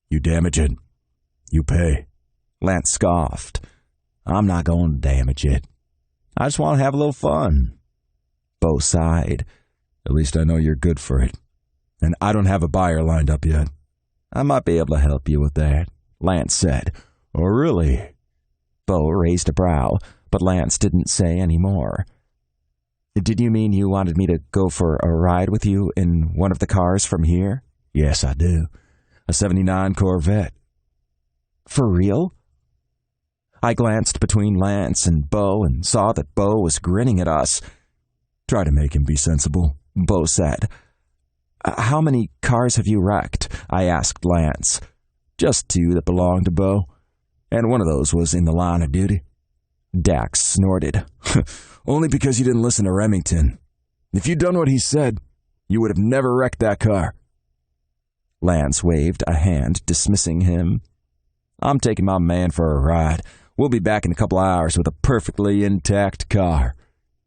You damage it, you pay. Lance scoffed. I'm not going to damage it. I just want to have a little fun. Beau sighed. At least I know you're good for it. And I don't have a buyer lined up yet. I might be able to help you with that, Lance said. Oh, really? Bo raised a brow, but Lance didn't say any more. Did you mean you wanted me to go for a ride with you in one of the cars from here? Yes, I do. A '79 Corvette. For real? I glanced between Lance and Bo and saw that Bo was grinning at us. Try to make him be sensible, Bo said. How many cars have you wrecked? I asked Lance. Just 2 that belonged to Bo, and one of those was in the line of duty. Dax snorted. Only because you didn't listen to Remington. If you'd done what he said, you would have never wrecked that car. Lance waved a hand, dismissing him. I'm taking my man for a ride. We'll be back in a couple hours with a perfectly intact car.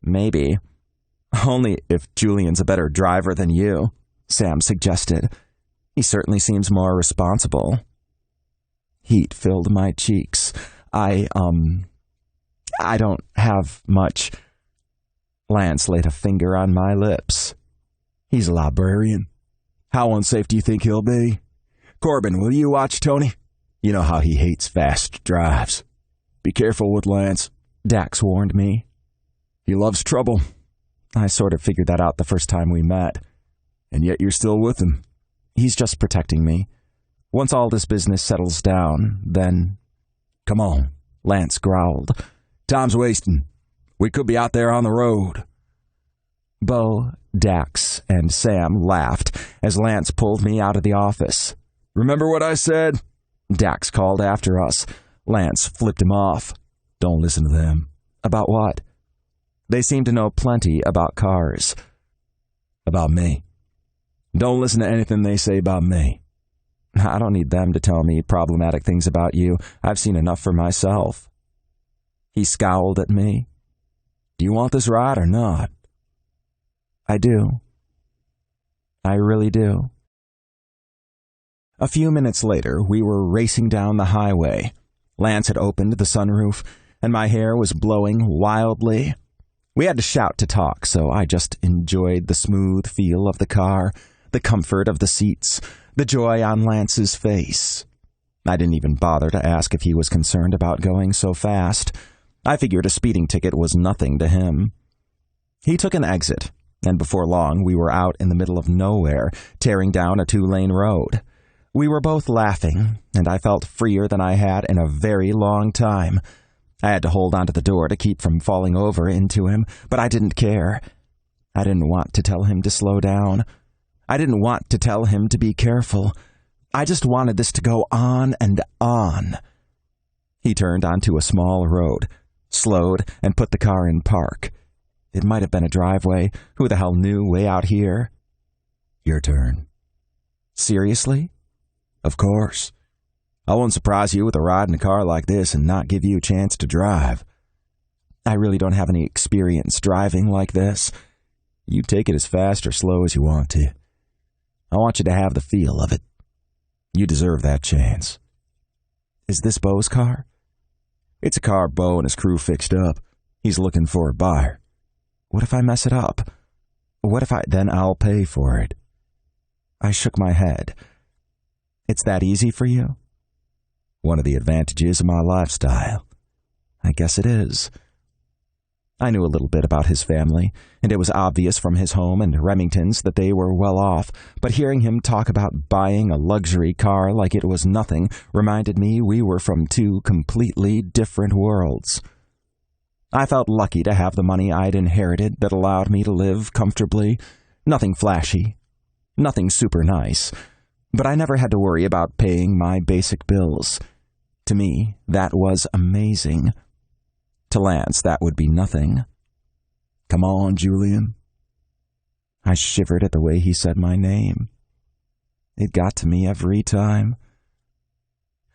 Maybe. Only if Julian's a better driver than you, Sam suggested. He certainly seems more responsible. Heat filled my cheeks. I don't have much. Lance laid a finger on my lips. He's a librarian. How unsafe do you think he'll be? Corbin, will you watch Tony? You know how he hates fast drives. Be careful with Lance, Dax warned me. He loves trouble. I sort of figured that out the first time we met. And yet you're still with him. He's just protecting me. Once all this business settles down, then... Come on, Lance growled. Time's wasting. We could be out there on the road. Bo, Dax, and Sam laughed as Lance pulled me out of the office. Remember what I said? Dax called after us. Lance flipped him off. Don't listen to them. About what? They seem to know plenty about cars. About me. Don't listen to anything they say about me. I don't need them to tell me problematic things about you. I've seen enough for myself. He scowled at me. Do you want this ride or not? I do. I really do. A few minutes later, we were racing down the highway. Lance had opened the sunroof, and my hair was blowing wildly. We had to shout to talk, so I just enjoyed the smooth feel of the car, the comfort of the seats, the joy on Lance's face. I didn't even bother to ask if he was concerned about going so fast. I figured a speeding ticket was nothing to him. He took an exit, and before long we were out in the middle of nowhere, tearing down a 2-lane road. We were both laughing, and I felt freer than I had in a very long time. I had to hold onto the door to keep from falling over into him, but I didn't care. I didn't want to tell him to slow down. I didn't want to tell him to be careful. I just wanted this to go on and on. He turned onto a small road, slowed, and put the car in park. It might have been a driveway. Who the hell knew way out here? Your turn. Seriously? Of course. I won't surprise you with a ride in a car like this and not give you a chance to drive. I really don't have any experience driving like this. You take it as fast or slow as you want to. I want you to have the feel of it. You deserve that chance. Is this Bo's car? It's a car Bo and his crew fixed up. He's looking for a buyer. What if I mess it up? Then I'll pay for it. I shook my head. It's that easy for you? One of the advantages of my lifestyle. I guess it is. I knew a little bit about his family, and it was obvious from his home and Remington's that they were well off, but hearing him talk about buying a luxury car like it was nothing reminded me we were from 2 completely different worlds. I felt lucky to have the money I'd inherited that allowed me to live comfortably. Nothing flashy, nothing super nice, but I never had to worry about paying my basic bills. To me, that was amazing. To Lance, that would be nothing. Come on, Julian. I shivered at the way he said my name. It got to me every time.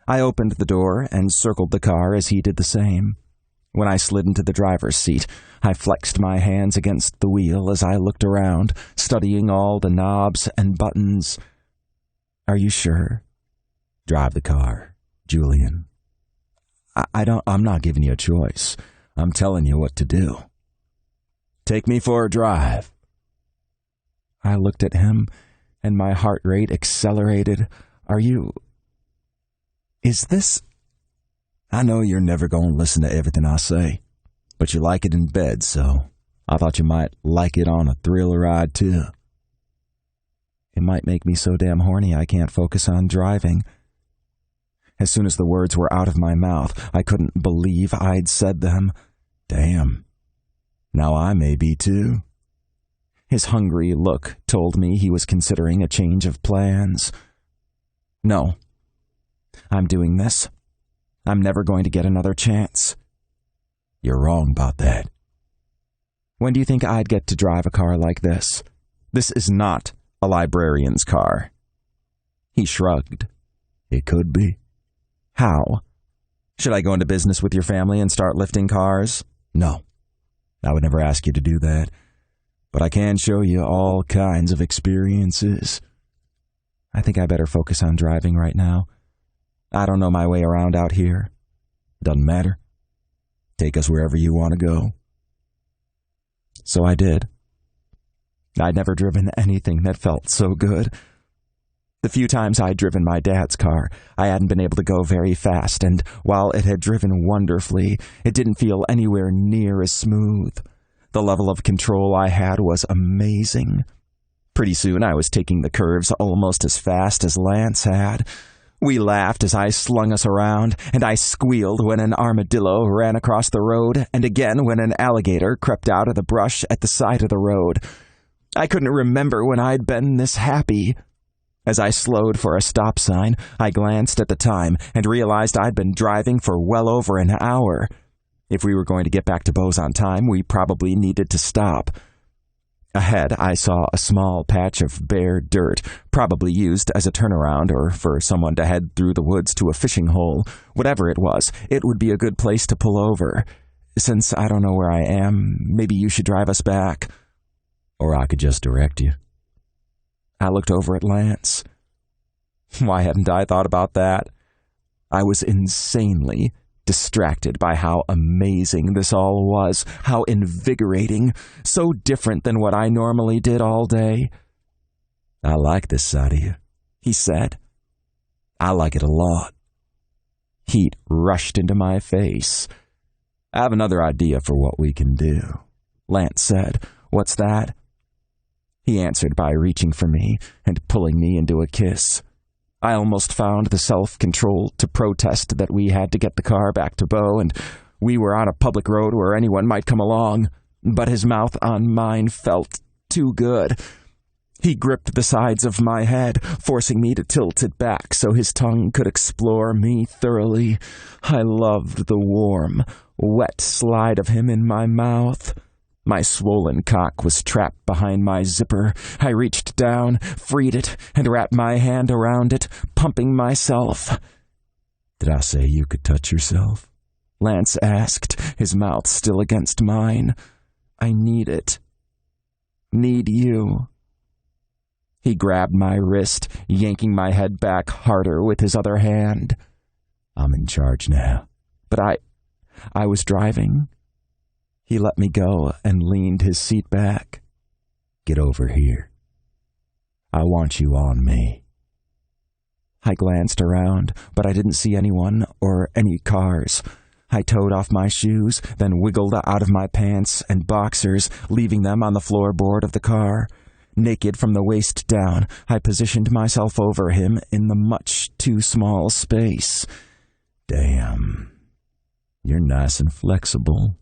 I opened the door and circled the car as he did the same. When I slid into the driver's seat, I flexed my hands against the wheel as I looked around, studying all the knobs and buttons. Are you sure? Drive the car, Julian. I'm not giving you a choice. I'm telling you what to do. Take me for a drive. I looked at him, and my heart rate accelerated. Is this I know you're never going to listen to everything I say, but you like it in bed, so I thought you might like it on a thrill ride, too. It might make me so damn horny I can't focus on driving. As soon as the words were out of my mouth, I couldn't believe I'd said them. Damn. Now I may be, too. His hungry look told me he was considering a change of plans. No. I'm doing this. I'm never going to get another chance. You're wrong about that. When do you think I'd get to drive a car like this? This is not a librarian's car. He shrugged. It could be. How? Should I go into business with your family and start lifting cars? No. I would never ask you to do that. But I can show you all kinds of experiences. I think I better focus on driving right now. I don't know my way around out here. Doesn't matter. Take us wherever you want to go. So I did. I'd never driven anything that felt so good. The few times I'd driven my dad's car, I hadn't been able to go very fast, and while it had driven wonderfully, it didn't feel anywhere near as smooth. The level of control I had was amazing. Pretty soon I was taking the curves almost as fast as Lance had. We laughed as I slung us around, and I squealed when an armadillo ran across the road, and again when an alligator crept out of the brush at the side of the road. I couldn't remember when I'd been this happy. As I slowed for a stop sign, I glanced at the time and realized I'd been driving for well over an hour. If we were going to get back to Beau's on time, we probably needed to stop. Ahead, I saw a small patch of bare dirt, probably used as a turnaround or for someone to head through the woods to a fishing hole. Whatever it was, it would be a good place to pull over. Since I don't know where I am, maybe you should drive us back. Or I could just direct you. I looked over at Lance. Why hadn't I thought about that? I was insanely distracted by how amazing this all was, how invigorating, so different than what I normally did all day. I like this side of you, he said. I like it a lot. Heat rushed into my face. I have another idea for what we can do, Lance said. What's that? He answered by reaching for me and pulling me into a kiss. I almost found the self-control to protest that we had to get the car back to Beau, and we were on a public road where anyone might come along, but his mouth on mine felt too good. He gripped the sides of my head, forcing me to tilt it back so his tongue could explore me thoroughly. I loved the warm, wet slide of him in my mouth. My swollen cock was trapped behind my zipper. I reached down, freed it, and wrapped my hand around it, pumping myself. Did I say you could touch yourself? Lance asked, his mouth still against mine. I need it. Need you. He grabbed my wrist, yanking my head back harder with his other hand. I'm in charge now. But I was driving. He let me go and leaned his seat back. Get over here. I want you on me. I glanced around, but I didn't see anyone or any cars. I towed off my shoes, then wiggled out of my pants and boxers, leaving them on the floorboard of the car. Naked from the waist down, I positioned myself over him in the much too small space. Damn. You're nice and flexible.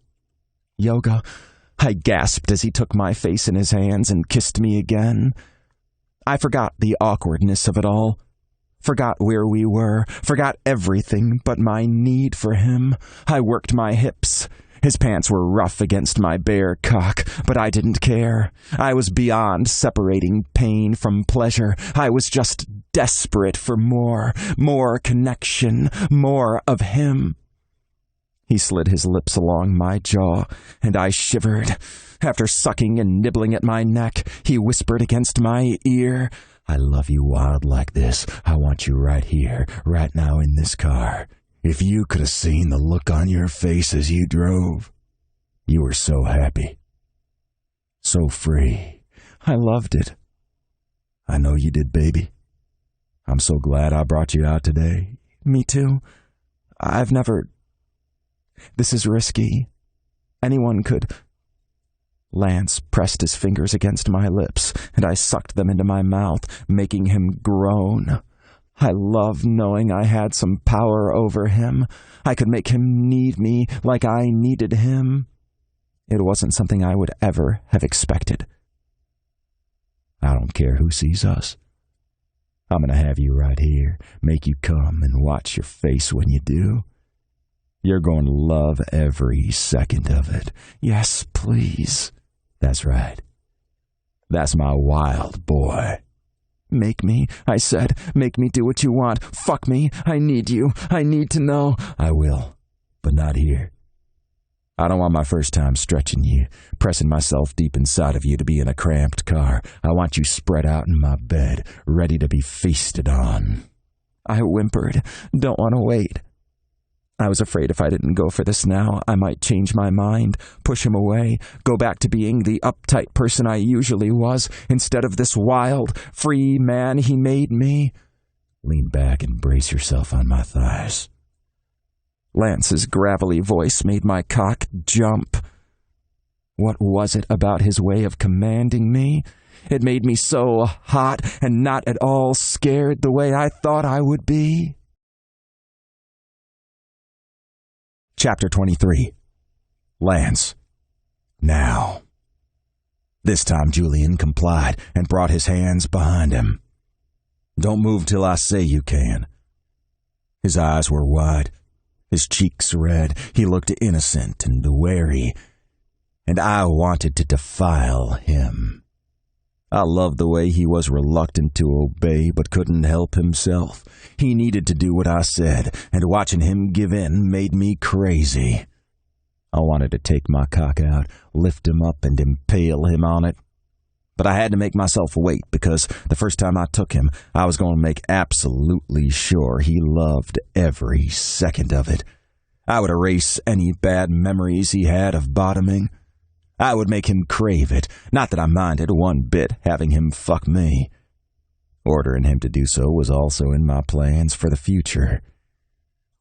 Yoga, I gasped as he took my face in his hands and kissed me again. I forgot the awkwardness of it all. Forgot where we were, forgot everything but my need for him. I worked my hips. His pants were rough against my bare cock, but I didn't care. I was beyond separating pain from pleasure. I was just desperate for more connection, more of him. He slid his lips along my jaw, and I shivered. After sucking and nibbling at my neck, he whispered against my ear, I love you wild like this. I want you right here, right now in this car. If you could have seen the look on your face as you drove. You were so happy. So free. I loved it. I know you did, baby. I'm so glad I brought you out today. Me too. I've never This is risky. Anyone could... Lance pressed his fingers against my lips, and I sucked them into my mouth, making him groan. I loved knowing I had some power over him. I could make him need me like I needed him. It wasn't something I would ever have expected. I don't care who sees us. I'm going to have you right here, make you come and watch your face when you do. You're going to love every second of it. Yes, please. That's right. That's my wild boy. Make me, I said. Make me do what you want. Fuck me. I need you. I need to know. I will, but not here. I don't want my first time stretching you, pressing myself deep inside of you to be in a cramped car. I want you spread out in my bed, ready to be feasted on. I whimpered. Don't want to wait. I was afraid if I didn't go for this now, I might change my mind, push him away, go back to being the uptight person I usually was, instead of this wild, free man he made me. Lean back and brace yourself on my thighs. Lance's gravelly voice made my cock jump. What was it about his way of commanding me? It made me so hot and not at all scared the way I thought I would be. Chapter 23. Lance. Now. This time Julian complied and brought his hands behind him. Don't move till I say you can. His eyes were wide, his cheeks red. He looked innocent and wary, and I wanted to defile him. I loved the way he was reluctant to obey but couldn't help himself. He needed to do what I said, and watching him give in made me crazy. I wanted to take my cock out, lift him up, and impale him on it. But I had to make myself wait, because the first time I took him, I was going to make absolutely sure he loved every second of it. I would erase any bad memories he had of bottoming. I would make him crave it, not that I minded one bit having him fuck me. Ordering him to do so was also in my plans for the future.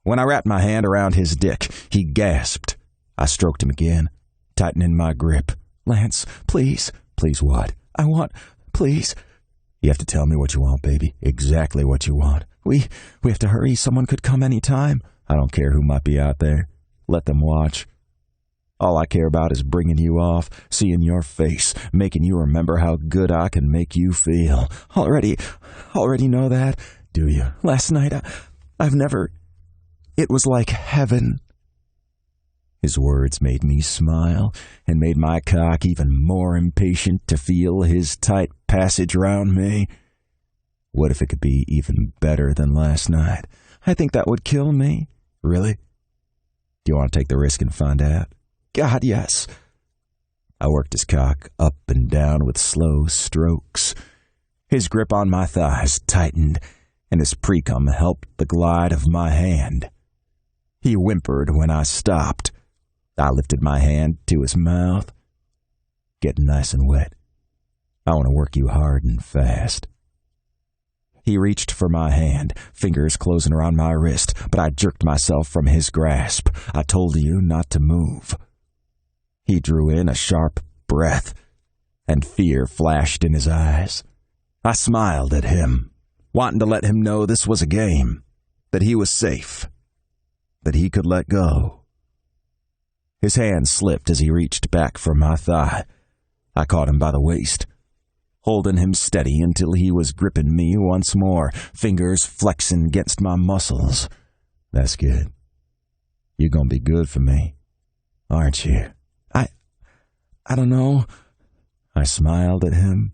When I wrapped my hand around his dick, he gasped. I stroked him again, tightening my grip. Lance, please. Please what? I want, please. You have to tell me what you want, baby. Exactly what you want. We have to hurry. Someone could come any time. I don't care who might be out there. Let them watch. All I care about is bringing you off, seeing your face, making you remember how good I can make you feel. Already know that, do you? Last night, I've never... It was like heaven. His words made me smile and made my cock even more impatient to feel his tight passage round me. What if it could be even better than last night? I think that would kill me. Really? Do you want to take the risk and find out? God, yes. I worked his cock up and down with slow strokes. His grip on my thighs tightened, and his precum helped the glide of my hand. He whimpered when I stopped. I lifted my hand to his mouth. Getting nice and wet. I want to work you hard and fast. He reached for my hand, fingers closing around my wrist, but I jerked myself from his grasp. I told you not to move. He drew in a sharp breath, and fear flashed in his eyes. I smiled at him, wanting to let him know this was a game, that he was safe, that he could let go. His hand slipped as he reached back for my thigh. I caught him by the waist, holding him steady until he was gripping me once more, fingers flexing against my muscles. That's good. You're gonna be good for me, aren't you? I don't know. I smiled at him.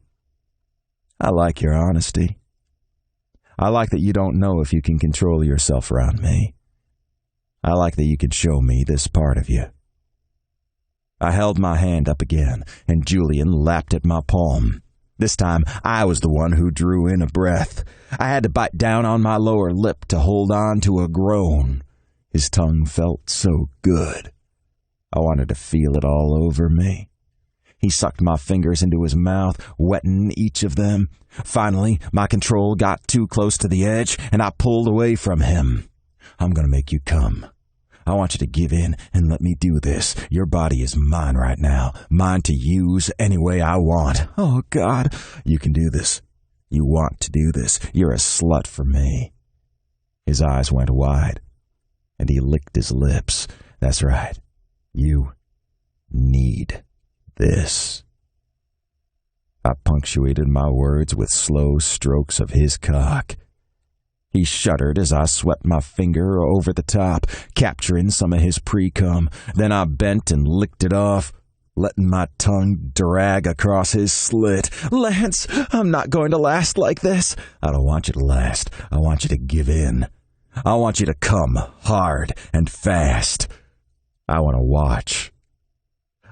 I like your honesty. I like that you don't know if you can control yourself around me. I like that you can show me this part of you. I held my hand up again, and Julian lapped at my palm. This time, I was the one who drew in a breath. I had to bite down on my lower lip to hold on to a groan. His tongue felt so good. I wanted to feel it all over me. He sucked my fingers into his mouth, wetting each of them. Finally, my control got too close to the edge, and I pulled away from him. I'm going to make you come. I want you to give in and let me do this. Your body is mine right now, mine to use any way I want. Oh, God, you can do this. You want to do this. You're a slut for me." His eyes went wide, and he licked his lips. "That's right. You need this." I punctuated my words with slow strokes of his cock. He shuddered as I swept my finger over the top, capturing some of his pre-cum. Then I bent and licked it off, letting my tongue drag across his slit. "Lance, I'm not going to last like this." "I don't want you to last. I want you to give in. I want you to come hard and fast. I want to watch."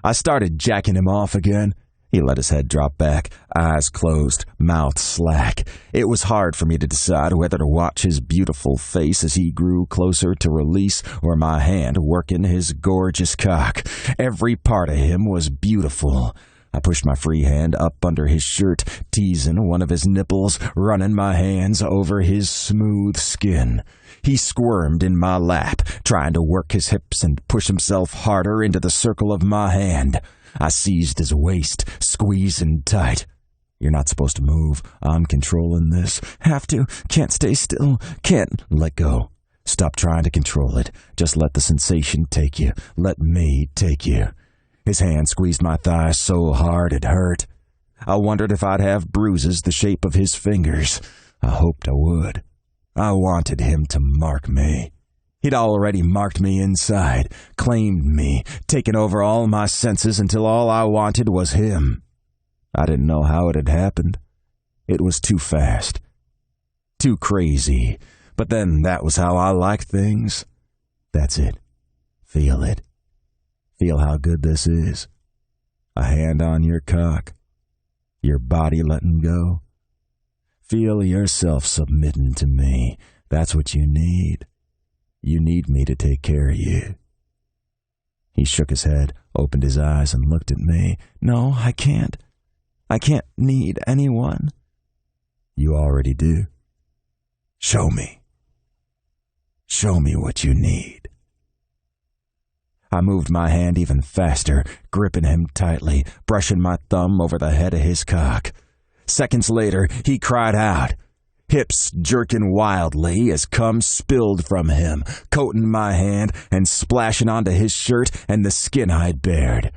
I started jacking him off again. He let his head drop back, eyes closed, mouth slack. It was hard for me to decide whether to watch his beautiful face as he grew closer to release or my hand working his gorgeous cock. Every part of him was beautiful. I pushed my free hand up under his shirt, teasing one of his nipples, running my hands over his smooth skin. He squirmed in my lap, trying to work his hips and push himself harder into the circle of my hand. I seized his waist, squeezing tight. "You're not supposed to move. I'm controlling this. Have to. Can't stay still. Can't let go. Stop trying to control it. Just let the sensation take you. Let me take you." His hand squeezed my thigh so hard it hurt. I wondered if I'd have bruises the shape of his fingers. I hoped I would. I wanted him to mark me. He'd already marked me inside, claimed me, taken over all my senses until all I wanted was him. I didn't know how it had happened. It was too fast, too crazy, but then that was how I liked things. That's it. Feel it. Feel how good this is. A hand on your cock, your body letting go. Feel yourself submitting to me. That's what you need. You need me to take care of you. He shook his head, opened his eyes, and looked at me. "No, I can't. I can't need anyone." "You already do. Show me. Show me what you need." I moved my hand even faster, gripping him tightly, brushing my thumb over the head of his cock. Seconds later, he cried out, hips jerking wildly as cum spilled from him, coating my hand and splashing onto his shirt and the skin I'd bared.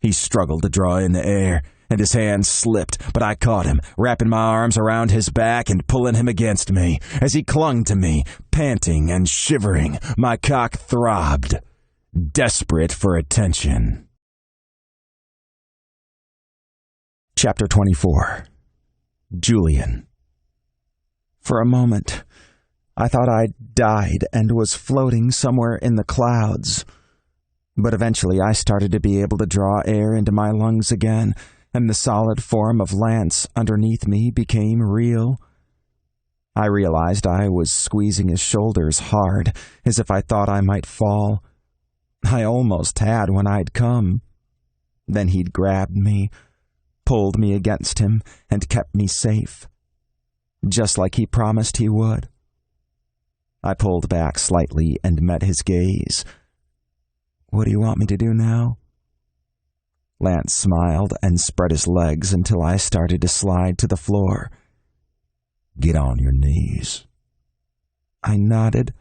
He struggled to draw in the air, and his hand slipped, but I caught him, wrapping my arms around his back and pulling him against me. As he clung to me, panting and shivering, my cock throbbed, desperate for attention. Chapter 24. Julian. For a moment, I thought I'd died and was floating somewhere in the clouds. But eventually I started to be able to draw air into my lungs again, and the solid form of Lance underneath me became real. I realized I was squeezing his shoulders hard, as if I thought I might fall. I almost had when I'd come. Then he'd grabbed me, pulled me against him, and kept me safe, just like he promised he would. I pulled back slightly and met his gaze. "What do you want me to do now?" Lance smiled and spread his legs until I started to slide to the floor. "Get on your knees." I nodded,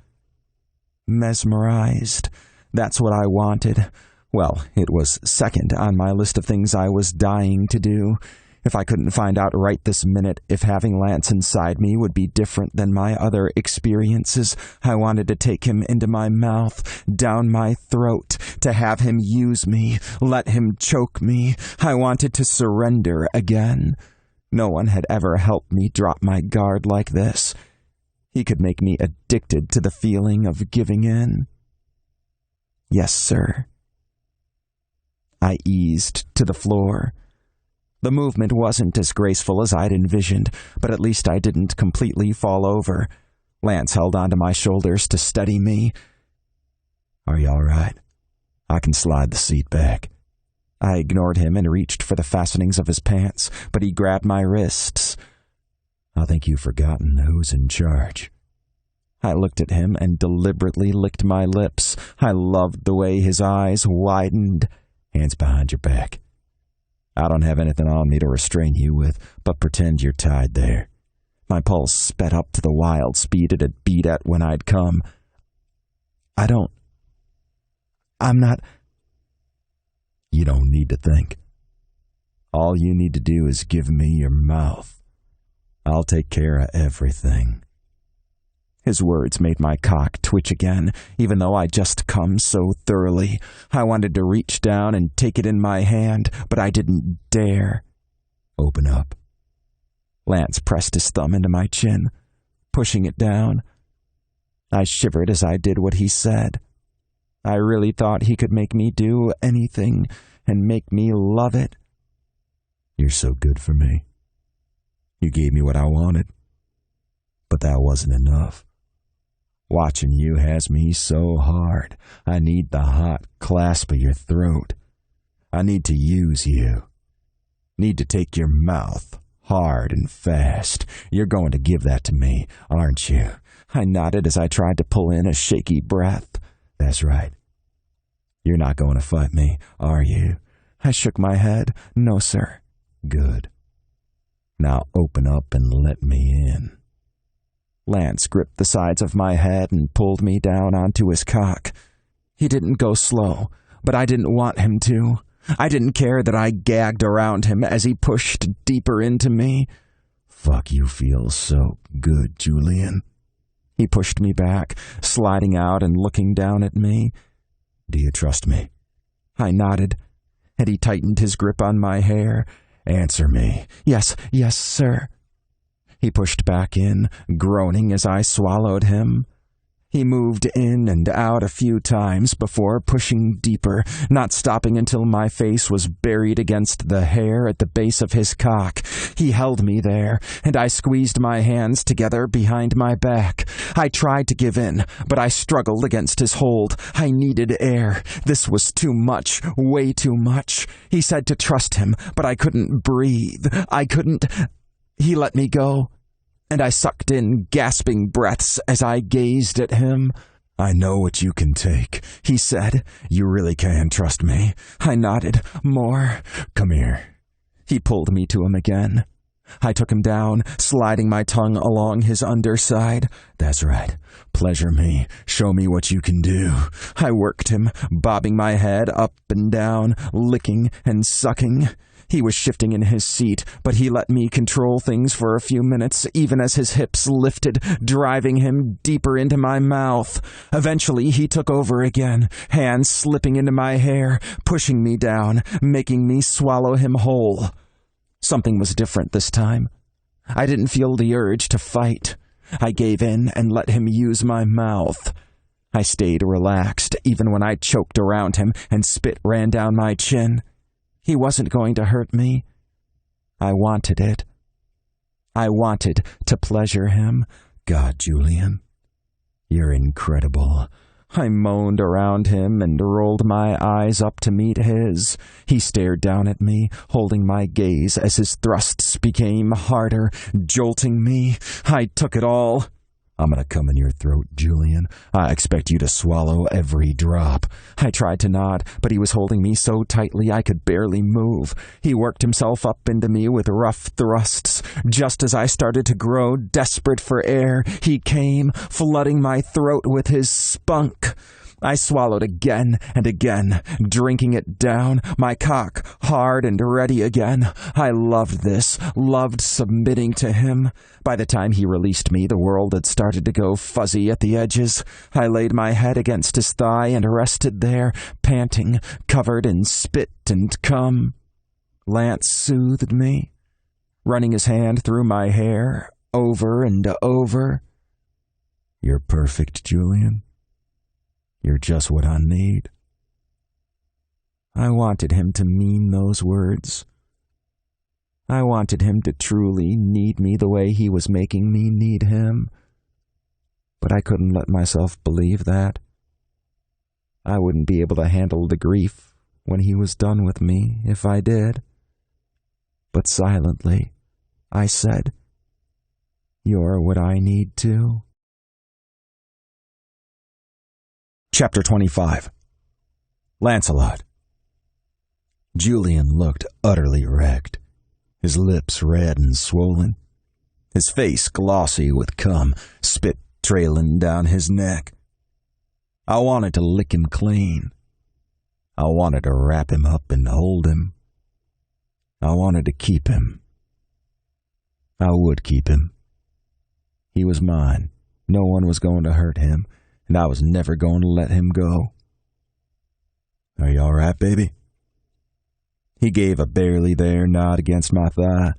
mesmerized. That's what I wanted. Well, it was second on my list of things I was dying to do. If I couldn't find out right this minute if having Lance inside me would be different than my other experiences, I wanted to take him into my mouth, down my throat, to have him use me, let him choke me. I wanted to surrender again. No one had ever helped me drop my guard like this. He could make me addicted to the feeling of giving in. Yes, sir. I eased to the floor. The movement wasn't as graceful as I'd envisioned, but at least I didn't completely fall over. Lance held onto my shoulders to steady me. "Are you all right? I can slide the seat back." I ignored him and reached for the fastenings of his pants, but he grabbed my wrists. "I think you've forgotten who's in charge." I looked at him and deliberately licked my lips. I loved the way his eyes widened. Hands behind your back. I don't have anything on me to restrain you with, but pretend you're tied there. My pulse sped up to the wild speed it had beat at when I'd come. I'm not... You don't need to think. All you need to do is give me your mouth. I'll take care of everything. His words made my cock twitch again, even though I'd just come so thoroughly. I wanted to reach down and take it in my hand, but I didn't dare. Open up. Lance pressed his thumb into my chin, pushing it down. I shivered as I did what he said. I really thought he could make me do anything and make me love it. You're so good for me. You gave me what I wanted, but that wasn't enough. Watching you has me so hard. I need the hot clasp of your throat. I need to use you. Need to take your mouth, hard and fast. You're going to give that to me, aren't you? I nodded as I tried to pull in a shaky breath. That's right. You're not going to fight me, are you? I shook my head. No, sir. Good. Now open up and let me in. Lance gripped the sides of my head and pulled me down onto his cock. He didn't go slow, but I didn't want him to. I didn't care that I gagged around him as he pushed deeper into me. Fuck, you feel so good, Julian. He pushed me back, sliding out and looking down at me. Do you trust me? I nodded, and he tightened his grip on my hair. Answer me. Yes, sir. He pushed back in, groaning as I swallowed him. He moved in and out a few times before pushing deeper, not stopping until my face was buried against the hair at the base of his cock. He held me there, and I squeezed my hands together behind my back. I tried to give in, but I struggled against his hold. I needed air. This was too much, way too much. He said to trust him, but I couldn't breathe. I couldn't... He let me go, and I sucked in gasping breaths as I gazed at him. I know what you can take, he said. You really can trust me. I nodded. More. Come here. He pulled me to him again. I took him down, sliding my tongue along his underside. That's right. Pleasure me. Show me what you can do. I worked him, bobbing my head up and down, licking and sucking. He was shifting in his seat, but he let me control things for a few minutes, even as his hips lifted, driving him deeper into my mouth. Eventually, he took over again, hands slipping into my hair, pushing me down, making me swallow him whole. Something was different this time. I didn't feel the urge to fight. I gave in and let him use my mouth. I stayed relaxed, even when I choked around him and spit ran down my chin. He wasn't going to hurt me. I wanted it. I wanted to pleasure him. God, Julian, you're incredible. I moaned around him and rolled my eyes up to meet his. He stared down at me, holding my gaze as his thrusts became harder, jolting me. I took it all. I'm gonna come in your throat, Julian. I expect you to swallow every drop. I tried to nod, but he was holding me so tightly I could barely move. He worked himself up into me with rough thrusts. Just as I started to grow desperate for air, he came, flooding my throat with his spunk. I swallowed again and again, drinking it down, my cock hard and ready again. I loved this, loved submitting to him. By the time he released me, the world had started to go fuzzy at the edges. I laid my head against his thigh and rested there, panting, covered in spit and cum. Lance soothed me, running his hand through my hair, over and over. You're perfect, Julian. You're just what I need. I wanted him to mean those words. I wanted him to truly need me the way he was making me need him. But I couldn't let myself believe that. I wouldn't be able to handle the grief when he was done with me if I did. But silently, I said, "You're what I need too." Chapter 25. Lancelot. Julian looked utterly wrecked, his lips red and swollen, his face glossy with cum, spit trailing down his neck. I wanted to lick him clean. I wanted to wrap him up and hold him. I wanted to keep him. I would keep him. He was mine. No one was going to hurt him, and I was never going to let him go. Are you all right, baby? He gave a barely there nod against my thigh.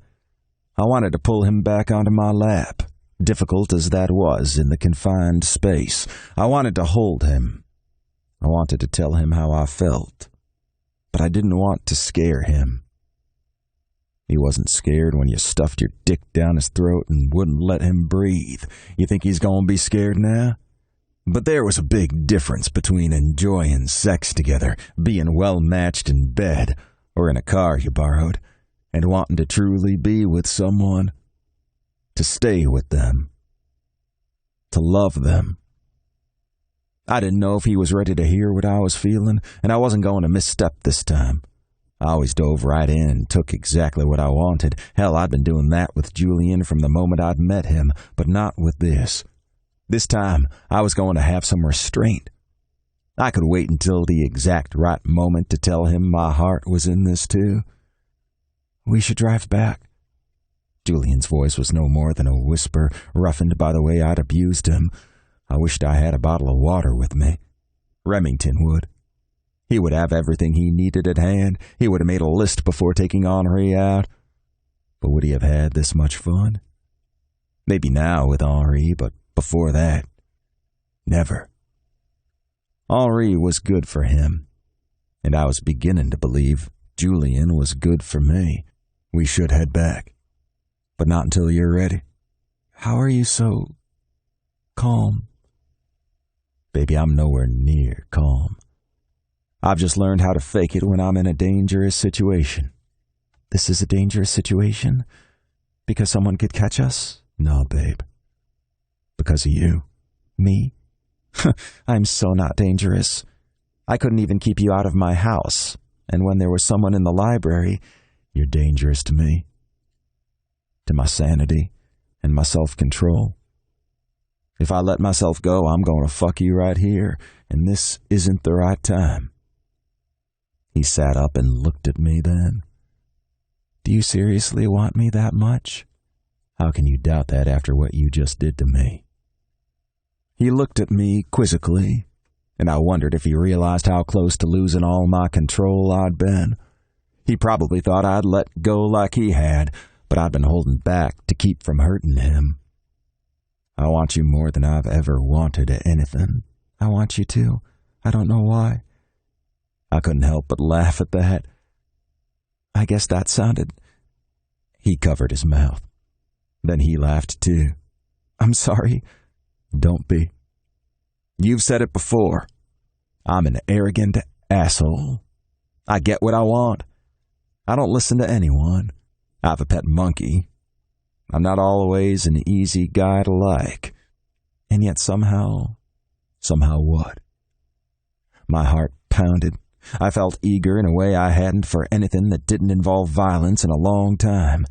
I wanted to pull him back onto my lap, difficult as that was in the confined space. I wanted to hold him. I wanted to tell him how I felt, but I didn't want to scare him. He wasn't scared when you stuffed your dick down his throat and wouldn't let him breathe. You think he's gonna be scared now? But there was a big difference between enjoying sex together, being well-matched in bed, or in a car you borrowed, and wanting to truly be with someone, to stay with them, to love them. I didn't know if he was ready to hear what I was feeling, and I wasn't going to misstep this time. I always dove right in and took exactly what I wanted. Hell, I'd been doing that with Julian from the moment I'd met him, but not with this. This time, I was going to have some restraint. I could wait until the exact right moment to tell him my heart was in this too. We should drive back. Julian's voice was no more than a whisper, roughened by the way I'd abused him. I wished I had a bottle of water with me. Remington would. He would have everything he needed at hand. He would have made a list before taking Henri out. But would he have had this much fun? Maybe now with Henri, but before that, never. Henri was good for him, and I was beginning to believe Julian was good for me. We should head back, but not until you're ready. How are you so calm? Baby, I'm nowhere near calm. I've just learned how to fake it when I'm in a dangerous situation. This is a dangerous situation? Because someone could catch us? No, babe. Because of you. Me? I'm so not dangerous. I couldn't even keep you out of my house, and when there was someone in the library, you're dangerous to me. To my sanity and my self-control. If I let myself go, I'm going to fuck you right here, and this isn't the right time. He sat up and looked at me then. Do you seriously want me that much? How can you doubt that after what you just did to me? He looked at me quizzically, and I wondered if he realized how close to losing all my control I'd been. He probably thought I'd let go like he had, but I'd been holding back to keep from hurting him. I want you more than I've ever wanted anything. I want you to. I don't know why. I couldn't help but laugh at that. I guess that sounded... He covered his mouth. Then he laughed too. I'm sorry. Don't be. You've said it before. I'm an arrogant asshole. I get what I want. I don't listen to anyone. I have a pet monkey. I'm not always an easy guy to like. And yet somehow what? My heart pounded. I felt eager in a way I hadn't for anything that didn't involve violence in a long time.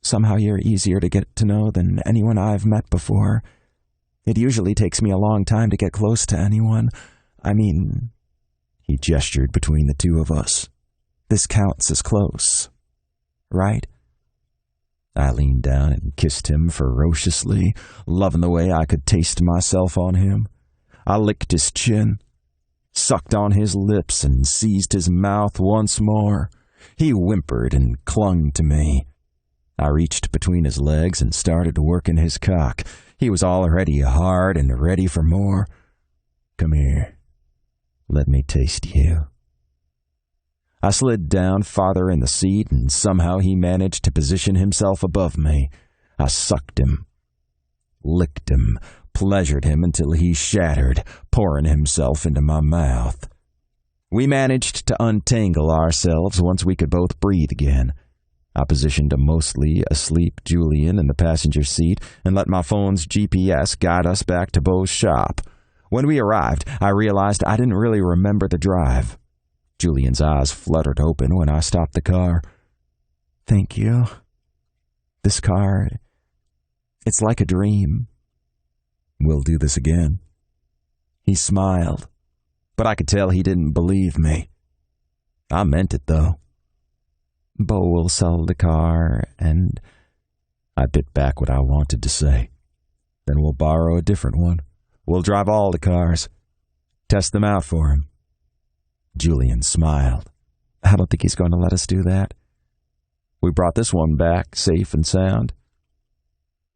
Somehow you're easier to get to know than anyone I've met before. It usually takes me a long time to get close to anyone. I mean, he gestured between the two of us. This counts as close, right? I leaned down and kissed him ferociously, loving the way I could taste myself on him. I licked his chin, sucked on his lips, and seized his mouth once more. He whimpered and clung to me. I reached between his legs and started working his cock. He was already hard and ready for more. Come here. Let me taste you. I slid down farther in the seat, and somehow he managed to position himself above me. I sucked him, licked him, pleasured him until he shattered, pouring himself into my mouth. We managed to untangle ourselves once we could both breathe again. I positioned a mostly asleep Julian in the passenger seat and let my phone's GPS guide us back to Beau's shop. When we arrived, I realized I didn't really remember the drive. Julian's eyes fluttered open when I stopped the car. "Thank you. This car, it's like a dream." "We'll do this again." He smiled, but I could tell he didn't believe me. I meant it, though. "Bo will sell the car, and—" I bit back what I wanted to say. "Then we'll borrow a different one. We'll drive all the cars. Test them out for him." Julian smiled. "I don't think he's going to let us do that. We brought this one back, safe and sound."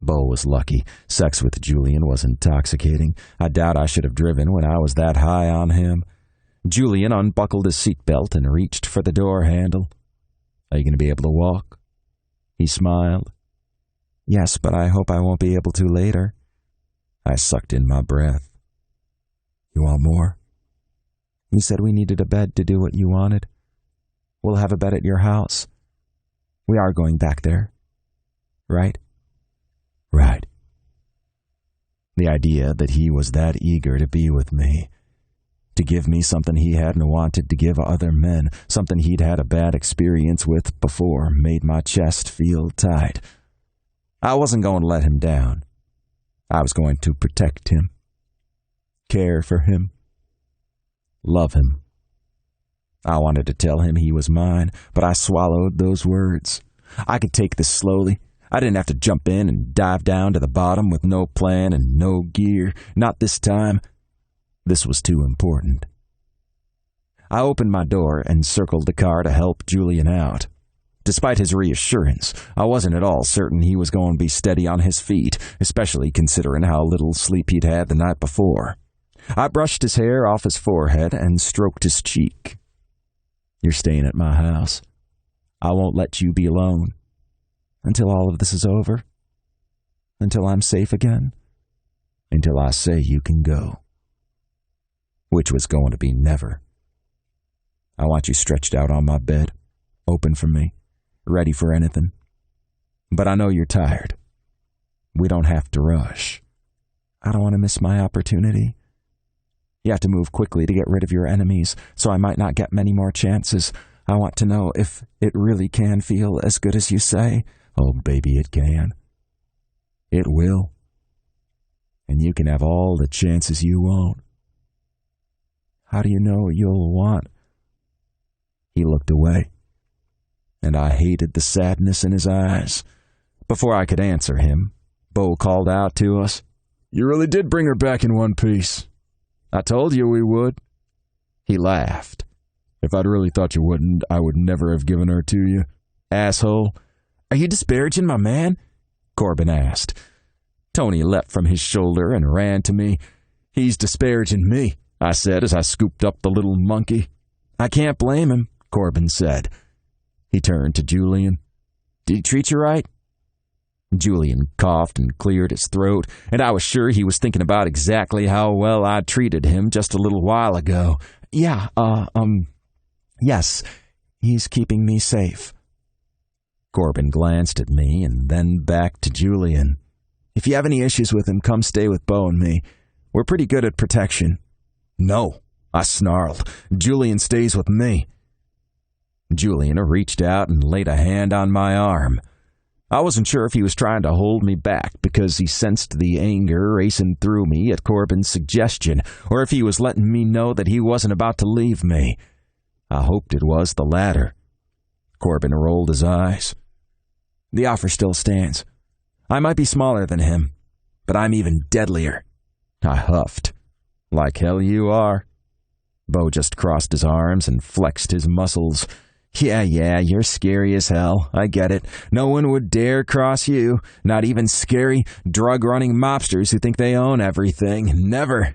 Bo was lucky. Sex with Julian was intoxicating. I doubt I should have driven when I was that high on him. Julian unbuckled his seatbelt and reached for the door handle. "Are you going to be able to walk?" He smiled. "Yes, but I hope I won't be able to later." I sucked in my breath. "You want more?" "You said we needed a bed to do what you wanted. We'll have a bed at your house. We are going back there, right?" "Right." The idea that he was that eager to be with me, to give me something he hadn't wanted to give other men, something he'd had a bad experience with before, made my chest feel tight. I wasn't going to let him down. I was going to protect him, care for him, love him. I wanted to tell him he was mine, but I swallowed those words. I could take this slowly. I didn't have to jump in and dive down to the bottom with no plan and no gear. Not this time. This was too important. I opened my door and circled the car to help Julian out. Despite his reassurance, I wasn't at all certain he was going to be steady on his feet, especially considering how little sleep he'd had the night before. I brushed his hair off his forehead and stroked his cheek. "You're staying at my house. I won't let you be alone. Until all of this is over. Until I'm safe again. Until I say you can go." Which was going to be never. "I want you stretched out on my bed, open for me, ready for anything. But I know you're tired. We don't have to rush. I don't want to miss my opportunity. You have to move quickly to get rid of your enemies, so I might not get many more chances. I want to know if it really can feel as good as you say." "Oh, baby, it can. It will. And you can have all the chances you want." "How do you know you'll want?" He looked away, and I hated the sadness in his eyes. Before I could answer him, Bo called out to us, "You really did bring her back in one piece. I told you we would." He laughed. "If I'd really thought you wouldn't, I would never have given her to you, asshole." "Are you disparaging my man?" Corbin asked. Tony leapt from his shoulder and ran to me. "He's disparaging me," I said as I scooped up the little monkey. "I can't blame him," Corbin said. He turned to Julian. "Did he treat you right?" Julian coughed and cleared his throat, and I was sure he was thinking about exactly how well I'd treated him just a little while ago. "Yeah, yes, he's keeping me safe." Corbin glanced at me and then back to Julian. "If you have any issues with him, come stay with Bo and me. We're pretty good at protection." "No," I snarled. "Julian stays with me." Julian reached out and laid a hand on my arm. I wasn't sure if he was trying to hold me back because he sensed the anger racing through me at Corbin's suggestion, or if he was letting me know that he wasn't about to leave me. I hoped it was the latter. Corbin rolled his eyes. "The offer still stands. I might be smaller than him, but I'm even deadlier." I huffed. "Like hell you are." Bo just crossed his arms and flexed his muscles. Yeah, you're scary as hell. I get it. No one would dare cross you. Not even scary, drug-running mobsters who think they own everything. Never."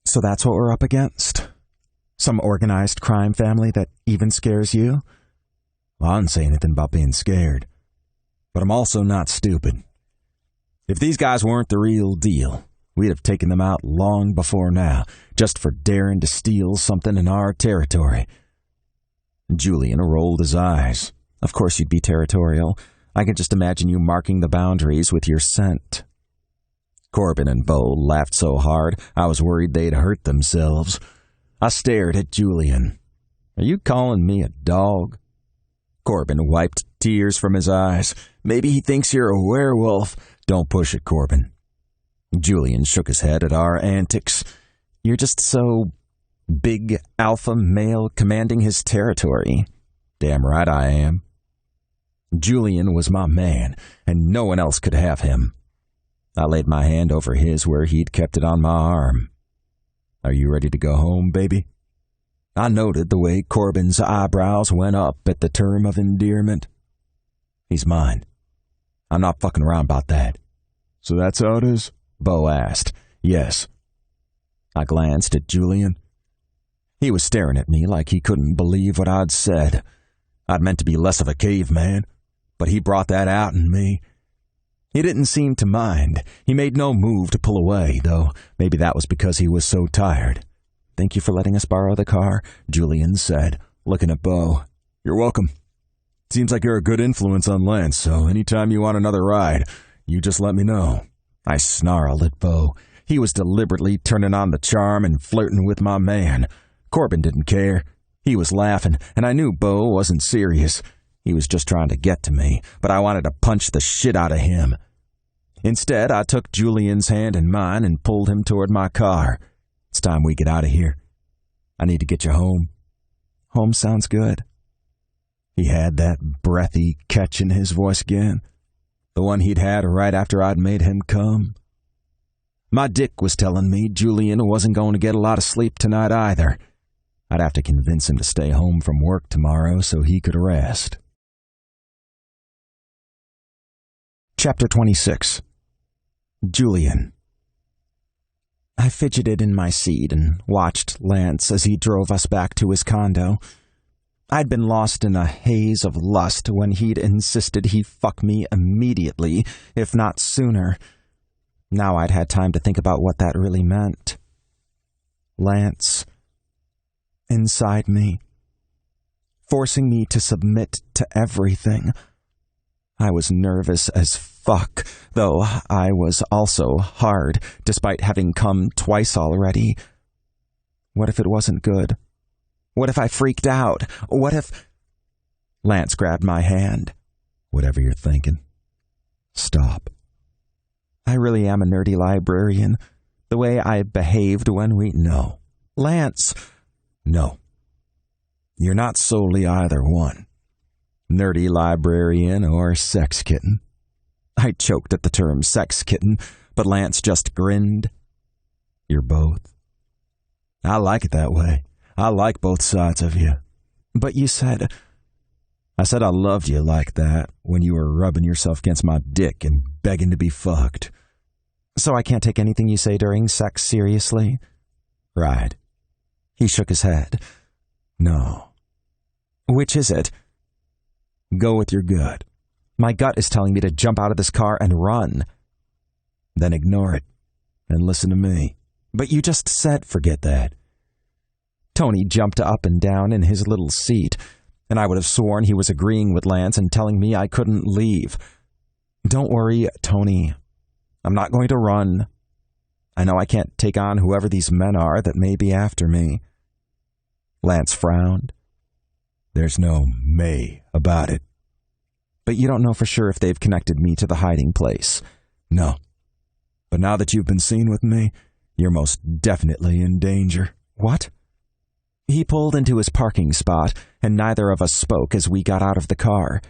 "So that's what we're up against? Some organized crime family that even scares you?" "Well, I didn't say anything about being scared. But I'm also not stupid. If these guys weren't the real deal, we'd have taken them out long before now, just for daring to steal something in our territory." Julian rolled his eyes. "Of course you'd be territorial. I can just imagine you marking the boundaries with your scent." Corbin and Bo laughed so hard I was worried they'd hurt themselves. I stared at Julian. Are you calling me a dog? Corbin wiped tears from his eyes. Maybe he thinks you're a werewolf. Don't push it, Corbin. Julian shook his head at our antics. You're just so big alpha male commanding his territory. Damn right I am. Julian was my man, and no one else could have him. I laid my hand over his where he'd kept it on my arm. Are you ready to go home, baby? I noted the way Corbin's eyebrows went up at the term of endearment. He's mine. I'm not fucking around about that. So that's how it is? Bo asked. Yes. I glanced at Julian. He was staring at me like he couldn't believe what I'd said. I'd meant to be less of a caveman, but he brought that out in me. He didn't seem to mind. He made no move to pull away, though maybe that was because he was so tired. Thank you for letting us borrow the car, Julian said, looking at Bo. You're welcome. Seems like you're a good influence on Lance, so anytime you want another ride, you just let me know. I snarled at Bo. He was deliberately turning on the charm and flirting with my man. Corbin didn't care. He was laughing, and I knew Bo wasn't serious. He was just trying to get to me, but I wanted to punch the shit out of him. Instead, I took Julian's hand in mine and pulled him toward my car. It's time we get out of here. I need to get you home. Home sounds good. He had that breathy catch in his voice again, the one he'd had right after I'd made him come. My dick was telling me Julian wasn't going to get a lot of sleep tonight either. I'd have to convince him to stay home from work tomorrow so he could rest. Chapter 26. Julian. I fidgeted in my seat and watched Lance as he drove us back to his condo. I'd been lost in a haze of lust when he'd insisted he fuck me immediately, if not sooner. Now I'd had time to think about what that really meant. Lance, inside me, forcing me to submit to everything. I was nervous as fuck, though I was also hard, despite having come twice already. What if it wasn't good? What if I freaked out? What if... Lance grabbed my hand. Whatever you're thinking. Stop. I really am a nerdy librarian. The way I behaved when we... No. Lance! No. You're not solely either one. Nerdy librarian or sex kitten. I choked at the term sex kitten, but Lance just grinned. You're both. I like it that way. I like both sides of you. But you said... I said I loved you like that when you were rubbing yourself against my dick and begging to be fucked. So I can't take anything you say during sex seriously? Right. He shook his head. No. Which is it? Go with your gut. My gut is telling me to jump out of this car and run. Then ignore it and listen to me. But you just said forget that. Tony jumped up and down in his little seat, and I would have sworn he was agreeing with Lance and telling me I couldn't leave. Don't worry, Tony. I'm not going to run. I know I can't take on whoever these men are that may be after me. Lance frowned. There's no may about it. But you don't know for sure if they've connected me to the hiding place. No. But now that you've been seen with me, you're most definitely in danger. What? He pulled into his parking spot, and neither of us spoke as we got out of the car.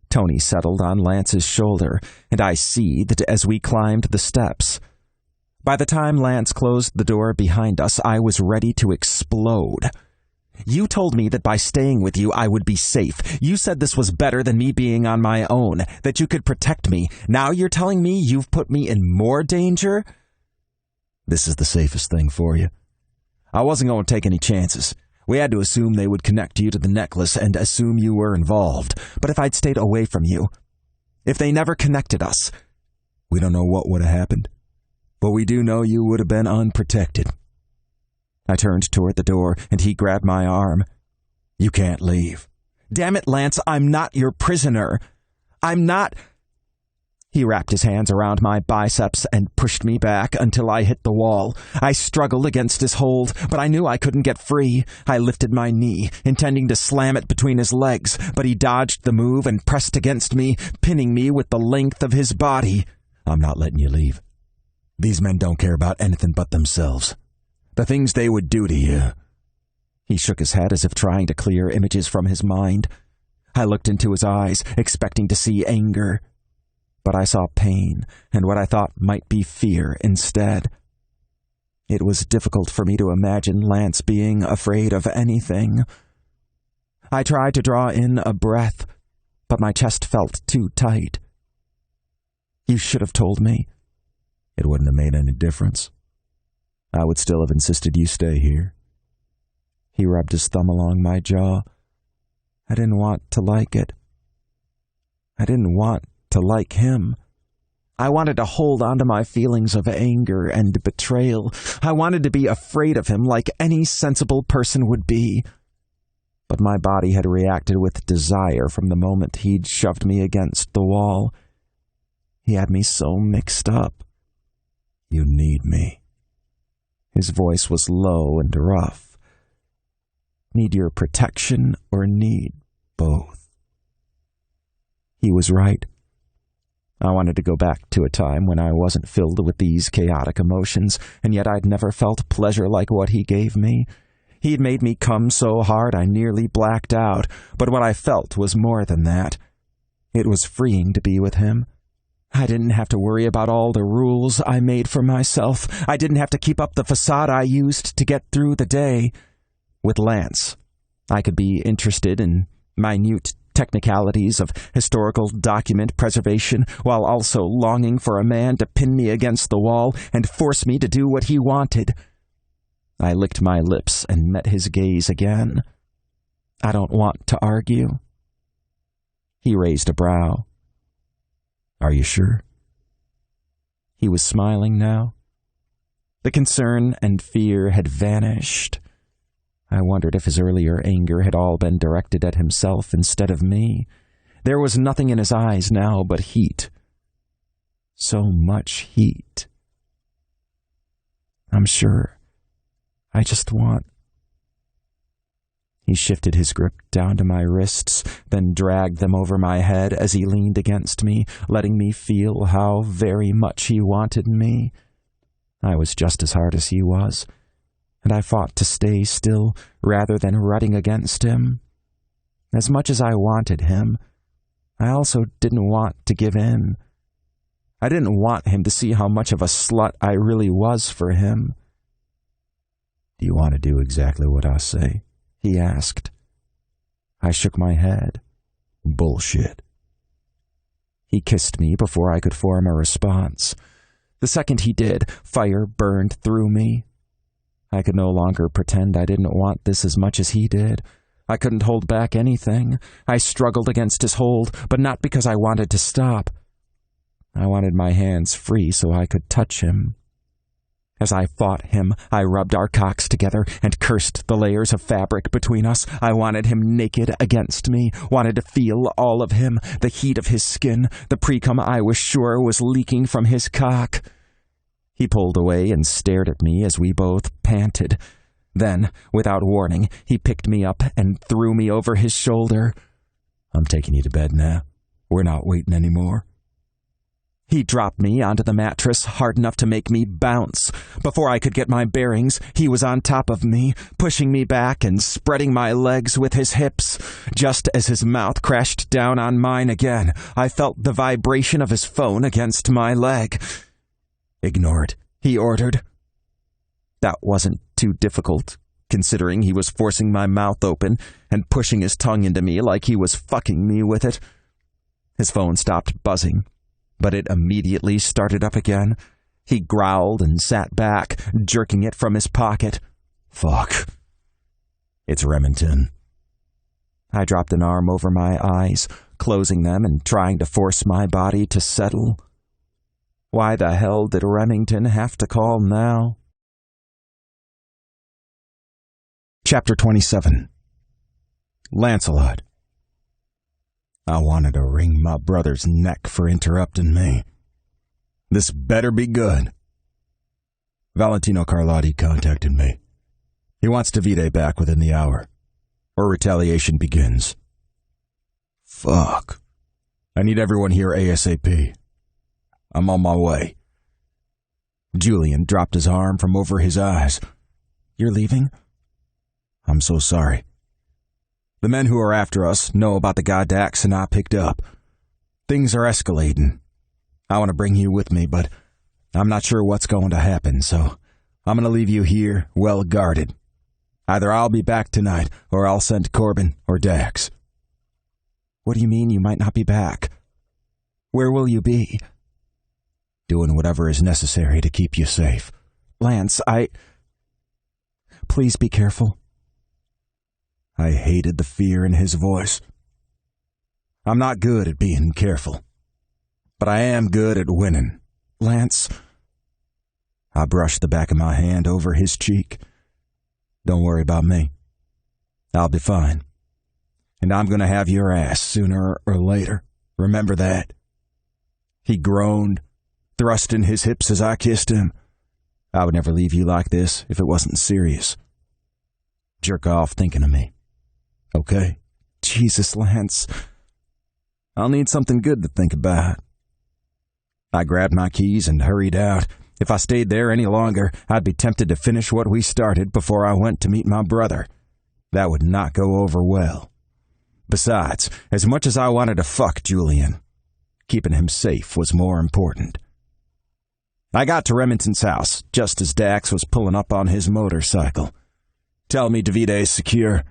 Tony settled on Lance's shoulder, and I seethed as we climbed the steps. By the time Lance closed the door behind us, I was ready to explode. You told me that by staying with you, I would be safe. You said this was better than me being on my own, that you could protect me. Now you're telling me you've put me in more danger? This is the safest thing for you. I wasn't going to take any chances. We had to assume they would connect you to the necklace and assume you were involved. But if I'd stayed away from you, if they never connected us, we don't know what would have happened. But we do know you would have been unprotected. I turned toward the door, and he grabbed my arm. You can't leave. Damn it, Lance, I'm not your prisoner. I'm not... He wrapped his hands around my biceps and pushed me back until I hit the wall. I struggled against his hold, but I knew I couldn't get free. I lifted my knee, intending to slam it between his legs, but he dodged the move and pressed against me, pinning me with the length of his body. I'm not letting you leave. These men don't care about anything but themselves. The things they would do to you. He shook his head as if trying to clear images from his mind. I looked into his eyes, expecting to see anger. But I saw pain and what I thought might be fear instead. It was difficult for me to imagine Lance being afraid of anything. I tried to draw in a breath, but my chest felt too tight. You should have told me. It wouldn't have made any difference. I would still have insisted you stay here. He rubbed his thumb along my jaw. I didn't want to like it. I didn't want to like him. I wanted to hold on to my feelings of anger and betrayal. I wanted to be afraid of him like any sensible person would be. But my body had reacted with desire from the moment he'd shoved me against the wall. He had me so mixed up. You need me. His voice was low and rough. Need your protection or need both? He was right. I wanted to go back to a time when I wasn't filled with these chaotic emotions, and yet I'd never felt pleasure like what he gave me. He'd made me come so hard I nearly blacked out, but what I felt was more than that. It was freeing to be with him. I didn't have to worry about all the rules I made for myself. I didn't have to keep up the facade I used to get through the day. With Lance, I could be interested in minute technicalities of historical document preservation while also longing for a man to pin me against the wall and force me to do what he wanted. I licked my lips and met his gaze again. I don't want to argue. He raised a brow. Are you sure? He was smiling now. The concern and fear had vanished. I wondered if his earlier anger had all been directed at himself instead of me. There was nothing in his eyes now but heat. So much heat. I'm sure. I just want... He shifted his grip down to my wrists, then dragged them over my head as he leaned against me, letting me feel how very much he wanted me. I was just as hard as he was, and I fought to stay still rather than rutting against him. As much as I wanted him, I also didn't want to give in. I didn't want him to see how much of a slut I really was for him. Do you want to do exactly what I say? He asked. I shook my head. Bullshit. He kissed me before I could form a response. The second he did, fire burned through me. I could no longer pretend I didn't want this as much as he did. I couldn't hold back anything. I struggled against his hold, but not because I wanted to stop. I wanted my hands free so I could touch him. As I fought him, I rubbed our cocks together and cursed the layers of fabric between us. I wanted him naked against me, wanted to feel all of him, the heat of his skin, the precum I was sure was leaking from his cock. He pulled away and stared at me as we both panted. Then, without warning, he picked me up and threw me over his shoulder. I'm taking you to bed now. We're not waiting anymore. He dropped me onto the mattress hard enough to make me bounce. Before I could get my bearings, he was on top of me, pushing me back and spreading my legs with his hips. Just as his mouth crashed down on mine again, I felt the vibration of his phone against my leg. "Ignore it," he ordered. That wasn't too difficult, considering he was forcing my mouth open and pushing his tongue into me like he was fucking me with it. His phone stopped buzzing, but it immediately started up again. He growled and sat back, jerking it from his pocket. Fuck. It's Remington. I dropped an arm over my eyes, closing them and trying to force my body to settle. Why the hell did Remington have to call now? Chapter 27. Lancelot. I wanted to wring my brother's neck for interrupting me. This better be good. Valentino Carlotti contacted me. He wants Davide back within the hour, or retaliation begins. Fuck. I need everyone here ASAP. I'm on my way. Julian dropped his arm from over his eyes. You're leaving? I'm so sorry. The men who are after us know about the guy Dax and I picked up. Things are escalating. I want to bring you with me, but I'm not sure what's going to happen, so I'm going to leave you here well guarded. Either I'll be back tonight, or I'll send Corbin or Dax. What do you mean you might not be back? Where will you be? Doing whatever is necessary to keep you safe. Lance, Please be careful. I hated the fear in his voice. I'm not good at being careful, but I am good at winning. Lance. I brushed the back of my hand over his cheek. Don't worry about me. I'll be fine. And I'm going to have your ass sooner or later. Remember that. He groaned, thrusting his hips as I kissed him. I would never leave you like this if it wasn't serious. Jerk off thinking of me. Okay? Jesus, Lance. I'll need something good to think about. I grabbed my keys and hurried out. If I stayed there any longer, I'd be tempted to finish what we started before I went to meet my brother. That would not go over well. Besides, as much as I wanted to fuck Julian, keeping him safe was more important. I got to Remington's house just as Dax was pulling up on his motorcycle. Tell me Davide's secure.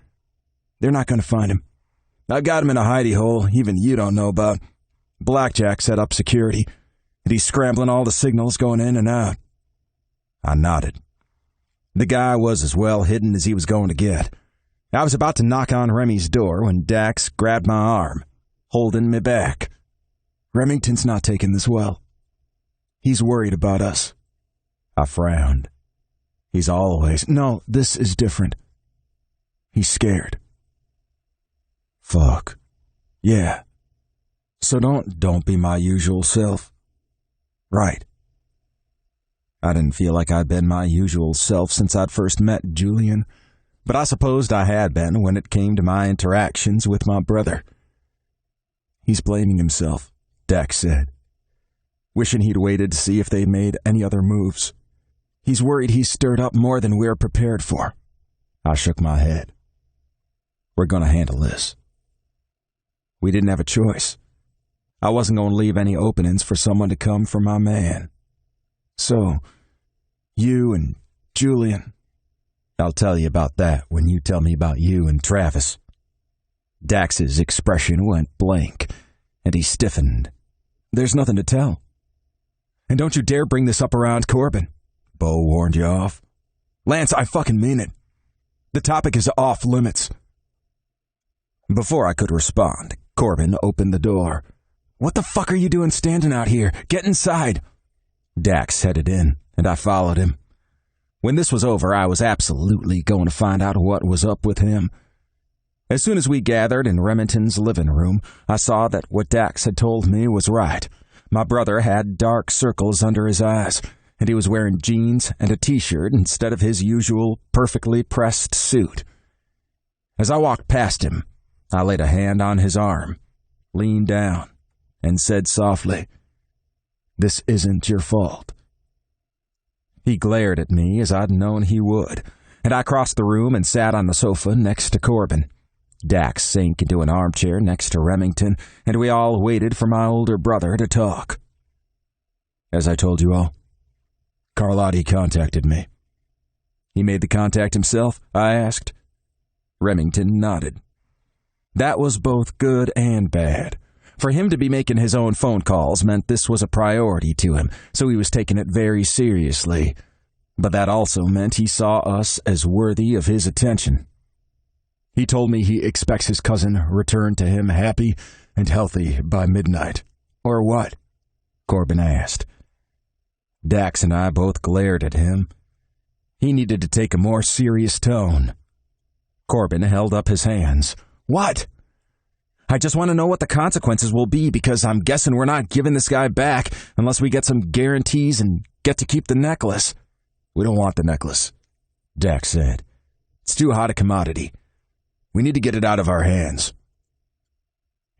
They're not going to find him. I've got him in a hidey hole even you don't know about. Blackjack set up security, and he's scrambling all the signals going in and out. I nodded. The guy was as well hidden as he was going to get. I was about to knock on Remy's door when Dax grabbed my arm, holding me back. Remington's not taking this well. He's worried about us. I frowned. He's always... No, this is different. He's scared. Fuck. Yeah. So don't be my usual self. Right. I didn't feel like I'd been my usual self since I'd first met Julian, but I supposed I had been when it came to my interactions with my brother. He's blaming himself, Dax said, wishing he'd waited to see if they made any other moves. He's worried he's stirred up more than we're prepared for. I shook my head. We're going to handle this. We didn't have a choice. I wasn't going to leave any openings for someone to come for my man. So, you and Julian, I'll tell you about that when you tell me about you and Travis. Dax's expression went blank, and he stiffened. There's nothing to tell. And don't you dare bring this up around Corbin. Bo warned you off. Lance, I fucking mean it. The topic is off limits. Before I could respond, Corbin opened the door. What the fuck are you doing standing out here? Get inside. Dax headed in, and I followed him. When this was over, I was absolutely going to find out what was up with him. As soon as we gathered in Remington's living room, I saw that what Dax had told me was right. My brother had dark circles under his eyes, and he was wearing jeans and a t-shirt instead of his usual perfectly pressed suit. As I walked past him, I laid a hand on his arm, leaned down, and said softly, "This isn't your fault." He glared at me as I'd known he would, and I crossed the room and sat on the sofa next to Corbin. Dax sank into an armchair next to Remington, and we all waited for my older brother to talk. As I told you all, Carlotti contacted me. He made the contact himself? I asked. Remington nodded. That was both good and bad. For him to be making his own phone calls meant this was a priority to him, so he was taking it very seriously. But that also meant he saw us as worthy of his attention. He told me he expects his cousin returned to him happy and healthy by midnight. Or what? Corbin asked. Dax and I both glared at him. He needed to take a more serious tone. Corbin held up his hands. What? I just want to know what the consequences will be, because I'm guessing we're not giving this guy back unless we get some guarantees and get to keep the necklace." "We don't want the necklace," Dax said. "It's too hot a commodity. We need to get it out of our hands."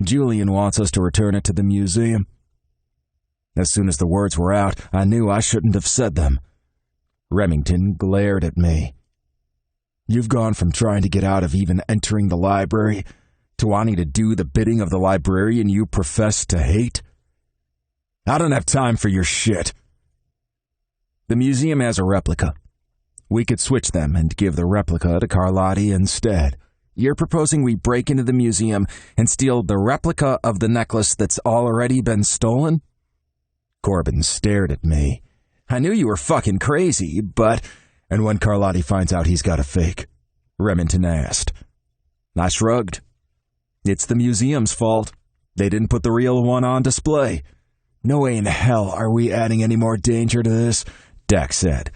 "Julian wants us to return it to the museum." As soon as the words were out, I knew I shouldn't have said them. Remington glared at me. "You've gone from trying to get out of even entering the library to wanting to do the bidding of the librarian you profess to hate? I don't have time for your shit." "The museum has a replica. We could switch them and give the replica to Carlotti instead. You're proposing we break into the museum and steal the replica of the necklace that's already been stolen?" Corbin stared at me. "I knew you were fucking crazy, but—" "And when Carlotti finds out he's got a fake?" Remington asked. I shrugged. "It's the museum's fault. They didn't put the real one on display." "No way in hell are we adding any more danger to this," Dax said,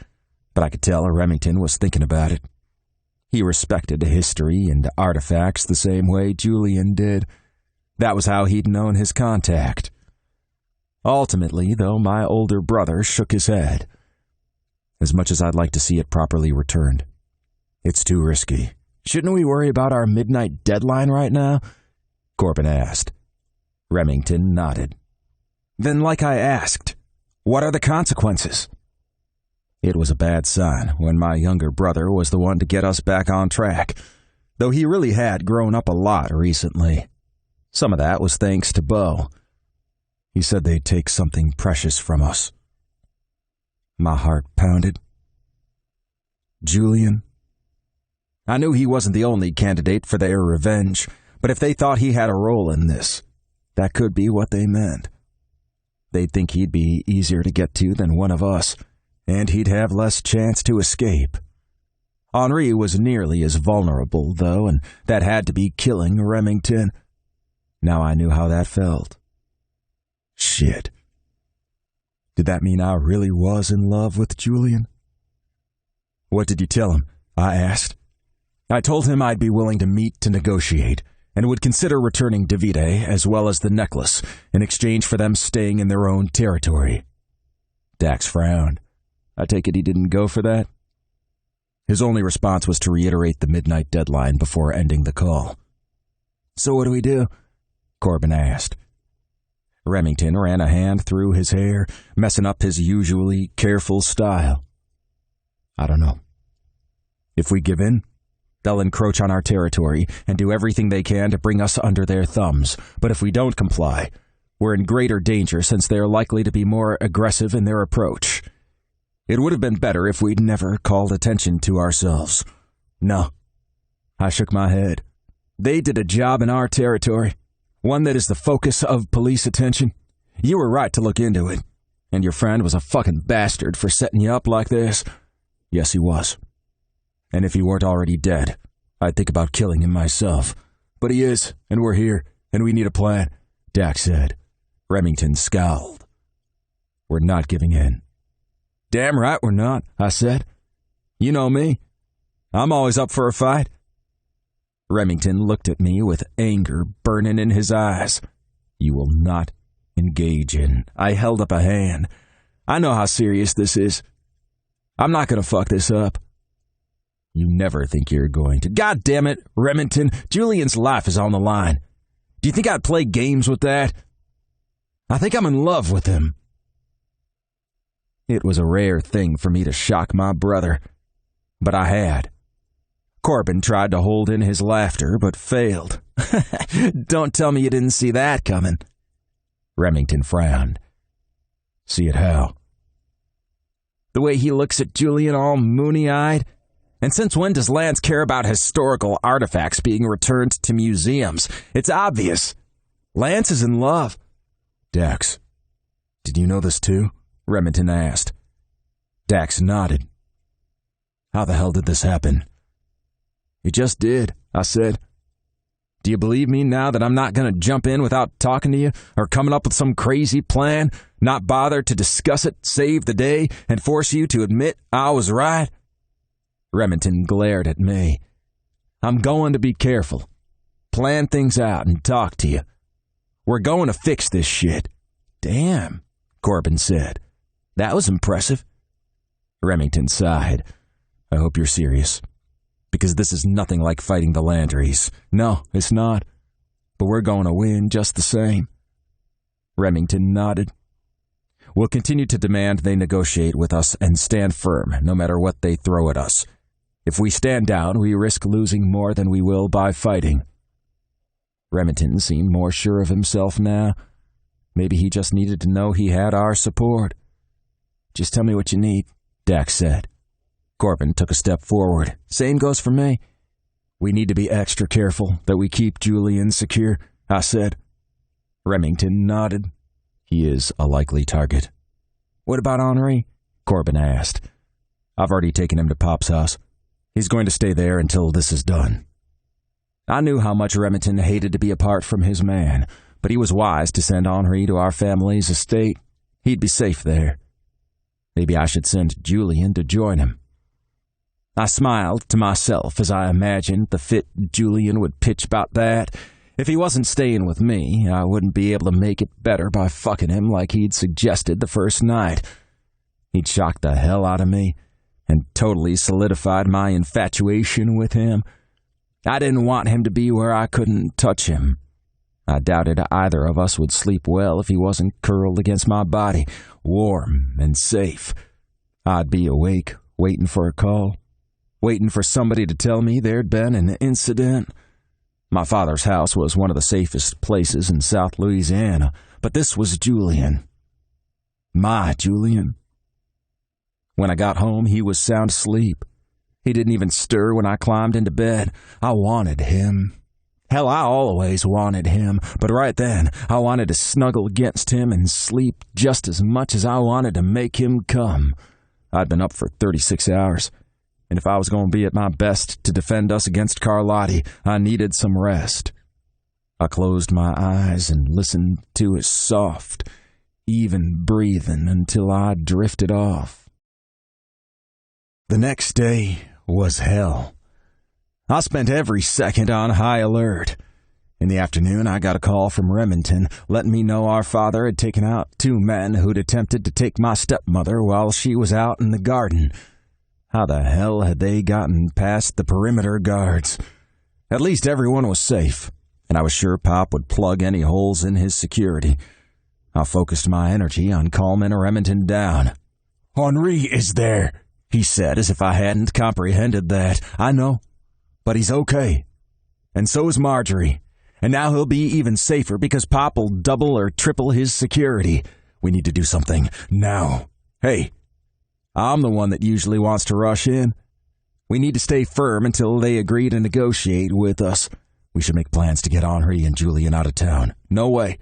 but I could tell Remington was thinking about it. He respected history and artifacts the same way Julian did. That was how he'd known his contact. Ultimately, though, my older brother shook his head. "As much as I'd like to see it properly returned, it's too risky." "Shouldn't we worry about our midnight deadline right now?" Corbin asked. Remington nodded. "Then, like I asked, what are the consequences?" It was a bad sign when my younger brother was the one to get us back on track, though he really had grown up a lot recently. Some of that was thanks to Bo. He said they'd take something precious from us. My heart pounded. Julian? I knew he wasn't the only candidate for their revenge, but if they thought he had a role in this, that could be what they meant. They'd think he'd be easier to get to than one of us, and he'd have less chance to escape. Henri was nearly as vulnerable, though, and that had to be killing Remington. Now I knew how that felt. Shit. Did that mean I really was in love with Julian? "What did you tell him?" I asked. "I told him I'd be willing to meet to negotiate, and would consider returning Davide as well as the necklace in exchange for them staying in their own territory." Dax frowned. I take it he didn't go for that? His only response was to reiterate the midnight deadline before ending the call. "So what do we do?" Corbin asked. Remington ran a hand through his hair, messing up his usually careful style. "I don't know. If we give in, they'll encroach on our territory and do everything they can to bring us under their thumbs. But if we don't comply, we're in greater danger since they're likely to be more aggressive in their approach. It would have been better if we'd never called attention to ourselves." "No." I shook my head. "They did a job in our territory, one that is the focus of police attention. You were right to look into it, and your friend was a fucking bastard for setting you up like this." "Yes, he was. And if he weren't already dead, I'd think about killing him myself. But he is, and we're here, and we need a plan," Dax said. Remington scowled. "We're not giving in." "Damn right we're not," I said. "You know me. I'm always up for a fight." Remington looked at me with anger burning in his eyes. "You will not engage in." I held up a hand. "I know how serious this is. I'm not going to fuck this up." "You never think you're going to." "God damn it, Remington, Julian's life is on the line. Do you think I'd play games with that? I think I'm in love with him." It was a rare thing for me to shock my brother, but I had. Corbin tried to hold in his laughter, but failed. "Don't tell me you didn't see that coming." Remington frowned. "See it how?" "The way he looks at Julian all moony-eyed. And since when does Lance care about historical artifacts being returned to museums? It's obvious. Lance is in love." "Dax, did you know this too?" Remington asked. Dax nodded. "How the hell did this happen?" "It just did," I said. "Do you believe me now that I'm not going to jump in without talking to you or coming up with some crazy plan, not bother to discuss it, save the day, and force you to admit I was right?" Remington glared at me. "I'm going to be careful. plan things out and talk to you. We're going to fix this shit." "Damn," Corbin said. "That was impressive." Remington sighed. "I hope you're serious. Because this is nothing like fighting the Landrys. No, it's not. But we're going to win just the same." Remington nodded. "We'll continue to demand they negotiate with us and stand firm, no matter what they throw at us. If we stand down, we risk losing more than we will by fighting." Remington seemed more sure of himself now. Maybe he just needed to know he had our support. "Just tell me what you need," Dax said. Corbin took a step forward. "Same goes for me." "We need to be extra careful that we keep Julian secure," I said. Remington nodded. "He is a likely target." "What about Henri?" Corbin asked. "I've already taken him to Pop's house. He's going to stay there until this is done." I knew how much Remington hated to be apart from his man, but he was wise to send Henri to our family's estate. He'd be safe there. Maybe I should send Julian to join him. I smiled to myself as I imagined the fit Julian would pitch about that. If he wasn't staying with me, I wouldn't be able to make it better by fucking him like he'd suggested the first night. He'd shocked the hell out of me and totally solidified my infatuation with him. I didn't want him to be where I couldn't touch him. I doubted either of us would sleep well if he wasn't curled against my body, warm and safe. I'd be awake, waiting for a call. Waiting for somebody to tell me there'd been an incident. My father's house was one of the safest places in South Louisiana, but this was Julian. My Julian. When I got home, he was sound asleep. He didn't even stir when I climbed into bed. I wanted him. Hell, I always wanted him, but right then, I wanted to snuggle against him and sleep just as much as I wanted to make him come. I'd been up for 36 hours. And if I was going to be at my best to defend us against Carlotti, I needed some rest. I closed my eyes and listened to his soft, even breathing until I drifted off. The next day was hell. I spent every second on high alert. In the afternoon, I got a call from Remington letting me know our father had taken out 2 men who'd attempted to take my stepmother while she was out in the garden. How the hell had they gotten past the perimeter guards? At least everyone was safe, and I was sure Pop would plug any holes in his security. I focused my energy on calming Remington down. "Henri is there," he said, as if I hadn't comprehended that. "I know, but he's okay. And so is Marjorie. And now he'll be even safer because Pop will double or triple his security. We need to do something now. Hey, I'm the one that usually wants to rush in. We need to stay firm until they agree to negotiate with us. We should make plans to get Henri and Julian out of town. No way."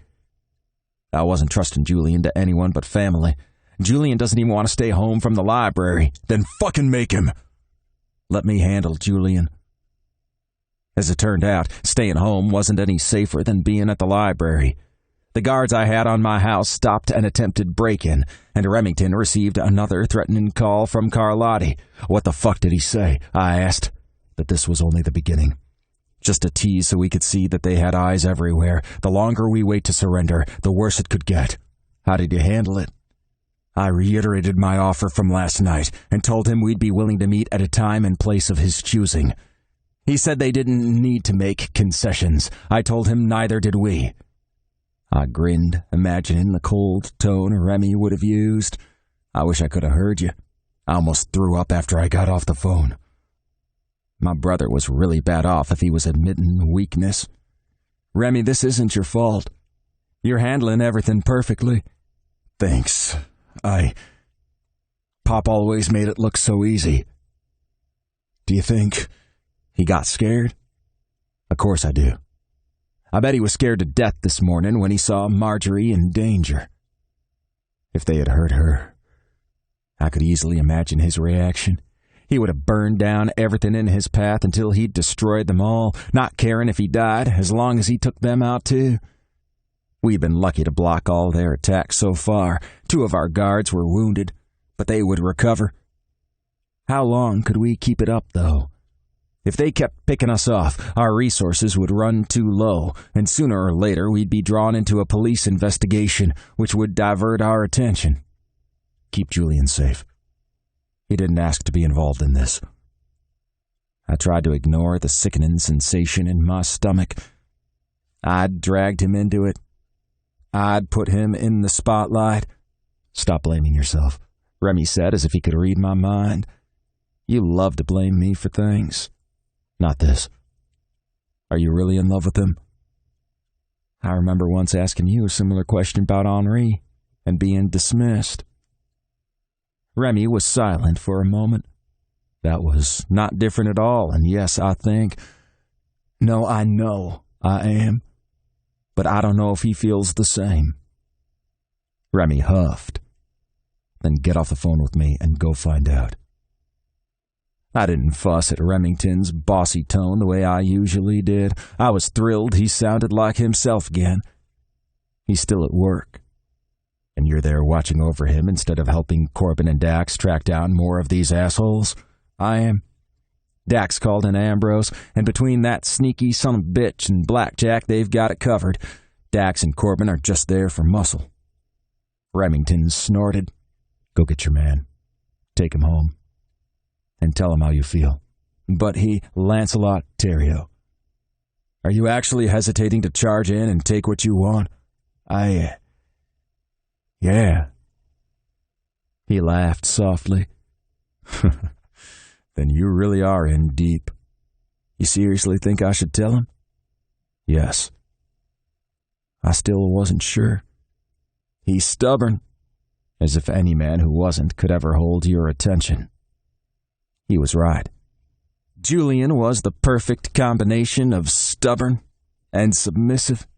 I wasn't trusting Julian to anyone but family. Julian doesn't even want to stay home from the library. Then fucking make him. Let me handle Julian. As it turned out, staying home wasn't any safer than being at the library. The guards I had on my house stopped an attempted break-in, and Remington received another threatening call from Carlotti. What the fuck did he say? I asked. But this was only the beginning. Just a tease so we could see that they had eyes everywhere. The longer we wait to surrender, the worse it could get. How did you handle it? I reiterated my offer from last night and told him we'd be willing to meet at a time and place of his choosing. He said they didn't need to make concessions. I told him neither did we. I grinned, imagining the cold tone Remy would have used. I wish I could have heard you. I almost threw up after I got off the phone. My brother was really bad off if he was admitting weakness. Remy, this isn't your fault. You're handling everything perfectly. Thanks. Pop always made it look so easy. Do you think he got scared? Of course I do. I bet he was scared to death this morning when he saw Marjorie in danger. If they had hurt her, I could easily imagine his reaction. He would have burned down everything in his path until he'd destroyed them all, not caring if he died, as long as he took them out too. We'd been lucky to block all their attacks so far. 2 of our guards were wounded, but they would recover. How long could we keep it up, though? If they kept picking us off, our resources would run too low, and sooner or later we'd be drawn into a police investigation, which would divert our attention. Keep Julian safe. He didn't ask to be involved in this. I tried to ignore the sickening sensation in my stomach. I'd dragged him into it. I'd put him in the spotlight. Stop blaming yourself, Remy said as if he could read my mind. You love to blame me for things. Not this. Are you really in love with him? I remember once asking you a similar question about Henri and being dismissed. Remy was silent for a moment. That was not different at all, and yes, I think... No, I know I am. But I don't know if he feels the same. Remy huffed. Then get off the phone with me and go find out. I didn't fuss at Remington's bossy tone the way I usually did. I was thrilled he sounded like himself again. He's still at work. And you're there watching over him instead of helping Corbin and Dax track down more of these assholes? I am. Dax called in Ambrose, and between that sneaky son of a bitch and Blackjack, they've got it covered. Dax and Corbin are just there for muscle. Remington snorted. Go get your man. Take him home. And tell him how you feel. But Lancelot Theriot. Are you actually hesitating to charge in and take what you want? Yeah. He laughed softly. Then you really are in deep. You seriously think I should tell him? Yes. I still wasn't sure. He's stubborn. As if any man who wasn't could ever hold your attention. He was right. Julian was the perfect combination of stubborn and submissive.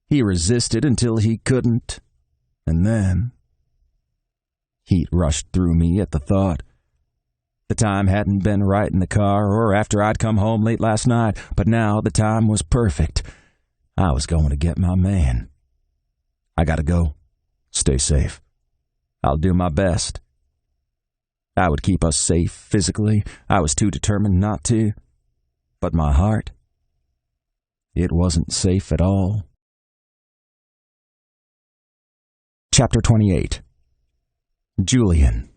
He resisted until he couldn't, and then... Heat rushed through me at the thought. The time hadn't been right in the car or after I'd come home late last night, but now the time was perfect. I was going to get my man. I gotta go. Stay safe. I'll do my best. I would keep us safe physically. I was too determined not to. But my heart, it wasn't safe at all. Chapter 28. Julian.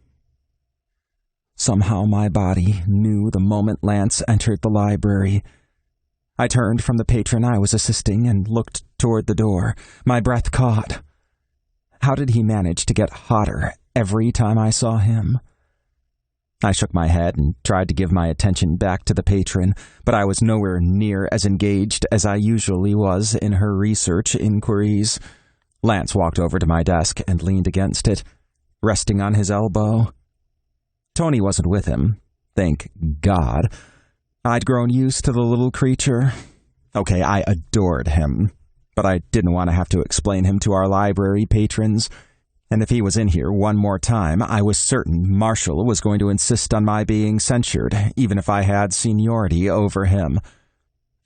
Somehow my body knew the moment Lance entered the library. I turned from the patron I was assisting and looked toward the door. My breath caught. How did he manage to get hotter every time I saw him? I shook my head and tried to give my attention back to the patron, but I was nowhere near as engaged as I usually was in her research inquiries. Lance walked over to my desk and leaned against it, resting on his elbow. Tony wasn't with him, thank God. I'd grown used to the little creature. Okay, I adored him, but I didn't want to have to explain him to our library patrons. And if he was in here one more time, I was certain Marshall was going to insist on my being censured, even if I had seniority over him.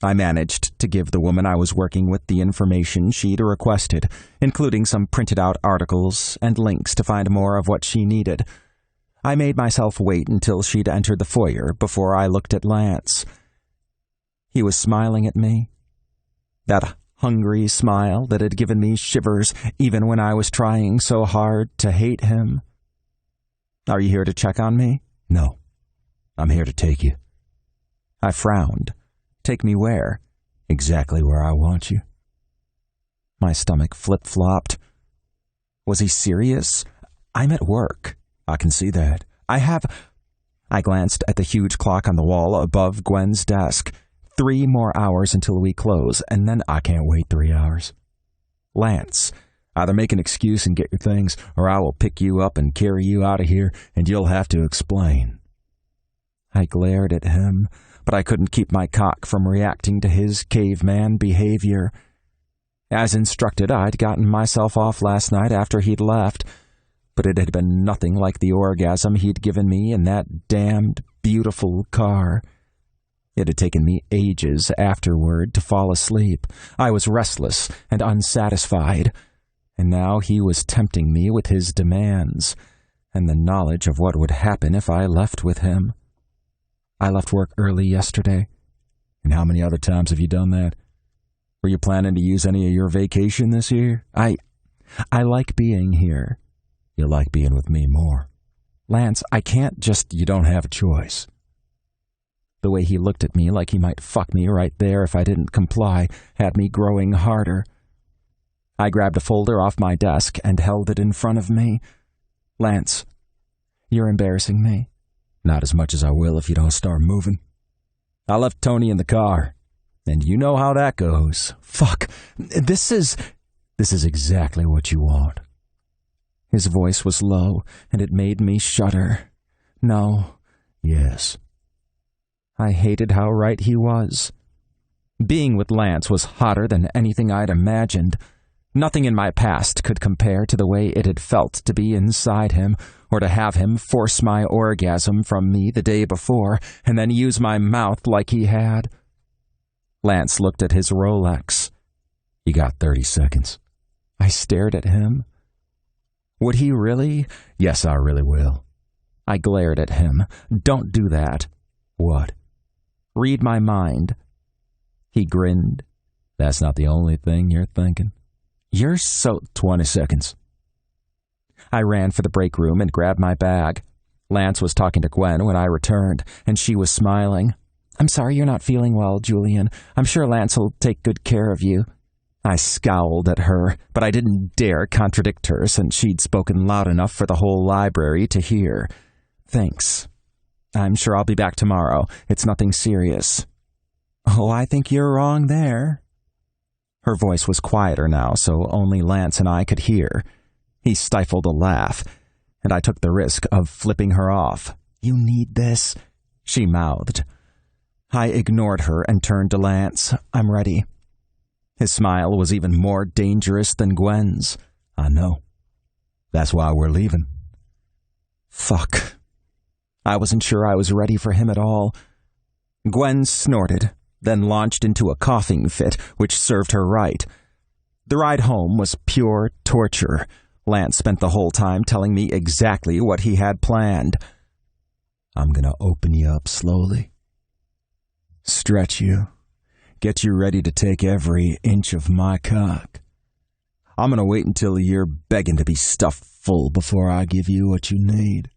I managed to give the woman I was working with the information she'd requested, including some printed-out articles and links to find more of what she needed. I made myself wait until she'd entered the foyer before I looked at Lance. He was smiling at me. That hungry smile that had given me shivers even when I was trying so hard to hate him. Are you here to check on me? No. I'm here to take you. I frowned. Take me where? Exactly where I want you. My stomach flip-flopped. Was he serious? I'm at work. I can see that. I glanced at the huge clock on the wall above Gwen's desk. 3 more hours until we close, and then I can't wait 3 hours. Lance, either make an excuse and get your things, or I will pick you up and carry you out of here, and you'll have to explain. I glared at him, but I couldn't keep my cock from reacting to his caveman behavior. As instructed, I'd gotten myself off last night after he'd left, but it had been nothing like the orgasm he'd given me in that damned beautiful car. It had taken me ages afterward to fall asleep. I was restless and unsatisfied, and now he was tempting me with his demands and the knowledge of what would happen if I left with him. I left work early yesterday. And how many other times have you done that? Were you planning to use any of your vacation this year? I like being here. You like being with me more. Lance, I can't just... You don't have a choice. The way he looked at me like he might fuck me right there if I didn't comply had me growing harder. I grabbed a folder off my desk and held it in front of me. Lance, you're embarrassing me. Not as much as I will if you don't start moving. I left Tony in the car, and you know how that goes. Fuck. This is exactly what you want. His voice was low, and it made me shudder. No. Yes. I hated how right he was. Being with Lance was hotter than anything I'd imagined. Nothing in my past could compare to the way it had felt to be inside him, or to have him force my orgasm from me the day before, and then use my mouth like he had. Lance looked at his Rolex. You got 30 seconds. I stared at him. Would he really? Yes, I really will. I glared at him. Don't do that. What? Read my mind. He grinned. That's not the only thing you're thinking. You're so... 20 seconds. I ran for the break room and grabbed my bag. Lance was talking to Gwen when I returned, and she was smiling. I'm sorry you're not feeling well, Julian. I'm sure Lance will take good care of you. I scowled at her, but I didn't dare contradict her since she'd spoken loud enough for the whole library to hear. Thanks. I'm sure I'll be back tomorrow. It's nothing serious. Oh, I think you're wrong there. Her voice was quieter now, so only Lance and I could hear. He stifled a laugh, and I took the risk of flipping her off. You need this, she mouthed. I ignored her and turned to Lance. I'm ready. His smile was even more dangerous than Gwen's. I know. That's why we're leaving. Fuck. I wasn't sure I was ready for him at all. Gwen snorted, then launched into a coughing fit, which served her right. The ride home was pure torture. Lance spent the whole time telling me exactly what he had planned. I'm gonna open you up slowly. Stretch you. Get you ready to take every inch of my cock. I'm gonna wait until you're begging to be stuffed full before I give you what you need.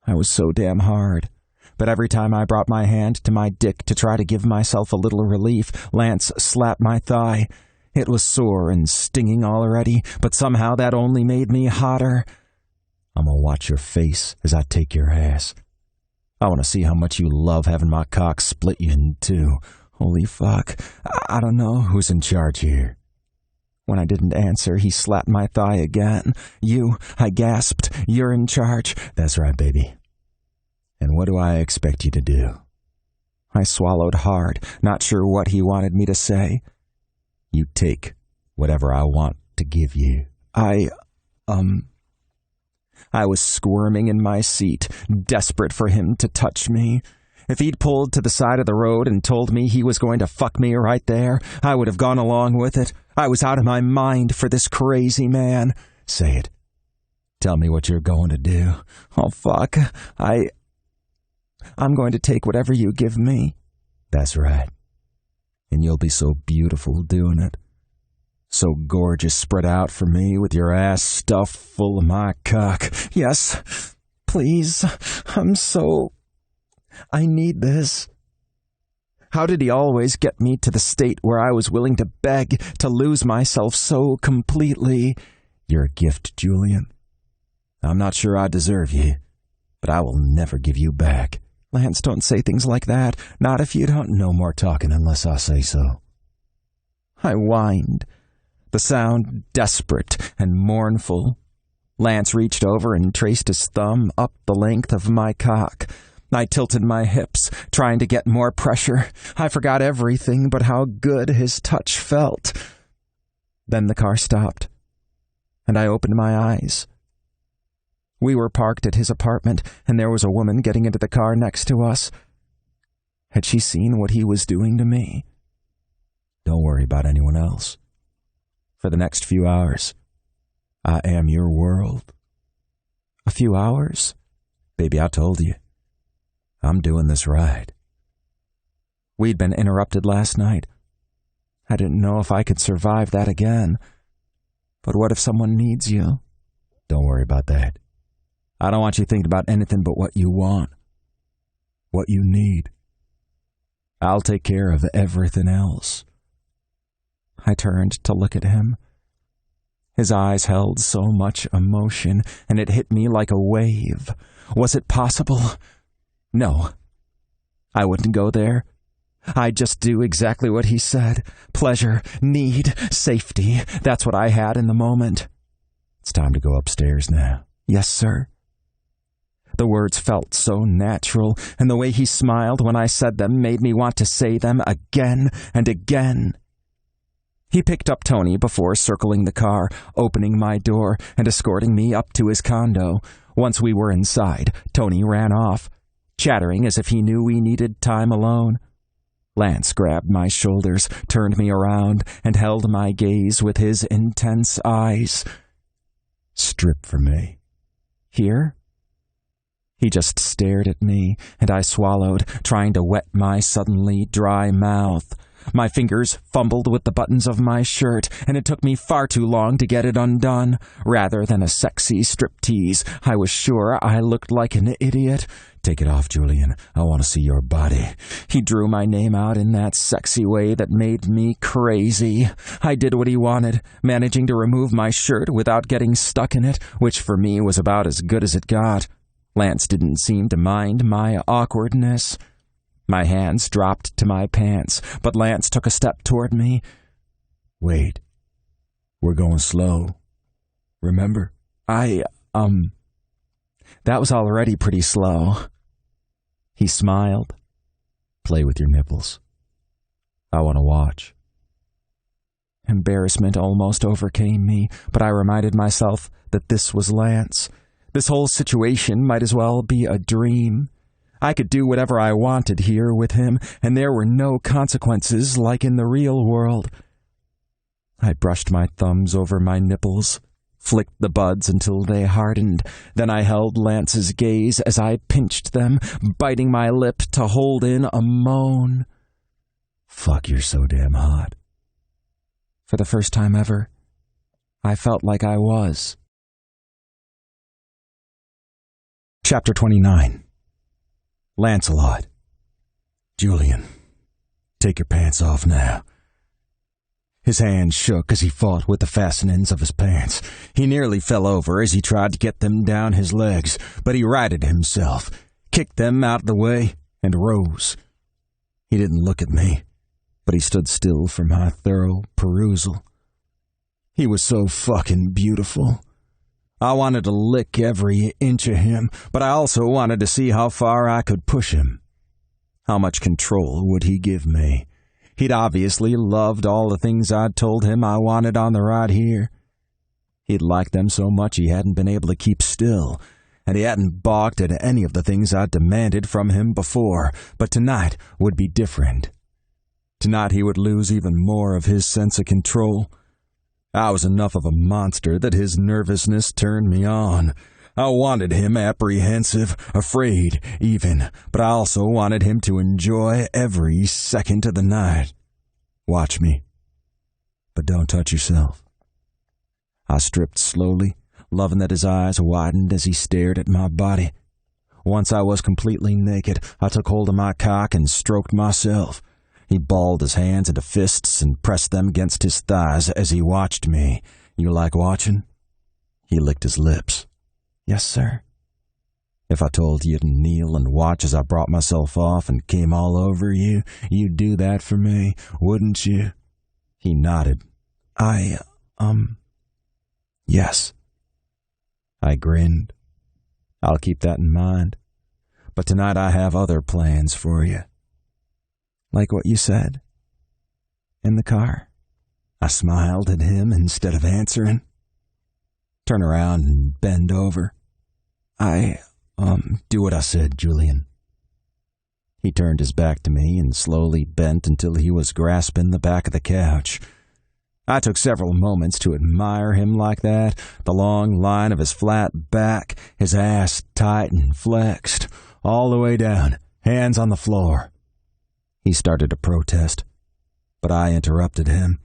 I was so damn hard. But every time I brought my hand to my dick to try to give myself a little relief, Lance slapped my thigh. It was sore and stinging already, but somehow that only made me hotter. I'm gonna watch your face as I take your ass. I want to see how much you love having my cock split you in two. Holy fuck. I don't know. Who's in charge here? When I didn't answer, he slapped my thigh again. You, I gasped. You're in charge. That's right, baby. And what do I expect you to do? I swallowed hard, not sure what he wanted me to say. You take whatever I want to give you. I was squirming in my seat, desperate for him to touch me. If he'd pulled to the side of the road and told me he was going to fuck me right there, I would have gone along with it. I was out of my mind for this crazy man. Say it. Tell me what you're going to do. Oh, fuck. I'm going to take whatever you give me. That's right. And you'll be so beautiful doing it. So gorgeous spread out for me with your ass stuffed full of my cock. Yes, please. I need this. How did he always get me to the state where I was willing to beg, to lose myself so completely? You're a gift, Julian. I'm not sure I deserve you, but I will never give you back. Lance, don't say things like that. Not if you don't. No more talking unless I say so. I whined, the sound desperate and mournful. Lance reached over and traced his thumb up the length of my cock. I tilted my hips, trying to get more pressure. I forgot everything but how good his touch felt. Then the car stopped, and I opened my eyes. We were parked at his apartment, and there was a woman getting into the car next to us. Had she seen what he was doing to me? Don't worry about anyone else. For the next few hours, I am your world. A few hours? Baby, I told you. I'm doing this right. We'd been interrupted last night. I didn't know if I could survive that again. But what if someone needs you? Don't worry about that. I don't want you thinking about anything but what you want. What you need. I'll take care of everything else. I turned to look at him. His eyes held so much emotion, and it hit me like a wave. Was it possible? No. I wouldn't go there. I'd just do exactly what he said. Pleasure, need, safety. That's what I had in the moment. It's time to go upstairs now. Yes, sir. The words felt so natural, and the way he smiled when I said them made me want to say them again and again. He picked up Tony before circling the car, opening my door, and escorting me up to his condo. Once we were inside, Tony ran off, chattering as if he knew we needed time alone. Lance grabbed my shoulders, turned me around, and held my gaze with his intense eyes. Strip for me. Here? He just stared at me, and I swallowed, trying to wet my suddenly dry mouth. My fingers fumbled with the buttons of my shirt, and it took me far too long to get it undone. Rather than a sexy striptease, I was sure I looked like an idiot. Take it off, Julian. I want to see your body. He drew my name out in that sexy way that made me crazy. I did what he wanted, managing to remove my shirt without getting stuck in it, which for me was about as good as it got. Lance didn't seem to mind my awkwardness. My hands dropped to my pants, but Lance took a step toward me. Wait. We're going slow. Remember? That was already pretty slow. He smiled. Play with your nipples. I want to watch. Embarrassment almost overcame me, but I reminded myself that this was Lance. This whole situation might as well be a dream. I could do whatever I wanted here with him, and there were no consequences like in the real world. I brushed my thumbs over my nipples, flicked the buds until they hardened. Then I held Lance's gaze as I pinched them, biting my lip to hold in a moan. Fuck, you're so damn hot. For the first time ever, I felt like I was. Chapter 29. Lancelot. Julian, take your pants off now. His hands shook as he fought with the fastenings of his pants. He nearly fell over as he tried to get them down his legs, but he righted himself, kicked them out of the way, and rose. He didn't look at me, but he stood still for my thorough perusal. He was so fucking beautiful. I wanted to lick every inch of him, but I also wanted to see how far I could push him. How much control would he give me? He'd obviously loved all the things I'd told him I wanted on the ride here. He'd liked them so much he hadn't been able to keep still, and he hadn't balked at any of the things I'd demanded from him before, but tonight would be different. Tonight he would lose even more of his sense of control. I was enough of a monster that his nervousness turned me on. I wanted him apprehensive, afraid even, but I also wanted him to enjoy every second of the night. Watch me, but don't touch yourself. I stripped slowly, loving that his eyes widened as he stared at my body. Once I was completely naked, I took hold of my cock and stroked myself. He balled his hands into fists and pressed them against his thighs as he watched me. You like watching? He licked his lips. Yes, sir. If I told you to kneel and watch as I brought myself off and came all over you, you'd do that for me, wouldn't you? He nodded. Yes. I grinned. I'll keep that in mind. But tonight I have other plans for you. Like what you said? In the car? I smiled at him instead of answering. Turn around and bend over. Do what I said, Julian. He turned his back to me and slowly bent until he was grasping the back of the couch. I took several moments to admire him like that, the long line of his flat back, his ass tight and flexed, all the way down, Hands on the floor." He started to protest, but I interrupted him.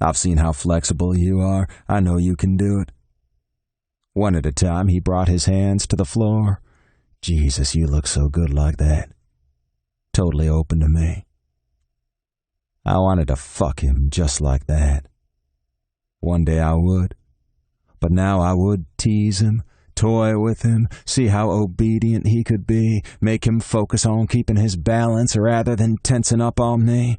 "I've seen how flexible you are. I know you can do it." One at a time, he brought his hands to the floor. "Jesus, you look so good like that." Totally open to me. I wanted to fuck him just like that. One day I would, but now I would tease him, toy with him, see how obedient he could be, make him focus on keeping his balance rather than tensing up on me.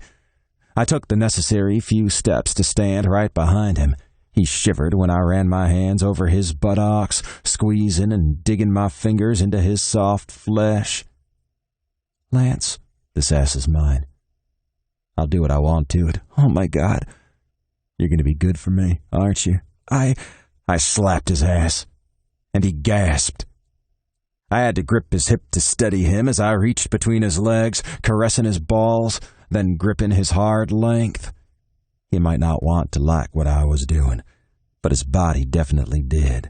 I took the necessary few steps to stand right behind him. He shivered when I ran my hands over his buttocks, squeezing and digging my fingers into his soft flesh. "Lance, this ass is mine. I'll do what I want to it. Oh my God. You're going to be good for me, aren't you?" I slapped his ass, and he gasped. I had to grip his hip to steady him as I reached between his legs, caressing his balls, then gripping his hard length. He might not want to like what I was doing, but his body definitely did.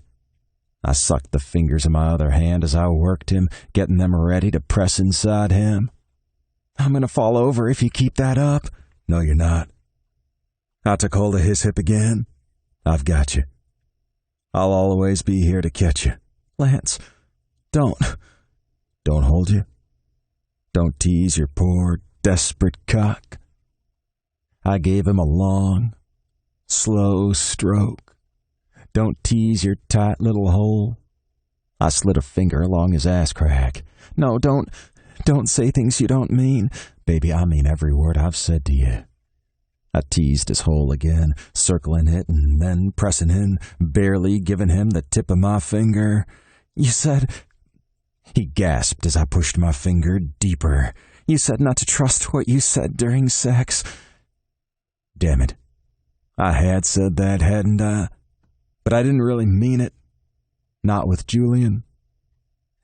I sucked the fingers in my other hand as I worked him, getting them ready to press inside him. "I'm going to fall over if you keep that up." "No, you're not." I took hold of his hip again. "I've got you. I'll always be here to catch you." "Lance, don't." "Don't hold you? Don't tease your poor, desperate cock?" I gave him a long, slow stroke. "Don't tease your tight little hole?" I slid a finger along his ass crack. "No, don't say things you don't mean." "Baby, I mean every word I've said to you." I teased his hole again, circling it and then pressing in, barely giving him the tip of my finger. "You said—" He gasped as I pushed my finger deeper. "You said not to trust what you said during sex." Damn it. I had said that, hadn't I? But I didn't really mean it. Not with Julian.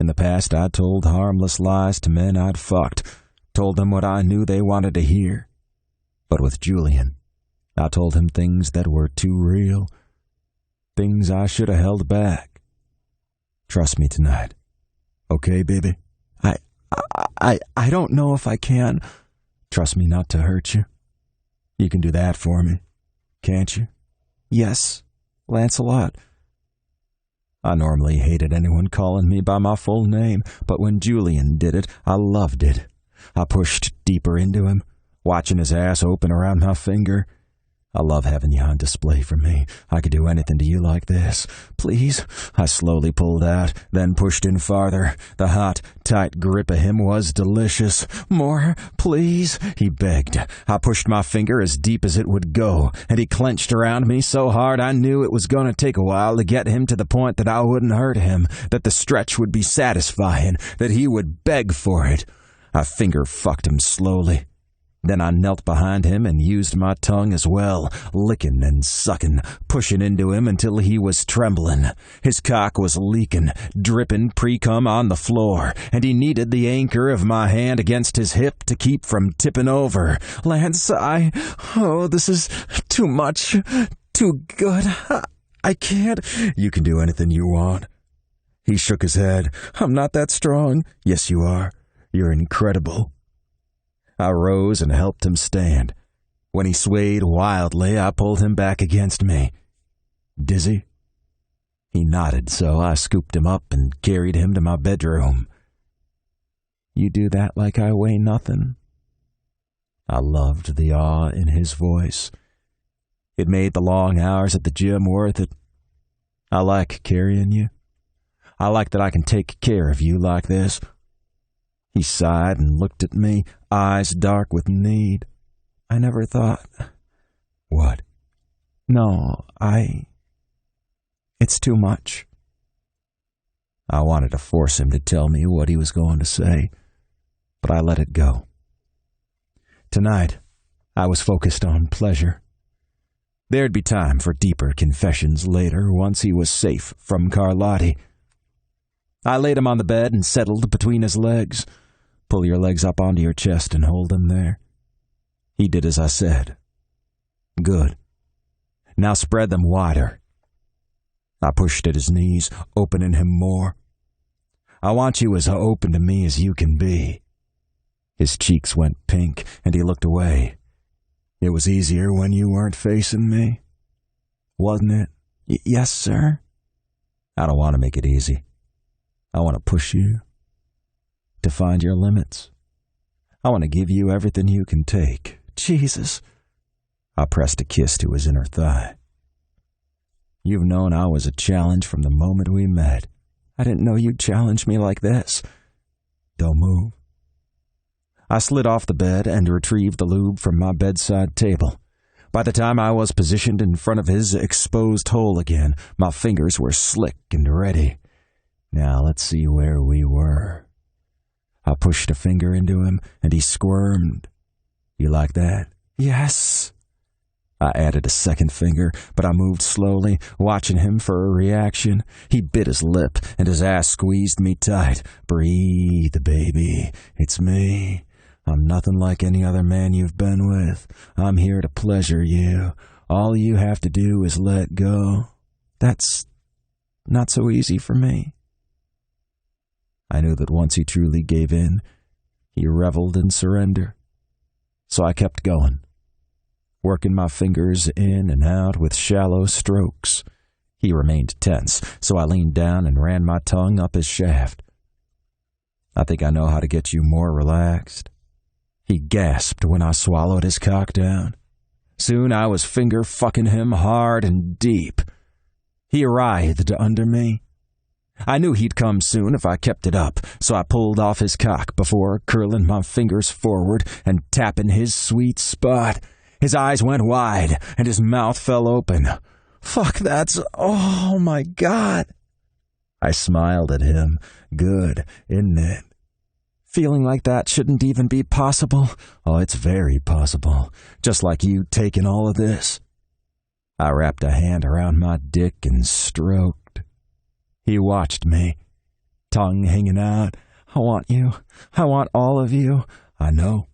In the past, I told harmless lies to men I'd fucked, told them what I knew they wanted to hear. But with Julian, I told him things that were too real, things I should have held back. Trust me tonight. Okay, baby? I don't know if I can. Trust me not to hurt you. You can do that for me, can't you? Yes, Lancelot. I normally hated anyone calling me by my full name, but when Julian did it, I loved it. I pushed deeper into him, watching his ass open around my finger. I love having you on display for me. I could do anything to you like this. Please. I slowly pulled out, then pushed in farther. The hot, tight grip of him was delicious. More, please, he begged. I pushed my finger as deep as it would go, and he clenched around me so hard I knew it was going to take a while to get him to the point that I wouldn't hurt him, that the stretch would be satisfying, that he would beg for it. I finger-fucked him slowly. Then I knelt behind him and used my tongue as well, licking and sucking, pushing into him until he was trembling. His cock was leaking, dripping pre-cum on the floor, and he needed the anchor of my hand against his hip to keep from tipping over. Lance, this is too much, too good. I can't. You can do anything you want. He shook his head. I'm not that strong. Yes, you are. You're incredible. I rose and helped him stand. When he swayed wildly, I pulled him back against me. Dizzy? He nodded, so I scooped him up and carried him to my bedroom. You do that like I weigh nothing. I loved the awe in his voice. It made the long hours at the gym worth it. I like carrying you. I like that I can take care of you like this. He sighed and looked at me, eyes dark with need. I never thought... What? No, It's too much. I wanted to force him to tell me what he was going to say, but I let it go. Tonight, I was focused on pleasure. There'd be time for deeper confessions later, once he was safe from Carlotti. I laid him on the bed and settled between his legs. Pull your legs up onto your chest and hold them there. He did as I said. Good. Now spread them wider. I pushed at his knees, opening him more. I want you as open to me as you can be." His cheeks went pink, and he looked away. "It was easier when you weren't facing me, wasn't it?" Yes, sir." "I don't want to make it easy. I want to push you to find your limits. I want to give you everything you can take." "Jesus." I pressed a kiss to his inner thigh. "You've known I was a challenge from the moment we met." "I didn't know you'd challenge me like this." "Don't move." I slid off the bed and retrieved the lube from my bedside table. By the time I was positioned in front of his exposed hole again, my fingers were slick and ready. Now let's see where we were. I pushed a finger into him, and he squirmed. "You like that?" "Yes." I added a second finger, but I moved slowly, watching him for a reaction. He bit his lip, and his ass squeezed me tight. "Breathe, baby. It's me. I'm nothing like any other man you've been with. I'm here to pleasure you. All you have to do is let go." "That's not so easy for me." I knew that once he truly gave in, he reveled in surrender. So I kept going, working my fingers in and out with shallow strokes. He remained tense, so I leaned down and ran my tongue up his shaft. "I think I know how to get you more relaxed." He gasped when I swallowed his cock down. Soon I was finger-fucking him hard and deep. He writhed under me. I knew he'd come soon if I kept it up, so I pulled off his cock before curling my fingers forward and tapping his sweet spot. His eyes went wide, and his mouth fell open. "Fuck, that's... oh my God." I smiled at him. "Good, isn't it?" "Feeling like that shouldn't even be possible." "Oh, it's very possible. Just like you taking all of this." I wrapped a hand around my dick and stroked. He watched me, tongue hanging out. "I want you. I want all of you." "I know."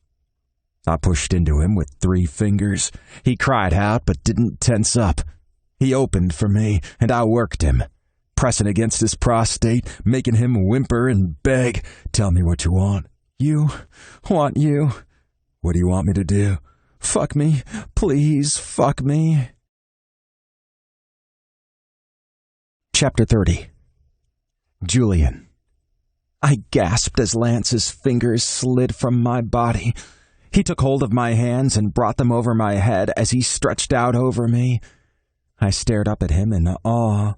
I pushed into him with 3 fingers. He cried out but didn't tense up. He opened for me, and I worked him, pressing against his prostate, making him whimper and beg. "Tell me what you want." "You want you." "What do you want me to do?" "Fuck me. Please, fuck me." Chapter 30. Julian. I gasped as Lance's fingers slid from my body. He took hold of my hands and brought them over my head as he stretched out over me. I stared up at him in awe.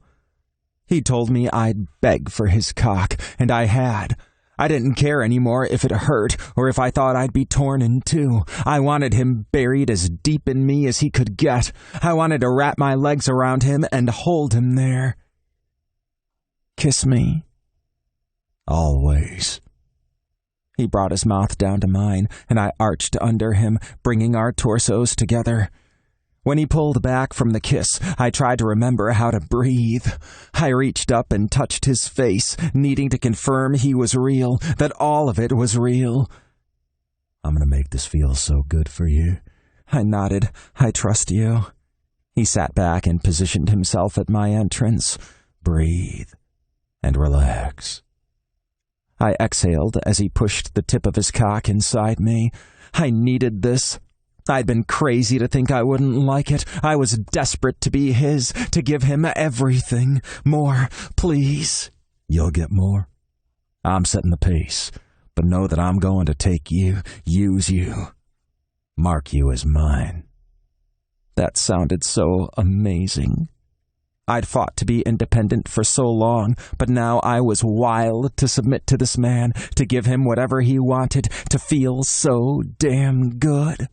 He told me I'd beg for his cock, and I had. I didn't care anymore if it hurt or if I thought I'd be torn in two. I wanted him buried as deep in me as he could get. I wanted to wrap my legs around him and hold him there. "Kiss me." "Always." He brought his mouth down to mine, and I arched under him, bringing our torsos together. When he pulled back from the kiss, I tried to remember how to breathe. I reached up and touched his face, needing to confirm he was real, that all of it was real. "I'm going to make this feel so good for you." I nodded. "I trust you." He sat back and positioned himself at my entrance. "Breathe and relax." I exhaled as he pushed the tip of his cock inside me. I needed this. I'd been crazy to think I wouldn't like it. I was desperate to be his, to give him everything. More, please. "You'll get more. I'm setting the pace, but know that I'm going to take you, use you, mark you as mine." That sounded so amazing. I'd fought to be independent for so long, but now I was wild to submit to this man, to give him whatever he wanted, to feel so damn good.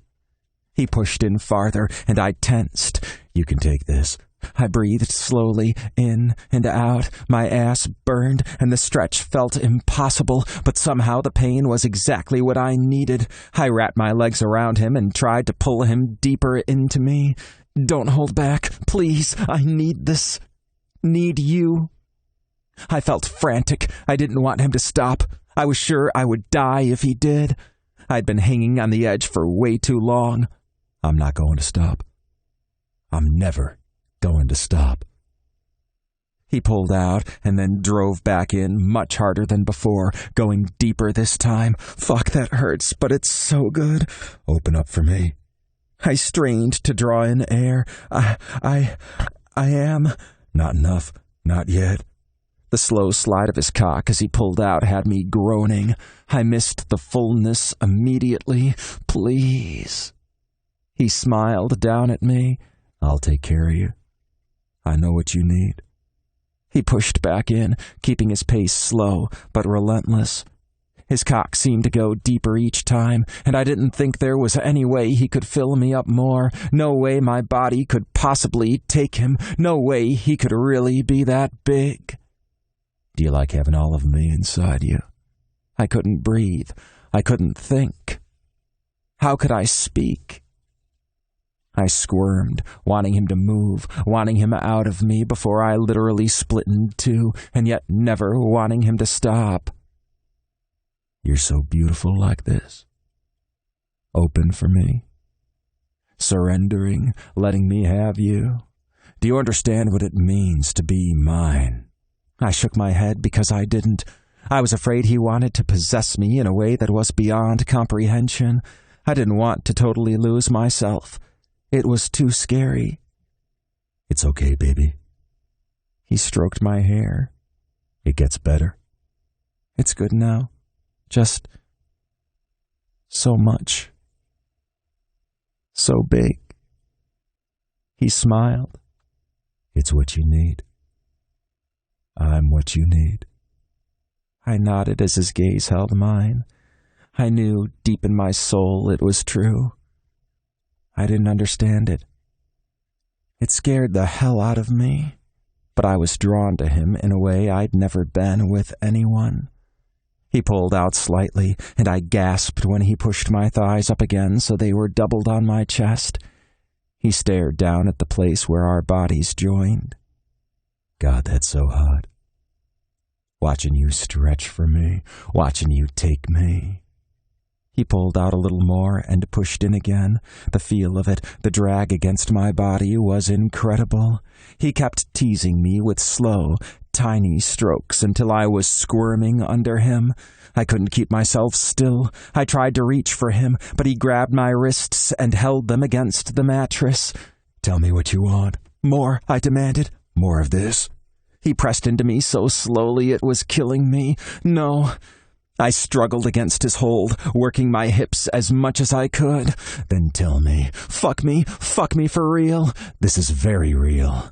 He pushed in farther, and I tensed. "You can take this." I breathed slowly, in and out. My ass burned, and the stretch felt impossible, but somehow the pain was exactly what I needed. I wrapped my legs around him and tried to pull him deeper into me. "Don't hold back, please. I need this. Need you." I felt frantic. I didn't want him to stop. I was sure I would die if he did. I'd been hanging on the edge for way too long. "I'm not going to stop. I'm never going to stop." He pulled out and then drove back in much harder than before, going deeper this time. Fuck, that hurts, but it's so good. Open up for me. I strained to draw in air. I am. Not enough. Not yet. The slow slide of his cock as he pulled out had me groaning. I missed the fullness immediately. Please. He smiled down at me. I'll take care of you. I know what you need. He pushed back in, keeping his pace slow but relentless. His cock seemed to go deeper each time, and I didn't think there was any way he could fill me up more. No way my body could possibly take him. No way he could really be that big. Do you like having all of me inside you? I couldn't breathe. I couldn't think. How could I speak? I squirmed, wanting him to move, wanting him out of me before I literally split in two, and yet never wanting him to stop. You're so beautiful like this. Open for me. Surrendering, letting me have you. Do you understand what it means to be mine? I shook my head because I didn't. I was afraid he wanted to possess me in a way that was beyond comprehension. I didn't want to totally lose myself. It was too scary. It's okay, baby. He stroked my hair. It gets better. It's good now. Just so much. So big. He smiled. It's what you need. I'm what you need. I nodded as his gaze held mine. I knew deep in my soul it was true. I didn't understand it. It scared the hell out of me, but I was drawn to him in a way I'd never been with anyone. He pulled out slightly, and I gasped when he pushed my thighs up again so they were doubled on my chest. He stared down at the place where our bodies joined. God, that's so hot. Watching you stretch for me, watching you take me. He pulled out a little more and pushed in again. The feel of it, the drag against my body, was incredible. He kept teasing me with slow, tiny strokes until I was squirming under him. I couldn't keep myself still. I tried to reach for him, but he grabbed my wrists and held them against the mattress. Tell me what you want. More, I demanded. More of this? He pressed into me so slowly it was killing me. No. I struggled against his hold, working my hips as much as I could. Then tell me. Fuck me for real. This is very real.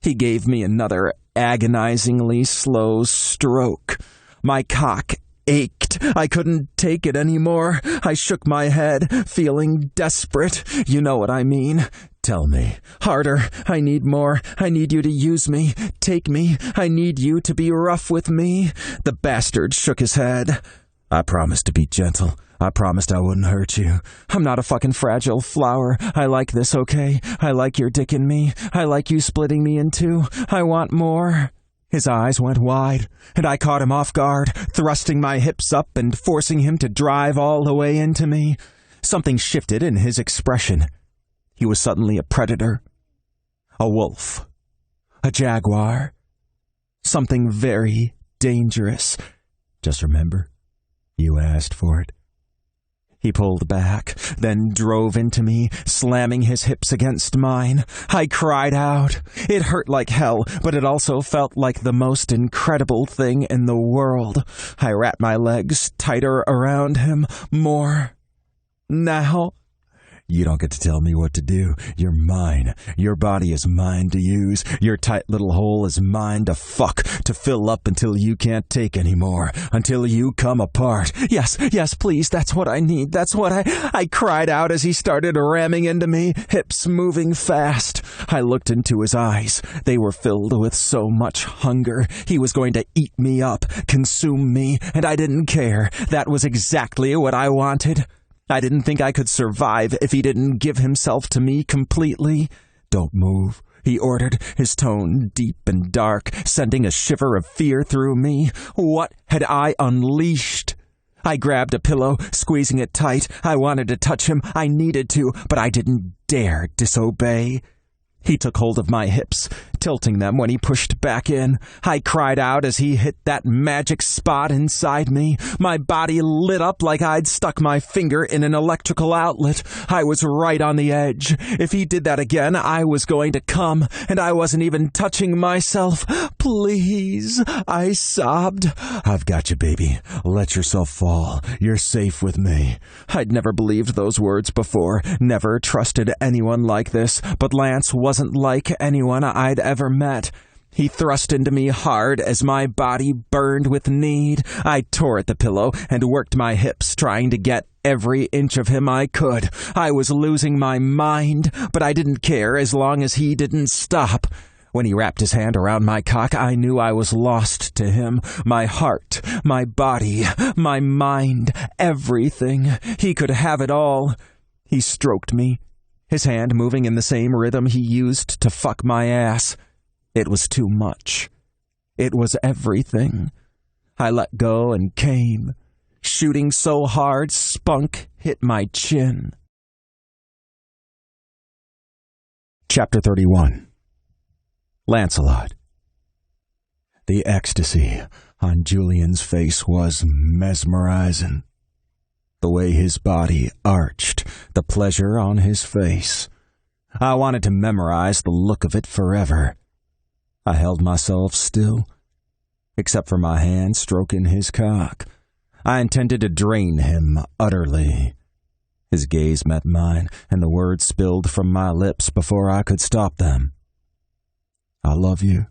He gave me another agonizingly slow stroke. My cock ached. I couldn't take it anymore. I shook my head, feeling desperate. You know what I mean. Tell me. Harder. I need more. I need you to use me. Take me. I need you to be rough with me. The bastard shook his head. I promised to be gentle. I promised I wouldn't hurt you. I'm not a fucking fragile flower. I like this, okay? I like your dick in me. I like you splitting me in two. I want more. His eyes went wide, and I caught him off guard, thrusting my hips up and forcing him to drive all the way into me. Something shifted in his expression. He was suddenly a predator, a wolf, a jaguar, something very dangerous. Just remember, you asked for it. He pulled back, then drove into me, slamming his hips against mine. I cried out. It hurt like hell, but it also felt like the most incredible thing in the world. I wrapped my legs tighter around him. More. Now. You don't get to tell me what to do. You're mine. Your body is mine to use. Your tight little hole is mine to fuck, to fill up until you can't take anymore, until you come apart. Yes, please, that's what I need. That's what I cried out as he started ramming into me, hips moving fast. I looked into his eyes. They were filled with so much hunger. He was going to eat me up, consume me, and I didn't care. That was exactly what I wanted. I didn't think I could survive if he didn't give himself to me completely. Don't move, he ordered, his tone deep and dark, sending a shiver of fear through me. What had I unleashed? I grabbed a pillow, squeezing it tight. I wanted to touch him. I needed to, but I didn't dare disobey. He took hold of my hips, tilting them when he pushed back in. I cried out as he hit that magic spot inside me. My body lit up like I'd stuck my finger in an electrical outlet. I was right on the edge. If he did that again, I was going to come, and I wasn't even touching myself. Please, I sobbed. I've got you, baby. Let yourself fall. You're safe with me. I'd never believed those words before, never trusted anyone like this, but Lance wasn't like anyone I'd ever met. He thrust into me hard as my body burned with need. I tore at the pillow and worked my hips, trying to get every inch of him I could. I was losing my mind, but I didn't care as long as he didn't stop. When he wrapped his hand around my cock, I knew I was lost to him. My heart, my body, my mind, everything. He could have it all. He stroked me, his hand moving in the same rhythm he used to fuck my ass. It was too much. It was everything. I let go and came, shooting so hard spunk hit my chin. Chapter 31. Lancelot. The ecstasy on Julian's face was mesmerizing. The way his body arched, the pleasure on his face. I wanted to memorize the look of it forever. I held myself still, except for my hand stroking his cock. I intended to drain him utterly. His gaze met mine, and the words spilled from my lips before I could stop them. I love you.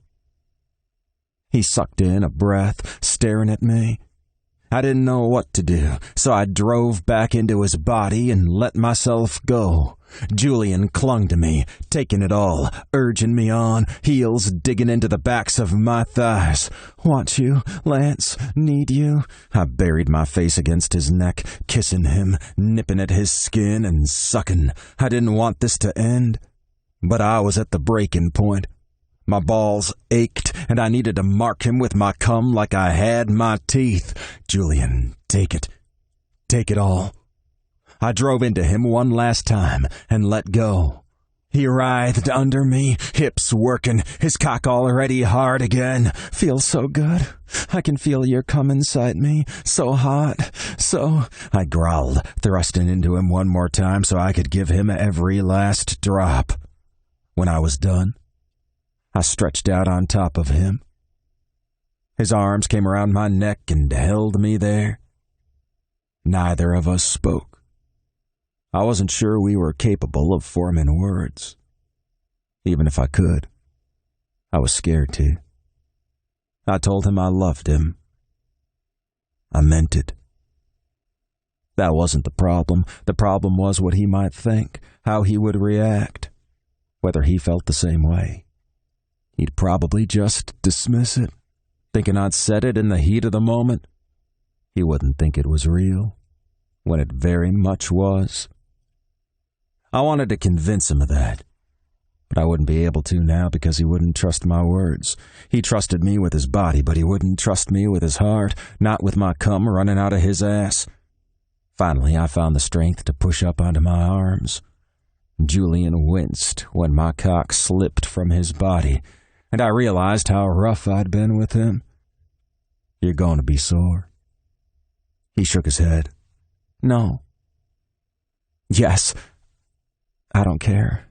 He sucked in a breath, staring at me. I didn't know what to do, so I drove back into his body and let myself go. Julian clung to me, taking it all, urging me on, heels digging into the backs of my thighs. Want you, Lance, need you. I buried my face against his neck, kissing him, nipping at his skin and sucking. I didn't want this to end, but I was at the breaking point. My balls ached, and I needed to mark him with my cum like I had my teeth. Julian, take it. Take it all. I drove into him one last time and let go. He writhed under me, hips working, his cock already hard again. Feels so good. I can feel your cum inside me. So hot. So... I growled, thrusting into him one more time so I could give him every last drop. When I was done, I stretched out on top of him. His arms came around my neck and held me there. Neither of us spoke. I wasn't sure we were capable of forming words. Even if I could, I was scared to. I told him I loved him. I meant it. That wasn't the problem. The problem was what he might think, how he would react, whether he felt the same way. He'd probably just dismiss it, thinking I'd said it in the heat of the moment. He wouldn't think it was real, when it very much was. I wanted to convince him of that, but I wouldn't be able to now because he wouldn't trust my words. He trusted me with his body, but he wouldn't trust me with his heart, not with my cum running out of his ass. Finally, I found the strength to push up onto my arms. Julian winced when my cock slipped from his body, and I realized how rough I'd been with him. You're going to be sore. He shook his head. No. Yes. I don't care.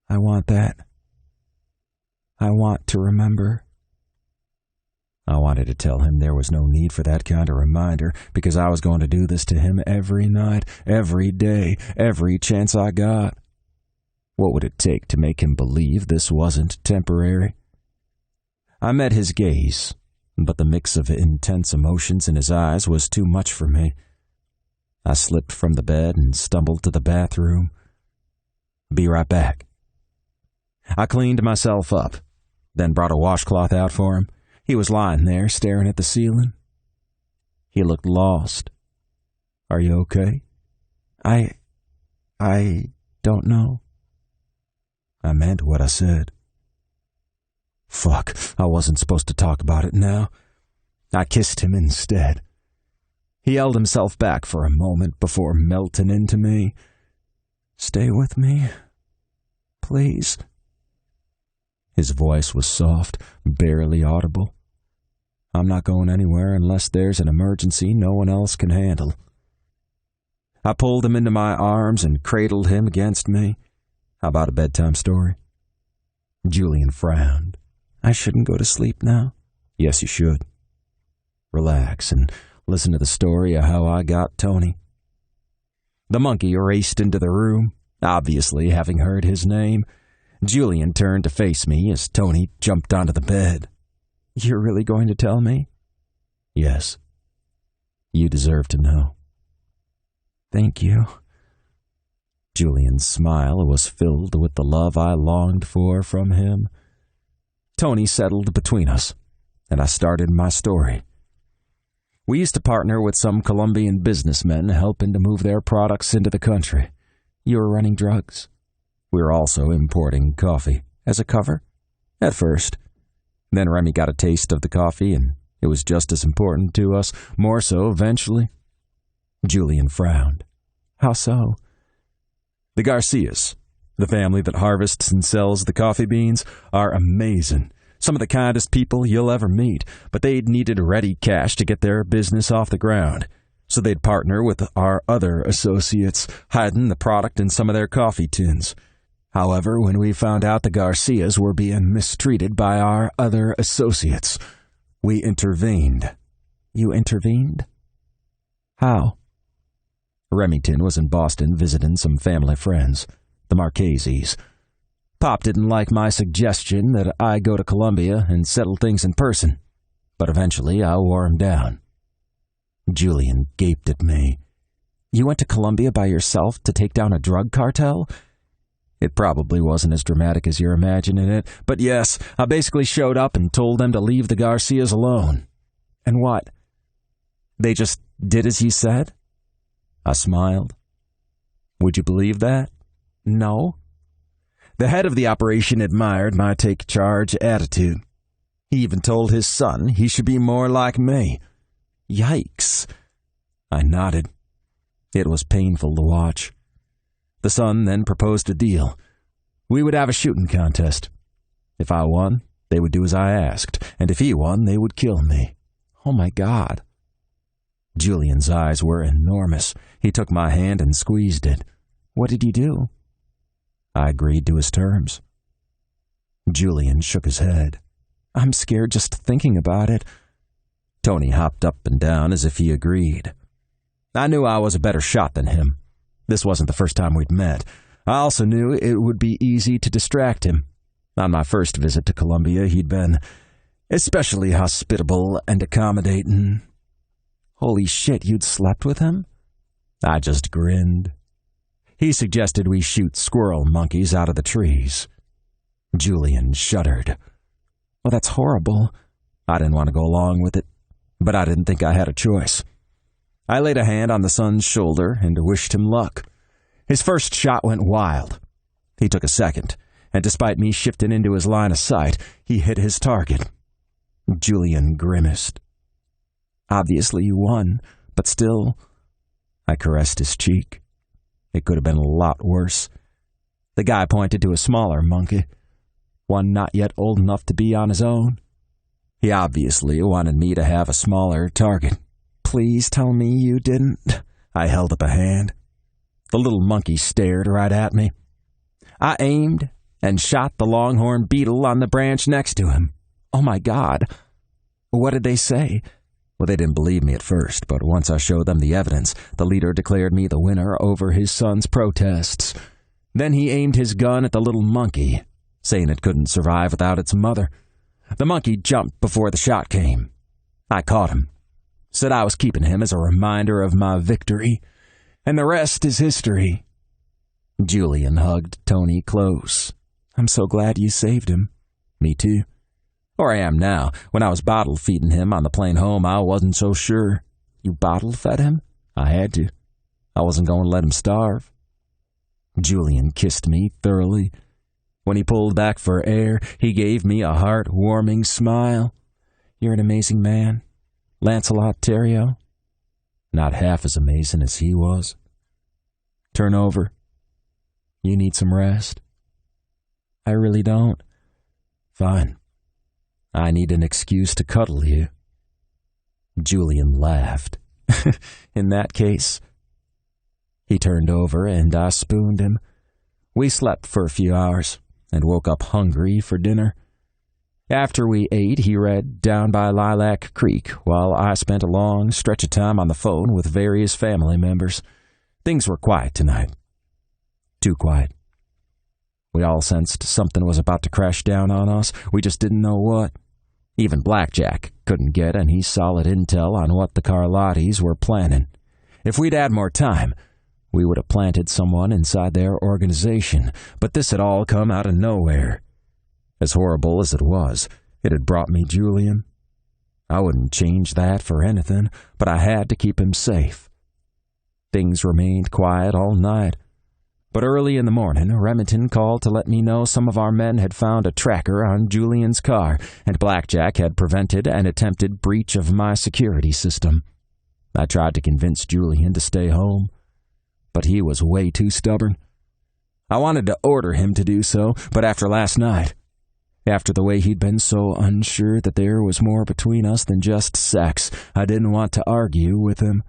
I want that. I want to remember. I wanted to tell him there was no need for that kind of reminder, because I was going to do this to him every night, every day, every chance I got. What would it take to make him believe this wasn't temporary? I met his gaze, but the mix of intense emotions in his eyes was too much for me. I slipped from the bed and stumbled to the bathroom. Be right back. I cleaned myself up, then brought a washcloth out for him. He was lying there, staring at the ceiling. He looked lost. Are you okay? I don't know. I meant what I said. Fuck, I wasn't supposed to talk about it now. I kissed him instead. He held himself back for a moment before melting into me. Stay with me, please. His voice was soft, barely audible. I'm not going anywhere unless there's an emergency no one else can handle. I pulled him into my arms and cradled him against me. How about a bedtime story? Julian frowned. I shouldn't go to sleep now? Yes, you should. Relax and listen to the story of how I got Tony. The monkey raced into the room, obviously having heard his name. Julian turned to face me as Tony jumped onto the bed. You're really going to tell me? Yes. You deserve to know. Thank you. Julian's smile was filled with the love I longed for from him. Tony settled between us, and I started my story. We used to partner with some Colombian businessmen helping to move their products into the country. You were running drugs. We were also importing coffee as a cover, at first. Then Remy got a taste of the coffee, and it was just as important to us, more so eventually. Julian frowned. How so? The Garcias, the family that harvests and sells the coffee beans, are amazing. Some of the kindest people you'll ever meet, but they'd needed ready cash to get their business off the ground. So they'd partner with our other associates, hiding the product in some of their coffee tins. However, when we found out the Garcias were being mistreated by our other associates, we intervened. You intervened? How? Remington was in Boston visiting some family friends, the Marcheses. Pop didn't like my suggestion that I go to Colombia and settle things in person, but eventually I wore him down. Julian gaped at me. You went to Colombia by yourself to take down a drug cartel? It probably wasn't as dramatic as you're imagining it, but yes, I basically showed up and told them to leave the Garcias alone. And what? They just did as you said? I smiled. Would you believe that? No. The head of the operation admired my take-charge attitude. He even told his son he should be more like me. Yikes. I nodded. It was painful to watch. The son then proposed a deal. We would have a shooting contest. If I won, they would do as I asked, and if he won, they would kill me. Oh my God. Julian's eyes were enormous. He took my hand and squeezed it. What did you do? I agreed to his terms. Julian shook his head. I'm scared just thinking about it. Tony hopped up and down as if he agreed. I knew I was a better shot than him. This wasn't the first time we'd met. I also knew it would be easy to distract him. On my first visit to Colombia, he'd been especially hospitable and accommodating. Holy shit, you'd slept with him? I just grinned. He suggested we shoot squirrel monkeys out of the trees. Julian shuddered. Well, that's horrible. I didn't want to go along with it, but I didn't think I had a choice. I laid a hand on the son's shoulder and wished him luck. His first shot went wild. He took a second, and despite me shifting into his line of sight, he hit his target. Julian grimaced. Obviously you won, but still. I caressed his cheek. It could have been a lot worse. The guy pointed to a smaller monkey, one not yet old enough to be on his own. He obviously wanted me to have a smaller target. Please tell me you didn't. I held up a hand. The little monkey stared right at me. I aimed and shot the longhorn beetle on the branch next to him. Oh my God. What did they say? Well, they didn't believe me at first, but once I showed them the evidence, the leader declared me the winner over his son's protests. Then he aimed his gun at the little monkey, saying it couldn't survive without its mother. The monkey jumped before the shot came. I caught him, said I was keeping him as a reminder of my victory, and the rest is history. Julian hugged Tony close. I'm so glad you saved him. Me too. Or I am now. When I was bottle feeding him on the plane home, I wasn't so sure. You bottle fed him? I had to. I wasn't going to let him starve. Julian kissed me thoroughly. When he pulled back for air, he gave me a heart-warming smile. You're an amazing man. Lancelot Theriot. Not half as amazing as he was. Turn over. You need some rest. I really don't. Fine. I need an excuse to cuddle you. Julian laughed. In that case. He turned over and I spooned him. We slept for a few hours and woke up hungry for dinner. After we ate, he read Down by Lilac Creek while I spent a long stretch of time on the phone with various family members. Things were quiet tonight. Too quiet. We all sensed something was about to crash down on us. We just didn't know what. Even Blackjack couldn't get any solid intel on what the Carlottis were planning. If we'd had more time, we would have planted someone inside their organization, but this had all come out of nowhere. As horrible as it had brought me Julian. I wouldn't change that for anything, but I had to keep him safe. Things remained quiet all night. But early in the morning, Remington called to let me know some of our men had found a tracker on Julian's car, and Blackjack had prevented an attempted breach of my security system. I tried to convince Julian to stay home, but he was way too stubborn. I wanted to order him to do so, but after last night, after the way he'd been so unsure that there was more between us than just sex, I didn't want to argue with him.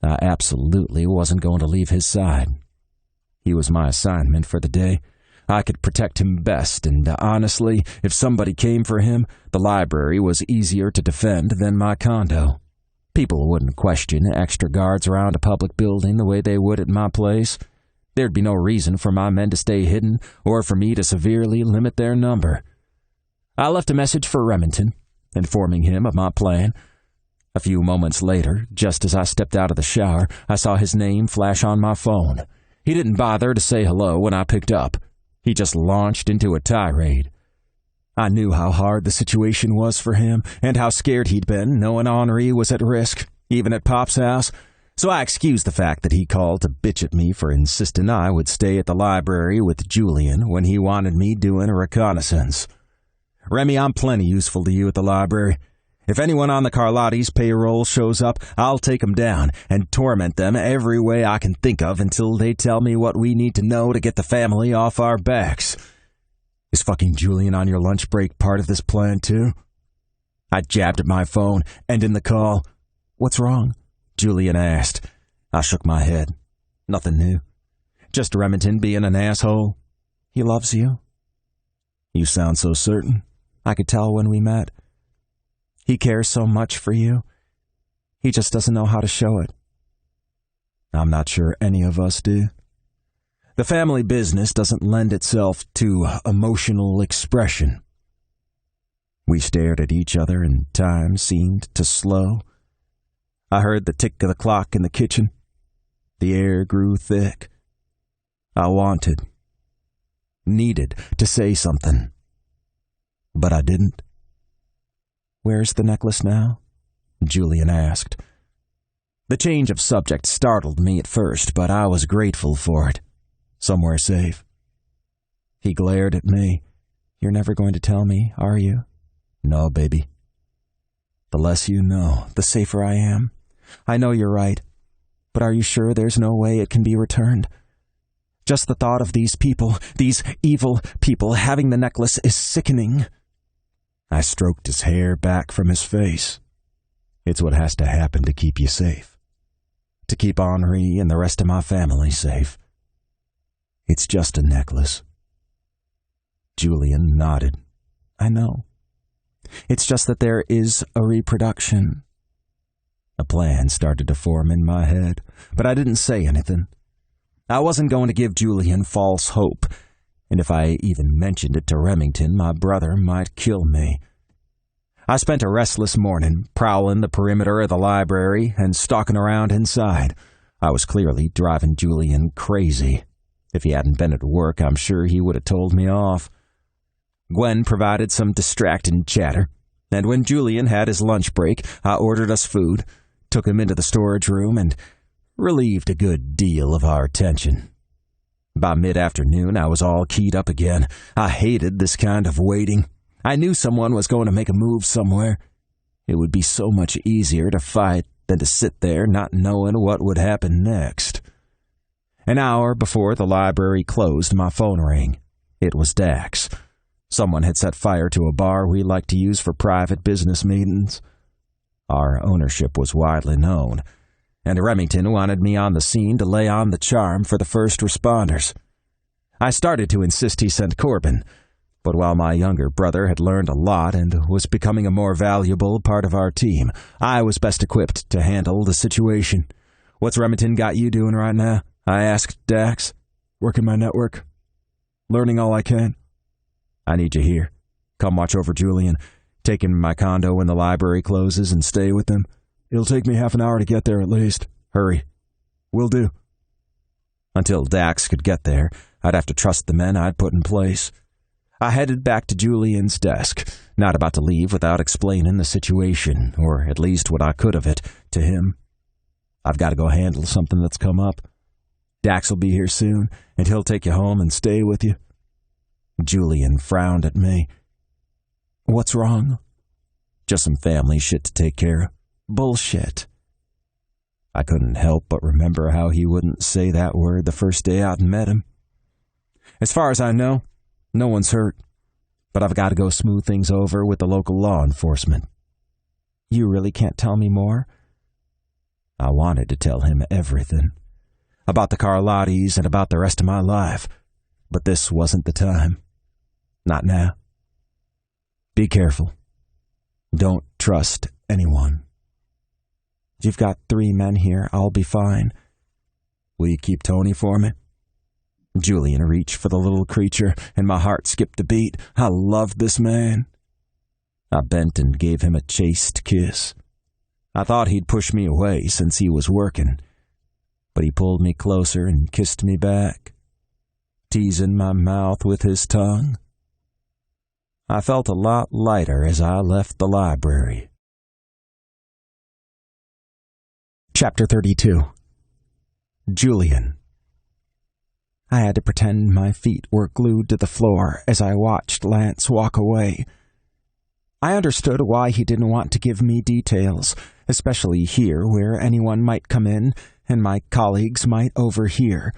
I absolutely wasn't going to leave his side. He was my assignment for the day. I could protect him best, and honestly, if somebody came for him, the library was easier to defend than my condo. People wouldn't question extra guards around a public building the way they would at my place. There'd be no reason for my men to stay hidden or for me to severely limit their number. I left a message for Remington, informing him of my plan. A few moments later, just as I stepped out of the shower, I saw his name flash on my phone. He didn't bother to say hello when I picked up. He just launched into a tirade. I knew how hard the situation was for him and how scared he'd been knowing Henri was at risk, even at Pop's house. So I excused the fact that he called to bitch at me for insisting I would stay at the library with Julian when he wanted me doing a reconnaissance. Remy, I'm plenty useful to you at the library. If anyone on the Carlotti's payroll shows up, I'll take them down and torment them every way I can think of until they tell me what we need to know to get the family off our backs. Is fucking Julian on your lunch break part of this plan too? I jabbed at my phone, ending the call. What's wrong? Julian asked. I shook my head. Nothing new. Just Remington being an asshole. He loves you. You sound so certain. I could tell when we met. He cares so much for you. He just doesn't know how to show it. I'm not sure any of us do. The family business doesn't lend itself to emotional expression. We stared at each other and time seemed to slow. I heard the tick of the clock in the kitchen. The air grew thick. I needed to say something. But I didn't. Where's the necklace now? Julian asked. The change of subject startled me at first, but I was grateful for it. Somewhere safe. He glared at me. You're never going to tell me, are you? No, baby. The less you know, the safer I am. I know you're right, but are you sure there's no way it can be returned? Just the thought of these people, these evil people, having the necklace is sickening. I stroked his hair back from his face. It's what has to happen to keep you safe. To keep Henri and the rest of my family safe. It's just a necklace. Julian nodded. I know. It's just that there is a reproduction. A plan started to form in my head, but I didn't say anything. I wasn't going to give Julian false hope, and if I even mentioned it to Remington, my brother might kill me. I spent a restless morning prowling the perimeter of the library and stalking around inside. I was clearly driving Julian crazy. If he hadn't been at work, I'm sure he would have told me off. Gwen provided some distracting chatter, and when Julian had his lunch break, I ordered us food, took him into the storage room, and relieved a good deal of our tension. By mid-afternoon, I was all keyed up again. I hated this kind of waiting. I knew someone was going to make a move somewhere. It would be so much easier to fight than to sit there not knowing what would happen next. An hour before the library closed, my phone rang. It was Dax. Someone had set fire to a bar we liked to use for private business meetings. Our ownership was widely known, and Remington wanted me on the scene to lay on the charm for the first responders. I started to insist he sent Corbin, but while my younger brother had learned a lot and was becoming a more valuable part of our team, I was best equipped to handle the situation. "What's Remington got you doing right now?" I asked Dax. "Working my network. Learning all I can." "I need you here. Come watch over Julian. Take him to my condo when the library closes and stay with him." "It'll take me half an hour to get there at least." "Hurry." "Will do." Until Dax could get there, I'd have to trust the men I'd put in place. I headed back to Julian's desk, not about to leave without explaining the situation, or at least what I could of it, to him. "I've got to go handle something that's come up. Dax will be here soon, and he'll take you home and stay with you." Julian frowned at me. "What's wrong?" "Just some family shit to take care of." "Bullshit." I couldn't help but remember how he wouldn't say that word the first day I'd met him. "As far as I know, no one's hurt, but I've got to go smooth things over with the local law enforcement." "You really can't tell me more?" I wanted to tell him everything. About the Carlottis and about the rest of my life, but this wasn't the time. Not now. "Be careful. Don't trust anyone." "You've got 3 men here. I'll be fine." "Will you keep Tony for me?" Julian reached for the little creature, and my heart skipped a beat. I loved this man. I bent and gave him a chaste kiss. I thought he'd push me away since he was working, but he pulled me closer and kissed me back, teasing my mouth with his tongue. I felt a lot lighter as I left the library. Chapter 32. Julian. I had to pretend my feet were glued to the floor as I watched Lance walk away. I understood why he didn't want to give me details, especially here where anyone might come in and my colleagues might overhear.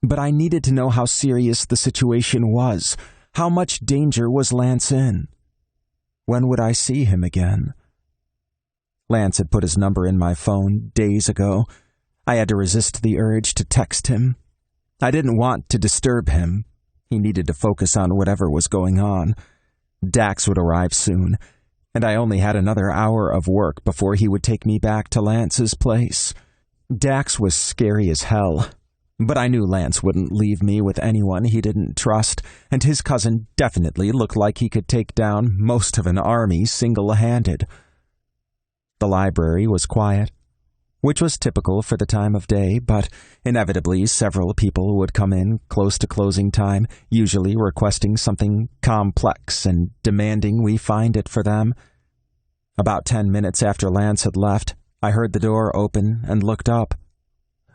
But I needed to know how serious the situation was. How much danger was Lance in? When would I see him again? Lance had put his number in my phone days ago. I had to resist the urge to text him. I didn't want to disturb him. He needed to focus on whatever was going on. Dax would arrive soon, and I only had another hour of work before he would take me back to Lance's place. Dax was scary as hell, but I knew Lance wouldn't leave me with anyone he didn't trust, and his cousin definitely looked like he could take down most of an army single-handed. The library was quiet, which was typical for the time of day, but inevitably several people would come in close to closing time, usually requesting something complex and demanding we find it for them. About 10 minutes after Lance had left, I heard the door open and looked up.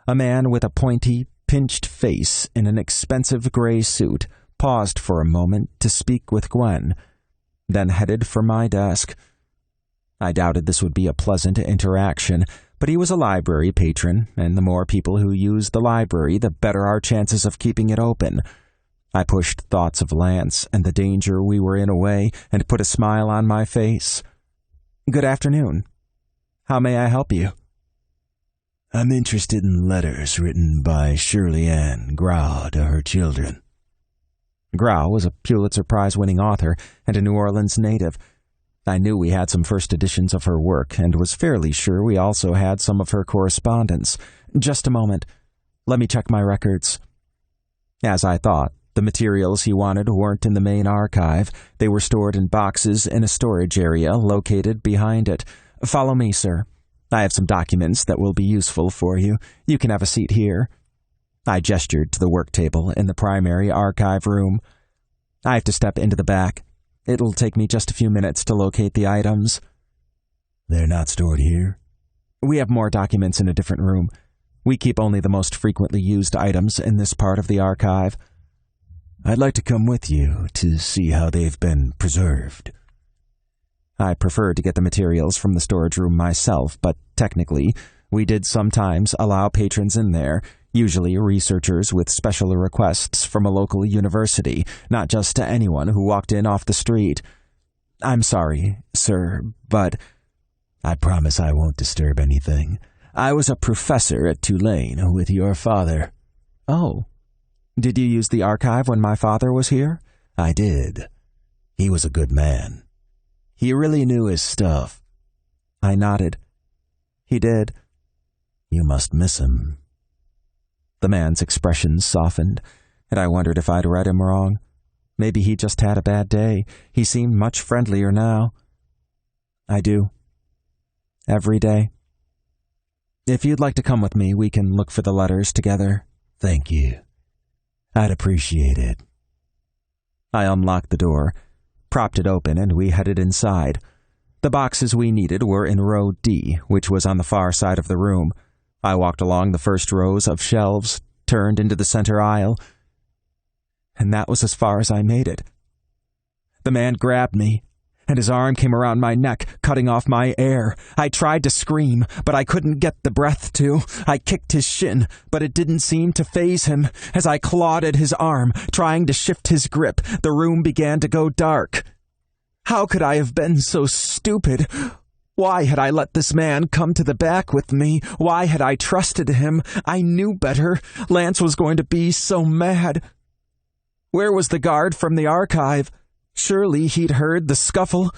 A man with a pointy, pinched face in an expensive gray suit paused for a moment to speak with Gwen, then headed for my desk. I doubted this would be a pleasant interaction, but he was a library patron, and the more people who used the library, the better our chances of keeping it open. I pushed thoughts of Lance and the danger we were in away and put a smile on my face. "Good afternoon. How may I help you?" "I'm interested in letters written by Shirley Ann Grau to her children." Grau was a Pulitzer Prize-winning author and a New Orleans native. I knew we had some first editions of her work, and was fairly sure we also had some of her correspondence. "Just a moment. Let me check my records." As I thought, the materials he wanted weren't in the main archive. They were stored in boxes in a storage area located behind it. "Follow me, sir. I have some documents that will be useful for you. You can have a seat here." I gestured to the work table in the primary archive room. "I have to step into the back. It'll take me just a few minutes to locate the items." "They're not stored here?" "We have more documents in a different room. We keep only the most frequently used items in this part of the archive." "I'd like to come with you to see how they've been preserved." I preferred to get the materials from the storage room myself, but technically, we did sometimes allow patrons in there, Usually researchers with special requests from a local university, not just to anyone who walked in off the street. "I'm sorry, sir, but—" "I promise I won't disturb anything. I was a professor at Tulane with your father." "Oh. Did you use the archive when my father was here?" "I did. He was a good man. He really knew his stuff." I nodded. "He did." "You must miss him." The man's expression softened, and I wondered if I'd read him wrong. Maybe he just had a bad day. He seemed much friendlier now. "I do. Every day. If you'd like to come with me, we can look for the letters together." "Thank you. I'd appreciate it." I unlocked the door, propped it open, and we headed inside. The boxes we needed were in row D, which was on the far side of the room. I walked along the first rows of shelves, turned into the center aisle, and that was as far as I made it. The man grabbed me, and his arm came around my neck, cutting off my air. I tried to scream, but I couldn't get the breath to. I kicked his shin, but it didn't seem to faze him. As I clawed at his arm, trying to shift his grip, the room began to go dark. How could I have been so stupid? Why had I let this man come to the back with me? Why had I trusted him? I knew better. Lance was going to be so mad. Where was the guard from the archive? Surely he'd heard the scuffle.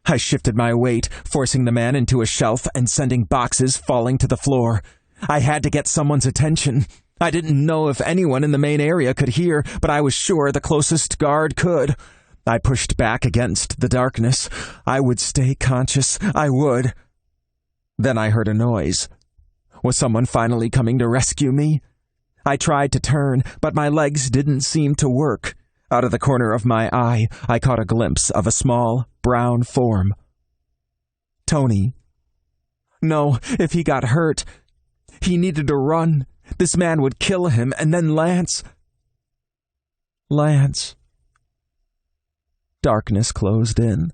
I shifted my weight, forcing the man into a shelf and sending boxes falling to the floor. I had to get someone's attention. I didn't know if anyone in the main area could hear, but I was sure the closest guard could. I pushed back against the darkness. I would stay conscious. I would. Then I heard a noise. Was someone finally coming to rescue me? I tried to turn, but my legs didn't seem to work. Out of the corner of my eye, I caught a glimpse of a small, brown form. Tony. No, if he got hurt, he needed to run. This man would kill him, and then Lance. Lance. Darkness closed in.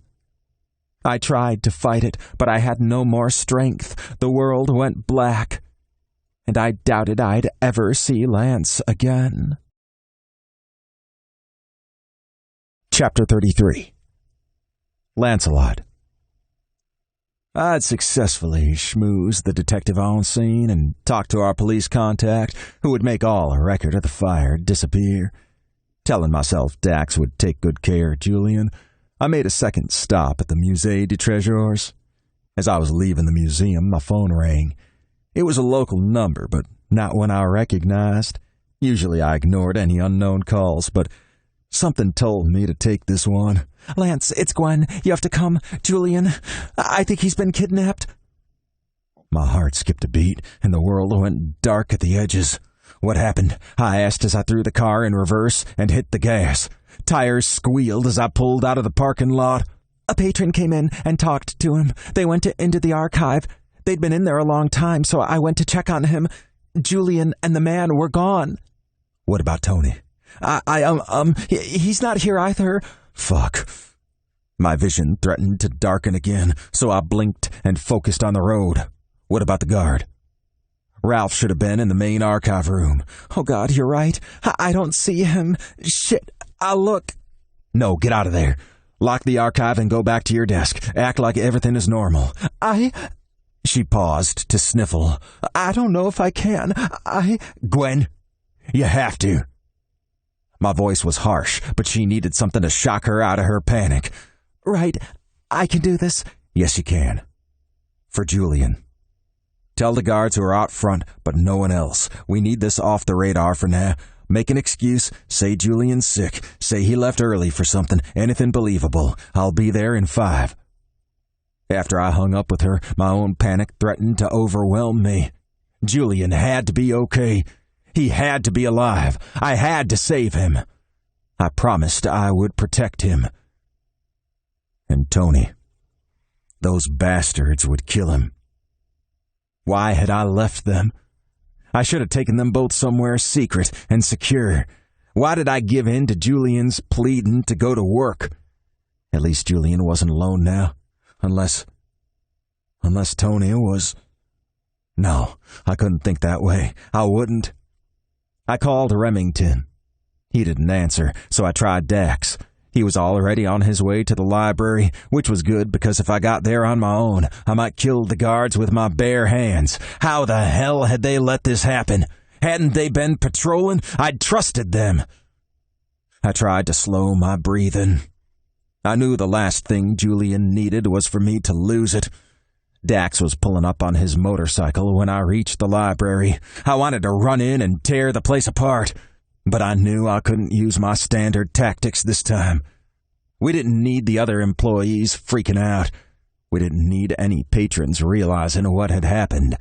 I tried to fight it, but I had no more strength. The world went black, and I doubted I'd ever see Lance again. Chapter 33. Lancelot. I'd successfully schmoozed the detective on scene and talked to our police contact, who would make all record of the fire disappear. Telling myself Dax would take good care of Julian, I made a second stop at the Musée des Trésors. As I was leaving the museum, my phone rang. It was a local number, but not one I recognized. Usually I ignored any unknown calls, but something told me to take this one. Lance, it's Gwen. You have to come. Julian, I think he's been kidnapped. My heart skipped a beat, and the world went dark at the edges. What happened? I asked as I threw the car in reverse and hit the gas. Tires squealed as I pulled out of the parking lot. A patron came in and talked to him. They went into the archive. They'd been in there a long time, so I went to check on him. Julian and the man were gone. What about Tony? He's not here either. Fuck. My vision threatened to darken again, so I blinked and focused on the road. What about the guard? Ralph should have been in the main archive room. Oh God, you're right. I don't see him. Shit, I'll look. No, get out of there. Lock the archive and go back to your desk. Act like everything is normal. She paused to sniffle. I don't know if I can. Gwen, you have to. My voice was harsh, but she needed something to shock her out of her panic. Right, I can do this. Yes, you can. For Julian. Tell the guards who are out front, but no one else. We need this off the radar for now. Make an excuse. Say Julian's sick. Say he left early for something. Anything believable. I'll be there in 5. After I hung up with her, my own panic threatened to overwhelm me. Julian had to be okay. He had to be alive. I had to save him. I promised I would protect him. And Tony. Those bastards would kill him. Why had I left them? I should have taken them both somewhere secret and secure. Why did I give in to Julian's pleading to go to work? At least Julian wasn't alone now. Unless Tony was... No, I couldn't think that way. I wouldn't. I called Remington. He didn't answer, so I tried Dax. He was already on his way to the library, which was good because if I got there on my own, I might kill the guards with my bare hands. How the hell had they let this happen? Hadn't they been patrolling? I'd trusted them. I tried to slow my breathing. I knew the last thing Julian needed was for me to lose it. Dax was pulling up on his motorcycle when I reached the library. I wanted to run in and tear the place apart, but I knew I couldn't use my standard tactics this time. We didn't need the other employees freaking out. We didn't need any patrons realizing what had happened.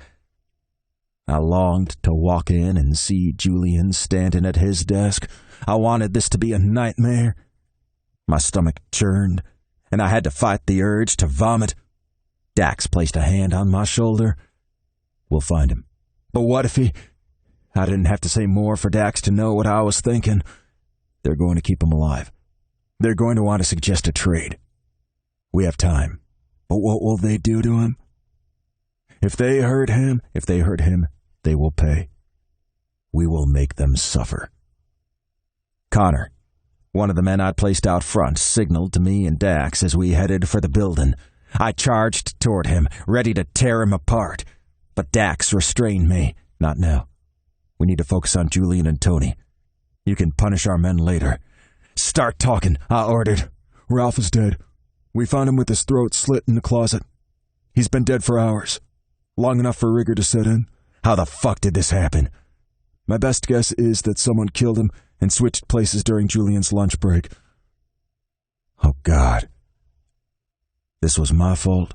I longed to walk in and see Julian standing at his desk. I wanted this to be a nightmare. My stomach churned, and I had to fight the urge to vomit. Dax placed a hand on my shoulder. We'll find him. But what if he... I didn't have to say more for Dax to know what I was thinking. They're going to keep him alive. They're going to want to suggest a trade. We have time. But what will they do to him? If they hurt him, they will pay. We will make them suffer. Connor, one of the men I'd placed out front, signaled to me and Dax as we headed for the building. I charged toward him, ready to tear him apart. But Dax restrained me. Not now. We need to focus on Julian and Tony. You can punish our men later. Start talking, I ordered. Ralph is dead. We found him with his throat slit in the closet. He's been dead for hours. Long enough for rigor to set in. How the fuck did this happen? My best guess is that someone killed him and switched places during Julian's lunch break. Oh, God. This was my fault.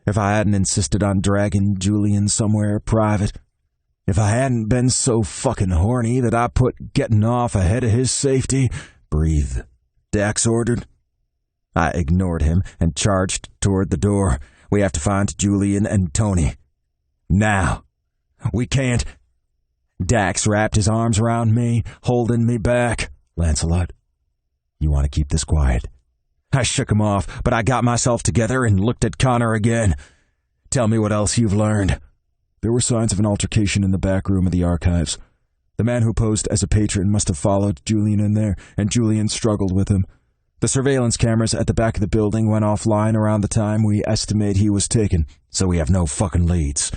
If I hadn't insisted on dragging Julian somewhere private, if I hadn't been so fucking horny that I put getting off ahead of his safety, breathe, Dax ordered. I ignored him and charged toward the door. We have to find Julian and Tony. Now. We can't. Dax wrapped his arms around me, holding me back. Lancelot, you want to keep this quiet? I shook him off, but I got myself together and looked at Connor again. Tell me what else you've learned. There were signs of an altercation in the back room of the archives. The man who posed as a patron must have followed Julian in there, and Julian struggled with him. The surveillance cameras at the back of the building went offline around the time we estimate he was taken, so we have no fucking leads.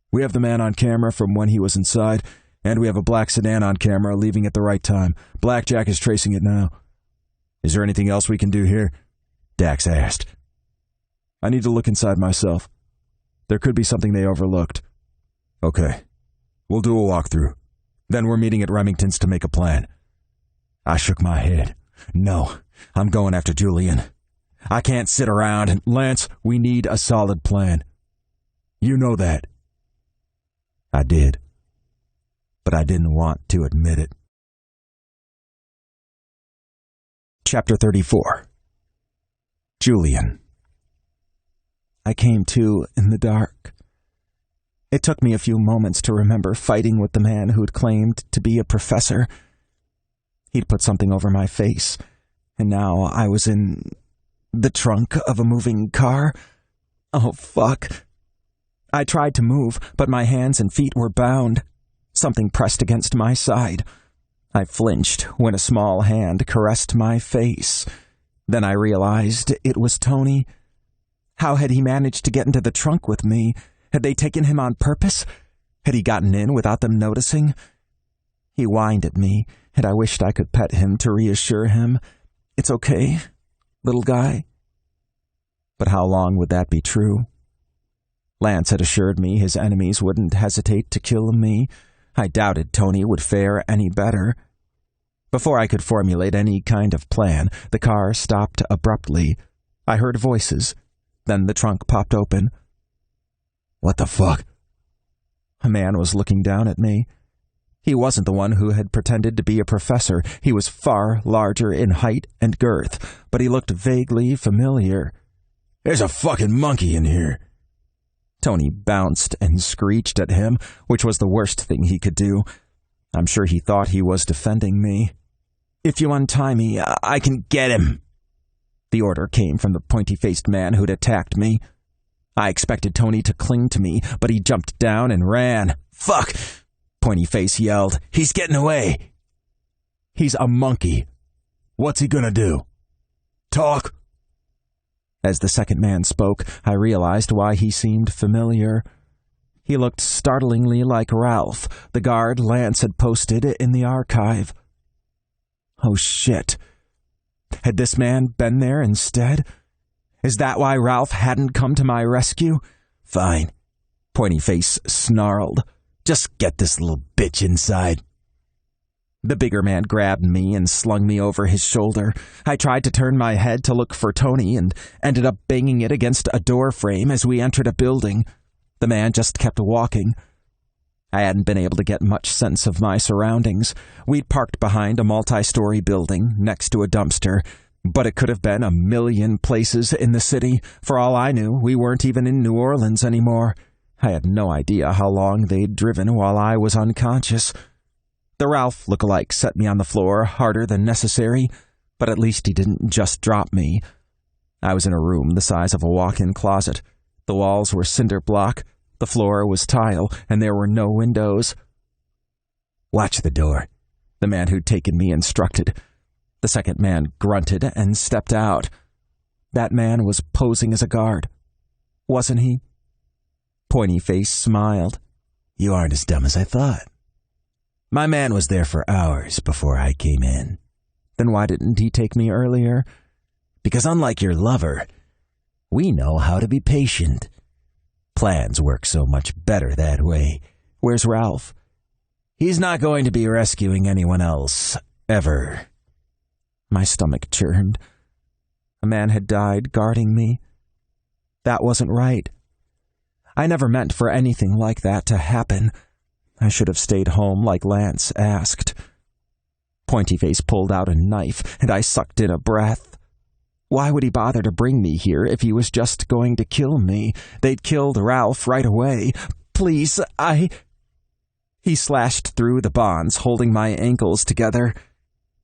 We have the man on camera from when he was inside, and we have a black sedan on camera leaving at the right time. Blackjack is tracing it now. Is there anything else we can do here? Dax asked. I need to look inside myself. There could be something they overlooked. Okay. We'll do a walkthrough. Then we're meeting at Remington's to make a plan. I shook my head. No, I'm going after Julian. I can't sit around. Lance, we need a solid plan. You know that. I did. But I didn't want to admit it. Chapter 34. Julian. I came to in the dark. It took me a few moments to remember fighting with the man who'd claimed to be a professor. He'd put something over my face, and now I was in the trunk of a moving car. Oh, fuck. I tried to move, but my hands and feet were bound. Something pressed against my side. I flinched when a small hand caressed my face. Then I realized it was Tony. How had he managed to get into the trunk with me? Had they taken him on purpose? Had he gotten in without them noticing? He whined at me, and I wished I could pet him to reassure him. It's okay, little guy. But how long would that be true? Lance had assured me his enemies wouldn't hesitate to kill me. I doubted Tony would fare any better. Before I could formulate any kind of plan, the car stopped abruptly. I heard voices. Then the trunk popped open. What the fuck? A man was looking down at me. He wasn't the one who had pretended to be a professor. He was far larger in height and girth, but he looked vaguely familiar. There's a fucking monkey in here. Tony bounced and screeched at him, which was the worst thing he could do. I'm sure he thought he was defending me. If you untie me, I can get him. The order came from the pointy-faced man who'd attacked me. I expected Tony to cling to me, but he jumped down and ran. Fuck! Pointy Face yelled. "He's getting away." "He's a monkey. What's he gonna do? Talk?" As the second man spoke, I realized why he seemed familiar. He looked startlingly like Ralph, the guard Lance had posted in the archive. Oh shit. Had this man been there instead? Is that why Ralph hadn't come to my rescue? "Fine," Pointy Face snarled. "Just get this little bitch inside." The bigger man grabbed me and slung me over his shoulder. I tried to turn my head to look for Tony and ended up banging it against a door frame as we entered a building. The man just kept walking. I hadn't been able to get much sense of my surroundings. We'd parked behind a multi-story building next to a dumpster, but it could have been a million places in the city. For all I knew, we weren't even in New Orleans anymore. I had no idea how long they'd driven while I was unconscious. The Ralph lookalike set me on the floor harder than necessary, but at least he didn't just drop me. I was in a room the size of a walk-in closet. The walls were cinder block, the floor was tile, and there were no windows. "Watch the door," the man who'd taken me instructed. The second man grunted and stepped out. That man was posing as a guard, wasn't he? Pointy Face smiled. "You aren't as dumb as I thought. My man was there for hours before I came in." "Then why didn't he take me earlier?" "Because unlike your lover, we know how to be patient. Plans work so much better that way." "Where's Ralph?" "He's not going to be rescuing anyone else, ever." My stomach churned. A man had died guarding me. That wasn't right. I never meant for anything like that to happen. I should have stayed home like Lance asked. Pointy Face pulled out a knife, and I sucked in a breath. Why would he bother to bring me here if he was just going to kill me? They'd killed Ralph right away. "Please, He slashed through the bonds, holding my ankles together.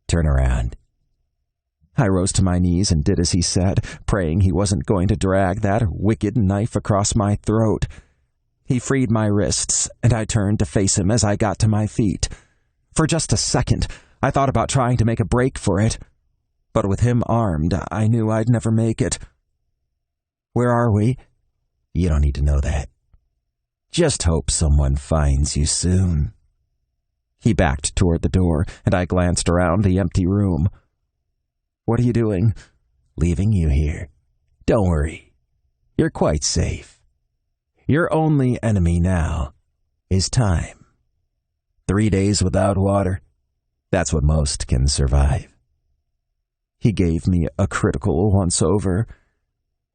"Turn around." I rose to my knees and did as he said, praying he wasn't going to drag that wicked knife across my throat. He freed my wrists, and I turned to face him as I got to my feet. For just a second, I thought about trying to make a break for it. But with him armed, I knew I'd never make it. "Where are we?" "You don't need to know that. Just hope someone finds you soon." He backed toward the door, and I glanced around the empty room. "What are you doing?" "Leaving you here. Don't worry. You're quite safe. Your only enemy now is time. 3 days without water, that's what most can survive." He gave me a critical once-over.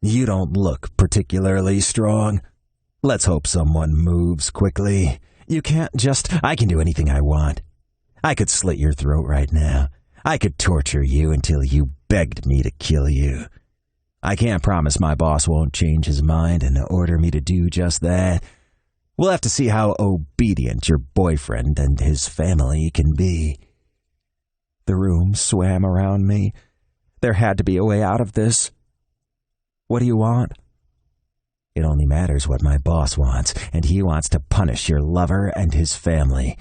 "You don't look particularly strong. Let's hope someone moves quickly. You can't just... I can do anything I want. I could slit your throat right now. I could torture you until you begged me to kill you. I can't promise my boss won't change his mind and order me to do just that. We'll have to see how obedient your boyfriend and his family can be." The room swam around me. There had to be a way out of this. "What do you want?" "It only matters what my boss wants, and he wants to punish your lover and his family."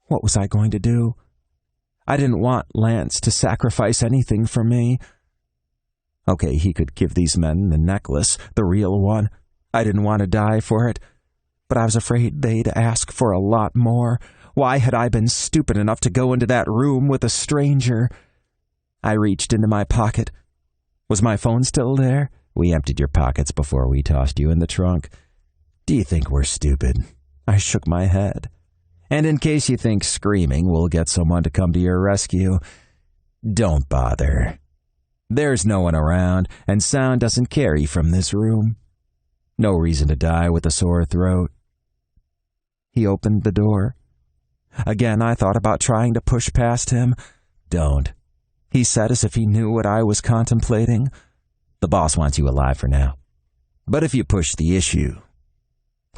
What was I going to do? I didn't want Lance to sacrifice anything for me. Okay, he could give these men the necklace, the real one. I didn't want to die for it, but I was afraid they'd ask for a lot more. Why had I been stupid enough to go into that room with a stranger? I reached into my pocket. Was my phone still there? "We emptied your pockets before we tossed you in the trunk. Do you think we're stupid?" I shook my head. "And in case you think screaming will get someone to come to your rescue, don't bother. There's no one around, and sound doesn't carry from this room. No reason to die with a sore throat." He opened the door. Again, I thought about trying to push past him. "Don't," he said as if he knew what I was contemplating. "The boss wants you alive for now. But if you push the issue..."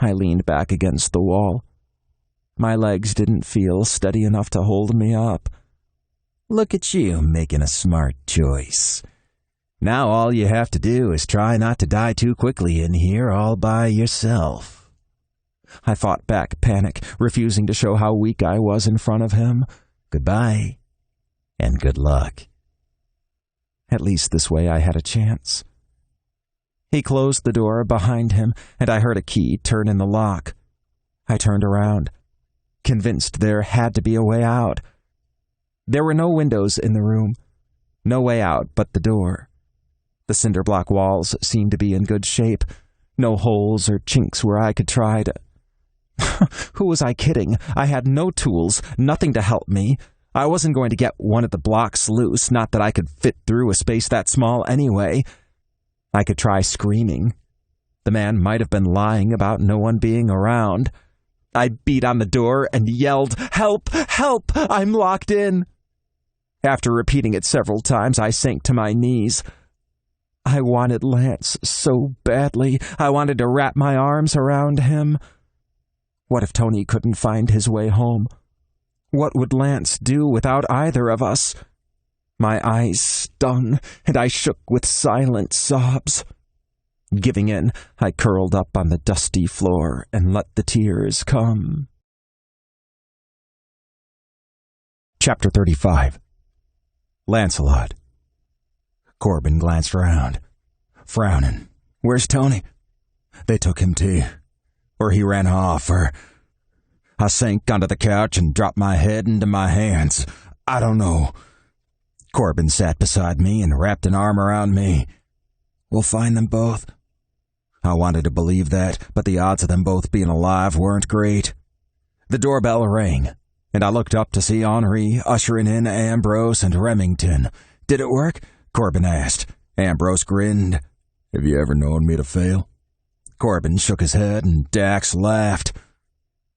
I leaned back against the wall. My legs didn't feel steady enough to hold me up. "Look at you making a smart choice. Now all you have to do is try not to die too quickly in here all by yourself." I fought back panic, refusing to show how weak I was in front of him. Goodbye, and good luck. At least this way I had a chance. He closed the door behind him, and I heard a key turn in the lock. I turned around, convinced there had to be a way out. There were no windows in the room, no way out but the door. The cinder block walls seemed to be in good shape, no holes or chinks where I could try to... Who was I kidding? I had no tools, nothing to help me. I wasn't going to get one of the blocks loose, not that I could fit through a space that small anyway. I could try screaming. The man might have been lying about no one being around. I beat on the door and yelled, "Help! Help! I'm locked in!" After repeating it several times, I sank to my knees. I wanted Lance so badly. I wanted to wrap my arms around him. What if Tony couldn't find his way home? What would Lance do without either of us? My eyes stung, and I shook with silent sobs. Giving in, I curled up on the dusty floor and let the tears come. Chapter 35. Lancelot. Corbin glanced around, frowning. Where's Tony? They took him too. Or he ran off, or... I sank onto the couch and dropped my head into my hands. I don't know. Corbin sat beside me and wrapped an arm around me. We'll find them both. I wanted to believe that, but the odds of them both being alive weren't great. The doorbell rang, and I looked up to see Henri ushering in Ambrose and Remington. Did it work? Corbin asked. Ambrose grinned. Have you ever known me to fail? Corbin shook his head, and Dax laughed.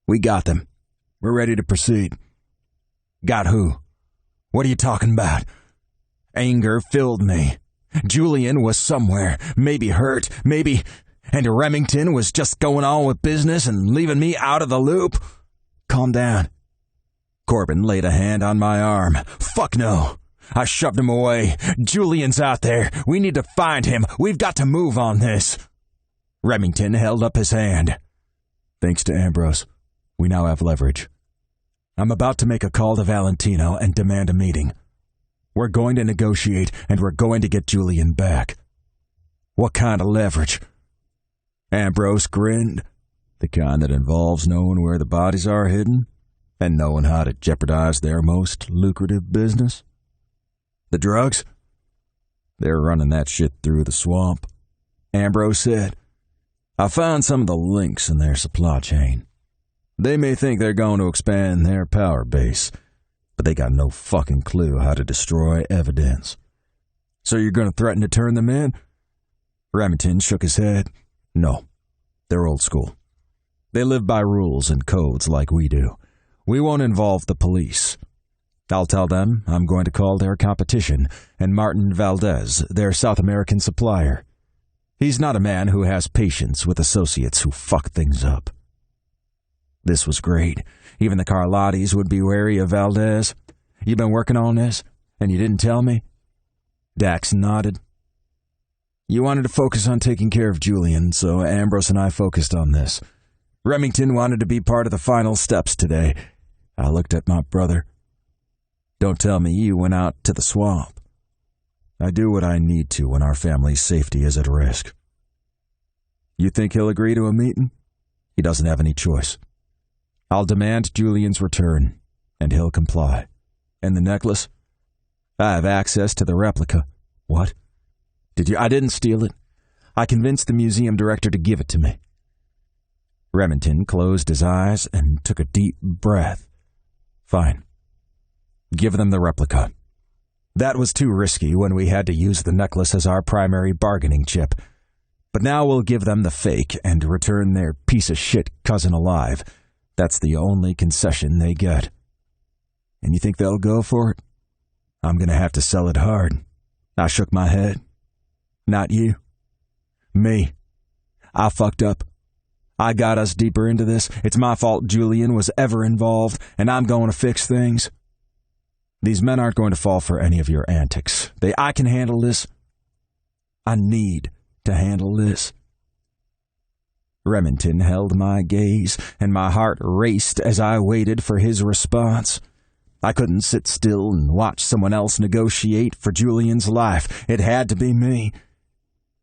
We got them. We're ready to proceed. Got who? What are you talking about? Anger filled me. Julian was somewhere, maybe hurt, maybe... And Remington was just going on with business and leaving me out of the loop. Calm down. Corbin laid a hand on my arm. Fuck no. I shoved him away. Julian's out there. We need to find him. We've got to move on this. Remington held up his hand. Thanks to Ambrose, we now have leverage. I'm about to make a call to Valentino and demand a meeting. We're going to negotiate, and we're going to get Julian back. What kind of leverage? Ambrose grinned. The kind that involves knowing where the bodies are hidden and knowing how to jeopardize their most lucrative business. The drugs? They're running that shit through the swamp. Ambrose said, I found some of the links in their supply chain. They may think they're going to expand their power base, but they got no fucking clue how to destroy evidence. So you're going to threaten to turn them in? Remington shook his head. No, they're old school. They live by rules and codes like we do. We won't involve the police. I'll tell them I'm going to call their competition, and Martin Valdez, their South American supplier. He's not a man who has patience with associates who fuck things up. This was great. Even the Carlottis would be wary of Valdez. You been working on this, and you didn't tell me? Dax nodded. You wanted to focus on taking care of Julian, so Ambrose and I focused on this. Remington wanted to be part of the final steps today. I looked at my brother. Don't tell me you went out to the swamp. I do what I need to when our family's safety is at risk. You think he'll agree to a meeting? He doesn't have any choice. I'll demand Julian's return, and he'll comply. And the necklace? I have access to the replica. What? I didn't steal it. I convinced the museum director to give it to me. Remington closed his eyes and took a deep breath. Fine. Give them the replica. That was too risky when we had to use the necklace as our primary bargaining chip. But now we'll give them the fake and return their piece of shit cousin alive. That's the only concession they get. And you think they'll go for it? I'm going to have to sell it hard. I shook my head. Not you. Me. I fucked up. I got us deeper into this. It's my fault Julian was ever involved, and I'm going to fix things. These men aren't going to fall for any of your antics. I can handle this. I need to handle this. Remington held my gaze, and my heart raced as I waited for his response. I couldn't sit still and watch someone else negotiate for Julian's life. It had to be me.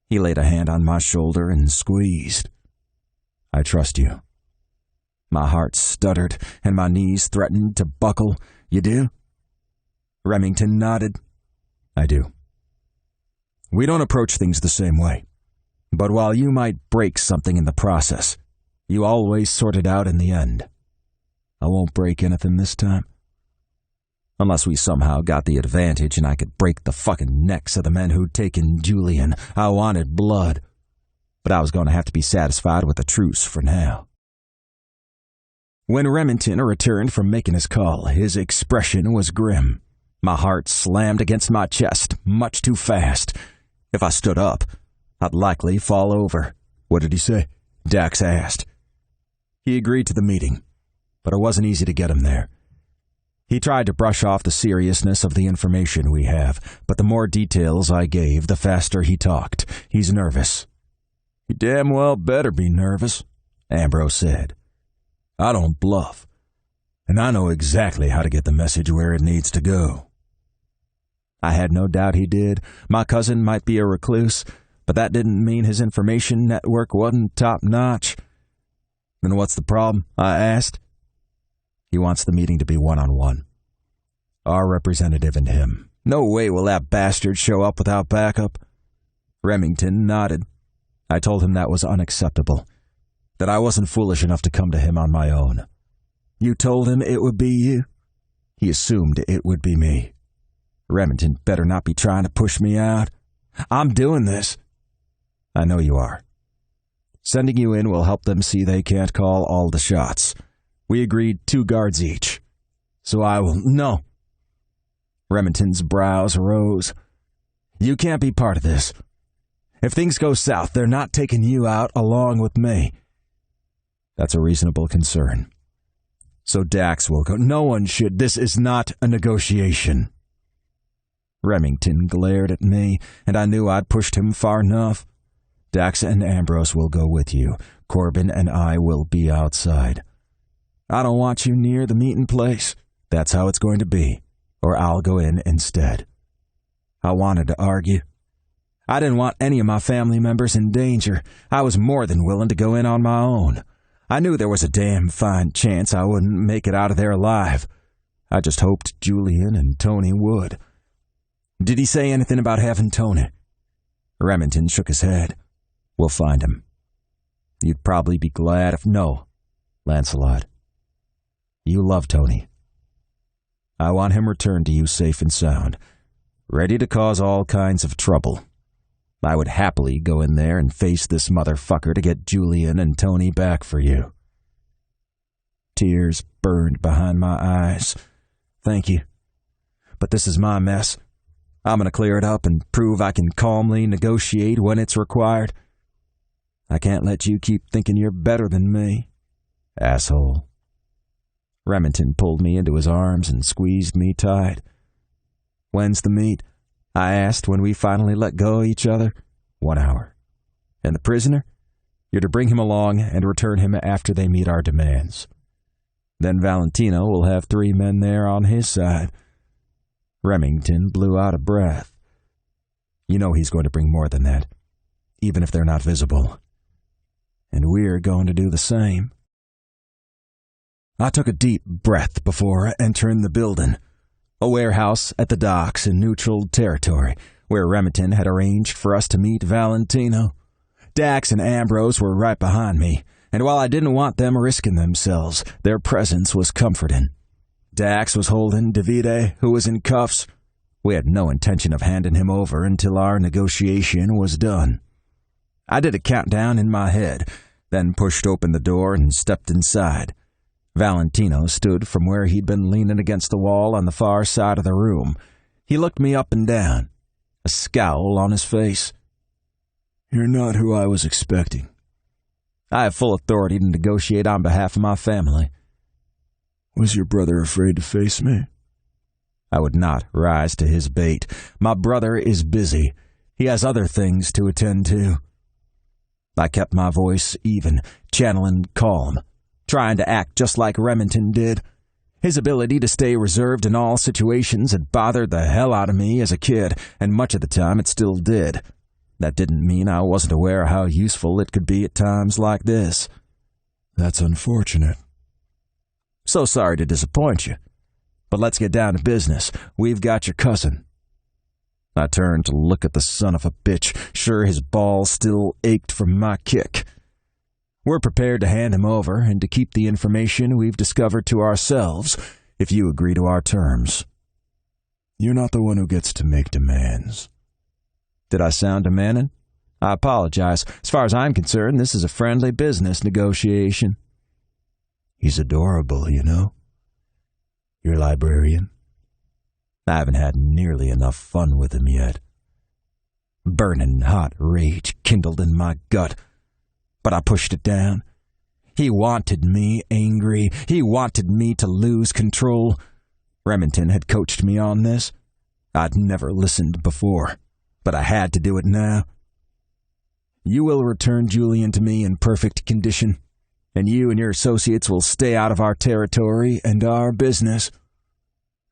He laid a hand on my shoulder and squeezed. I trust you. My heart stuttered, and my knees threatened to buckle. You do? Remington nodded. I do. We don't approach things the same way. But while you might break something in the process, you always sort it out in the end. I won't break anything this time. Unless we somehow got the advantage and I could break the fucking necks of the men who'd taken Julian. I wanted blood. But I was going to have to be satisfied with a truce for now. When Remington returned from making his call, his expression was grim. My heart slammed against my chest much too fast. If I stood up, I'd likely fall over. What did he say? Dax asked. He agreed to the meeting, but it wasn't easy to get him there. He tried to brush off the seriousness of the information we have, but the more details I gave, the faster he talked. He's nervous. You damn well better be nervous, Ambrose said. I don't bluff, and I know exactly how to get the message where it needs to go. I had no doubt he did. My cousin might be a recluse, but that didn't mean his information network wasn't top-notch. Then what's the problem? I asked. He wants the meeting to be one-on-one. Our representative and him. No way will that bastard show up without backup. Remington nodded. I told him that was unacceptable, that I wasn't foolish enough to come to him on my own. You told him it would be you? He assumed it would be me. Remington better not be trying to push me out. I'm doing this. I know you are. Sending you in will help them see they can't call all the shots. We agreed 2 guards each. So I will... No. Remington's brows rose. You can't be part of this. If things go south, they're not taking you out along with me. That's a reasonable concern. So Dax will go. No one should. This is not a negotiation. Remington glared at me, and I knew I'd pushed him far enough. Dax and Ambrose will go with you. Corbin and I will be outside. I don't want you near the meeting place. That's how it's going to be. Or I'll go in instead. I wanted to argue. I didn't want any of my family members in danger. I was more than willing to go in on my own. I knew there was a damn fine chance I wouldn't make it out of there alive. I just hoped Julian and Tony would. Did he say anything about having Tony? Remington shook his head. We'll find him. You'd probably be glad if... No, Lancelot. You love Tony. I want him returned to you safe and sound, ready to cause all kinds of trouble. I would happily go in there and face this motherfucker to get Julian and Tony back for you. Tears burned behind my eyes. Thank you. But this is my mess. I'm going to clear it up and prove I can calmly negotiate when it's required. I can't let you keep thinking you're better than me, asshole. Remington pulled me into his arms and squeezed me tight. When's the meet? I asked when we finally let go of each other. 1 hour. And the prisoner? You're to bring him along and return him after they meet our demands. Then Valentino will have 3 men there on his side. Remington blew out a breath. You know he's going to bring more than that, even if they're not visible. And we're going to do the same. I took a deep breath before entering the building. A warehouse at the docks in neutral territory, where Remington had arranged for us to meet Valentino. Dax and Ambrose were right behind me, and while I didn't want them risking themselves, their presence was comforting. Dax was holding Davide, who was in cuffs. We had no intention of handing him over until our negotiation was done. I did a countdown in my head, then pushed open the door and stepped inside. Valentino stood from where he'd been leaning against the wall on the far side of the room. He looked me up and down, a scowl on his face. You're not who I was expecting. I have full authority to negotiate on behalf of my family. Was your brother afraid to face me? I would not rise to his bait. My brother is busy. He has other things to attend to. I kept my voice even, channeling calm, trying to act just like Remington did. His ability to stay reserved in all situations had bothered the hell out of me as a kid, and much of the time it still did. That didn't mean I wasn't aware how useful it could be at times like this. That's unfortunate. So sorry to disappoint you. But let's get down to business. We've got your cousin. I turned to look at the son of a bitch, sure his balls still ached from my kick. We're prepared to hand him over and to keep the information we've discovered to ourselves if you agree to our terms. You're not the one who gets to make demands. Did I sound demanding? I apologize. As far as I'm concerned, this is a friendly business negotiation. He's adorable, you know. Your librarian. I haven't had nearly enough fun with him yet. Burning hot rage kindled in my gut, but I pushed it down. He wanted me angry. He wanted me to lose control. Remington had coached me on this. I'd never listened before, but I had to do it now. You will return Julian to me in perfect condition, and you and your associates will stay out of our territory and our business.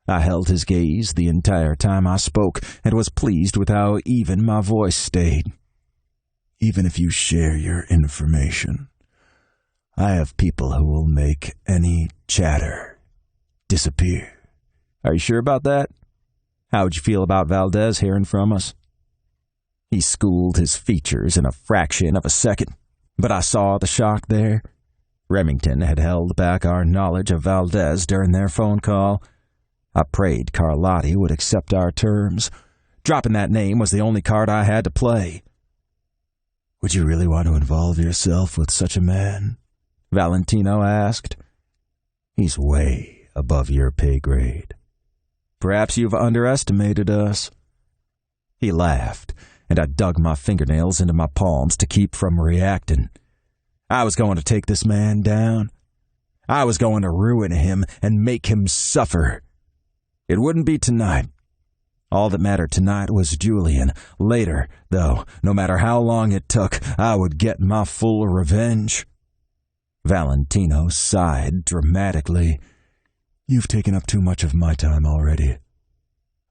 I held his gaze the entire time I spoke, and was pleased with how even my voice stayed. Even if you share your information, I have people who will make any chatter disappear. Are you sure about that? How would you feel about Valdez hearing from us? He schooled his features in a fraction of a second, but I saw the shock there. Remington had held back our knowledge of Valdez during their phone call. I prayed Carlotti would accept our terms. Dropping that name was the only card I had to play. Would you really want to involve yourself with such a man? Valentino asked. He's way above your pay grade. Perhaps you've underestimated us. He laughed, and I dug my fingernails into my palms to keep from reacting. I was going to take this man down. I was going to ruin him and make him suffer. It wouldn't be tonight. All that mattered tonight was Julian. Later, though, no matter how long it took, I would get my full revenge. Valentino sighed dramatically. You've taken up too much of my time already.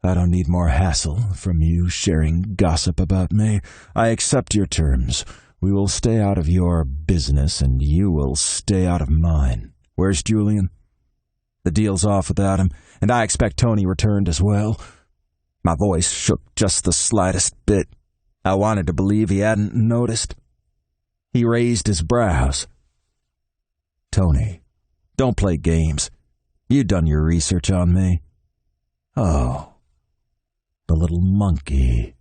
I don't need more hassle from you sharing gossip about me. I accept your terms. We will stay out of your business, and you will stay out of mine. Where's Julian? The deal's off without him, and I expect Tony returned as well. My voice shook just the slightest bit. I wanted to believe he hadn't noticed. He raised his brows. Tony, don't play games. You've done your research on me. Oh, the little monkey.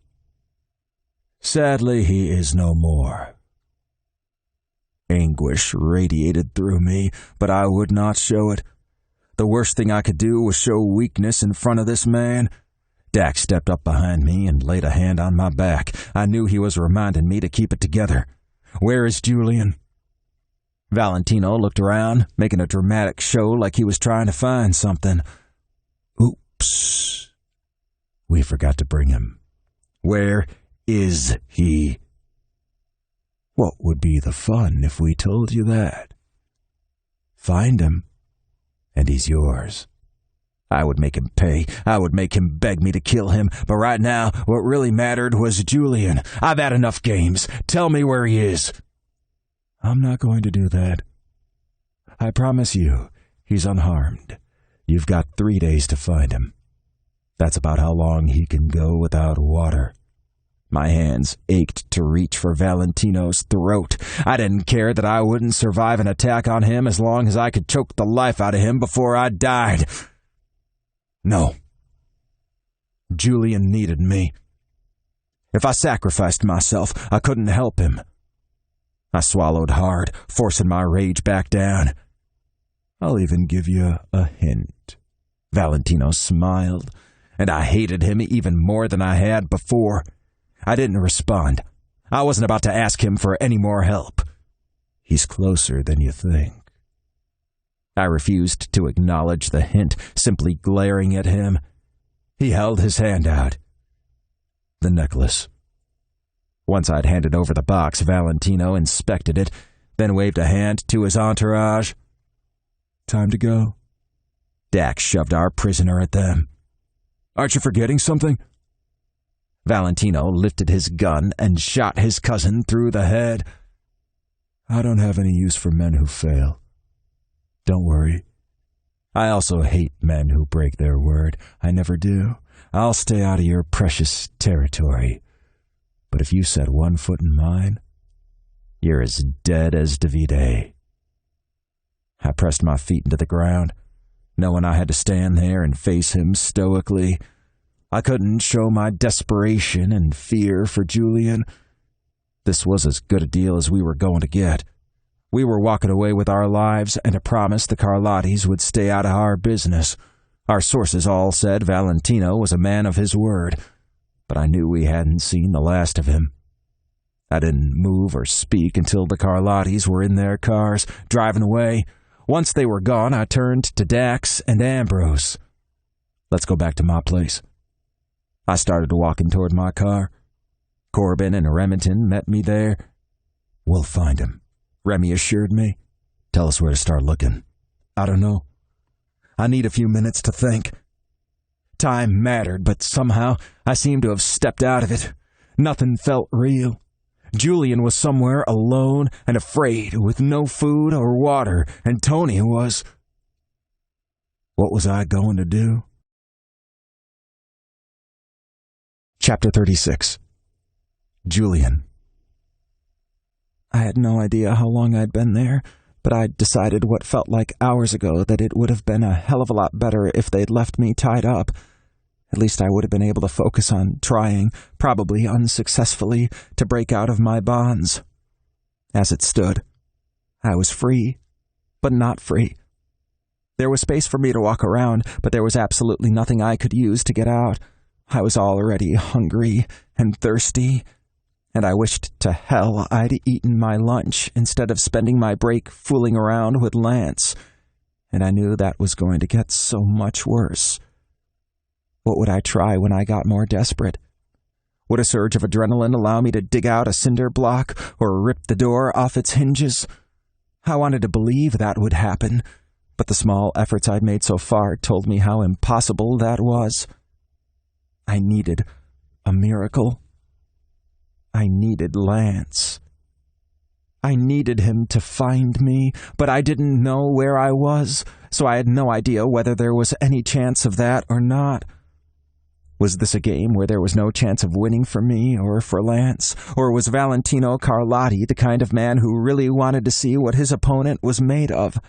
Sadly, he is no more. Anguish radiated through me, but I would not show it. The worst thing I could do was show weakness in front of this man. Dak stepped up behind me and laid a hand on my back. I knew he was reminding me to keep it together. Where is Julian? Valentino looked around, making a dramatic show like he was trying to find something. Oops. We forgot to bring him. Where is he? What would be the fun if we told you that? Find him, and he's yours. I would make him pay. I would make him beg me to kill him. But right now, what really mattered was Julian. I've had enough games. Tell me where he is. I'm not going to do that. I promise you, he's unharmed. You've got 3 days to find him. That's about how long he can go without water. My hands ached to reach for Valentino's throat. I didn't care that I wouldn't survive an attack on him as long as I could choke the life out of him before I died. No. Julian needed me. If I sacrificed myself, I couldn't help him. I swallowed hard, forcing my rage back down. I'll even give you a hint. Valentino smiled, and I hated him even more than I had before. I didn't respond. I wasn't about to ask him for any more help. He's closer than you think. I refused to acknowledge the hint, simply glaring at him. He held his hand out. The necklace. Once I'd handed over the box, Valentino inspected it, then waved a hand to his entourage. Time to go. Dax shoved our prisoner at them. Aren't you forgetting something? Valentino lifted his gun and shot his cousin through the head. I don't have any use for men who fail. Don't worry. I also hate men who break their word. I never do. I'll stay out of your precious territory. But if you set one foot in mine, you're as dead as Davide. I pressed my feet into the ground, knowing I had to stand there and face him stoically. I couldn't show my desperation and fear for Julian. This was as good a deal as we were going to get. We were walking away with our lives and a promise the Carlottis would stay out of our business. Our sources all said Valentino was a man of his word, but I knew we hadn't seen the last of him. I didn't move or speak until the Carlottis were in their cars, driving away. Once they were gone, I turned to Dax and Ambrose. Let's go back to my place. I started walking toward my car. Corbin and Remington met me there. We'll find him, Remy assured me. Tell us where to start looking. I don't know. I need a few minutes to think. Time mattered, but somehow I seemed to have stepped out of it. Nothing felt real. Julian was somewhere alone and afraid, with no food or water, and Tony was... What was I going to do? Chapter 36. Julian. I had no idea how long I'd been there, but I'd decided what felt like hours ago that it would have been a hell of a lot better if they'd left me tied up. At least I would have been able to focus on trying, probably unsuccessfully, to break out of my bonds. As it stood, I was free, but not free. There was space for me to walk around, but there was absolutely nothing I could use to get out. I was already hungry and thirsty, and I wished to hell I'd eaten my lunch instead of spending my break fooling around with Lance, and I knew that was going to get so much worse. What would I try when I got more desperate? Would a surge of adrenaline allow me to dig out a cinder block or rip the door off its hinges? I wanted to believe that would happen, but the small efforts I'd made so far told me how impossible that was. I needed a miracle. I needed Lance. I needed him to find me, but I didn't know where I was, so I had no idea whether there was any chance of that or not. Was this a game where there was no chance of winning for me or for Lance? Or was Valentino Carlotti the kind of man who really wanted to see what his opponent was made of?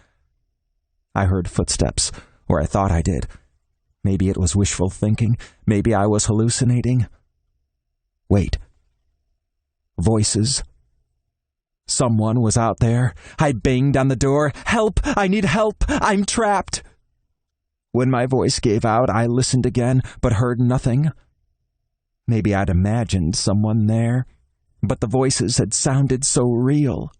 I heard footsteps, or I thought I did. Maybe it was wishful thinking. Maybe I was hallucinating. Wait. Voices. Someone was out there. I banged on the door. Help! I need help! I'm trapped! When my voice gave out, I listened again, but heard nothing. Maybe I'd imagined someone there, but the voices had sounded so real.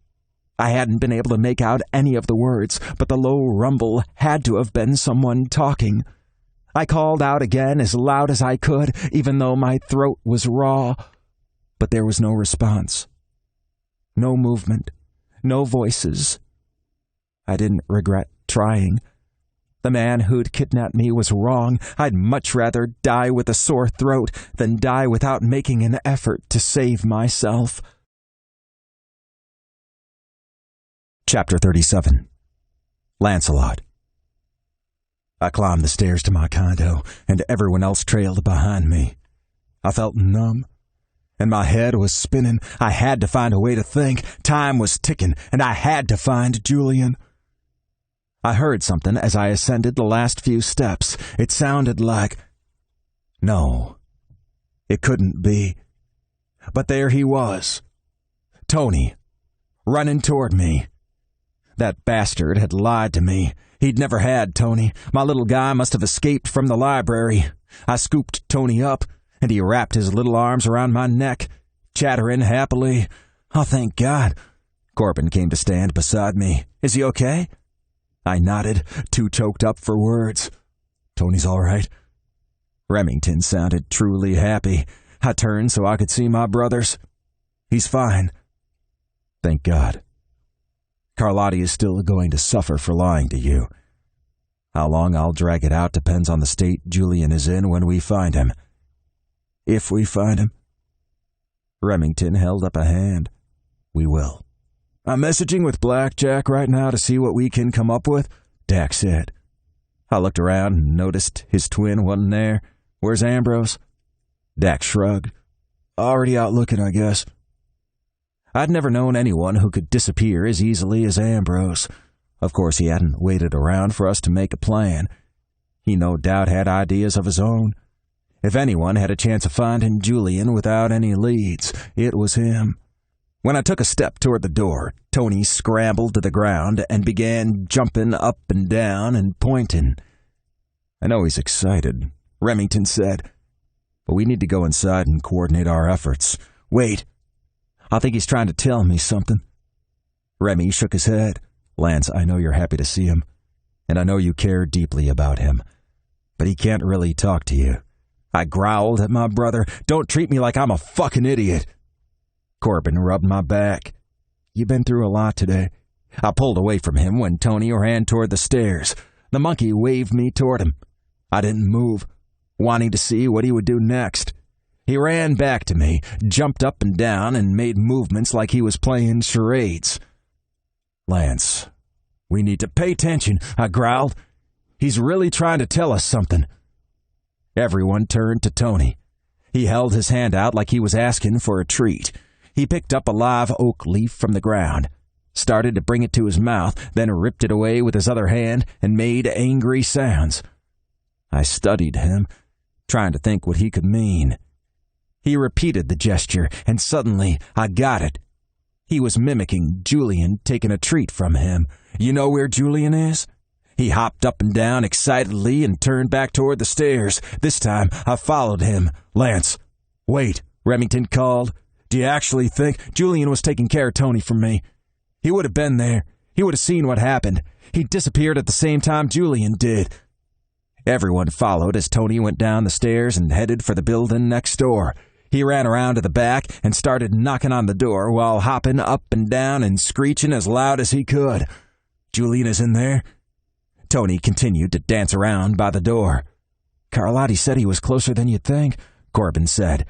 I hadn't been able to make out any of the words, but the low rumble had to have been someone talking. I called out again as loud as I could, even though my throat was raw, but there was no response. No movement, no voices. I didn't regret trying. The man who'd kidnapped me was wrong. I'd much rather die with a sore throat than die without making an effort to save myself. Chapter 37. Lancelot. I climbed the stairs to my condo, and everyone else trailed behind me. I felt numb, and my head was spinning. I had to find a way to think. Time was ticking, and I had to find Julian. I heard something as I ascended the last few steps. It sounded like... No, it couldn't be. But there he was. Tony, running toward me. That bastard had lied to me. He'd never had Tony. My little guy must have escaped from the library. I scooped Tony up, and he wrapped his little arms around my neck, chattering happily. Oh, thank God. Corbin came to stand beside me. Is he okay? I nodded, too choked up for words. Tony's all right. Remington sounded truly happy. I turned so I could see my brothers. He's fine. Thank God. Carlotti is still going to suffer for lying to you. How long I'll drag it out depends on the state Julian is in when we find him. If we find him. Remington held up a hand. We will. I'm messaging with Blackjack right now to see what we can come up with, Dax said. I looked around and noticed his twin wasn't there. Where's Ambrose? Dax shrugged. Already out looking, I guess. I'd never known anyone who could disappear as easily as Ambrose. Of course, he hadn't waited around for us to make a plan. He no doubt had ideas of his own. If anyone had a chance of finding Julian without any leads, it was him. When I took a step toward the door, Tony scrambled to the ground and began jumping up and down and pointing. I know he's excited, Remington said, but we need to go inside and coordinate our efforts. Wait, I think he's trying to tell me something. Remy shook his head. Lance, I know you're happy to see him, and I know you care deeply about him, but he can't really talk to you. I growled at my brother. Don't treat me like I'm a fucking idiot. Corbin rubbed my back. You've been through a lot today. I pulled away from him when Tony ran toward the stairs. The monkey waved me toward him. I didn't move, wanting to see what he would do next. He ran back to me, jumped up and down, and made movements like he was playing charades. Lance, we need to pay attention, I growled. He's really trying to tell us something. Everyone turned to Tony. He held his hand out like he was asking for a treat. He picked up a live oak leaf from the ground, started to bring it to his mouth, then ripped it away with his other hand and made angry sounds. I studied him, trying to think what he could mean. He repeated the gesture, and suddenly I got it. He was mimicking Julian taking a treat from him. You know where Julian is? He hopped up and down excitedly and turned back toward the stairs. This time, I followed him. Lance, wait, Remington called. Do you actually think Julian was taking care of Tony from me? He would have been there. He would have seen what happened. He disappeared at the same time Julian did. Everyone followed as Tony went down the stairs and headed for the building next door. He ran around to the back and started knocking on the door while hopping up and down and screeching as loud as he could. Julian is in there? Tony continued to dance around by the door. Carlotti said he was closer than you'd think, Corbin said.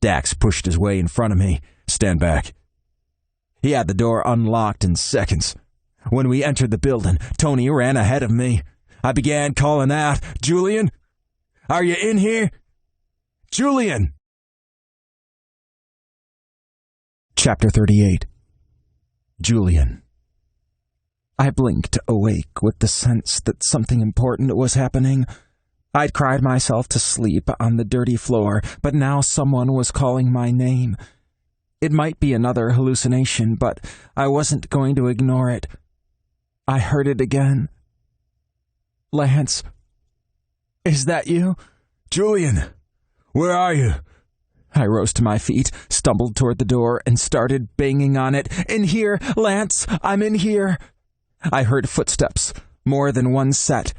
Dax pushed his way in front of me. Stand back. He had the door unlocked in seconds. When we entered the building, Tony ran ahead of me. I began calling out, Julian? Are you in here? Julian! Chapter 38. Julian. I blinked awake with the sense that something important was happening. I'd cried myself to sleep on the dirty floor, but now someone was calling my name. It might be another hallucination, but I wasn't going to ignore it. I heard it again. Lance, is that you? Julian, where are you? I rose to my feet, stumbled toward the door, and started banging on it. In here, Lance, I'm in here. I heard footsteps, more than one set.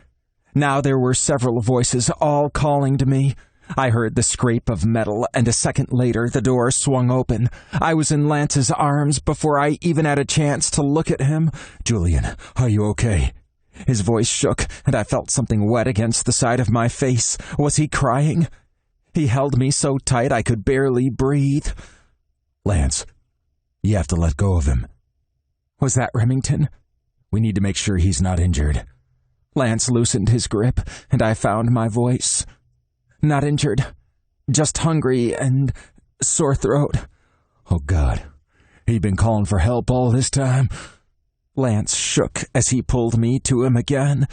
Now there were several voices, all calling to me. I heard the scrape of metal, and a second later the door swung open. I was in Lance's arms before I even had a chance to look at him. Julian, are you okay? His voice shook, and I felt something wet against the side of my face. Was he crying? He held me so tight I could barely breathe. Lance, you have to let go of him. Was that Remington? We need to make sure he's not injured. Lance loosened his grip, and I found my voice. Not injured, just hungry and sore throat. Oh, God. He'd been calling for help all this time. Lance shook as he pulled me to him again.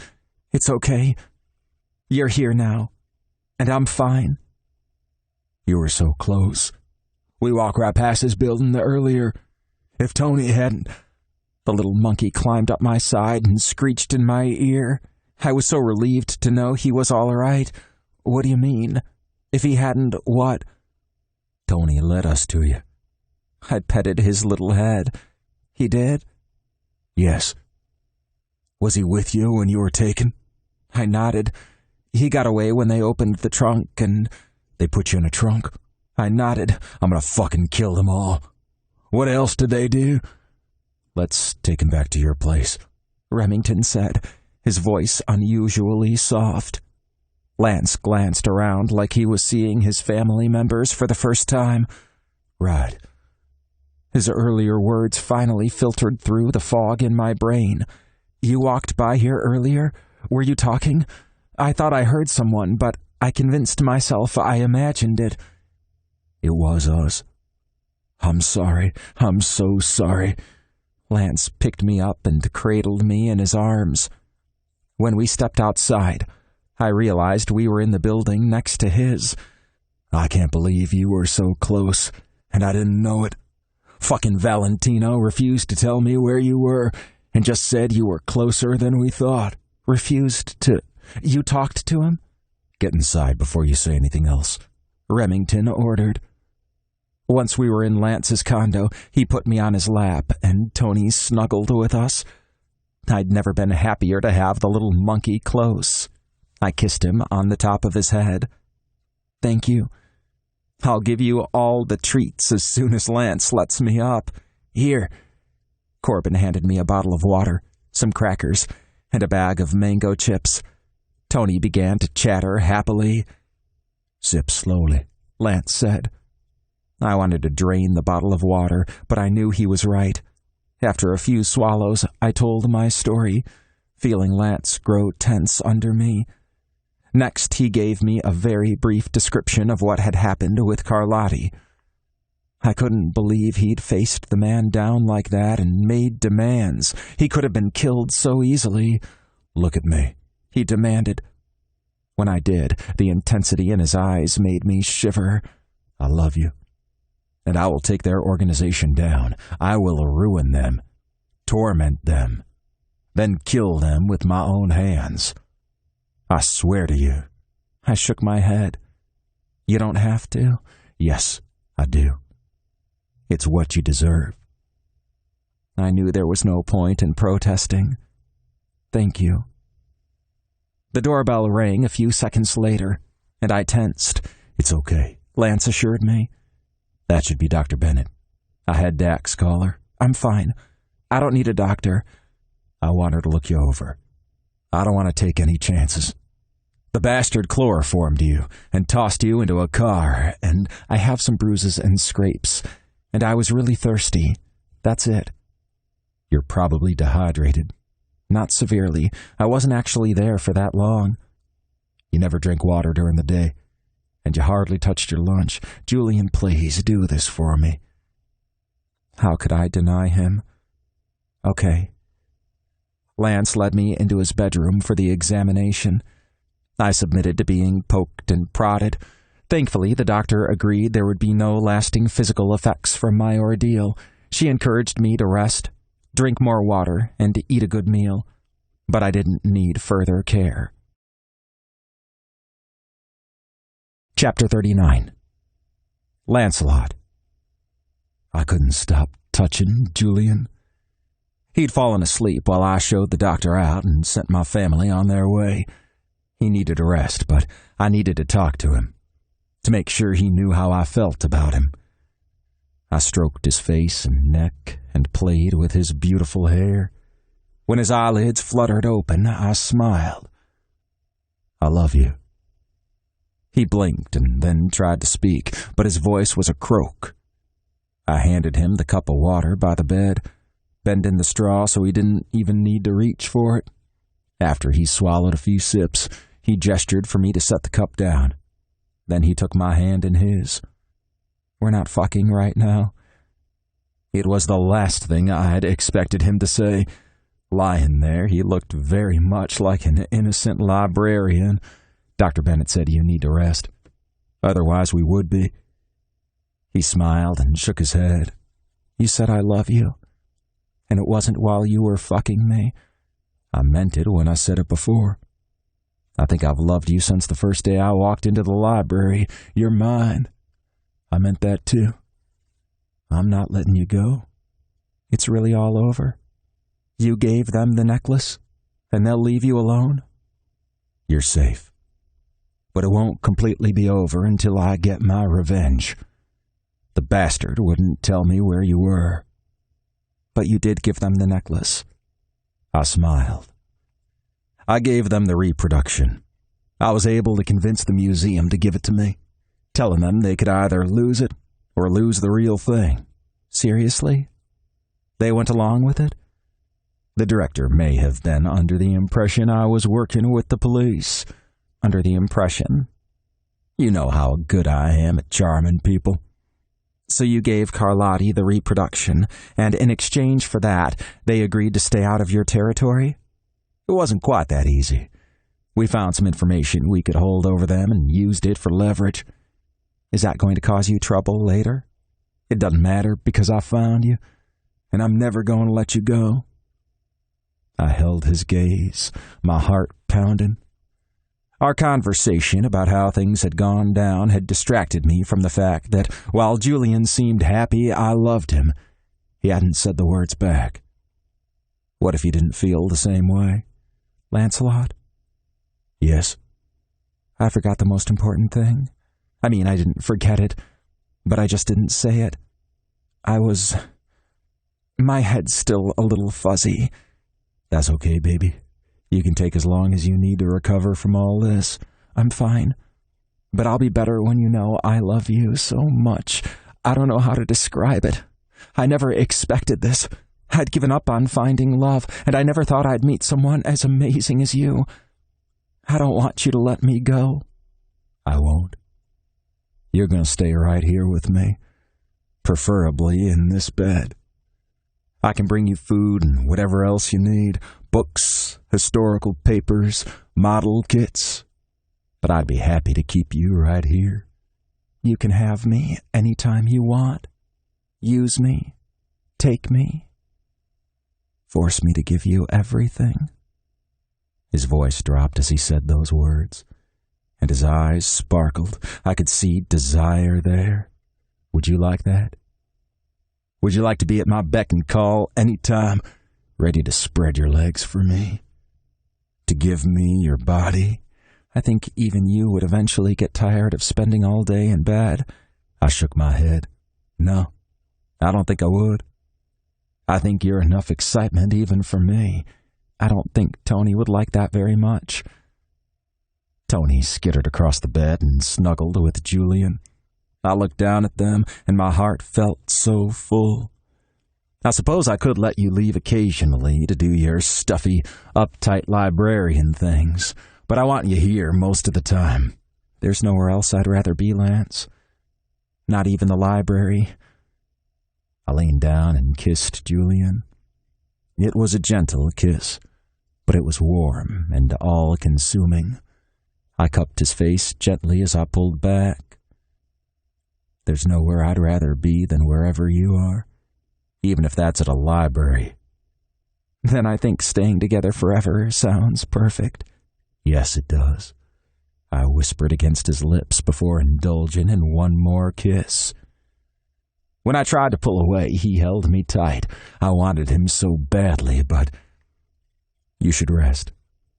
It's okay. You're here now, and I'm fine. You were so close. We walked right past his building earlier. If Tony hadn't... The little monkey climbed up my side and screeched in my ear. I was so relieved to know he was all right. What do you mean? If he hadn't, what? Tony led us to you. I petted his little head. He did? Yes. Was he with you when you were taken? I nodded. He got away when they opened the trunk and... They put you in a trunk? I nodded. I'm gonna fucking kill them all. What else did they do?" "Let's take him back to your place," Remington said, his voice unusually soft. Lance glanced around like he was seeing his family members for the first time. "Right." His earlier words finally filtered through the fog in my brain. "You walked by here earlier? Were you talking? I thought I heard someone, but I convinced myself I imagined it." "It was us. I'm sorry. I'm so sorry." Lance picked me up and cradled me in his arms. When we stepped outside, I realized we were in the building next to his. "I can't believe you were so close, and I didn't know it. Fucking Valentino refused to tell me where you were, and just said you were closer than we thought." "Refused to... You talked to him?" "Get inside before you say anything else," Remington ordered. Once we were in Lance's condo, he put me on his lap, and Tony snuggled with us. I'd never been happier to have the little monkey close. I kissed him on the top of his head. "Thank you. I'll give you all the treats as soon as Lance lets me up. Here." Corbin handed me a bottle of water, some crackers, and a bag of mango chips. Tony began to chatter happily. "Sip slowly," Lance said. I wanted to drain the bottle of water, but I knew he was right. After a few swallows, I told my story, feeling Lance grow tense under me. Next, he gave me a very brief description of what had happened with Carlotti. I couldn't believe he'd faced the man down like that and made demands. He could have been killed so easily. "Look at me," he demanded. When I did, the intensity in his eyes made me shiver. "I love you. And I will take their organization down. I will ruin them, torment them, then kill them with my own hands. I swear to you." I shook my head. "You don't have to." "Yes, I do. It's what you deserve." I knew there was no point in protesting. "Thank you." The doorbell rang a few seconds later, and I tensed. "It's okay," Lance assured me. "That should be Dr. Bennett. I had Dax call her." "I'm fine. I don't need a doctor." "I want her to look you over. I don't want to take any chances. The bastard chloroformed you and tossed you into a car, and I have some bruises and scrapes, and I was really thirsty. That's it." "You're probably dehydrated." "Not severely. I wasn't actually there for that long." "You never drink water during the day, and you hardly touched your lunch. Julian, please do this for me." How could I deny him? "Okay." Lance led me into his bedroom for the examination. I submitted to being poked and prodded. Thankfully, the doctor agreed there would be no lasting physical effects from my ordeal. She encouraged me to rest, drink more water, and eat a good meal. But I didn't need further care. Chapter 39. Lancelot. I couldn't stop touching Julian. He'd fallen asleep while I showed the doctor out and sent my family on their way. He needed a rest, but I needed to talk to him, to make sure he knew how I felt about him. I stroked his face and neck and played with his beautiful hair. When his eyelids fluttered open, I smiled. "I love you." He blinked and then tried to speak, but his voice was a croak. I handed him the cup of water by the bed, bending the straw so he didn't even need to reach for it. After he swallowed a few sips, he gestured for me to set the cup down. Then he took my hand in his. "We're not fucking right now." It was the last thing I had expected him to say. Lying there, he looked very much like an innocent librarian. "Dr. Bennett said you need to rest. Otherwise we would be." He smiled and shook his head. "You said I love you, and it wasn't while you were fucking me." "I meant it when I said it before. I think I've loved you since the first day I walked into the library. You're mine. I meant that too. I'm not letting you go." "It's really all over? You gave them the necklace, and they'll leave you alone?" "You're safe. But it won't completely be over until I get my revenge. The bastard wouldn't tell me where you were. But you did give them the necklace. I smiled. I gave them the reproduction. I was able to convince the museum to give it to me, telling them they could either lose it or lose the real thing. Seriously? They went along with it? The director may have been under the impression I was working with the police. Under the impression? You know how good I am at charming people. So you gave Carlotti the reproduction, and in exchange for that, they agreed to stay out of your territory? It wasn't quite that easy. We found some information we could hold over them and used it for leverage. Is that going to cause you trouble later? It doesn't matter because I found you, and I'm never going to let you go. I held his gaze, my heart pounding. Our conversation about how things had gone down had distracted me from the fact that while Julian seemed happy I loved him, he hadn't said the words back. What if he didn't feel the same way? Lancelot? Yes. I forgot the most important thing. I mean, I didn't forget it, but I just didn't say it. My head's still a little fuzzy. That's okay, baby. You can take as long as you need to recover from all this. I'm fine. But I'll be better when you know I love you so much. I don't know how to describe it. I never expected this. I'd given up on finding love, and I never thought I'd meet someone as amazing as you. I don't want you to let me go. I won't. You're going to stay right here with me, preferably in this bed. I can bring you food and whatever else you need, books, historical papers, model kits, but I'd be happy to keep you right here. You can have me anytime you want. Use me. Take me. Force me to give you everything. His voice dropped as he said those words, and his eyes sparkled. I could see desire there. Would you like that? Would you like to be at my beck and call any time, ready to spread your legs for me? To give me your body? I think even you would eventually get tired of spending all day in bed. I shook my head. No, I don't think I would. I think you're enough excitement even for me. I don't think Tony would like that very much. Tony skittered across the bed and snuggled with Julian. I looked down at them, and my heart felt so full. I suppose I could let you leave occasionally to do your stuffy, uptight librarian things, but I want you here most of the time. There's nowhere else I'd rather be, Lance. Not even the library. I leaned down and kissed Julian. It was a gentle kiss, but it was warm and all-consuming. I cupped his face gently as I pulled back. There's nowhere I'd rather be than wherever you are, even if that's at a library. Then I think staying together forever sounds perfect. Yes, it does. I whispered against his lips before indulging in one more kiss. When I tried to pull away, he held me tight. I wanted him so badly, but... You should rest.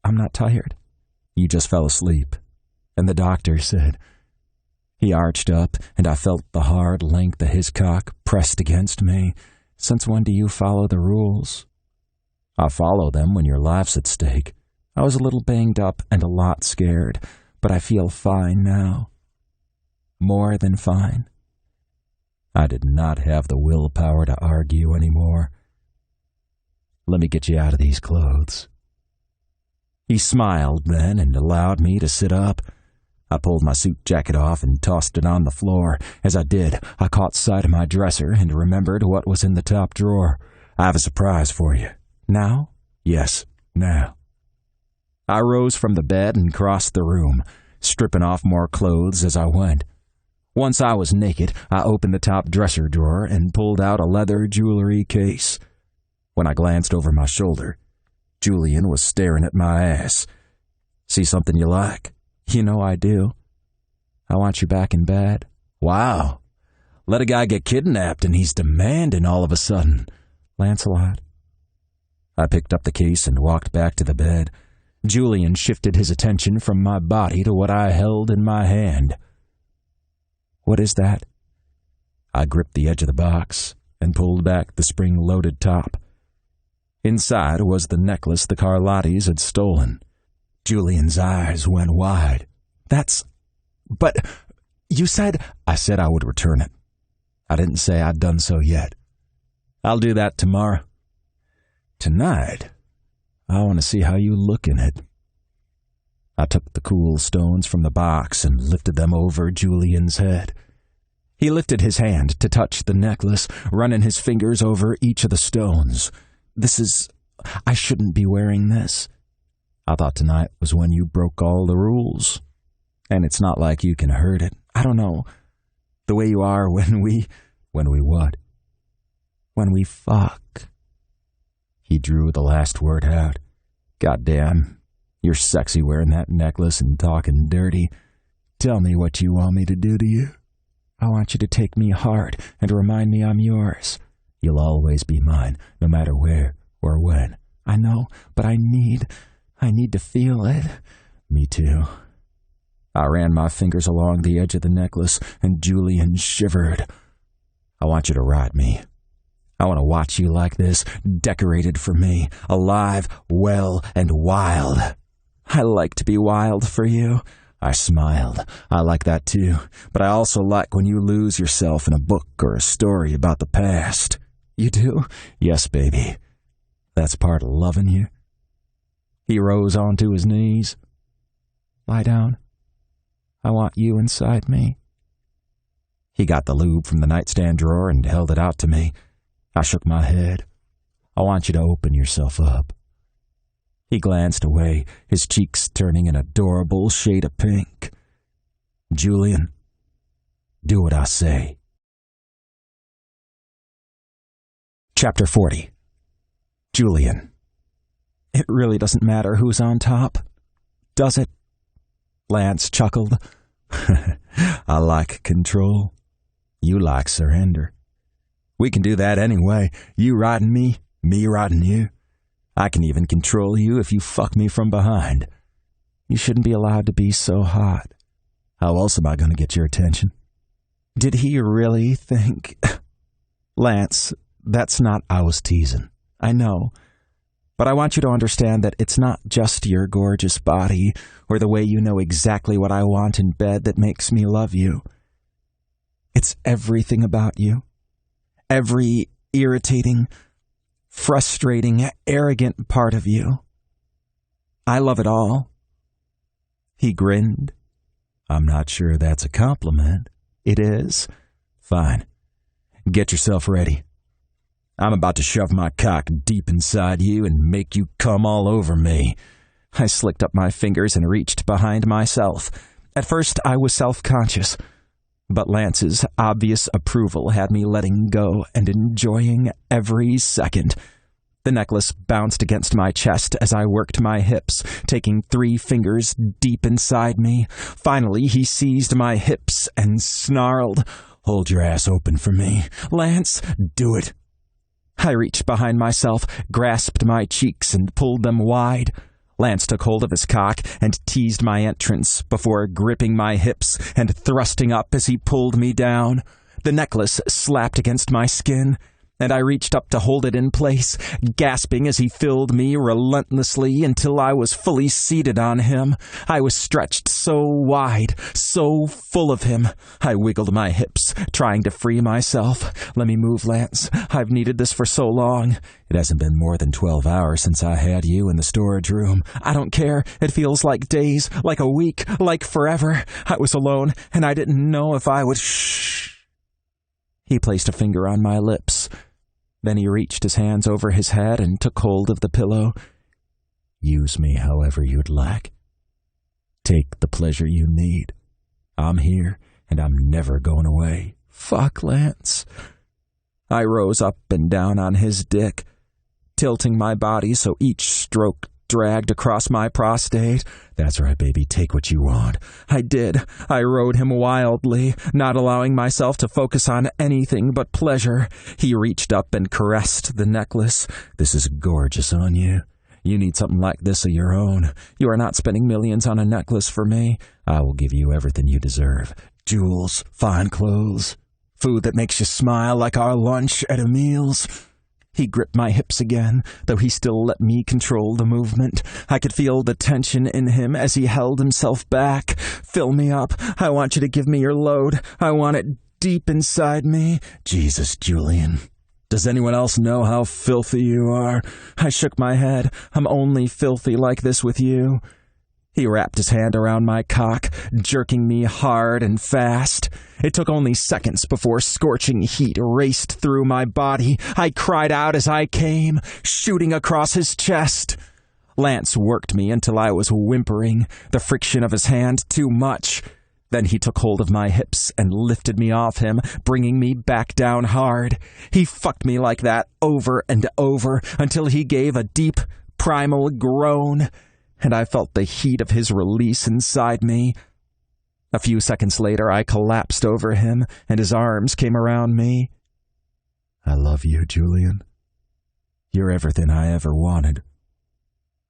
I'm not tired. You just fell asleep. And the doctor said... He arched up, and I felt the hard length of his cock pressed against me. Since when do you follow the rules? I follow them when your life's at stake. I was a little banged up and a lot scared, but I feel fine now. More than fine. I did not have the willpower to argue anymore. Let me get you out of these clothes. He smiled then and allowed me to sit up. I pulled my suit jacket off and tossed it on the floor. As I did, I caught sight of my dresser and remembered what was in the top drawer. I have a surprise for you. Now? Yes, now. I rose from the bed and crossed the room, stripping off more clothes as I went. Once I was naked, I opened the top dresser drawer and pulled out a leather jewelry case. When I glanced over my shoulder, Julian was staring at my ass. See something you like? You know I do. I want you back in bed. Wow. Let a guy get kidnapped and he's demanding all of a sudden. Lancelot. I picked up the case and walked back to the bed. Julian shifted his attention from my body to what I held in my hand. What is that? I gripped the edge of the box and pulled back the spring-loaded top. Inside was the necklace the Carlottis had stolen. Julian's eyes went wide. But you said... I said I would return it. I didn't say I'd done so yet. I'll do that tomorrow. Tonight, I want to see how you look in it. I took the cool stones from the box and lifted them over Julian's head. He lifted his hand to touch the necklace, running his fingers over each of the stones. I shouldn't be wearing this. I thought tonight was when you broke all the rules. And it's not like you can hurt it. I don't know. The way you are when we what? When we fuck. He drew the last word out. Goddamn, you're sexy wearing that necklace and talking dirty. Tell me what you want me to do to you. I want you to take me hard and remind me I'm yours. You'll always be mine, no matter where or when. I know, but I need to feel it. Me too. I ran my fingers along the edge of the necklace, and Julian shivered. I want you to ride me. I want to watch you like this, decorated for me, alive, well, and wild. I like to be wild for you. I smiled. I like that too, but I also like when you lose yourself in a book or a story about the past. You do? Yes, baby. That's part of loving you. He rose onto his knees. Lie down. I want you inside me. He got the lube from the nightstand drawer and held it out to me. I shook my head. I want you to open yourself up. He glanced away, his cheeks turning an adorable shade of pink. Julian, do what I say. Chapter 40. Julian. It really doesn't matter who's on top, does it? Lance chuckled. I like control. You like surrender. We can do that anyway. You riding me riding you. I can even control you if you fuck me from behind. You shouldn't be allowed to be so hot. How else am I going to get your attention? Did he really think... Lance, that's not... I was teasing. I know. But I want you to understand that it's not just your gorgeous body or the way you know exactly what I want in bed that makes me love you. It's everything about you. Every irritating, frustrating, arrogant part of you. I love it all. He grinned. I'm not sure that's a compliment. It is. Fine. Get yourself ready. I'm about to shove my cock deep inside you and make you come all over me. I slicked up my fingers and reached behind myself. At first, I was self-conscious, but Lance's obvious approval had me letting go and enjoying every second. The necklace bounced against my chest as I worked my hips, taking 3 fingers deep inside me. Finally, he seized my hips and snarled, "Hold your ass open for me." "Lance, do it." I reached behind myself, grasped my cheeks, and pulled them wide. Lance took hold of his cock and teased my entrance before gripping my hips and thrusting up as he pulled me down. The necklace slapped against my skin, and I reached up to hold it in place, gasping as he filled me relentlessly until I was fully seated on him. I was stretched so wide, so full of him. I wiggled my hips, trying to free myself. "Let me move, Lance. I've needed this for so long." It hasn't been more than 12 hours since I had you in the storage room. "I don't care. It feels like days, like a week, like forever. I was alone, and I didn't know if I would..." "Shh." He placed a finger on my lips. Then he reached his hands over his head and took hold of the pillow. "Use me however you'd like. Take the pleasure you need. I'm here, and I'm never going away." "Fuck, Lance." I rose up and down on his dick, tilting my body so each stroke dragged across my prostate. "That's right, baby. Take what you want." I did. I rode him wildly, not allowing myself to focus on anything but pleasure. He reached up and caressed the necklace. "This is gorgeous on you. You need something like this of your own. You are not spending millions on a necklace for me." "I will give you everything you deserve. Jewels, fine clothes, Food that makes you smile like our lunch at a meal's. He gripped my hips again, though he still let me control the movement. I could feel the tension in him as he held himself back. Fill me up. I want you to give me your load. I want it deep inside me. Jesus, Julian. Does anyone else know how filthy you are? I shook my head. I'm only filthy like this with you. He wrapped his hand around my cock, jerking me hard and fast. It took only seconds before scorching heat raced through my body. I cried out as I came, shooting across his chest. Lance worked me until I was whimpering, the friction of his hand too much. Then he took hold of my hips and lifted me off him, bringing me back down hard. He fucked me like that over and over until he gave a deep, primal groan, and I felt the heat of his release inside me. A few seconds later, I collapsed over him, and his arms came around me. I love you, Julian. You're everything I ever wanted.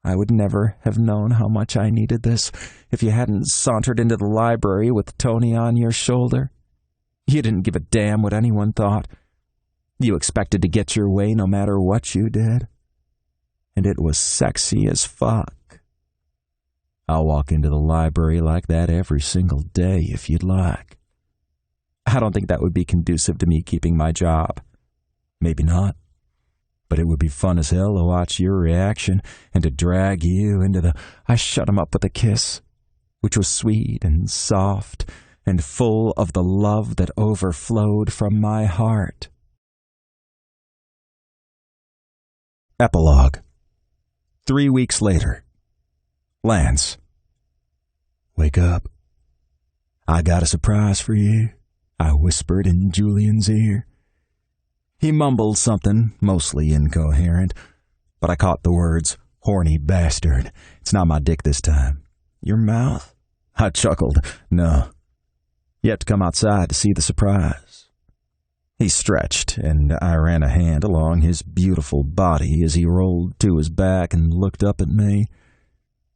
I would never have known how much I needed this if you hadn't sauntered into the library with Tony on your shoulder. You didn't give a damn what anyone thought. You expected to get your way no matter what you did. And it was sexy as fuck. I'll walk into the library like that every single day if you'd like. I don't think that would be conducive to me keeping my job. Maybe not. But it would be fun as hell to watch your reaction and to drag you into the... I shut him up with a kiss, which was sweet and soft and full of the love that overflowed from my heart. Epilogue. 3 weeks later. Lance. Wake up. I got a surprise for you, I whispered in Julian's ear. He mumbled something, mostly incoherent, but I caught the words, horny bastard. It's not my dick this time. Your mouth? I chuckled. No. You have to come outside to see the surprise. He stretched, and I ran a hand along his beautiful body as he rolled to his back and looked up at me.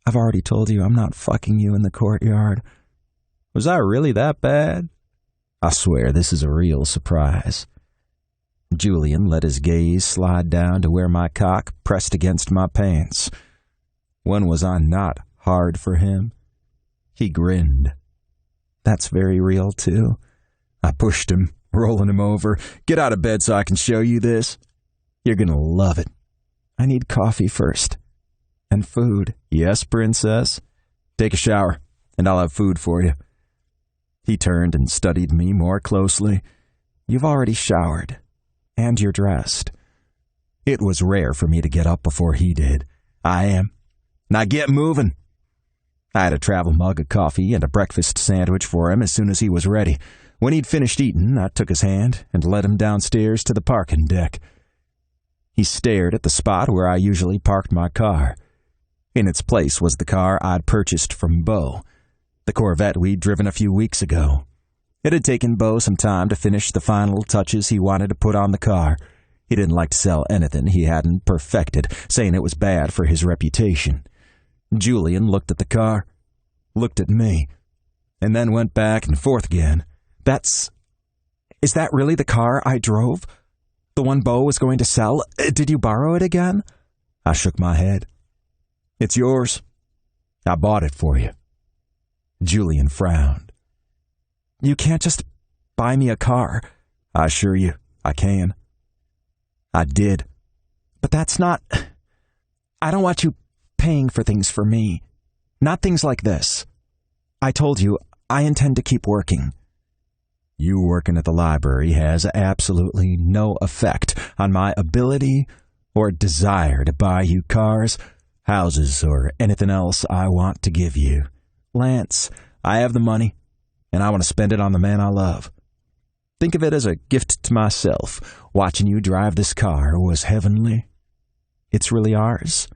I've already told you I'm not fucking you in the courtyard. Was I really that bad? I swear this is a real surprise. Julian let his gaze slide down to where my cock pressed against my pants. When was I not hard for him? He grinned. That's very real, too. I pushed him, rolling him over. Get out of bed so I can show you this. You're gonna love it. I need coffee first. And food. Yes, princess. Take a shower, and I'll have food for you. He turned and studied me more closely. You've already showered. And you're dressed. It was rare for me to get up before he did. I am. Now get moving. I had a travel mug of coffee and a breakfast sandwich for him as soon as he was ready. When he'd finished eating, I took his hand and led him downstairs to the parking deck. He stared at the spot where I usually parked my car. In its place was the car I'd purchased from Beau, the Corvette we'd driven a few weeks ago. It had taken Beau some time to finish the final touches he wanted to put on the car. He didn't like to sell anything he hadn't perfected, saying it was bad for his reputation. Julian looked at the car, looked at me, and then went back and forth again. Is that really the car I drove? The one Beau was going to sell? Did you borrow it again? I shook my head. It's yours. I bought it for you. Julian frowned. You can't just buy me a car. I assure you, I can. I did. But that's not... I don't want you paying for things for me. Not things like this. I told you, I intend to keep working. You working at the library has absolutely no effect on my ability or desire to buy you cars, houses, or anything else I want to give you. Lance, I have the money, and I want to spend it on the man I love. Think of it as a gift to myself. Watching you drive this car was heavenly. It's really ours.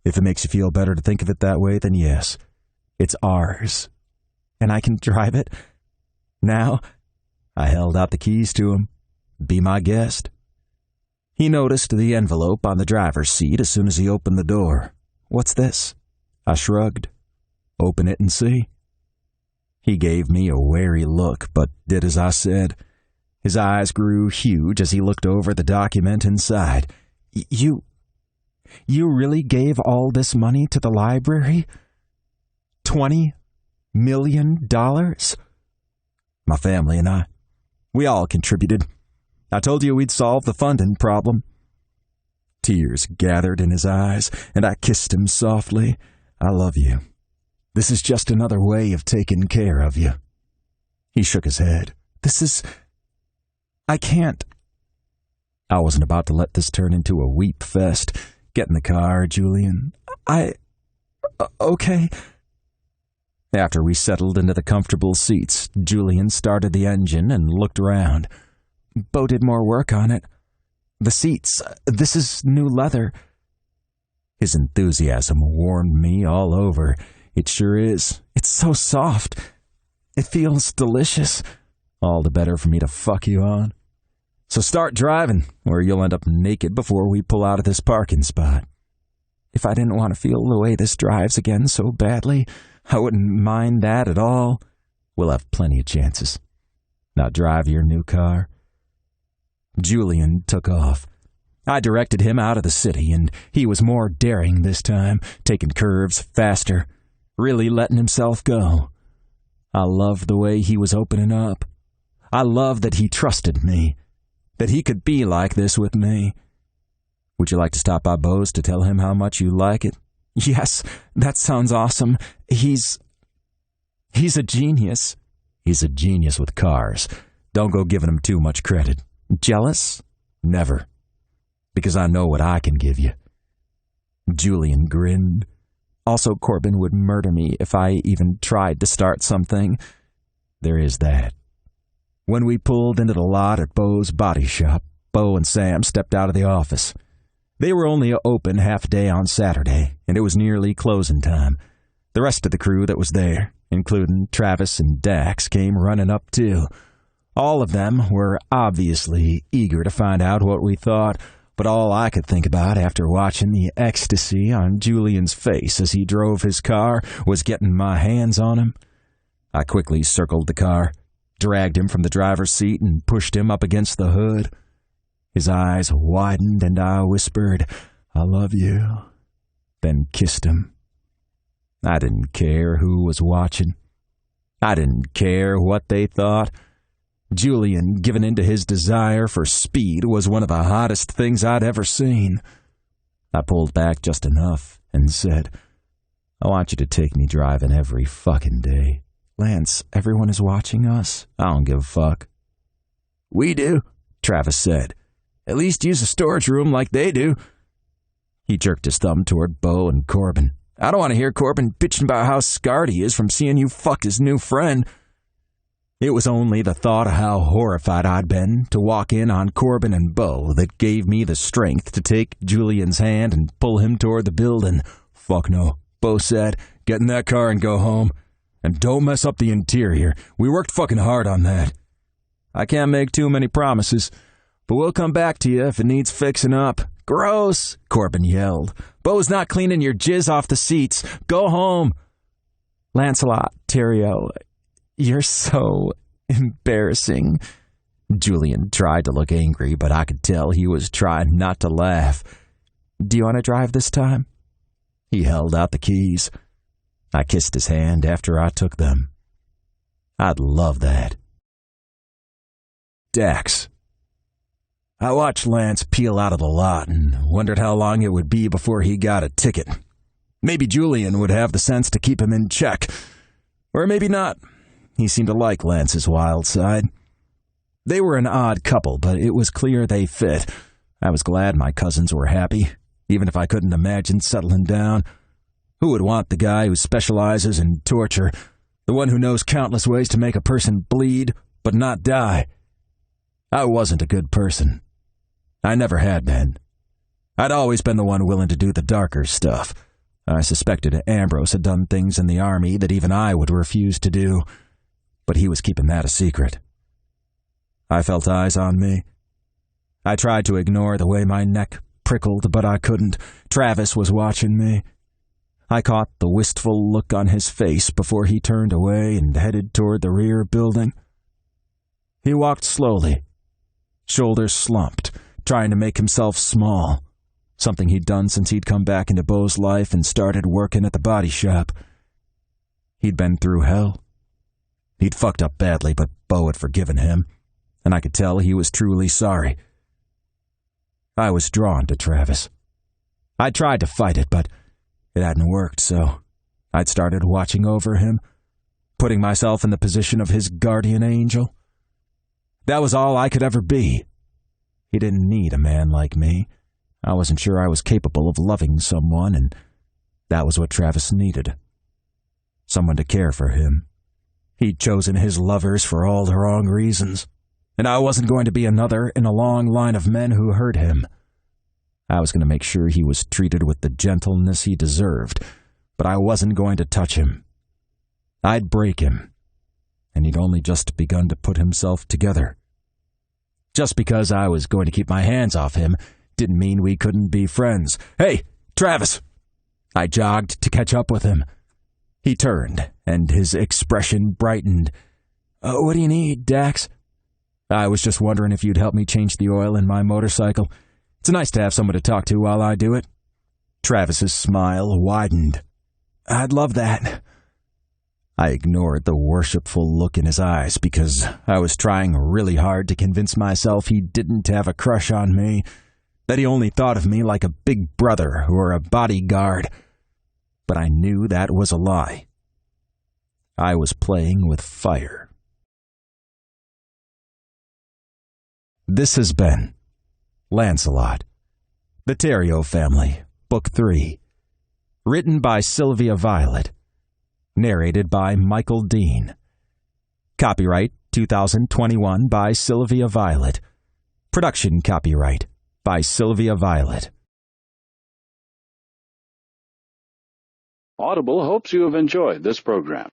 If it makes you feel better to think of it that way, then yes, it's ours. And I can drive it now. I held out the keys to him. Be my guest. He noticed the envelope on the driver's seat as soon as he opened the door. What's this? I shrugged. Open it and see. He gave me a wary look, but did as I said. His eyes grew huge as he looked over the document inside. You really gave all this money to the library? $20 million? My family and I. We all contributed. I told you we'd solve the funding problem. Tears gathered in his eyes, and I kissed him softly. I love you. This is just another way of taking care of you. He shook his head. I can't. I wasn't about to let this turn into a weep fest. Get in the car, Julian. Okay. After we settled into the comfortable seats, Julian started the engine and looked around. Bo did more work on it. The seats, this is new leather. His enthusiasm warmed me all over. It sure is. It's so soft. It feels delicious. All the better for me to fuck you on. So start driving, or you'll end up naked before we pull out of this parking spot. If I didn't want to feel the way this drives again so badly, I wouldn't mind that at all. We'll have plenty of chances. Now drive your new car. Julian took off. I directed him out of the city, and he was more daring this time, taking curves faster, really letting himself go. I loved the way he was opening up. I loved that he trusted me, that he could be like this with me. Would you like to stop by Bo's to tell him how much you like it? Yes, that sounds awesome. He's a genius. He's a genius with cars. Don't go giving him too much credit. Jealous? Never. Because I know what I can give you. Julian grinned. Also, Corbin would murder me if I even tried to start something. There is that. When we pulled into the lot at Bo's body shop, Bo and Sam stepped out of the office. They were only open half a day on Saturday, and it was nearly closing time. The rest of the crew that was there, including Travis and Dax, came running up too. All of them were obviously eager to find out what we thought, but all I could think about after watching the ecstasy on Julian's face as he drove his car was getting my hands on him. I quickly circled the car, dragged him from the driver's seat, and pushed him up against the hood. His eyes widened, and I whispered, "I love you," then kissed him. I didn't care who was watching. I didn't care what they thought. Julian, giving in to his desire for speed, was one of the hottest things I'd ever seen. I pulled back just enough and said, "I want you to take me driving every fucking day." Lance, everyone is watching us. I don't give a fuck. We do, Travis said. At least use the storage room like they do. He jerked his thumb toward Bo and Corbin. I don't want to hear Corbin bitching about how scarred he is from seeing you fuck his new friend. It was only the thought of how horrified I'd been to walk in on Corbin and Bo that gave me the strength to take Julian's hand and pull him toward the building. Fuck no, Bo said. Get in that car and go home. And don't mess up the interior. We worked fucking hard on that. I can't make too many promises, but we'll come back to you if it needs fixing up. Gross, Corbin yelled. Bo's not cleaning your jizz off the seats. Go home. Lancelot, Theriot, you're so embarrassing. Julian tried to look angry, but I could tell he was trying not to laugh. Do you want to drive this time? He held out the keys. I kissed his hand after I took them. I'd love that. Dax. I watched Lance peel out of the lot and wondered how long it would be before he got a ticket. Maybe Julian would have the sense to keep him in check. Or maybe not. He seemed to like Lance's wild side. They were an odd couple, but it was clear they fit. I was glad my cousins were happy, even if I couldn't imagine settling down. Who would want the guy who specializes in torture, the one who knows countless ways to make a person bleed but not die? I wasn't a good person. I never had been. I'd always been the one willing to do the darker stuff. I suspected Ambrose had done things in the army that even I would refuse to do, but he was keeping that a secret. I felt eyes on me. I tried to ignore the way my neck prickled, but I couldn't. Travis was watching me. I caught the wistful look on his face before he turned away and headed toward the rear building. He walked slowly, Shoulders slumped, trying to make himself small. Something he'd done since he'd come back into Beau's life and started working at the body shop. He'd been through hell. He'd fucked up badly, but Beau had forgiven him, and I could tell he was truly sorry. I was drawn to Travis. I tried to fight it, but it hadn't worked, so I'd started watching over him, putting myself in the position of his guardian angel. That was all I could ever be. He didn't need a man like me. I wasn't sure I was capable of loving someone, and that was what Travis needed. Someone to care for him. He'd chosen his lovers for all the wrong reasons, and I wasn't going to be another in a long line of men who hurt him. I was going to make sure he was treated with the gentleness he deserved, but I wasn't going to touch him. I'd break him, and he'd only just begun to put himself together. Just because I was going to keep my hands off him didn't mean we couldn't be friends. "Hey, Travis!" I jogged to catch up with him. He turned, and his expression brightened. "What do you need, Dax?" "I was just wondering if you'd help me change the oil in my motorcycle. It's nice to have someone to talk to while I do it." Travis's smile widened. "I'd love that." I ignored the worshipful look in his eyes because I was trying really hard to convince myself he didn't have a crush on me, that he only thought of me like a big brother or a bodyguard. But I knew that was a lie. I was playing with fire. This has been Lancelot, The Theriot Family, Book 3. Written by Silvia Violet. Narrated by Michael Dean. Copyright 2021 by Silvia Violet. Production copyright by Silvia Violet. Audible hopes you have enjoyed this program.